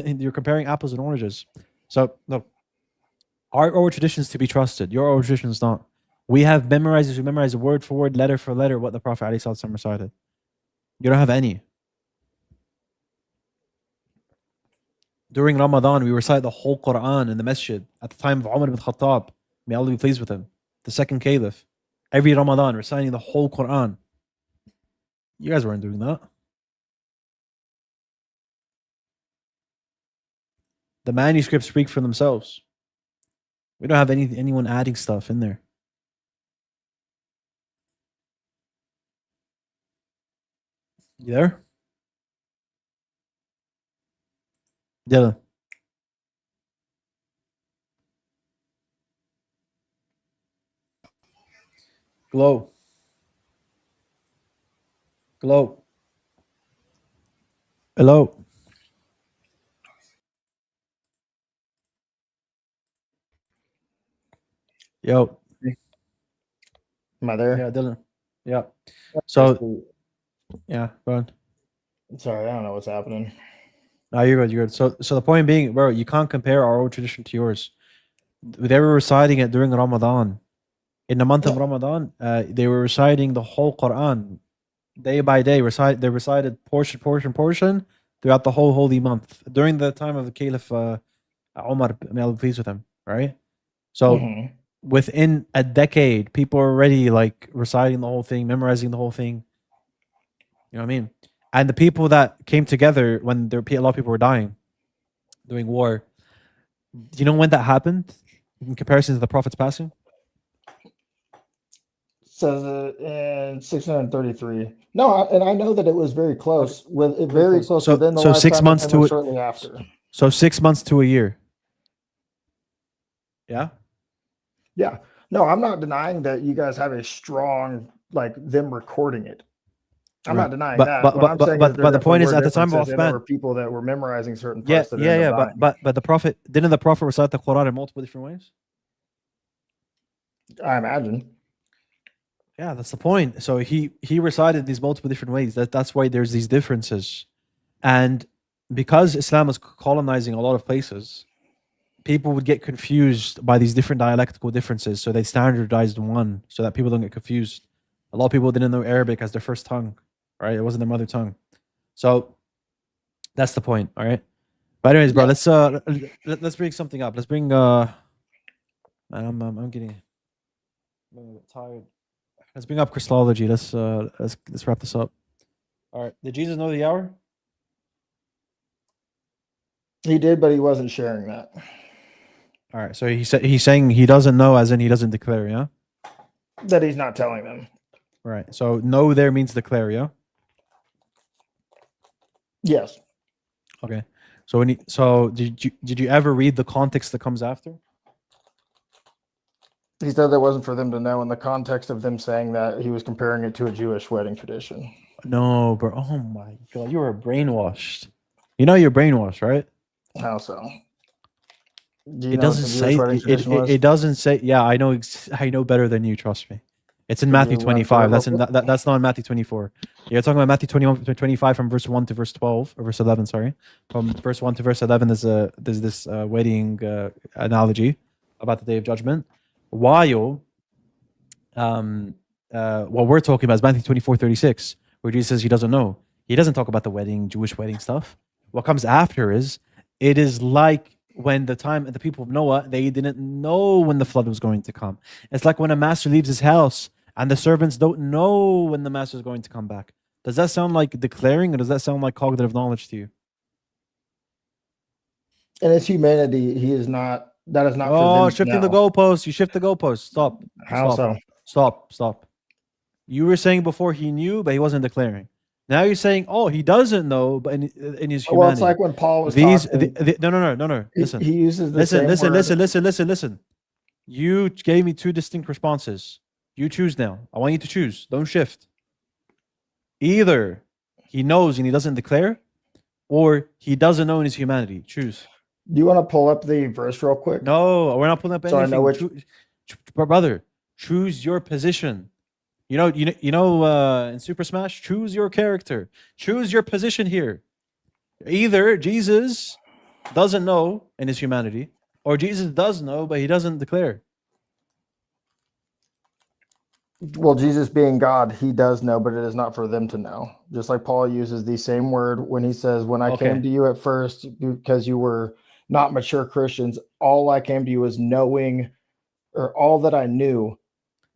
You're comparing apples and oranges. So look, our oral traditions to be trusted. Your oral traditions not. We have memorizers who memorize word for word, letter for letter what the Prophet ﷺ recited. You don't have any. During Ramadan, we recite the whole Quran in the masjid at the time of Umar ibn Khattab. May Allah be pleased with him. The second caliph. Every Ramadan, reciting the whole Quran. You guys weren't doing that. The manuscripts speak for themselves. We don't have anyone adding stuff in there. You there? Dylan. Glow. Hello. Yo. Am I there? Yeah, Dylan. Yeah. So, yeah, go on. Sorry, I don't know what's happening. No, you're good. So the point being, bro, you can't compare our own tradition to yours. They were reciting it during Ramadan. In the month of Ramadan, they were reciting the whole Quran day by day. They recited portion throughout the whole holy month during the time of the Caliph Umar, may Allah be pleased with him, right? So within a decade, people are already like reciting the whole thing, memorizing the whole thing. You know what I mean? And the people that came together when a lot of people were dying, doing war. Do you know when that happened in comparison to the Prophet's passing? Says it in 633. No, and I know that it was very close. Very close within the lifetime 6 months and to shortly after. So 6 months to a year. Yeah. Yeah. No, I'm not denying that you guys have a strong like them recording it. I'm not denying that. What I'm saying is but the point is, at the time of there Uthman, were people that were memorizing certain parts. But the Prophet didn't the Prophet recite the Quran in multiple different ways? I imagine. Yeah, that's the point. So he recited these multiple different ways. That's why there's these differences, and because Islam is colonizing a lot of places, people would get confused by these different dialectical differences. So they standardized one so that people don't get confused. A lot of people didn't know Arabic as their first tongue, right? It wasn't their mother tongue. So that's the point, all right? But anyways, bro, let's bring something up. Let's bring I'm getting a bit tired. Let's bring up Christology. Let's wrap this up. All right. Did Jesus know the hour? He did, but he wasn't sharing that. All right. So he's saying he doesn't know, as in he doesn't declare, yeah? That he's not telling them. Right. So know there means declare, yeah? Yes. Okay. So did you ever read the context that comes after? He said that wasn't for them to know in the context of them saying that he was comparing it to a Jewish wedding tradition. No, bro. Oh my God. You were brainwashed. You know you're brainwashed, right? How so? It doesn't say it doesn't say. Yeah, I know better than you, trust me. It's in Matthew 25. That's not in Matthew 24. You're talking about Matthew 25 from verse 1 to verse 12 or verse 11, sorry. From verse 1 to verse 11 there's this wedding analogy about the day of judgment. While what we're talking about is Matthew 24:36, where Jesus says he doesn't know. He doesn't talk about the wedding, Jewish wedding stuff. What comes after is, it is like when the people of Noah, they didn't know when the flood was going to come. It's like when a master leaves his house and the servants don't know when the master is going to come back. Does that sound like declaring, or does that sound like cognitive knowledge to you? In his humanity, he is not. That is not. Oh, for them shifting the now. goalpost. You shift the goalpost. Stop. How Stop. so? Stop. Stop. You were saying before he knew, but he wasn't declaring. Now you're saying, oh, he doesn't know, but in his humanity. Well, it's like when Paul was talking. No. Listen. He uses the listen, same word. listen. You gave me two distinct responses. You choose now. I want you to choose. Don't shift. Either he knows and he doesn't declare, or he doesn't know in his humanity. Choose. Do you want to pull up the verse real quick? No, we're not pulling up anything. So I know which. Brother, choose your position. You know, in Super Smash, choose your character. Choose your position here. Either Jesus doesn't know in his humanity, or Jesus does know, but he doesn't declare. Well, Jesus being God, he does know, but it is not for them to know. Just like Paul uses the same word when he says, when I came to you at first, because you were not mature Christians, all I came to you was knowing, or all that I knew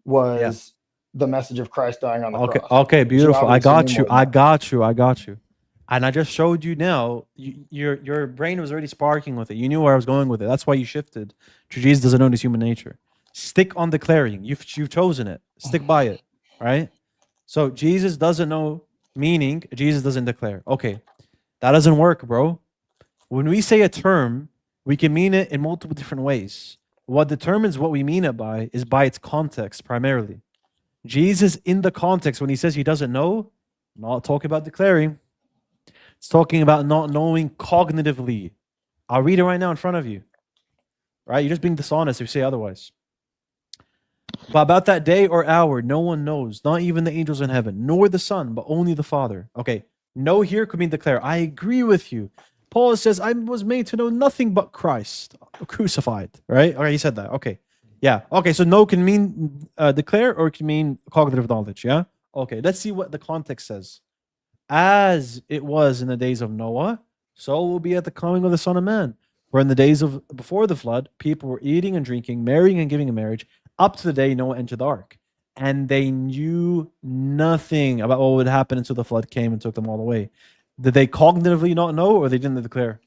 was the message of Christ dying on the cross. Okay, beautiful. I got you. And I just showed you now, your brain was already sparking with it. You knew where I was going with it. That's why you shifted to Jesus doesn't know his human nature. Stick on declaring. You've chosen it. Stick by it, right? So Jesus doesn't know, meaning Jesus doesn't declare. Okay, that doesn't work, bro. When we say a term, we can mean it in multiple different ways. What determines what we mean it by is by its context primarily. Jesus, in the context, when he says he doesn't know, not talking about declaring. It's talking about not knowing cognitively. I'll read it right now in front of you. Right? You're just being dishonest if you say otherwise. But about that day or hour, no one knows, not even the angels in heaven, nor the Son, but only the Father. Okay, know here could mean declare. I agree with you. Paul says, I was made to know nothing but Christ, crucified. Right? Okay, he said that. Okay. Yeah. Okay, so know can mean declare, or it can mean cognitive knowledge. Yeah? Okay, let's see what the context says. As it was in the days of Noah, so will be at the coming of the Son of Man. For in the days of before the flood, people were eating and drinking, marrying and giving in marriage, up to the day Noah entered the ark. And they knew nothing about what would happen until the flood came and took them all away. Did they cognitively not know, or they didn't declare?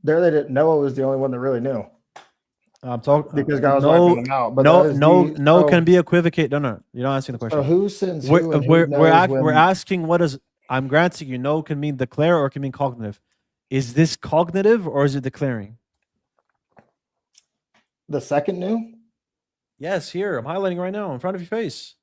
There they didn't. Noah was the only one that really knew. I'm talking because God was wiping them out. But no can be equivocate. No, you're not asking the question. So who sins who? And who we're asking what is. I'm granting you. No can mean declare or can mean cognitive. Is this cognitive or is it declaring? The second new? Yes, here I'm highlighting right now in front of your face.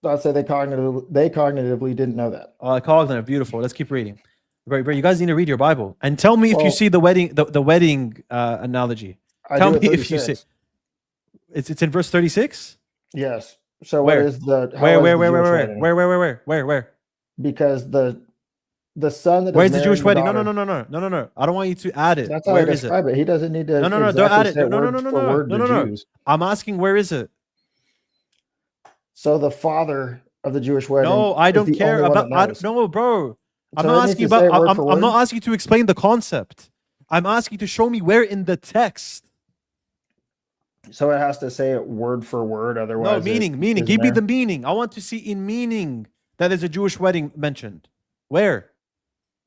So I'd say they cognitively didn't know that. Cognitive, beautiful. Let's keep reading. Bro, you guys need to read your Bible and tell me if you see the wedding analogy. Tell me if you see. It's in verse 36. Yes. So where is the where? Because the son that where's the Jewish wedding? No. I don't want you to add it. That's how I describe it. He doesn't need to. No. Don't add it. No. I'm asking where is it? So the father of the Jewish wedding. No, I don't care about. No, bro. I'm not asking about. I'm not asking you to explain the concept. I'm asking you to show me where in the text. So it has to say it word for word, otherwise. No, meaning. Give me the meaning. I want to see in meaning that there's a Jewish wedding mentioned. Where?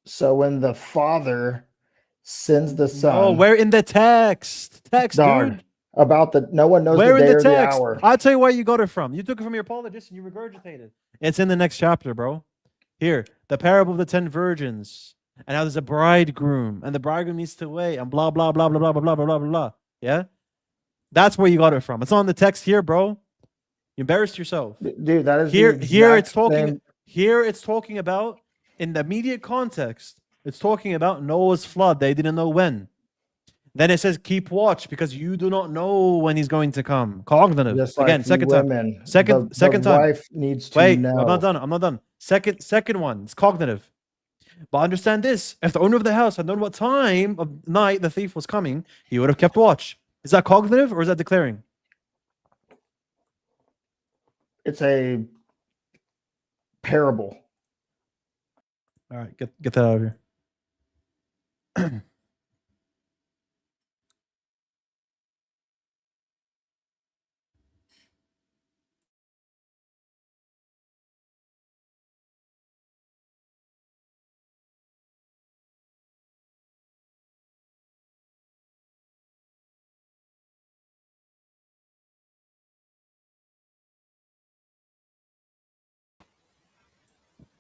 So when the father sends the son. Oh, where in the text? Dude. About no one knows where the day in the text? Or the hour. I'll tell you where you got it from. You took it from your apologist and you regurgitated. It's in the next chapter, bro. Here, the parable of the 10 virgins, and how there's a bridegroom, and the bridegroom needs to wait, and blah blah blah blah blah blah blah blah blah blah. Yeah, that's where you got it from. It's on the text here, bro. You embarrassed yourself, dude. That is here. It's talking. Thing. Here, it's talking about in the immediate context. It's talking about Noah's flood. They didn't know when. Then it says, "Keep watch, because you do not know when he's going to come." Cognitive. Just again, second time. Second time. Wife needs to wait. Know. I'm not done. Second one. It's cognitive. But understand this: if the owner of the house had known what time of night the thief was coming, he would have kept watch. Is that cognitive or is that declaring? It's a parable. All right, get that out of here.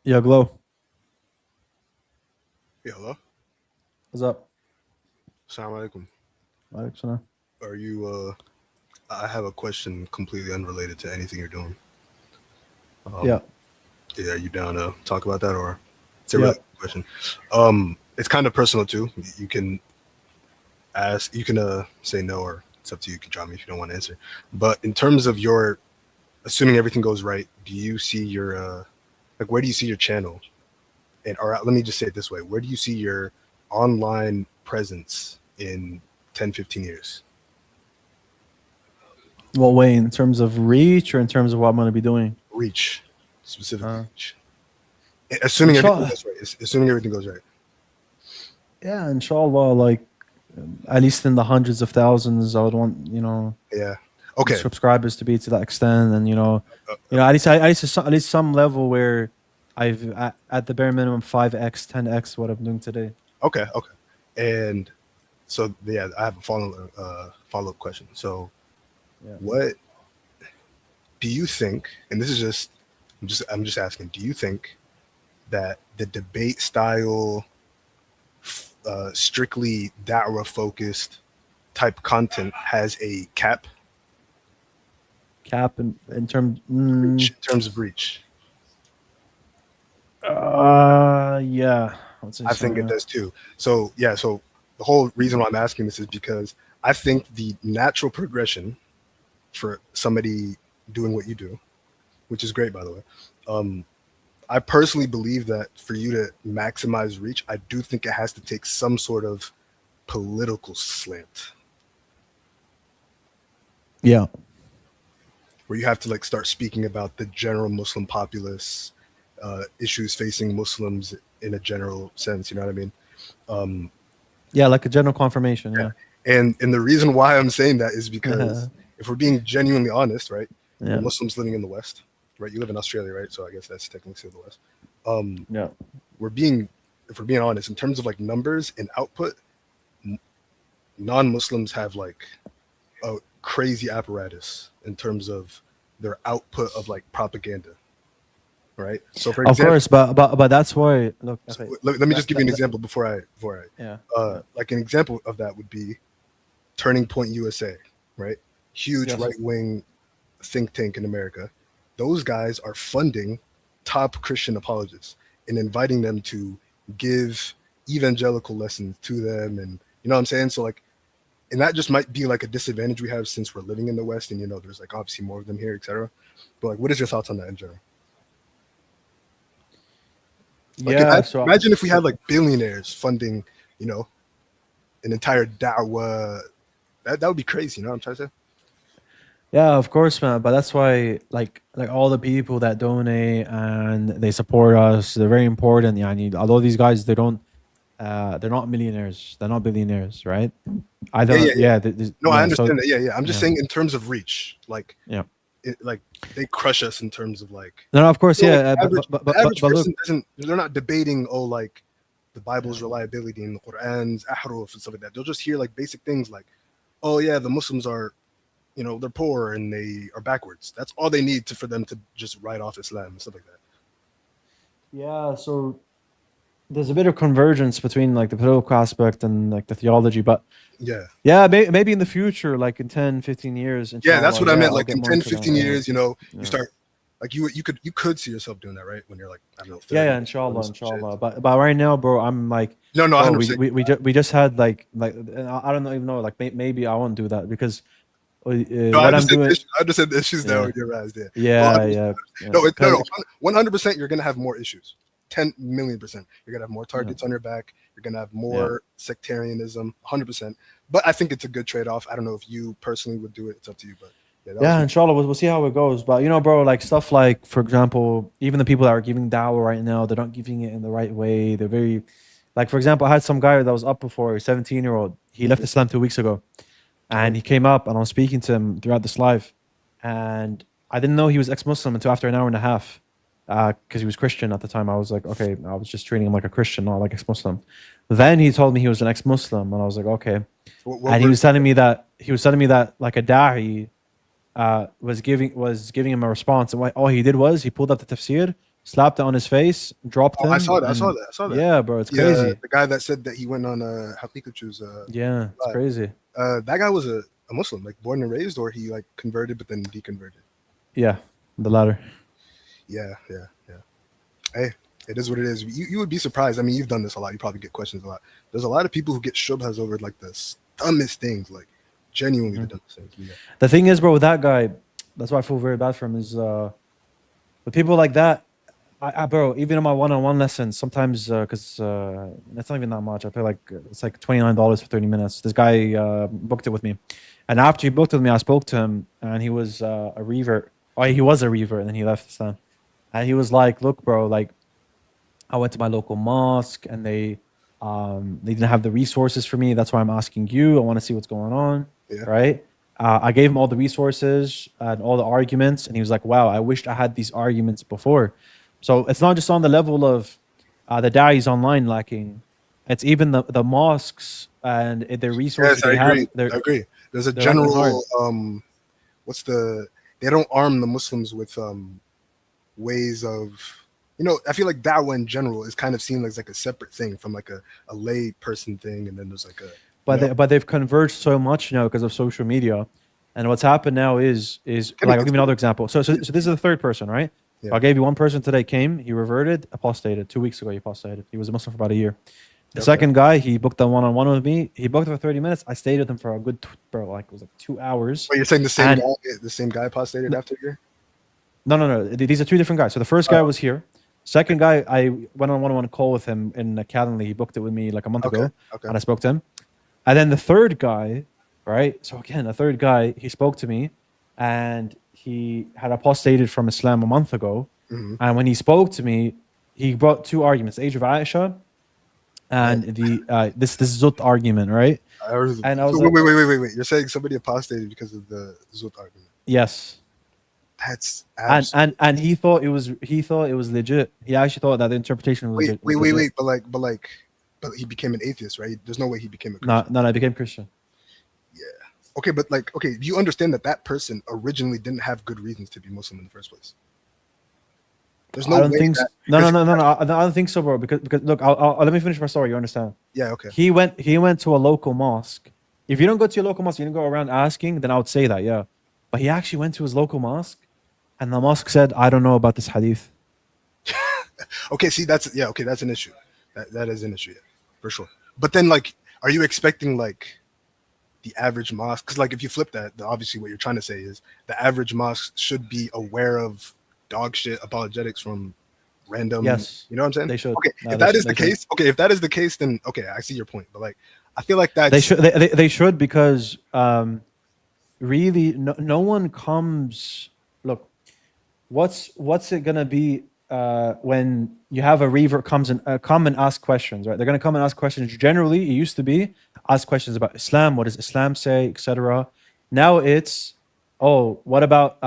Yeah, Glow. Yeah, hello. What's up? Assalamu alaikum. Alaikum salam. Are you? I have a question completely unrelated to anything you're doing. Yeah. Yeah, are you down to talk about that, or it's a Yeah. really good question? It's kind of personal too. You can ask. You can say no, or it's up to you. You can drop me if you don't want to answer. But in terms of your, assuming everything goes right, do you see your like, where do you see your channel? And or let me just say it this way: where do you see your online presence in 10, 15 years? What way, in terms of reach or in terms of what I'm going to be doing? Reach, specifically reach. Assuming everything goes right. Assuming everything goes right. Yeah, inshallah, like at least in the hundreds of thousands, I would want, Yeah. Okay. subscribers to be to that extent, and at least some level where I've at the bare minimum 5x, 10x what I'm doing today. Okay. And so yeah, I have a follow up question. So, what do you think? And this is I'm just asking. Do you think that the debate style, strictly da'wah focused type content has a cap? Cap in terms of reach. Yeah, I think it does too. So yeah, so the whole reason why I'm asking this is because I think the natural progression for somebody doing what you do, which is great by the way, I personally believe that for you to maximize reach, I do think it has to take some sort of political slant. Yeah. Where you have to like start speaking about the general Muslim populace, issues facing Muslims in a general sense, you know what I mean? Yeah, like a general confirmation. Yeah. And the reason why I'm saying that is because if we're being genuinely honest, right? Yeah. We're Muslims living in the West, right? You live in Australia, right? So I guess that's technically still the West. Yeah. If we're being honest, in terms of like numbers and output, non-Muslims have like a crazy apparatus in terms of their output of like propaganda, right? So for example, of course, but that's why. Look, so let me just give you an example before I. Yeah. Like an example of that would be Turning Point USA, right? Huge right-wing think tank in America. Those guys are funding top Christian apologists and inviting them to give evangelical lessons to them, and you know what I'm saying? So like, and that just might be like a disadvantage we have since we're living in the West, and there's like obviously more of them here, etc. But like, what is your thoughts on that in general? Like, so imagine if we had like billionaires funding, an entire da'wah. That would be crazy, you know what I'm trying to say? Yeah, of course, man. But that's why, like all the people that donate and they support us, they're very important. Yeah, although these guys, they're not millionaires, they're not billionaires, right? I don't. I understand that. Yeah. I'm just saying in terms of reach, like, like they crush us in terms of like. No, of course, the but average person look, doesn't. They're not debating like the Bible's reliability and the Quran's ahruf and stuff like that. They'll just hear like basic things like, oh yeah, the Muslims are, they're poor and they are backwards. That's all they need for them to just write off Islam and stuff like that. Yeah, so there's a bit of convergence between like the political aspect and like the theology, but maybe in the future, like in 10, 15 years. Yeah, that's what I meant. Like in 10, 15 years, you start like you could see yourself doing that, right? When you're like, I don't know. 30, yeah, inshallah. But right now, bro, I'm like, no, bro, we just had like I don't even know, like maybe I won't do that because what I'm doing. I just said the issues that were your eyes there. Yeah. No, 100%. You're gonna have more issues. 10 million%. You're gonna have more targets on your back. You're gonna have more sectarianism. 100%. But I think it's a good trade-off. I don't know if you personally would do it. It's up to you. But Yeah, inshallah, we'll see how it goes. But bro, like stuff like, for example, even the people that are giving dawah right now, they're not giving it in the right way. They're very, like, for example, I had some guy that was up before, a 17-year-old. He left Islam 2 weeks ago, and he came up, and I was speaking to him throughout this live, and I didn't know he was ex-Muslim until after an hour and a half, because he was Christian at the time. I was like, okay, I was just treating him like a Christian, not like ex-Muslim. Then he told me he was an ex-Muslim, and I was like, okay. And he was telling me that like a da'i was giving him a response, and all he did was he pulled up the tafsir, slapped it on his face, dropped him. I saw that. Yeah, bro, it's crazy. The guy that said that he went on Haqiqatu's yeah, it's crazy. That guy was a Muslim, like born and raised, or he like converted but then deconverted. Yeah, the latter. Yeah. Hey, it is what it is. You would be surprised. I mean, you've done this a lot. You probably get questions a lot. There's a lot of people who get shubhas over like the dumbest things, like genuinely the dumbest things. Yeah. The thing is, bro, with that guy, that's why I feel very bad for him. Is with people like that, bro, even in my one-on-one lessons, sometimes because it's not even that much. I pay like it's like $29 for 30 minutes. This guy booked it with me, and after he booked it with me, I spoke to him, and he was a revert. Oh, he was a revert, and then he left Islam. And he was like, "Look, bro, like I went to my local mosque, and they didn't have the resources for me. That's why I'm asking you. I want to see what's going on." Yeah. Right? I gave him all the resources and all the arguments, and he was like, "Wow, I wished I had these arguments before." So it's not just on the level of the da'is online lacking; it's even the mosques and their resources. Yes, I agree. There's a general they don't arm the Muslims with ways of, I feel like da'wah in general is kind of seen as like a separate thing from like a lay person thing, and then there's like a but they've converged so much now because of social media, and what's happened now is like, I'll give you another example. So this is the third person, right? Yeah. I gave you one person today, came, he reverted, apostated. 2 weeks ago he apostated. He was a Muslim for about a year. The second guy, he booked a one-on-one with me. He booked it for 30 minutes. I stayed with him for a good, it was like 2 hours. Wait, you're saying the same guy apostated after a year? No. These are two different guys. So the first guy was here. Second guy, I went on a one-on-one call with him in Calendly. He booked it with me like a month ago, and I spoke to him. And then the third guy, right? So again, the third guy, he spoke to me, and he had apostated from Islam a month ago. Mm-hmm. And when he spoke to me, he brought two arguments: the age of Aisha and this Zut argument, right? And I was like, wait. You're saying somebody apostated because of the Zut argument? Yes. That's and he thought it was legit. He actually thought that the interpretation was legit. Wait, but he became an atheist, right? There's no way he became a Christian. No, I became Christian. Yeah. Okay, but do you understand that person originally didn't have good reasons to be Muslim in the first place? There's no I don't way think so. No. I don't think so, bro. Because look, I'll let me finish my story. You understand? Yeah. Okay. He went to a local mosque. If you don't go to your local mosque, you don't go around asking, then I would say that, yeah. But he actually went to his local mosque, and the mosque said, "I don't know about this hadith." Okay, see, that's an issue. That is an issue, yeah, for sure. But then, like, are you expecting like the average mosque? Because like, if you flip that, obviously what you're trying to say is the average mosque should be aware of dog shit apologetics from random. Yes, you know what I'm saying? They should. Okay, if that is the case, then okay, I see your point. But like, I feel like that they should because really no one comes. Look, what's it gonna be when you have a revert come and ask questions, right? They're gonna come and ask questions. Generally, it used to be ask questions about Islam. What does Islam say, etc. Now it's, what about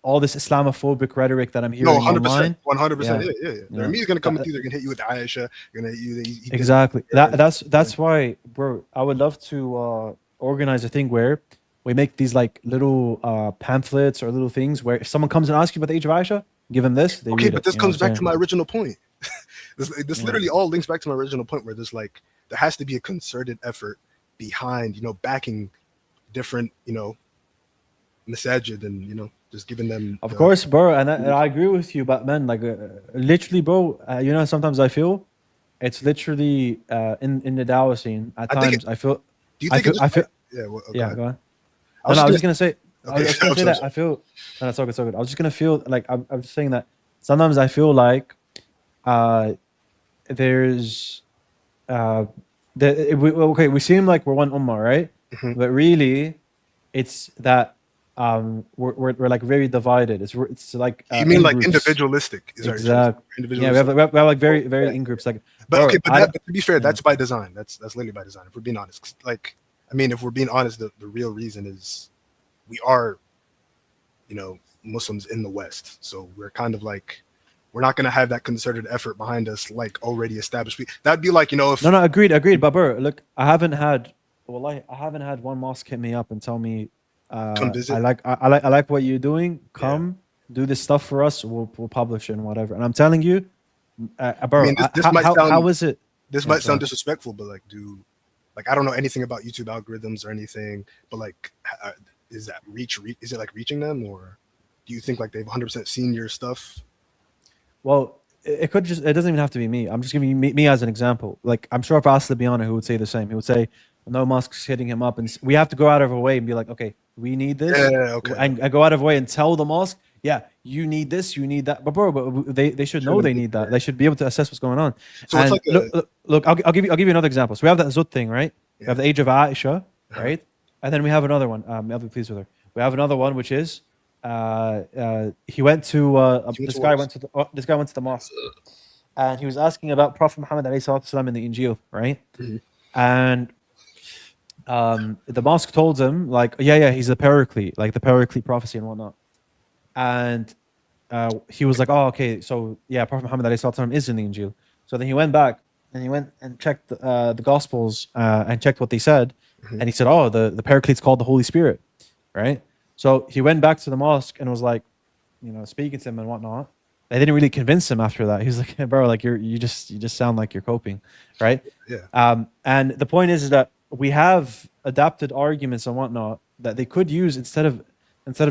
all this Islamophobic rhetoric that I'm hearing online? 100%. Yeah. He's gonna come with you. They're gonna hit you with Aisha. They're gonna hit you. Exactly. That's why, bro. I would love to organize a thing where we make these like little pamphlets or little things where if someone comes and asks you about the age of Aisha, give them this. They read but it, this comes back to my original point. This literally all links back to my original point where there's like there has to be a concerted effort behind backing different masajid and just giving them. Of course, bro, and I agree with you, but man, like literally, bro, sometimes I feel it's literally in the Dawah scene at times. I feel. Do you think? I feel. Yeah. Go on. I was just gonna say. I was just gonna say that I feel. No, it's all good. I was just gonna feel like I'm just saying that sometimes I feel like there's we seem like we're one ummah, right? Mm-hmm. But really, it's that we're like very divided. It's like you mean like in-groups. individualistic? Exactly. Yeah, we have like very in groups. Like, but bro, okay, but to be fair, that's by design. That's literally by design. If we're being honest, like, I mean, if we're being honest, the real reason is we are, Muslims in the West, so we're kind of like, we're not going to have that concerted effort behind us like already established. That'd be like, if no, agreed. But bro, look, I haven't had one mosque hit me up and tell me, come visit. I like what you're doing. Come do this stuff for us. We'll publish it and whatever. And I'm telling you, bro, I mean, how is it? This might sound disrespectful, but I don't know anything about YouTube algorithms or anything. But like, is that is it like reaching them, or do you think like they've 100% seen your stuff? Well, it doesn't even have to be me. I'm just giving you me as an example. Like, I'm sure if I asked Libiana, who would say the same. He would say, no mosques hitting him up, and we have to go out of our way and be like, okay, we need this, and go out of our way and tell the mosque, yeah, you need this, you need that. But bro, they should know they need that. They should be able to assess what's going on. So it's like look, I'll give you another example. So we have that Zut thing, right? We have the age of Aisha, right? And then we have another one. I'll be pleased with her. We have another one, which is he went to this guy went to the mosque, and he was asking about Prophet Muhammad ﷺ in the Injil, right? Mm-hmm. And the mosque told him, like, yeah, he's the Paraclete, like the Paraclete prophecy and whatnot. And he was like, oh, okay, so yeah, Prophet Muhammad ﷺ is in the Injil. So then he went back and he went and checked the Gospels and checked what they said. Mm-hmm. And he said, oh, the Paraclete's called the Holy Spirit, right? So he went back to the mosque and was like, speaking to him and whatnot. They didn't really convince him after that. He was like, hey, bro, like you just sound like you're coping, right? Yeah. And the point is that we have adapted arguments and whatnot that they could use instead of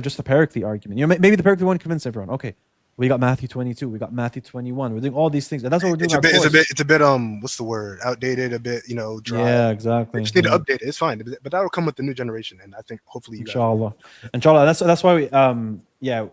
just the Paraclete argument. Maybe the Paraclete won't convince everyone. Okay, we got Matthew 22, we got Matthew 21. We're doing all these things, and that's what we're doing. It's a bit what's the word? Outdated, a bit, dry. Yeah, exactly. We just need to update it. It's fine, but that'll come with the new generation, and I think hopefully Inshallah. That's why we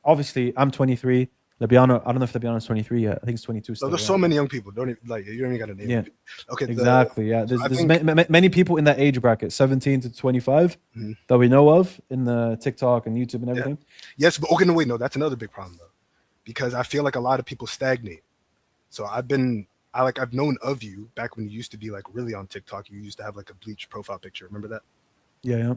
obviously I'm 23. Libiana, I don't know if Libiana is 23 yet. I think it's 22. So there's so many young people. You don't even got to name them. Okay. Exactly. There's many people in that age bracket, 17 to 25, that we know of in the TikTok and YouTube and everything. Yeah. Yes, but okay, no, that's another big problem though, because I feel like a lot of people stagnate. So I've known of you back when you used to be like really on TikTok. You used to have like a bleached profile picture. Remember that? Yeah.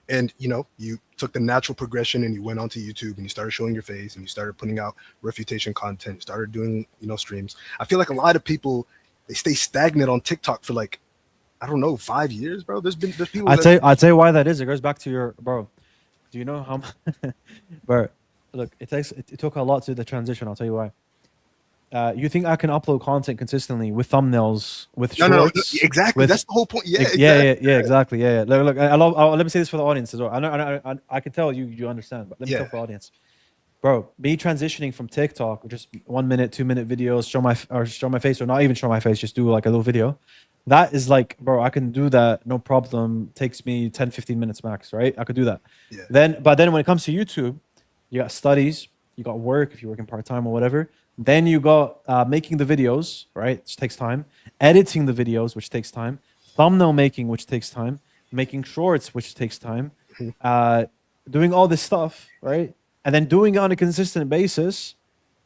And you took the natural progression and you went onto YouTube and you started showing your face and you started putting out refutation content. You started doing streams. I feel like a lot of people, they stay stagnant on TikTok for like, I don't know, 5 years, bro. There's people. I'd say why that is. It goes back to your bro. Do you know how? Bro, look, it took a lot to the transition. I'll tell you why. You think I can upload content consistently with thumbnails, with shorts? No, exactly. That's the whole point. Yeah, exactly. Yeah. Look, let me say this for the audience as well. I can tell you understand, but let me tell for the audience, bro. Me transitioning from TikTok, just 1 minute, 2 minute videos, show my face, or not even show my face, just do like a little video. That is like, bro, I can do that, no problem. Takes me 10, 15 minutes max, right? I could do that. Yeah. But then when it comes to YouTube, you got studies, you got work if you're working part-time or whatever. Then you got making the videos, right? Which takes time. Editing the videos, which takes time. Thumbnail making, which takes time. Making shorts, which takes time. Doing all this stuff, right? And then doing it on a consistent basis,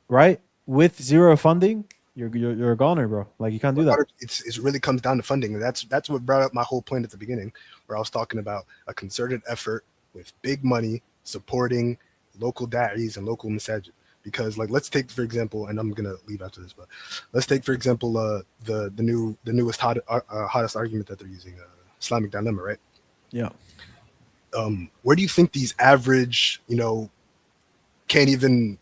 right? With zero funding, you're a goner, bro. Like, you can't do that. It really comes down to funding. That's what brought up my whole point at the beginning, where I was talking about a concerted effort with big money supporting local da'is and local masajid. Because like, let's take for example, and I'm gonna leave after this, but let's take for example the newest hottest argument that they're using, Islamic dilemma, right? Yeah. Where do you think these average, can't even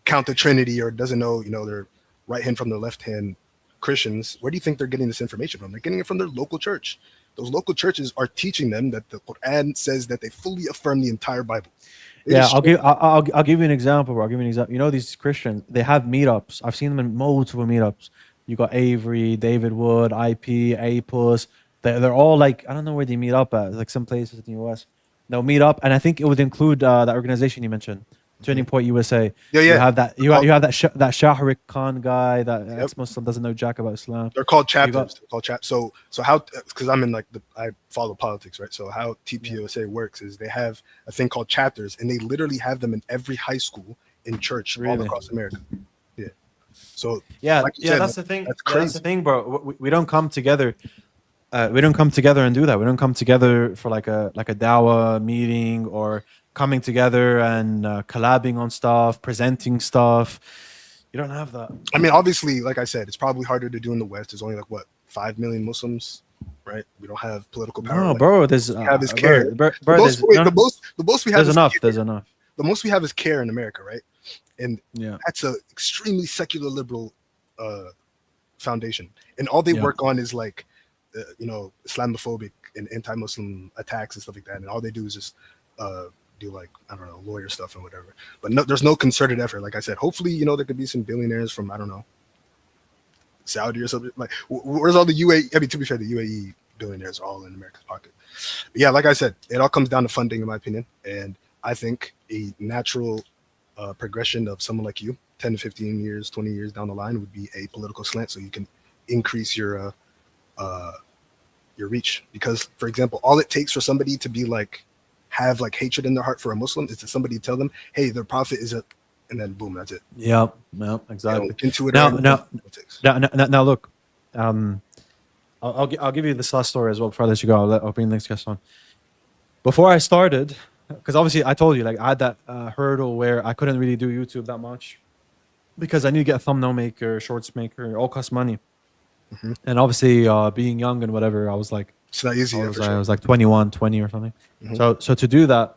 count the Trinity or doesn't know their right hand from their left hand Christians? Where do you think they're getting this information from? They're getting it from their local church. Those local churches are teaching them that the Quran says that they fully affirm the entire Bible. I'll give you an example, bro. I'll give you an example. These Christians, they have meetups. I've seen them in multiple meetups. You got Avery, David Wood, IP, APUS. They're all like, I don't know where they meet up at, like some places in the US. They'll meet up, and I think it would include that organization you mentioned, Turning Point USA. Yeah, You yeah. have that. You have that Shahrik Khan guy, that ex-Muslim doesn't know jack about Islam. They're called So you chapters. got- They're called So how? Because I'm in like I follow politics, right? So how TPUSA works is they have a thing called chapters, and they literally have them in every high school in church all Really? across America. Yeah. So Yeah, like you yeah, said, that's the thing. That's Yeah, crazy. that's the thing, bro. We don't come together. We don't come together and do that. We don't come together for like a dawah meeting or coming together and collabing on stuff, presenting stuff. You don't have that. I mean, obviously, like I said, it's probably harder to do in the West. There's only like what 5 million Muslims, right? We don't have political power. No, like, bro. There's we have is care. bro, the most, there's, no, the most we have there's is enough. care. There's enough. The most we have is care in America, right? And yeah, that's a extremely secular liberal foundation, and all they work on is like Islamophobic and anti-Muslim attacks and stuff like that, and all they do is just do like, I don't know, lawyer stuff and whatever. But no, there's no concerted effort. Like I said, hopefully, there could be some billionaires from, I don't know, Saudi or something. Like, where's all the UAE? I mean, to be fair, the UAE billionaires are all in America's pocket. But yeah, like I said, it all comes down to funding, in my opinion. And I think a natural progression of someone like you, 10 to 15 years, 20 years down the line, would be a political slant, so you can increase your reach. Because, for example, all it takes for somebody to be like, have like hatred in their heart for a Muslim is to somebody tell them, hey, their prophet is and then boom, that's it. Yep, exactly. Look into it. Now look, I'll give you this last story as well before I let you go. I'll bring the next guest on. Before I started, because obviously I told you, like, I had that hurdle where I couldn't really do YouTube that much because I need to get a thumbnail maker, shorts maker, it all costs money. Mm-hmm. And obviously being young and whatever, I was like, it's not easy. I was like 21, 20 or something. Mm-hmm. So to do that,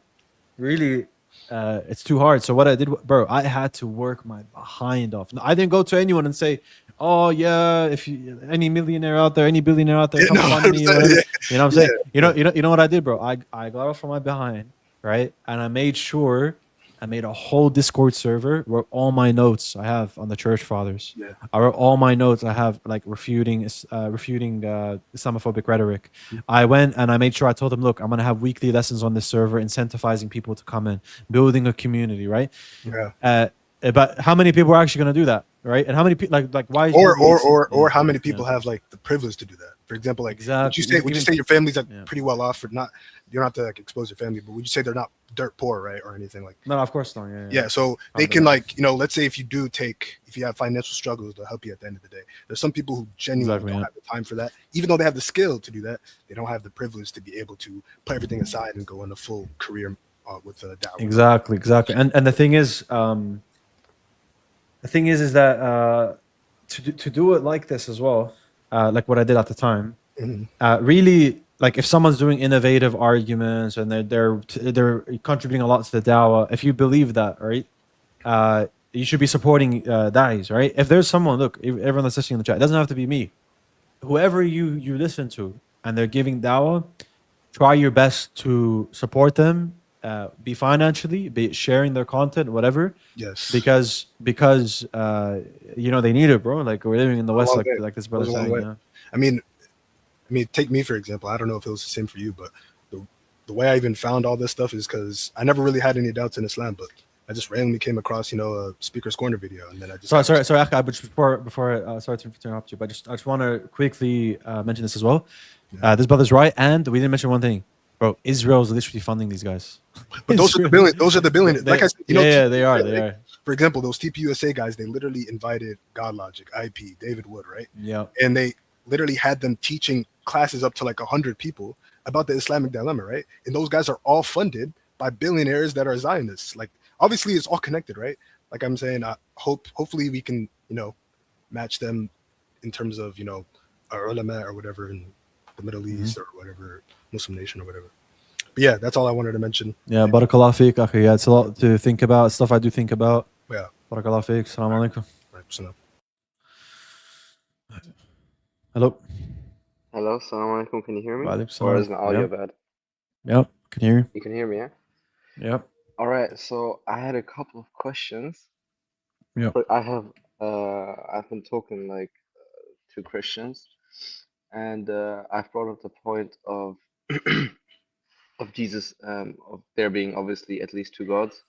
really, it's too hard. So what I did, bro, I had to work my behind off. I didn't go to anyone and say, oh yeah, if you, any millionaire out there, any billionaire out there, come fund me. Or you know what I'm saying? You know what I did, bro? I got off from my behind, right? And I made sure I made a whole Discord server where all my notes I have on the church fathers. Yeah. I wrote all my notes I have, like refuting Islamophobic rhetoric. I went and I made sure I told them, look, I'm gonna have weekly lessons on this server, incentivizing people to come in, building a community, right? Yeah. But how many people are actually gonna do that, right? And how many people like why? Or how many people have like the privilege to do that? For example, like exactly. Would you say your family's like pretty well off, or not? You don't have to like expose your family, but would you say they're not dirt poor, right, or anything like? No, of course not. Yeah. So they can like, let's say if you have financial struggles, they'll help you at the end of the day. There's some people who genuinely don't have the time for that, even though they have the skill to do that. They don't have the privilege to be able to put everything aside and go on a full career with a dawah. Exactly. And the thing is, that to do it like this as well, like what I did at the time, really, like if someone's doing innovative arguments and they're contributing a lot to the dawah, if you believe that, right, you should be supporting da'is, right? If there's someone, look, everyone that's listening in the chat, it doesn't have to be me, whoever you listen to, and they're giving dawah, try your best to support them, be financially, be sharing their content, whatever. Yes. Because they need it, bro. Like, we're living in the West, like this brother saying. Yeah. I mean, take me for example. I don't know if it was the same for you, but the way I even found all this stuff is because I never really had any doubts in Islam, but I just randomly came across, a Speaker's Corner video, and then I just sorry, but before sorry to interrupt you, but I just want to quickly mention this as well. This brother's right, and we didn't mention one thing, bro. Israel's literally funding these guys. But those are the billionaires. Like I said, they are. For example, those TPUSA guys, they literally invited God Logic, IP, David Wood, right? Yeah. And they literally had them teaching classes up to like 100 people about the Islamic dilemma, right? And those guys are all funded by billionaires that are Zionists. Like, obviously, it's all connected, right? Like I'm saying, hopefully we can, match them in terms of, our ulama or whatever in the Middle East or whatever, Muslim nation or whatever. But yeah, that's all I wanted to mention. Yeah, barakallah feek, akhi. Yeah, it's a lot to think about, stuff I do think about. Yeah. Barakallah feek. Assalamu alaikum. Right. Hello. Hello, assalamu alaikum. Can you hear me? Wa Or is my audio bad? Yep, can hear you. You can hear me, yeah? Yep. All right, so I had a couple of questions. Yep. But I've been talking to Christians, and I've brought up the point of of Jesus, of there being obviously at least two gods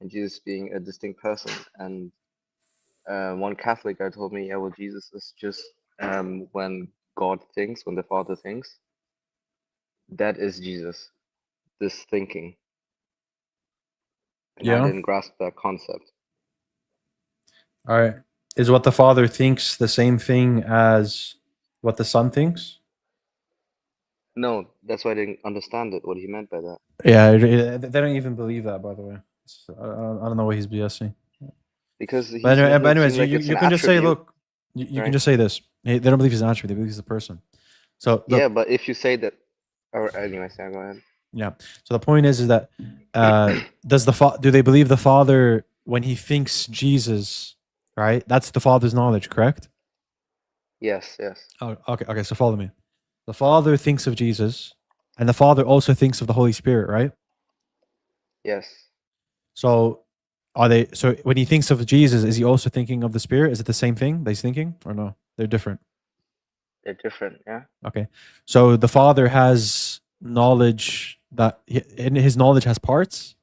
and Jesus being a distinct person. And one Catholic guy told me, yeah, well, Jesus is just when God thinks, when the Father thinks, that is Jesus, this thinking. And I Yeah. didn't grasp that concept. All right. Is what the Father thinks the same thing as what the Son thinks? No, that's why I didn't understand it, what he meant by that. Yeah, they don't even believe that, by the way. I don't know what he's BSing. Because But he's making it anyways, seem like it's you an can just say, attribute, look, you right? can just say this. They don't believe he's an attribute, they believe he's a person. So Yeah, but if you say that, or anyways, yeah, go ahead. Yeah. So the point is that do they believe the Father when he thinks Jesus, right? That's the Father's knowledge, correct? Yes, yes. Oh, okay. So follow me. The Father thinks of Jesus, and the Father also thinks of the Holy Spirit, right? Yes. So so when he thinks of Jesus, is he also thinking of the Spirit? Is it the same thing that he's thinking, or no? They're different. They're different, yeah. Okay. So the Father has knowledge and his knowledge has parts.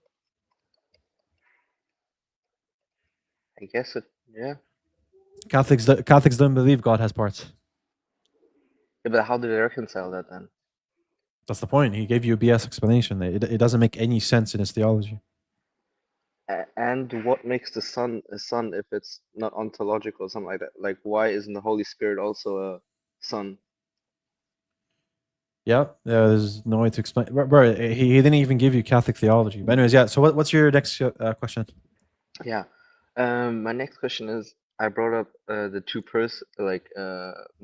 I guess it, yeah. Catholics don't believe God has parts. Yeah, but how do they reconcile that then? That's the point. He gave you a BS explanation. It doesn't make any sense in his theology. And what makes the Son a son if it's not ontological or something like that? Like, why isn't the Holy Spirit also a son? Yeah, there's no way to explain. Bro, he didn't even give you Catholic theology. But anyways, yeah. So what's your next question? Yeah. My next question is, I brought up the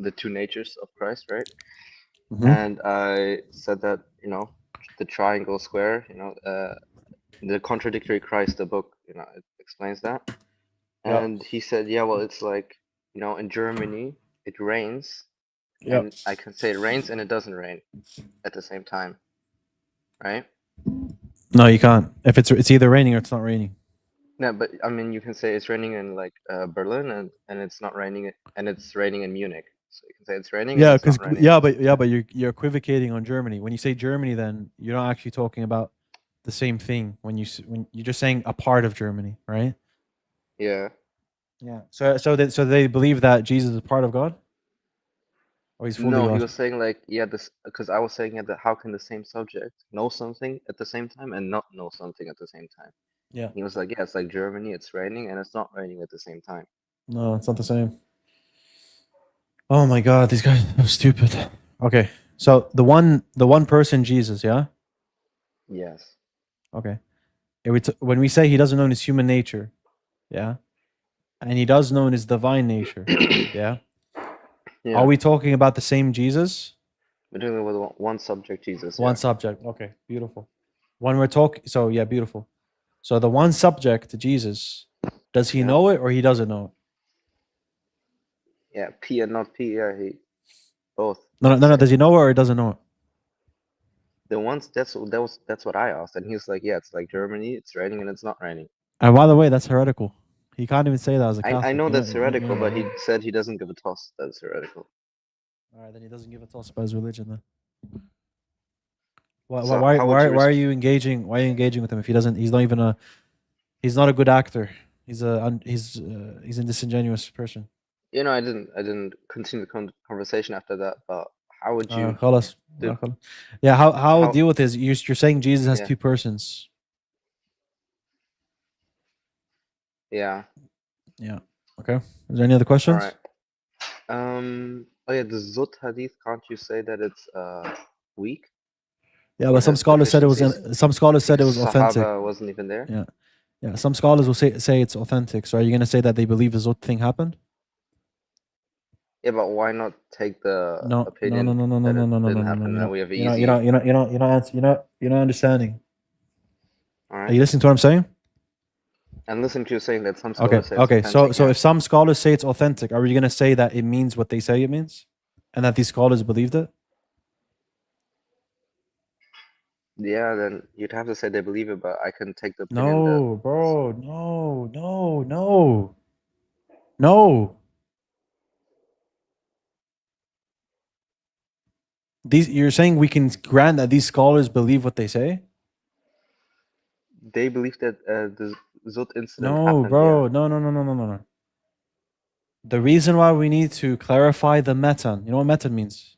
the two natures of Christ, right? Mhm. And I said that, the triangle square, the contradictory Christ, the book, it explains that. Yeah. And he said, yeah, well, it's like, in Germany, it rains, Yeah. and I can say it rains and it doesn't rain at the same time, right? No, you can't. If it's either raining or it's not raining. No, but I mean, you can say it's raining in like Berlin, and it's not raining, and it's raining in Munich. So you can say it's raining and Yeah, it's not because raining. but you're equivocating on Germany. When you say Germany, then you're not actually talking about the same thing. When you're just saying a part of Germany, right? Yeah. Yeah. So they believe that Jesus is part of God, or he's fully No, he God. was saying like, yeah, this, because I was saying, yeah, that how can the same subject know something at the same time and not know something at the same time? Yeah. He was like, yeah, it's like Germany, it's raining and it's not raining at the same time. No, it's not the same. Oh my God, these guys are stupid. Okay, so the one person Jesus, yeah. Yes. Okay, when we say he doesn't know his human nature, yeah, and he does know his divine nature, yeah. Yeah. Are we talking about the same Jesus? We're dealing with one subject, Jesus. One Yeah. subject. Okay, beautiful. When we're talking, so yeah, beautiful. So the one subject, Jesus, does he Yeah. know it or he doesn't know it? Yeah. P and not P. Yeah. Both. No. Does he know it or he doesn't know it? The ones that's what I asked, and he's like, yeah, it's like Germany, it's raining and it's not raining. And by the way, that's heretical. He can't even say that as a I Catholic. know that's heretical, but he said he doesn't give a toss. That's heretical. All right, then he doesn't give a toss about his religion. Then why So why how would why, you why are you engaging? Why are you engaging with him if he doesn't? He's not even a. He's not a good actor. He's a disingenuous person. I didn't continue the conversation after that. But how would you? خلاص. Yeah, how deal with this? You're saying Jesus has Yeah. two persons. Yeah. Yeah. Okay. Is there any other questions? All right. Oh yeah, the Zut hadith. Can't you say that it's weak? Yeah, but some scholars said it was. Some scholars said it was authentic. Sahaba wasn't even there. Yeah. Yeah. Some scholars will say it's authentic. So are you going to say that they believe the Zut thing happened? Yeah, but why not take the opinion No. that it didn't happen and we have easy? You're not understanding. All right. Are you listening to what I'm saying? I'm listening to you saying that some scholars say it's Okay. authentic. So if some scholars say it's authentic, are you going to say that it means what they say it means, and that these scholars believed it? Yeah, then you'd have to say they believe it, but I can take the opinion No, bro. No. You're saying we can grant that these scholars believe what they say? they believe that Zut incident No, happened, bro. yeah. No. The reason why we need to clarify the matan. You know what matan means?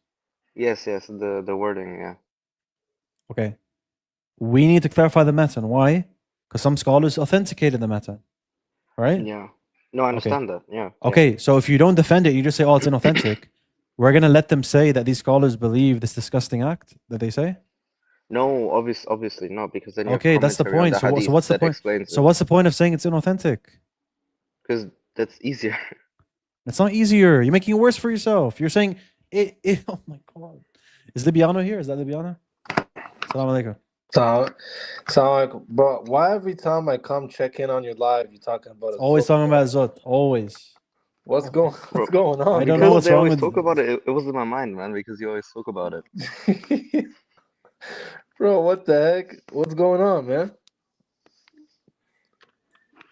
Yes, the wording, yeah. Okay. We need to clarify the matan. Why? Because some scholars authenticated the matan. Right? Yeah. No, I understand that. Yeah. Okay, so if you don't defend it, you just say, oh, it's inauthentic. We're going to let them say that these scholars believe this disgusting act that they say? No, obviously not, because then you have Okay, that's the commentary on point. the hadith What's the that point? explains So it. what's the point of saying it's inauthentic? Because that's easier. It's not easier. You're making it worse for yourself. You're saying it oh my god. Is Libiano here? Is that Libiano? Assalamu alaikum. So, bro, why every time I come check in on your live, you're talking about a Always Zut, talking bro? about Zot. Always. What's going on? I don't know Because what's they wrong always with talk about it. It was in my mind, man, because you always talk about it. Bro, what the heck? What's going on, man?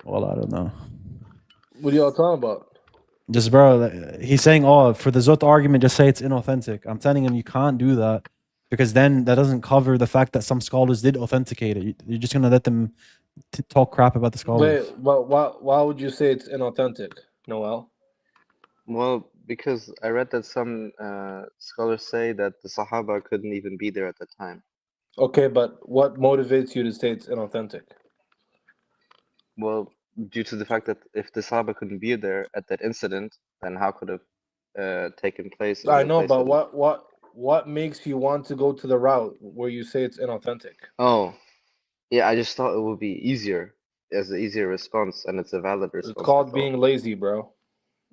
Well, I don't know. What are y'all talking about? Just bro, he's saying, oh, for the Zot argument, just say it's inauthentic. I'm telling him you can't do that because then that doesn't cover the fact that some scholars did authenticate it. You're just gonna let them talk crap about the scholars. Wait, but why would you say it's inauthentic, Noel? Well, because I read that some scholars say that the Sahaba couldn't even be there at the time. Okay, but what motivates you to say it's inauthentic? Well, due to the fact that if the Sahaba couldn't be there at that incident, then how could it taken place in I the know, place but that... what makes you want to go to the route where you say it's inauthentic? Oh, yeah, I just thought it would be easier as an easier response, and it's a valid response. It's called being lazy, bro.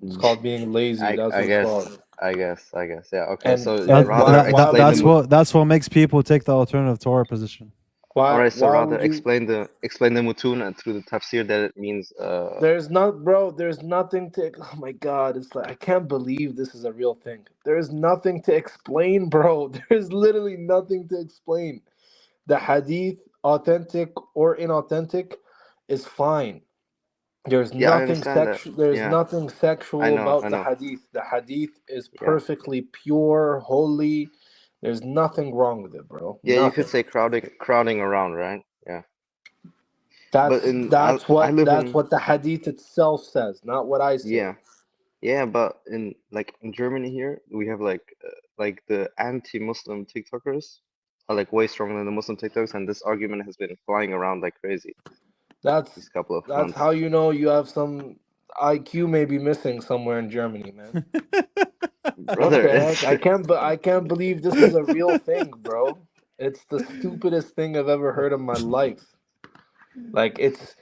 It's called being lazy. That's what it's called. I guess. Yeah. Okay. And So that's what makes people take the alternative Torah position. Alright, so why rather would you... explain the mutun and through the tafsir that it means. There's nothing to. Oh my God! It's like I can't believe this is a real thing. There's nothing to explain, bro. There's literally nothing to explain. The hadith, authentic or inauthentic, is fine. There's nothing sexual. There's nothing sexual about the hadith. The hadith is perfectly pure, holy. There's nothing wrong with it, bro. Yeah, nothing. You could say crowding around, right? Yeah. That's what the hadith itself says, not what I say. Yeah, but in Germany here, we have like the anti-Muslim TikTokers are like way stronger than the Muslim TikTokers, and this argument has been flying around like crazy. That's couple of that's months. how you know you have some IQ maybe missing somewhere in Germany, man. Brother, I can't believe this is a real thing, bro. It's the stupidest thing I've ever heard in my life. Like it's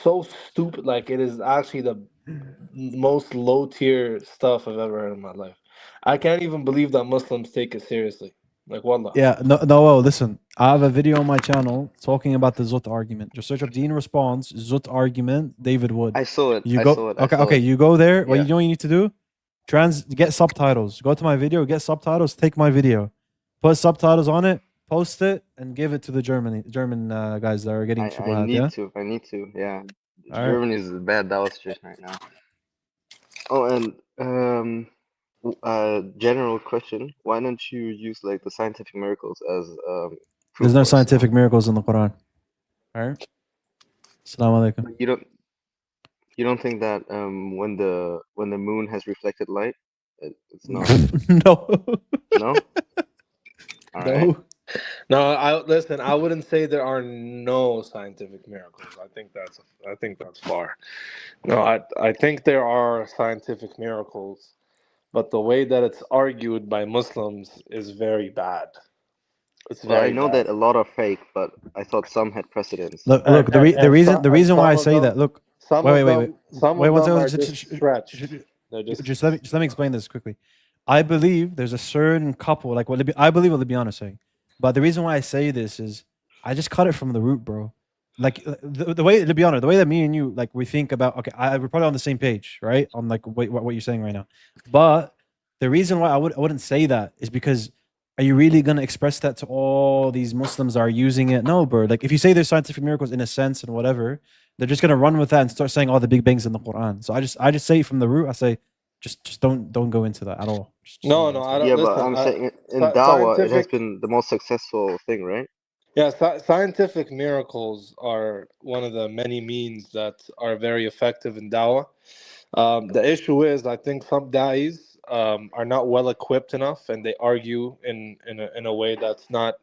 so stupid. Like it is actually the most low tier stuff I've ever heard in my life. I can't even believe that Muslims take it seriously. Like wallah. Yeah, no, listen. I have a video on my channel talking about the Zut argument. Just search up Dean response, Zut argument, David Wood. I saw it. Okay, you go there. What you know what you need to do? Get subtitles. Go to my video, get subtitles, take my video. Put subtitles on it, post it, and give it to the German guys that are getting I need to, yeah. Germany is a bad dawah situation right now. Oh, and general question: why don't you use like the scientific miracles as There's no scientific miracles in the Quran. All right. Assalamu alaikum. You don't think that when the moon has reflected light, it's not? No. No. All right. No, I wouldn't say there are no scientific miracles. I think that's far. No, I think there are scientific miracles, but the way that it's argued by Muslims is very bad. It's very I know bad. that a lot are fake, but I thought some had precedence. Look, the reason why I say that. Look, wait. Some of them are just stretched. Just let me explain this quickly. I believe there's a certain couple, like I believe what Libiano saying, but the reason why I say this is I just cut it from the root, bro. Like the way, to be honest, the way that me and you, like, we think about, okay, we're probably on the same page, right? On like what you're saying right now. But the reason why I wouldn't say that is because, are you really going to express that to all these Muslims are using it? No, bro. Like if you say there's scientific miracles in a sense and whatever, they're just going to run with that and start saying all the big bangs in the Quran. So I just say from the root, I say, just don't go into that at all. No, I don't. Yeah, but I'm saying in dawah, it has been the most successful thing, right? Yeah, scientific miracles are one of the many means that are very effective in dawah. The issue is, I think some da'is are not well equipped enough, and they argue in a way that's not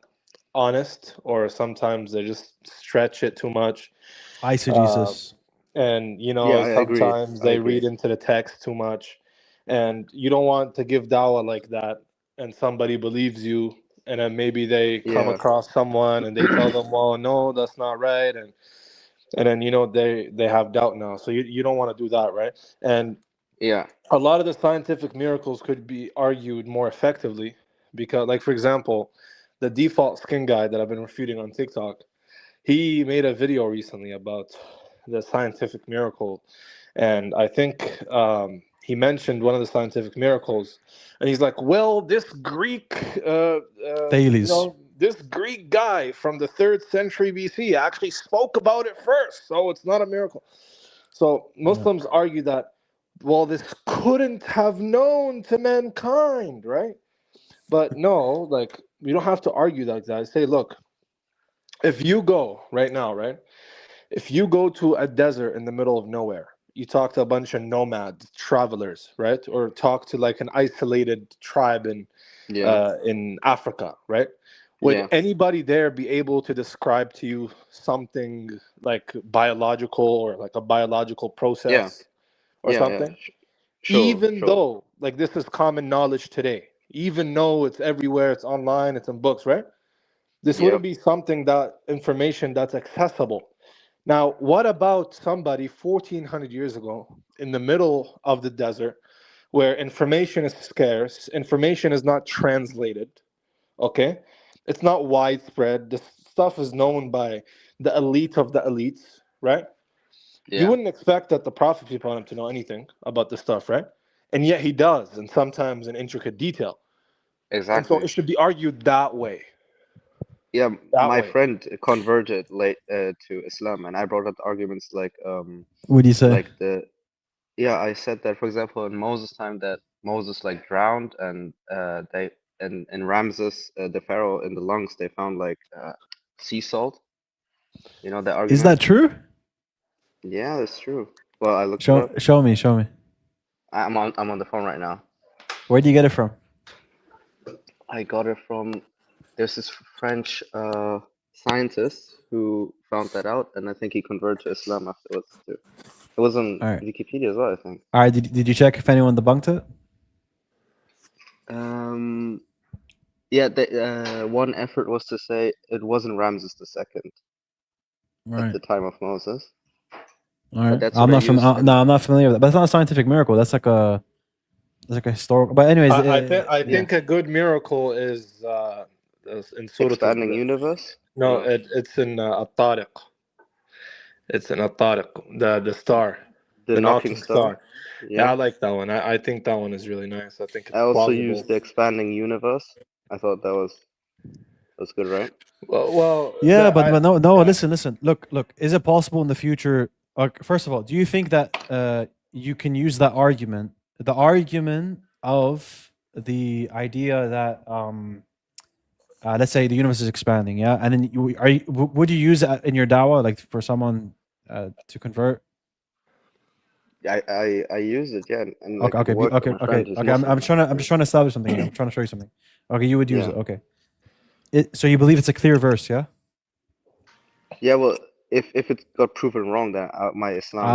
honest, or sometimes they just stretch it too much. Aisha Uh, Jesus. and Yeah, I agree. sometimes I they agree. read into the text too much, and you don't want to give dawah like that, and somebody believes you, and then maybe they come Yeah. across someone and they tell them, well, no, that's not right, and then they have doubt now, so you don't want to do that, right? And Yeah. a lot of the scientific miracles could be argued more effectively, because, like, for example, the default skin guy that I've been refuting on TikTok, he made a video recently about the scientific miracle, and I think he mentioned one of the scientific miracles, and he's like, well, this Greek Thales. this Greek guy from the 3rd century BC actually spoke about it first, so it's not a miracle. So Muslims argue that, well, this couldn't have known to mankind, right? But no, like, we don't have to argue like that. Say, look, if you go right now, right? If you go to a desert in the middle of nowhere, you talk to a bunch of nomad travelers, right? Or talk to like an isolated tribe in Africa, right? Would Yeah. anybody there be able to describe to you something like biological, or like a biological process or Yeah. something? Sure. Even though, like, this is common knowledge today, even though it's everywhere, it's online, it's in books, right? This wouldn't Yep. be something, that information that's accessible. Now, what about somebody 1400 years ago in the middle of the desert, where information is scarce, information is not translated, okay? It's not widespread. This stuff is known by the elite of the elites, right? You Yeah. wouldn't expect that the Prophet, peace upon him, to know anything about this stuff, right? And yet he does, and sometimes in intricate detail. And so Exactly. it should be argued that way. Yeah, That my way. friend converted late to Islam, and I brought up arguments like What do you say? like I said that, for example, in Moses' time, that Moses like drowned, and they in Ramses, the pharaoh, in the lungs they found like sea salt. You know that argument? Is that true? Yeah, that's true. Well, I looked it up. Show me. I'm on the phone right now. Where do you get it from? I got it from, there's this French scientist who found that out, and I think he converted to Islam afterwards too. It was on Wikipedia as well, I think. All right. Did you check if anyone debunked it? Yeah, one effort was to say it wasn't Ramses II at the time of Moses. All right. I'm not familiar with that. But it's not a scientific miracle. That's like a historical. But anyways, I think a good miracle is in Surah Expanding Universe. No, it's in At-Tariq. It's in At-Tariq, the star, the knocking star. Yeah, I like that one. I think that one is really nice. I think it's I also plausible. used the Expanding Universe. I thought that was good, right? Well, yeah, but no. Listen. Look. Is it possible in the future? First of all, do you think that you can use that argument, the argument of the idea that let's say the universe is expanding, yeah, and then would you use that in your dawah, like for someone to convert? I use it, yeah. And like Okay. I'm just trying to establish something here. I'm trying to show you something. Okay, you would use it. Okay. So you believe it's a clear verse, yeah? Yeah. Well, if it got proven wrong, then my Islam.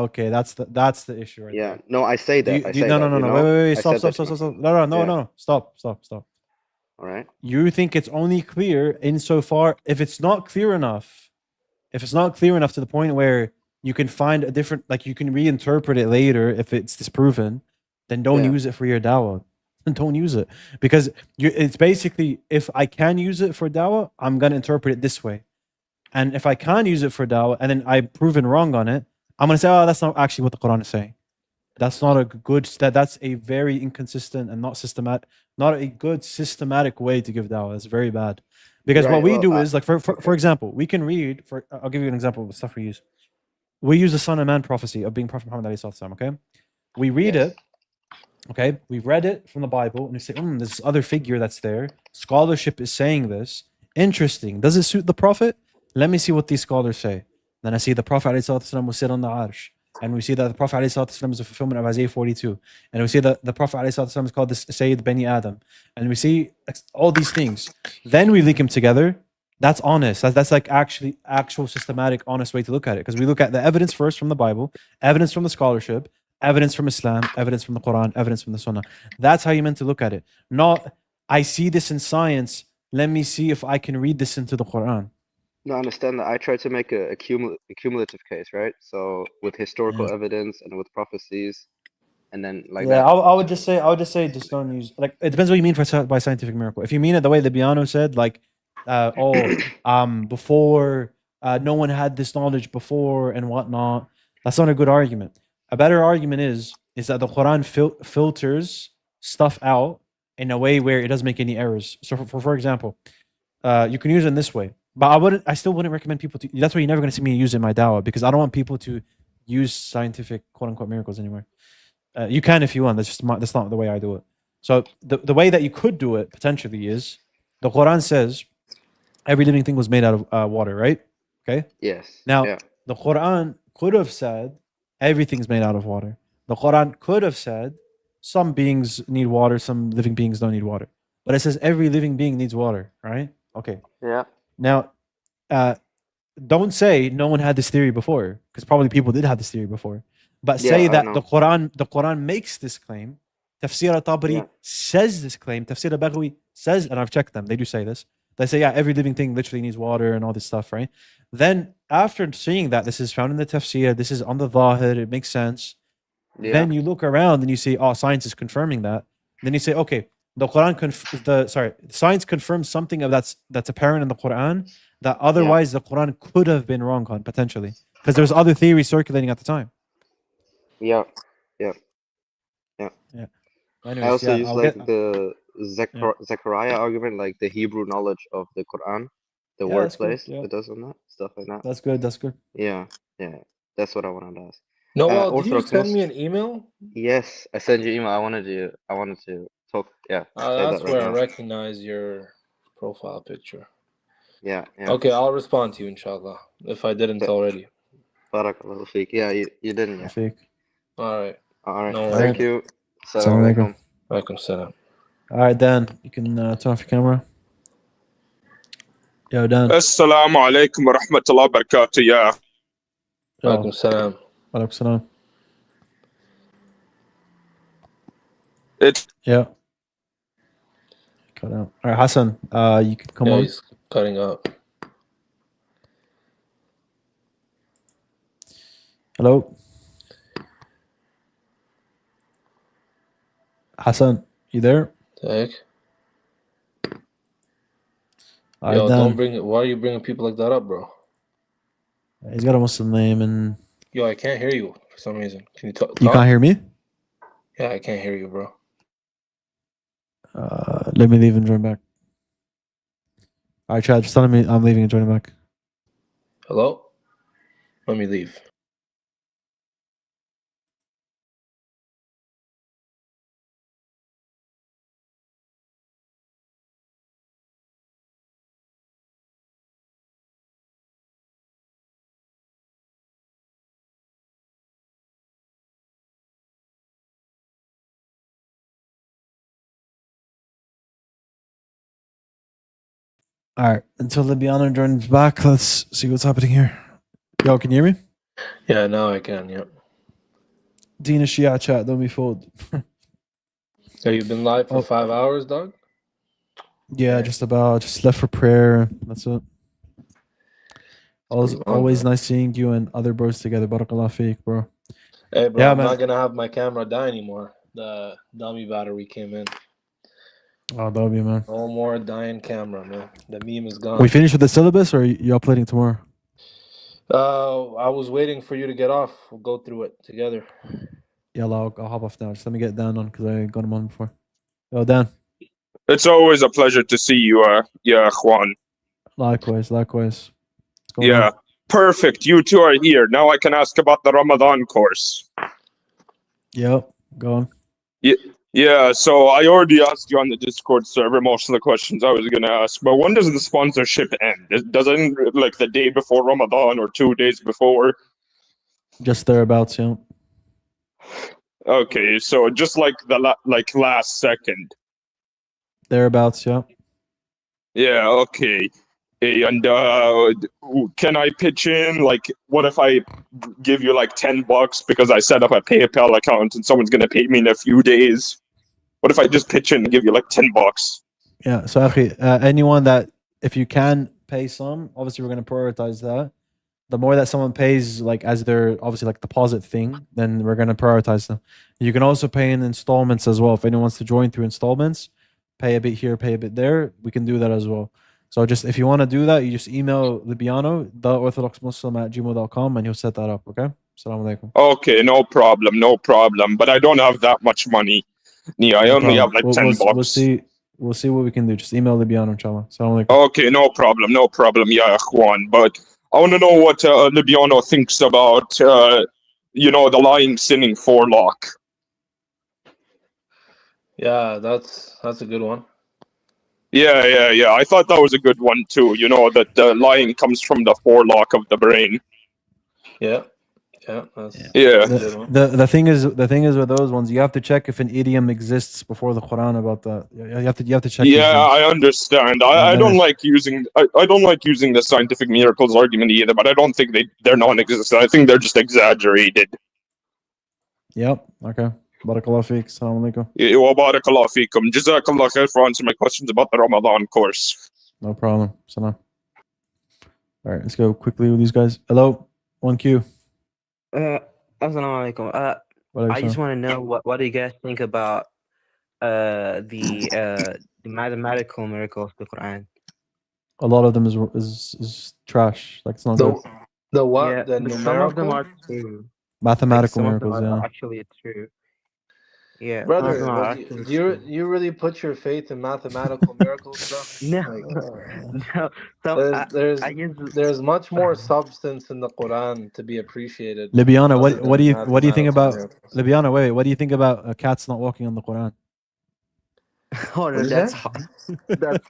Okay. That's the issue, right? Yeah. No, I say that. No. Wait. Stop. No. Stop. All right. You think it's only clear insofar if it's not clear enough. If it's not clear enough to the point where you can find a different, like you can reinterpret it later if it's disproven, then don't use it for your dawah. Don't use it, because it's basically, if I can use it for dawah, I'm gonna interpret it this way, and if I can't use it for dawah and then I'm proven wrong on it, I'm gonna say, oh, that's not actually what the Quran is saying. That's not a good. That's a very inconsistent and not a good systematic way to give dawah. It's very bad, because what we do is, like, for example, we can read. I'll give you an example of the stuff we use. We use the Son of Man prophecy of being Prophet Muhammad alayhi salam. Okay, we read it. Okay, we've read it from the Bible, and we say, there's this other figure that's there. Scholarship is saying this. Interesting. Does it suit the Prophet? Let me see what these scholars say. Then I see the Prophet ﷺ will sit on the Arsh. And we see that the Prophet ﷺ is a fulfillment of Isaiah 42. And we see that the Prophet ﷺ is called the Sayyid Bani Adam. And we see all these things. Then we link them together. That's honest. That's like actual systematic, honest way to look at it. Because we look at the evidence first from the Bible, evidence from the scholarship, evidence from Islam, evidence from the Quran, evidence from the Sunnah. That's how you meant to look at it. Not, I see this in science. Let me see if I can read this into the Quran. No, I understand that. I try to make a cumulative case, right? So with historical evidence and with prophecies, and then like that. I would just say, just don't use, like, it depends what you mean by scientific miracle. If you mean it the way the Biano said, like, before, no one had this knowledge before and whatnot, that's not a good argument. A better argument is that the Quran filters stuff out in a way where it doesn't make any errors. So for example, you can use it in this way, but I still wouldn't recommend people to. That's why you're never going to see me use it in my dawah, because I don't want people to use scientific quote unquote miracles anymore. You can if you want. That's not the way I do it. So the way that you could do it potentially is the Quran says every living thing was made out of water, right? Okay. Yes. Now the Quran could have said everything's made out of water. The Quran could have said some beings need water, some living beings don't need water. But it says every living being needs water, right? Okay. Yeah. Now, don't say no one had this theory before, because probably people did have this theory before. But say that the Quran makes this claim. Tafsir al-Tabari says this claim. Tafsir al-Baghawi says, and I've checked them, they do say this. They say, yeah, every living thing literally needs water and all this stuff, right? Then after seeing that this is found in the tafsir, this is on the Zahir, it makes sense. Yeah. Then you look around and you say, oh, science is confirming that. Then you say, okay, the Quran science confirms something that's apparent in the Quran that otherwise the Quran could have been wrong on, potentially, because there's other theories circulating at the time. Yeah. Anyways, I also use the Zechariah argument, like the Hebrew knowledge of the Quran, the wordplace it does on that, stuff like that. That's good. Yeah, that's what I wanted to ask. No, did you send me an email? Yes, I sent you an email. I wanted to talk. Yeah, that's where I recognize your profile picture. Yeah. Okay, I'll respond to you, inshallah, if I didn't already. Barakallahu feek. Yeah, you didn't. Yeah. All right. No, thank you. Assalamu alaikum. Alaikum salam. All right, Dan, you can turn off your camera. Yo, Dan. Assalamu alaikum wa rahmatullahi wa barakatuh. Yeah. Alaikum salam. Alaikum salam. Yeah. Cut out. All right, Hassan, you can come on. He's cutting out. Hello. Hassan, you there? Heck. Yo, don't bring it. Why are you bringing people like that up, bro? He's got a Muslim name and. Yo, I can't hear you for some reason. Can you talk? You can't hear me? Yeah, I can't hear you, bro. Let me leave and join back. All right, Chad, just tell me I'm leaving and joining back. Hello? Let me leave. All right, until Libiano joins back, let's see what's happening here. Yo, can you hear me? Yeah, now I can, yep. Dina Shia chat, don't be fooled. So you've been live for 5 hours, dog? Yeah, just left for prayer. That's it. Always nice seeing you and other bros together. Barakallah feek, bro. Hey, bro, I'm not going to have my camera die anymore. The dummy battery came in. Oh, that'll be, man. No more dying camera, man. The meme is gone. We finished with the syllabus, or are you uploading tomorrow? I was waiting for you to get off. We'll go through it together. Yeah, I'll hop off now. Just let me get Dan on, because I got him on before. Yo, Dan. It's always a pleasure to see you, Juan. Likewise. Yeah, perfect. You two are here. Now I can ask about the Ramadan course. Yep, go on. Yeah, so I already asked you on the Discord server most of the questions I was going to ask, but when does the sponsorship end? Does it end like the day before Ramadan or 2 days before? Just thereabouts, yeah. Okay, so just like the last second. Thereabouts, yeah. Yeah, okay. And can I pitch in? Like, what if I give you like $10 because I set up a PayPal account and someone's gonna pay me in a few days? What if I just pitch in and give you like $10? Yeah. So, anyone that, if you can pay some, obviously we're going to prioritize that. The more that someone pays, like as their obviously like deposit thing, then we're going to prioritize them. You can also pay in installments as well. If anyone wants to join through installments, pay a bit here, pay a bit there, we can do that as well. So just if you want to do that, you just email Libiano, theorthodoxmuslim@gmail.com, and he'll set that up. Okay. Assalamu alaikum. Okay, no problem. But I don't have that much money. Yeah, I No only problem. have like $10. We'll see what we can do. Just email Libiano, inshallah. Assalamu alaikum. Okay, no problem. Yeah, Juan. But I want to know what Libiano thinks about, the lying, sinning forelock. Yeah, that's a good one. Yeah. I thought that was a good one too. That the lying comes from the forelock of the brain. Yeah. That's Yeah. a good one. The thing is with those ones, you have to check if an idiom exists before the Quran about that. You have to check. Yeah, I understand. I don't like using I don't like using the scientific miracles argument either, but I don't think they're non-existent. I think they're just exaggerated. Yep. Okay. Barakallah feek. Assalamu alaikum. Wa barakallah feekum. Jazakallah khair for answering my questions about the Ramadan course. No problem. Salam. All right, let's go quickly with these guys. Hello, 1Q. Assalamu alaikum. I just want to know what do you guys think about the mathematical miracles of the Quran? A lot of them is trash. Like it's not good. The what? Yeah, the but numerical? some of them are true. Mathematical like, miracles, are yeah. actually true. Yeah, Brother, you really put your faith in mathematical miracles, bro? No, there's much more substance in the Quran to be appreciated. Libiana, what do you think about Libiana? Wait, what do you think about cats not walking on the Quran? Oh no, that's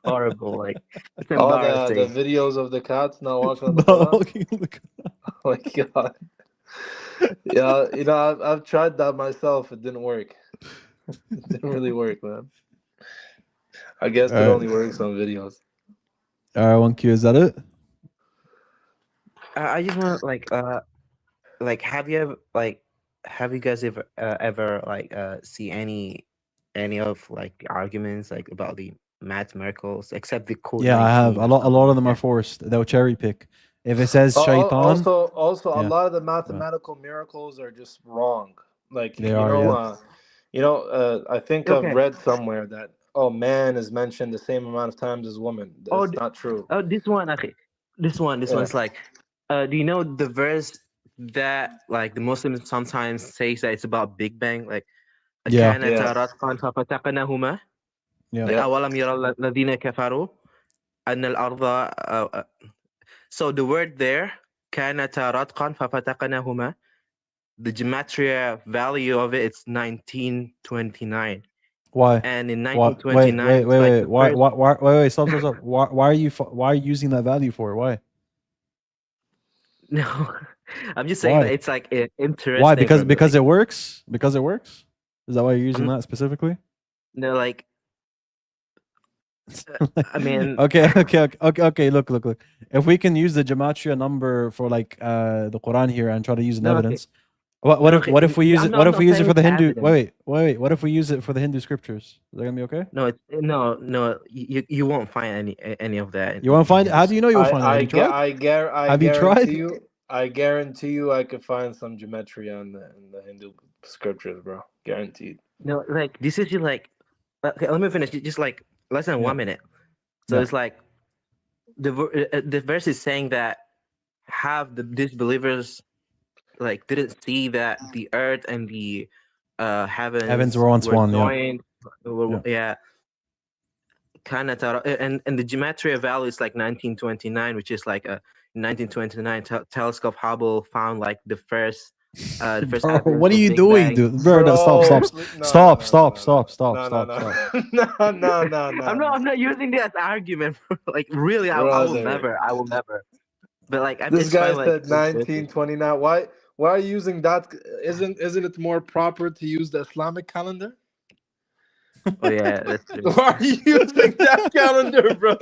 horrible. Like it's embarrassing. The videos of the cats not walking on the Quran. Oh my god. Yeah, I've tried that myself. It didn't work. It didn't really work, man. I guess it only works on videos. All right, 1Q, is that it? I just want to have you guys ever see any of like the arguments like about the math miracles except the code? Yeah, I have. A lot of them are forced. They'll cherry pick. If it says shaitan. Also, a lot of the mathematical miracles are just wrong. Like I think I've read somewhere that man is mentioned the same amount of times as woman. That's not true. Oh, this one's like, do you know the verse that like the Muslims sometimes says that it's about Big Bang? Like, أَوَلَمْ يَرَى الَّذِينَ كَفَرُوا أَنَّ الْأَرْضَ. So the word there, كَانَتَا رَتْقًا فَفَتَقْنَاهُمَا, the gematria value of it, it's 1929. Why? And in 1929, wait, stop. Why are you using that value for? Why? No, I'm just saying that it's like interesting. Why? Because it works. Because it works. Is that why you're using that specifically? No, like. I mean. Okay. Look. If we can use the gematria number for like the Quran here and try to use an evidence. What if we use it? What if we use it for the Hindu? Wait. What if we use it for the Hindu scriptures? Is that gonna be okay? No. You won't find any of that. You won't find it? How do you know you'll find it? Have you tried? I guarantee you, I could find some gematria in the Hindu scriptures, bro. Guaranteed. No, like this is just like. Okay, let me finish. Just like less than 1 minute. So it's like the verse is saying that disbelievers like didn't see that the earth and the heavens were once one. Joined, yeah. And the gematria value is like 1929, which is like a 1929 telescope Hubble found like the first The first Bro, advent, what are the you Big doing, Bang. dude? Bro, no, stop, Bro, stop, no, stop, no, stop, no, stop, stop, no, no, stop, no, stop. no, no, no, no, I'm not using it as argument. Like really, I will brother. never. But like, This it's guy fine. Like, said 1929. Why are you using that? Isn't it more proper to use the Islamic calendar? oh yeah, that's true. Why are you using that calendar, bro?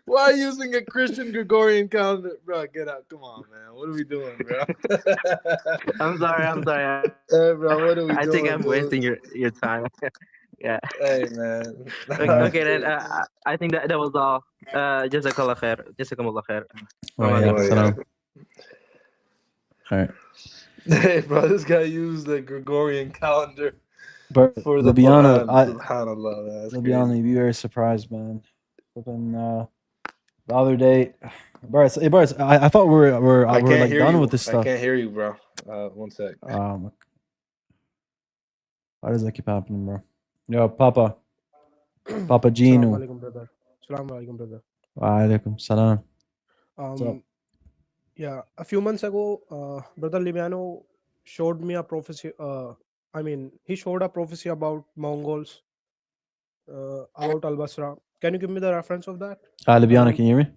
Why are you using a Christian Gregorian calendar, bro? Get out! Come on, man. What are we doing, bro? I'm sorry. Hey, bro, what are we I doing, think I'm dude? wasting your time. Yeah. Hey, man. Okay, then I think that was all. Jazakallah khair. Jazakumullah khair. Salam. All right. Hey, bro, this guy used the Gregorian calendar But for the Libiano, Quran. Subhanallah, man. That's Libiano, crazy. you'd be very surprised, man. Flipping, the other day, bro, I thought we're I can't like hear done you. with this I stuff. can't hear you, bro. One sec. Why does that keep happening, bro? Yo, Papa Assalamu Gino. alaikum, brother. Assalamu alaikum, brother. Wa alaikum salam. What's up? Yeah, a few months ago, Brother Libiano showed me a prophecy. He showed a prophecy about Mongols, about Al Basra. Can you give me the reference of that? Libiano, can you hear me?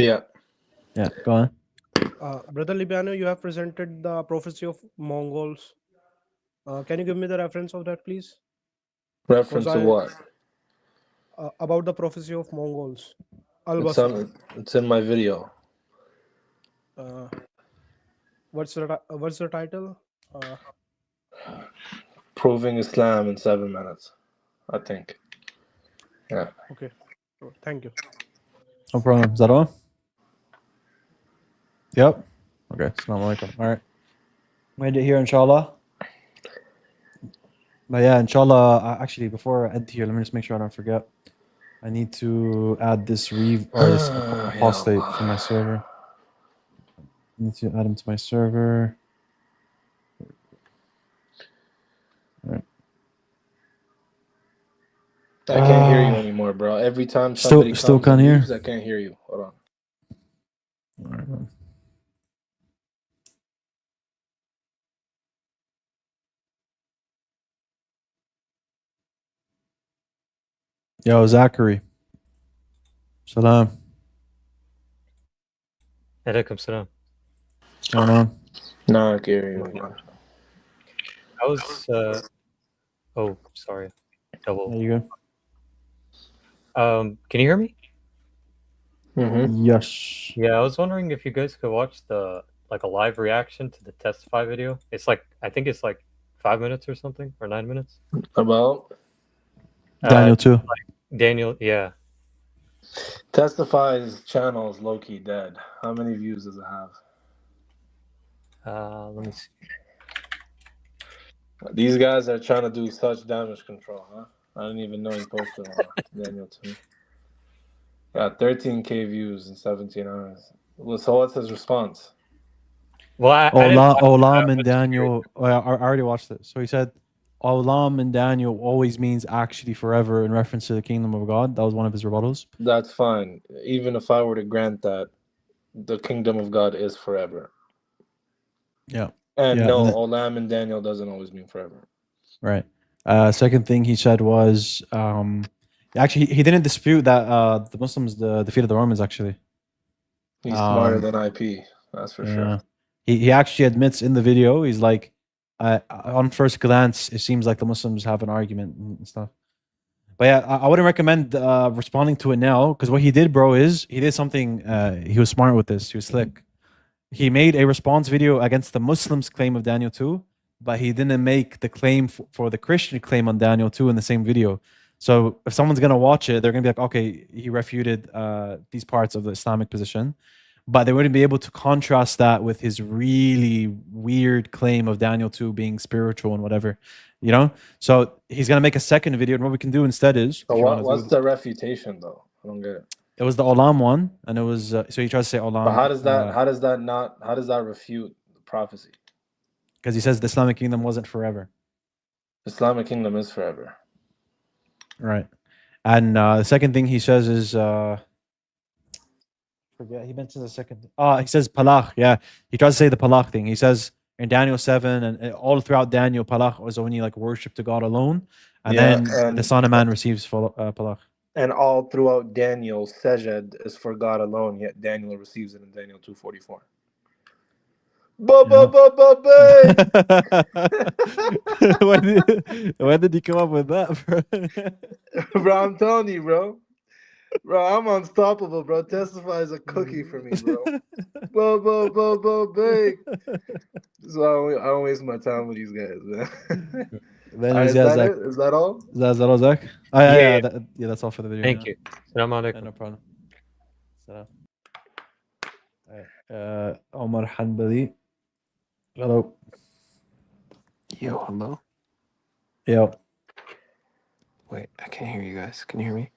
Yeah. Yeah, go on. Brother Libiano, you have presented the prophecy of Mongols. Can you give me the reference of that, please? Reference to what? About the prophecy of Mongols. Al Basra. It's in my video. What's the title? Proving Islam in 7 minutes, I think. Yeah. Okay. Thank you. No problem. Is that all? Yep. Okay. Assalamu alaikum. All right. Made it here, inshallah. But yeah, inshallah. Actually, before I end here, let me just make sure I don't forget. I need to add this this apostate for my server. I need to add him to my server. All right. I can't hear you anymore, bro. Every time somebody Still comes can't and hear? leaves, I can't hear you. Hold on. All right, man. Yo, Zachary. Salam. Alaikum salam. What's going on? No, I can't hear you. I was oh, sorry. Double. There you Can you hear me? Mm-hmm. Yes. Yeah, I was wondering if you guys could watch a live reaction to the Testify video. It's I think it's 5 minutes or something, or 9 minutes. About? Daniel too. Daniel, yeah. Testify's channel is low-key dead. How many views does it have? Let me see. These guys are trying to do such damage control, huh? I didn't even know he posted on Daniel too. Got 13K views in 17 hours. So what's his response? Well, Olam and Daniel. I already watched it. So he said, Olam and Daniel always means actually forever in reference to the kingdom of God. That was one of his rebuttals. That's fine. Even if I were to grant that, the kingdom of God is forever. Yeah. And yeah, no, and Olam and Daniel doesn't always mean forever. Right. Second thing he said was, actually, he didn't dispute that the Muslims defeated the Romans, actually. He's smarter than IP, that's for sure. He actually admits in the video, he's like, on first glance, it seems like the Muslims have an argument and stuff. But yeah, I wouldn't recommend responding to it now, because what he did, bro, is he did something, he was smart with this, he was slick. He made a response video against the Muslims' claim of Daniel 2, but he didn't make the claim for the Christian claim on Daniel 2 in the same video. So if someone's going to watch it, they're going to be like, okay, he refuted these parts of the Islamic position, but they wouldn't be able to contrast that with his really weird claim of Daniel 2 being spiritual and whatever, you know? So he's going to make a second video, and what we can do instead is... So what's the refutation, though? I don't get it. It was the Olam one, and it was so he tries to say Olam. But how does that refute the prophecy? Because he says the Islamic kingdom wasn't forever. The Islamic kingdom is forever. Right. And the second thing he says is forget, he mentions the second. He says palach. Yeah, he tries to say the palach thing. He says in Daniel 7 and all throughout Daniel, palach was only like worship to God alone, and Yeah, then the and Son of Man receives palach. and all throughout Daniel, sajad is for God alone, yet Daniel receives it in Daniel 2:44. When did you come up with that, bro? Bro, I'm telling you, bro. Bro, I'm unstoppable, bro. Testify is a cookie for me, bro. Bake. So I don't waste my time with these guys, man. Anyways, Is yeah, that Zach. it? Is that all? Is that all, Zach? Oh, yeah, that's all for the video. Thank you. Assalamu alaikum. No problem. Salam. Omar Hanbali. Hello. Yo, hello. Yo. Wait, I can't hear you guys. Can you hear me?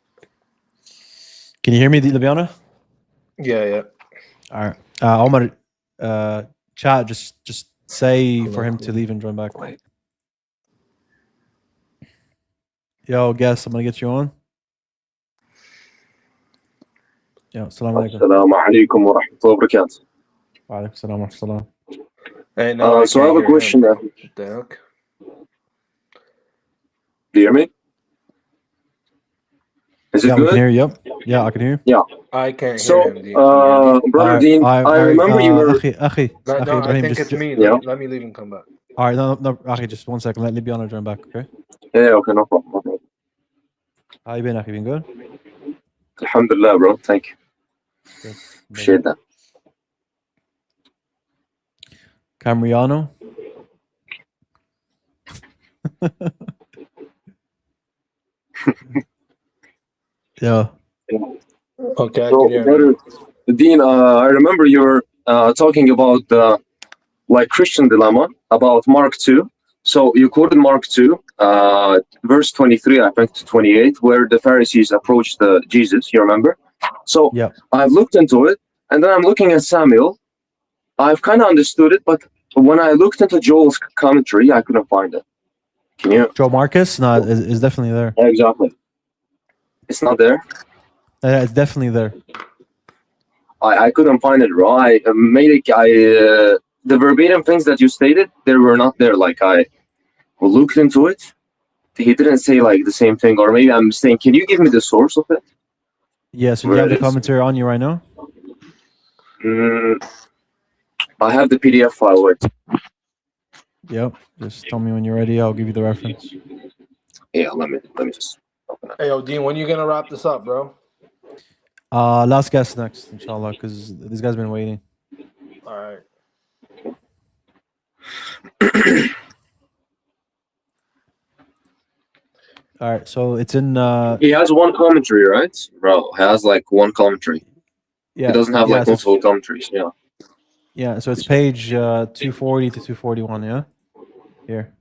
Can you hear me, Libiana? Yeah. All right. Omar, chat, just say for him to leave and join back. Wait. Yo, guess I'm gonna get you on. Yo, assalamu alaikum. Assalamu alaikum wa rahmatullahi wa barakatuh. Wa alaikum assalam wa rahmatullah. Hey, no, So I have a question. What the heck? Do you hear me? Is it Yeah, good? we can hear you. Yep. Yeah, I can hear you. Yeah. I can't So, hear him. Dean. Can you hear me? Brother Dean, I remember you were. Akhi, No, I Ibrahim, think it's me. Yeah. Let me leave and come back. All right, no, Akhi, just 1 second. Let Libiana join back, okay? Yeah, okay, no problem. No problem. How you been, Akhi? Been good? Alhamdulillah, bro. Thank you. Good. Appreciate that. Camriano. Yeah. Okay, I So, can hear brother you. Dean, I remember you were talking about like Christian dilemma about Mark 2. So you quoted Mark 2, verse 23, I think, to 28, where the Pharisees approached Jesus, you remember? So yeah. I've looked into it, and then I'm looking at Samuel. I've kind of understood it, but when I looked into Joel's commentary, I couldn't find it. Can you? Joe Marcus? No, it's definitely there. Yeah, exactly. It's not there? It's definitely there. I couldn't find it, bro. The verbatim things that you stated, they were not there. Like, I looked into it. He didn't say, like, the same thing. Or maybe I'm saying, can you give me the source of it? Yeah, so you have the commentary on you right now? I have the PDF file. Wait. Yep. Just tell me when you're ready. I'll give you the reference. Yeah, let me just open it. Hey, yo, Dean, when you gonna wrap this up, bro? Last guess next, inshallah, because this guy's been waiting. All right. All right, so it's in. He has one commentary, right? Bro, he has like one commentary. Yeah. He doesn't have like so multiple commentaries. Yeah. Yeah, so it's page 240 to 241. Yeah. Here.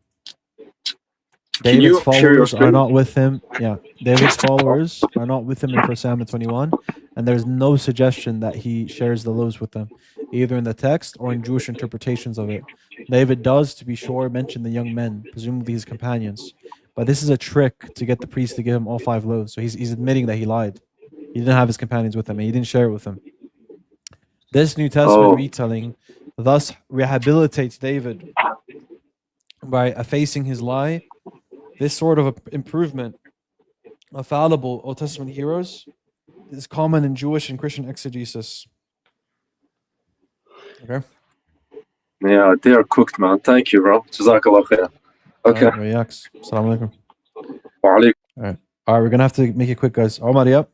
David's followers are not with him. Yeah, David's followers are not with him in 1 Samuel 21, and there's no suggestion that he shares the laws with them, either in the text or in Jewish interpretations of it. David does, to be sure, mention the young men, presumably his companions, but this is a trick to get the priest to give him all 5 loaves. So he's admitting that he lied. He didn't have his companions with him, and he didn't share it with them. This New Testament retelling thus rehabilitates David by effacing his lie. This sort of improvement of fallible Old Testament heroes is common in Jewish and Christian exegesis. Okay. Yeah, they are cooked, man. Thank you, bro. Jazakallah khair. Okay. Assalamu alaikum. Wa alaikum. All right, we're gonna have to make it quick, guys. Omar, yep.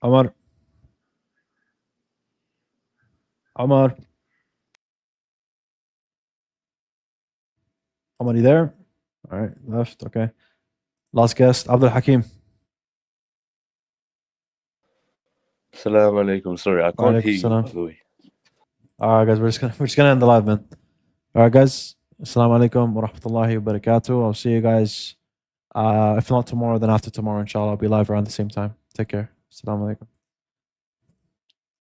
Omar. Omar, you there? All right, left. Okay. Last guest, Abdul Hakim. Assalamu alaikum. Sorry, I can't hear you, by the way. All right, guys, we're just gonna end the live, man. All right, guys. Assalamu alaikum wa rahmatullahi wa barakatuh. I'll see you guys. If not tomorrow, then after tomorrow, inshallah. I'll be live around the same time. Take care. Assalamu alaikum.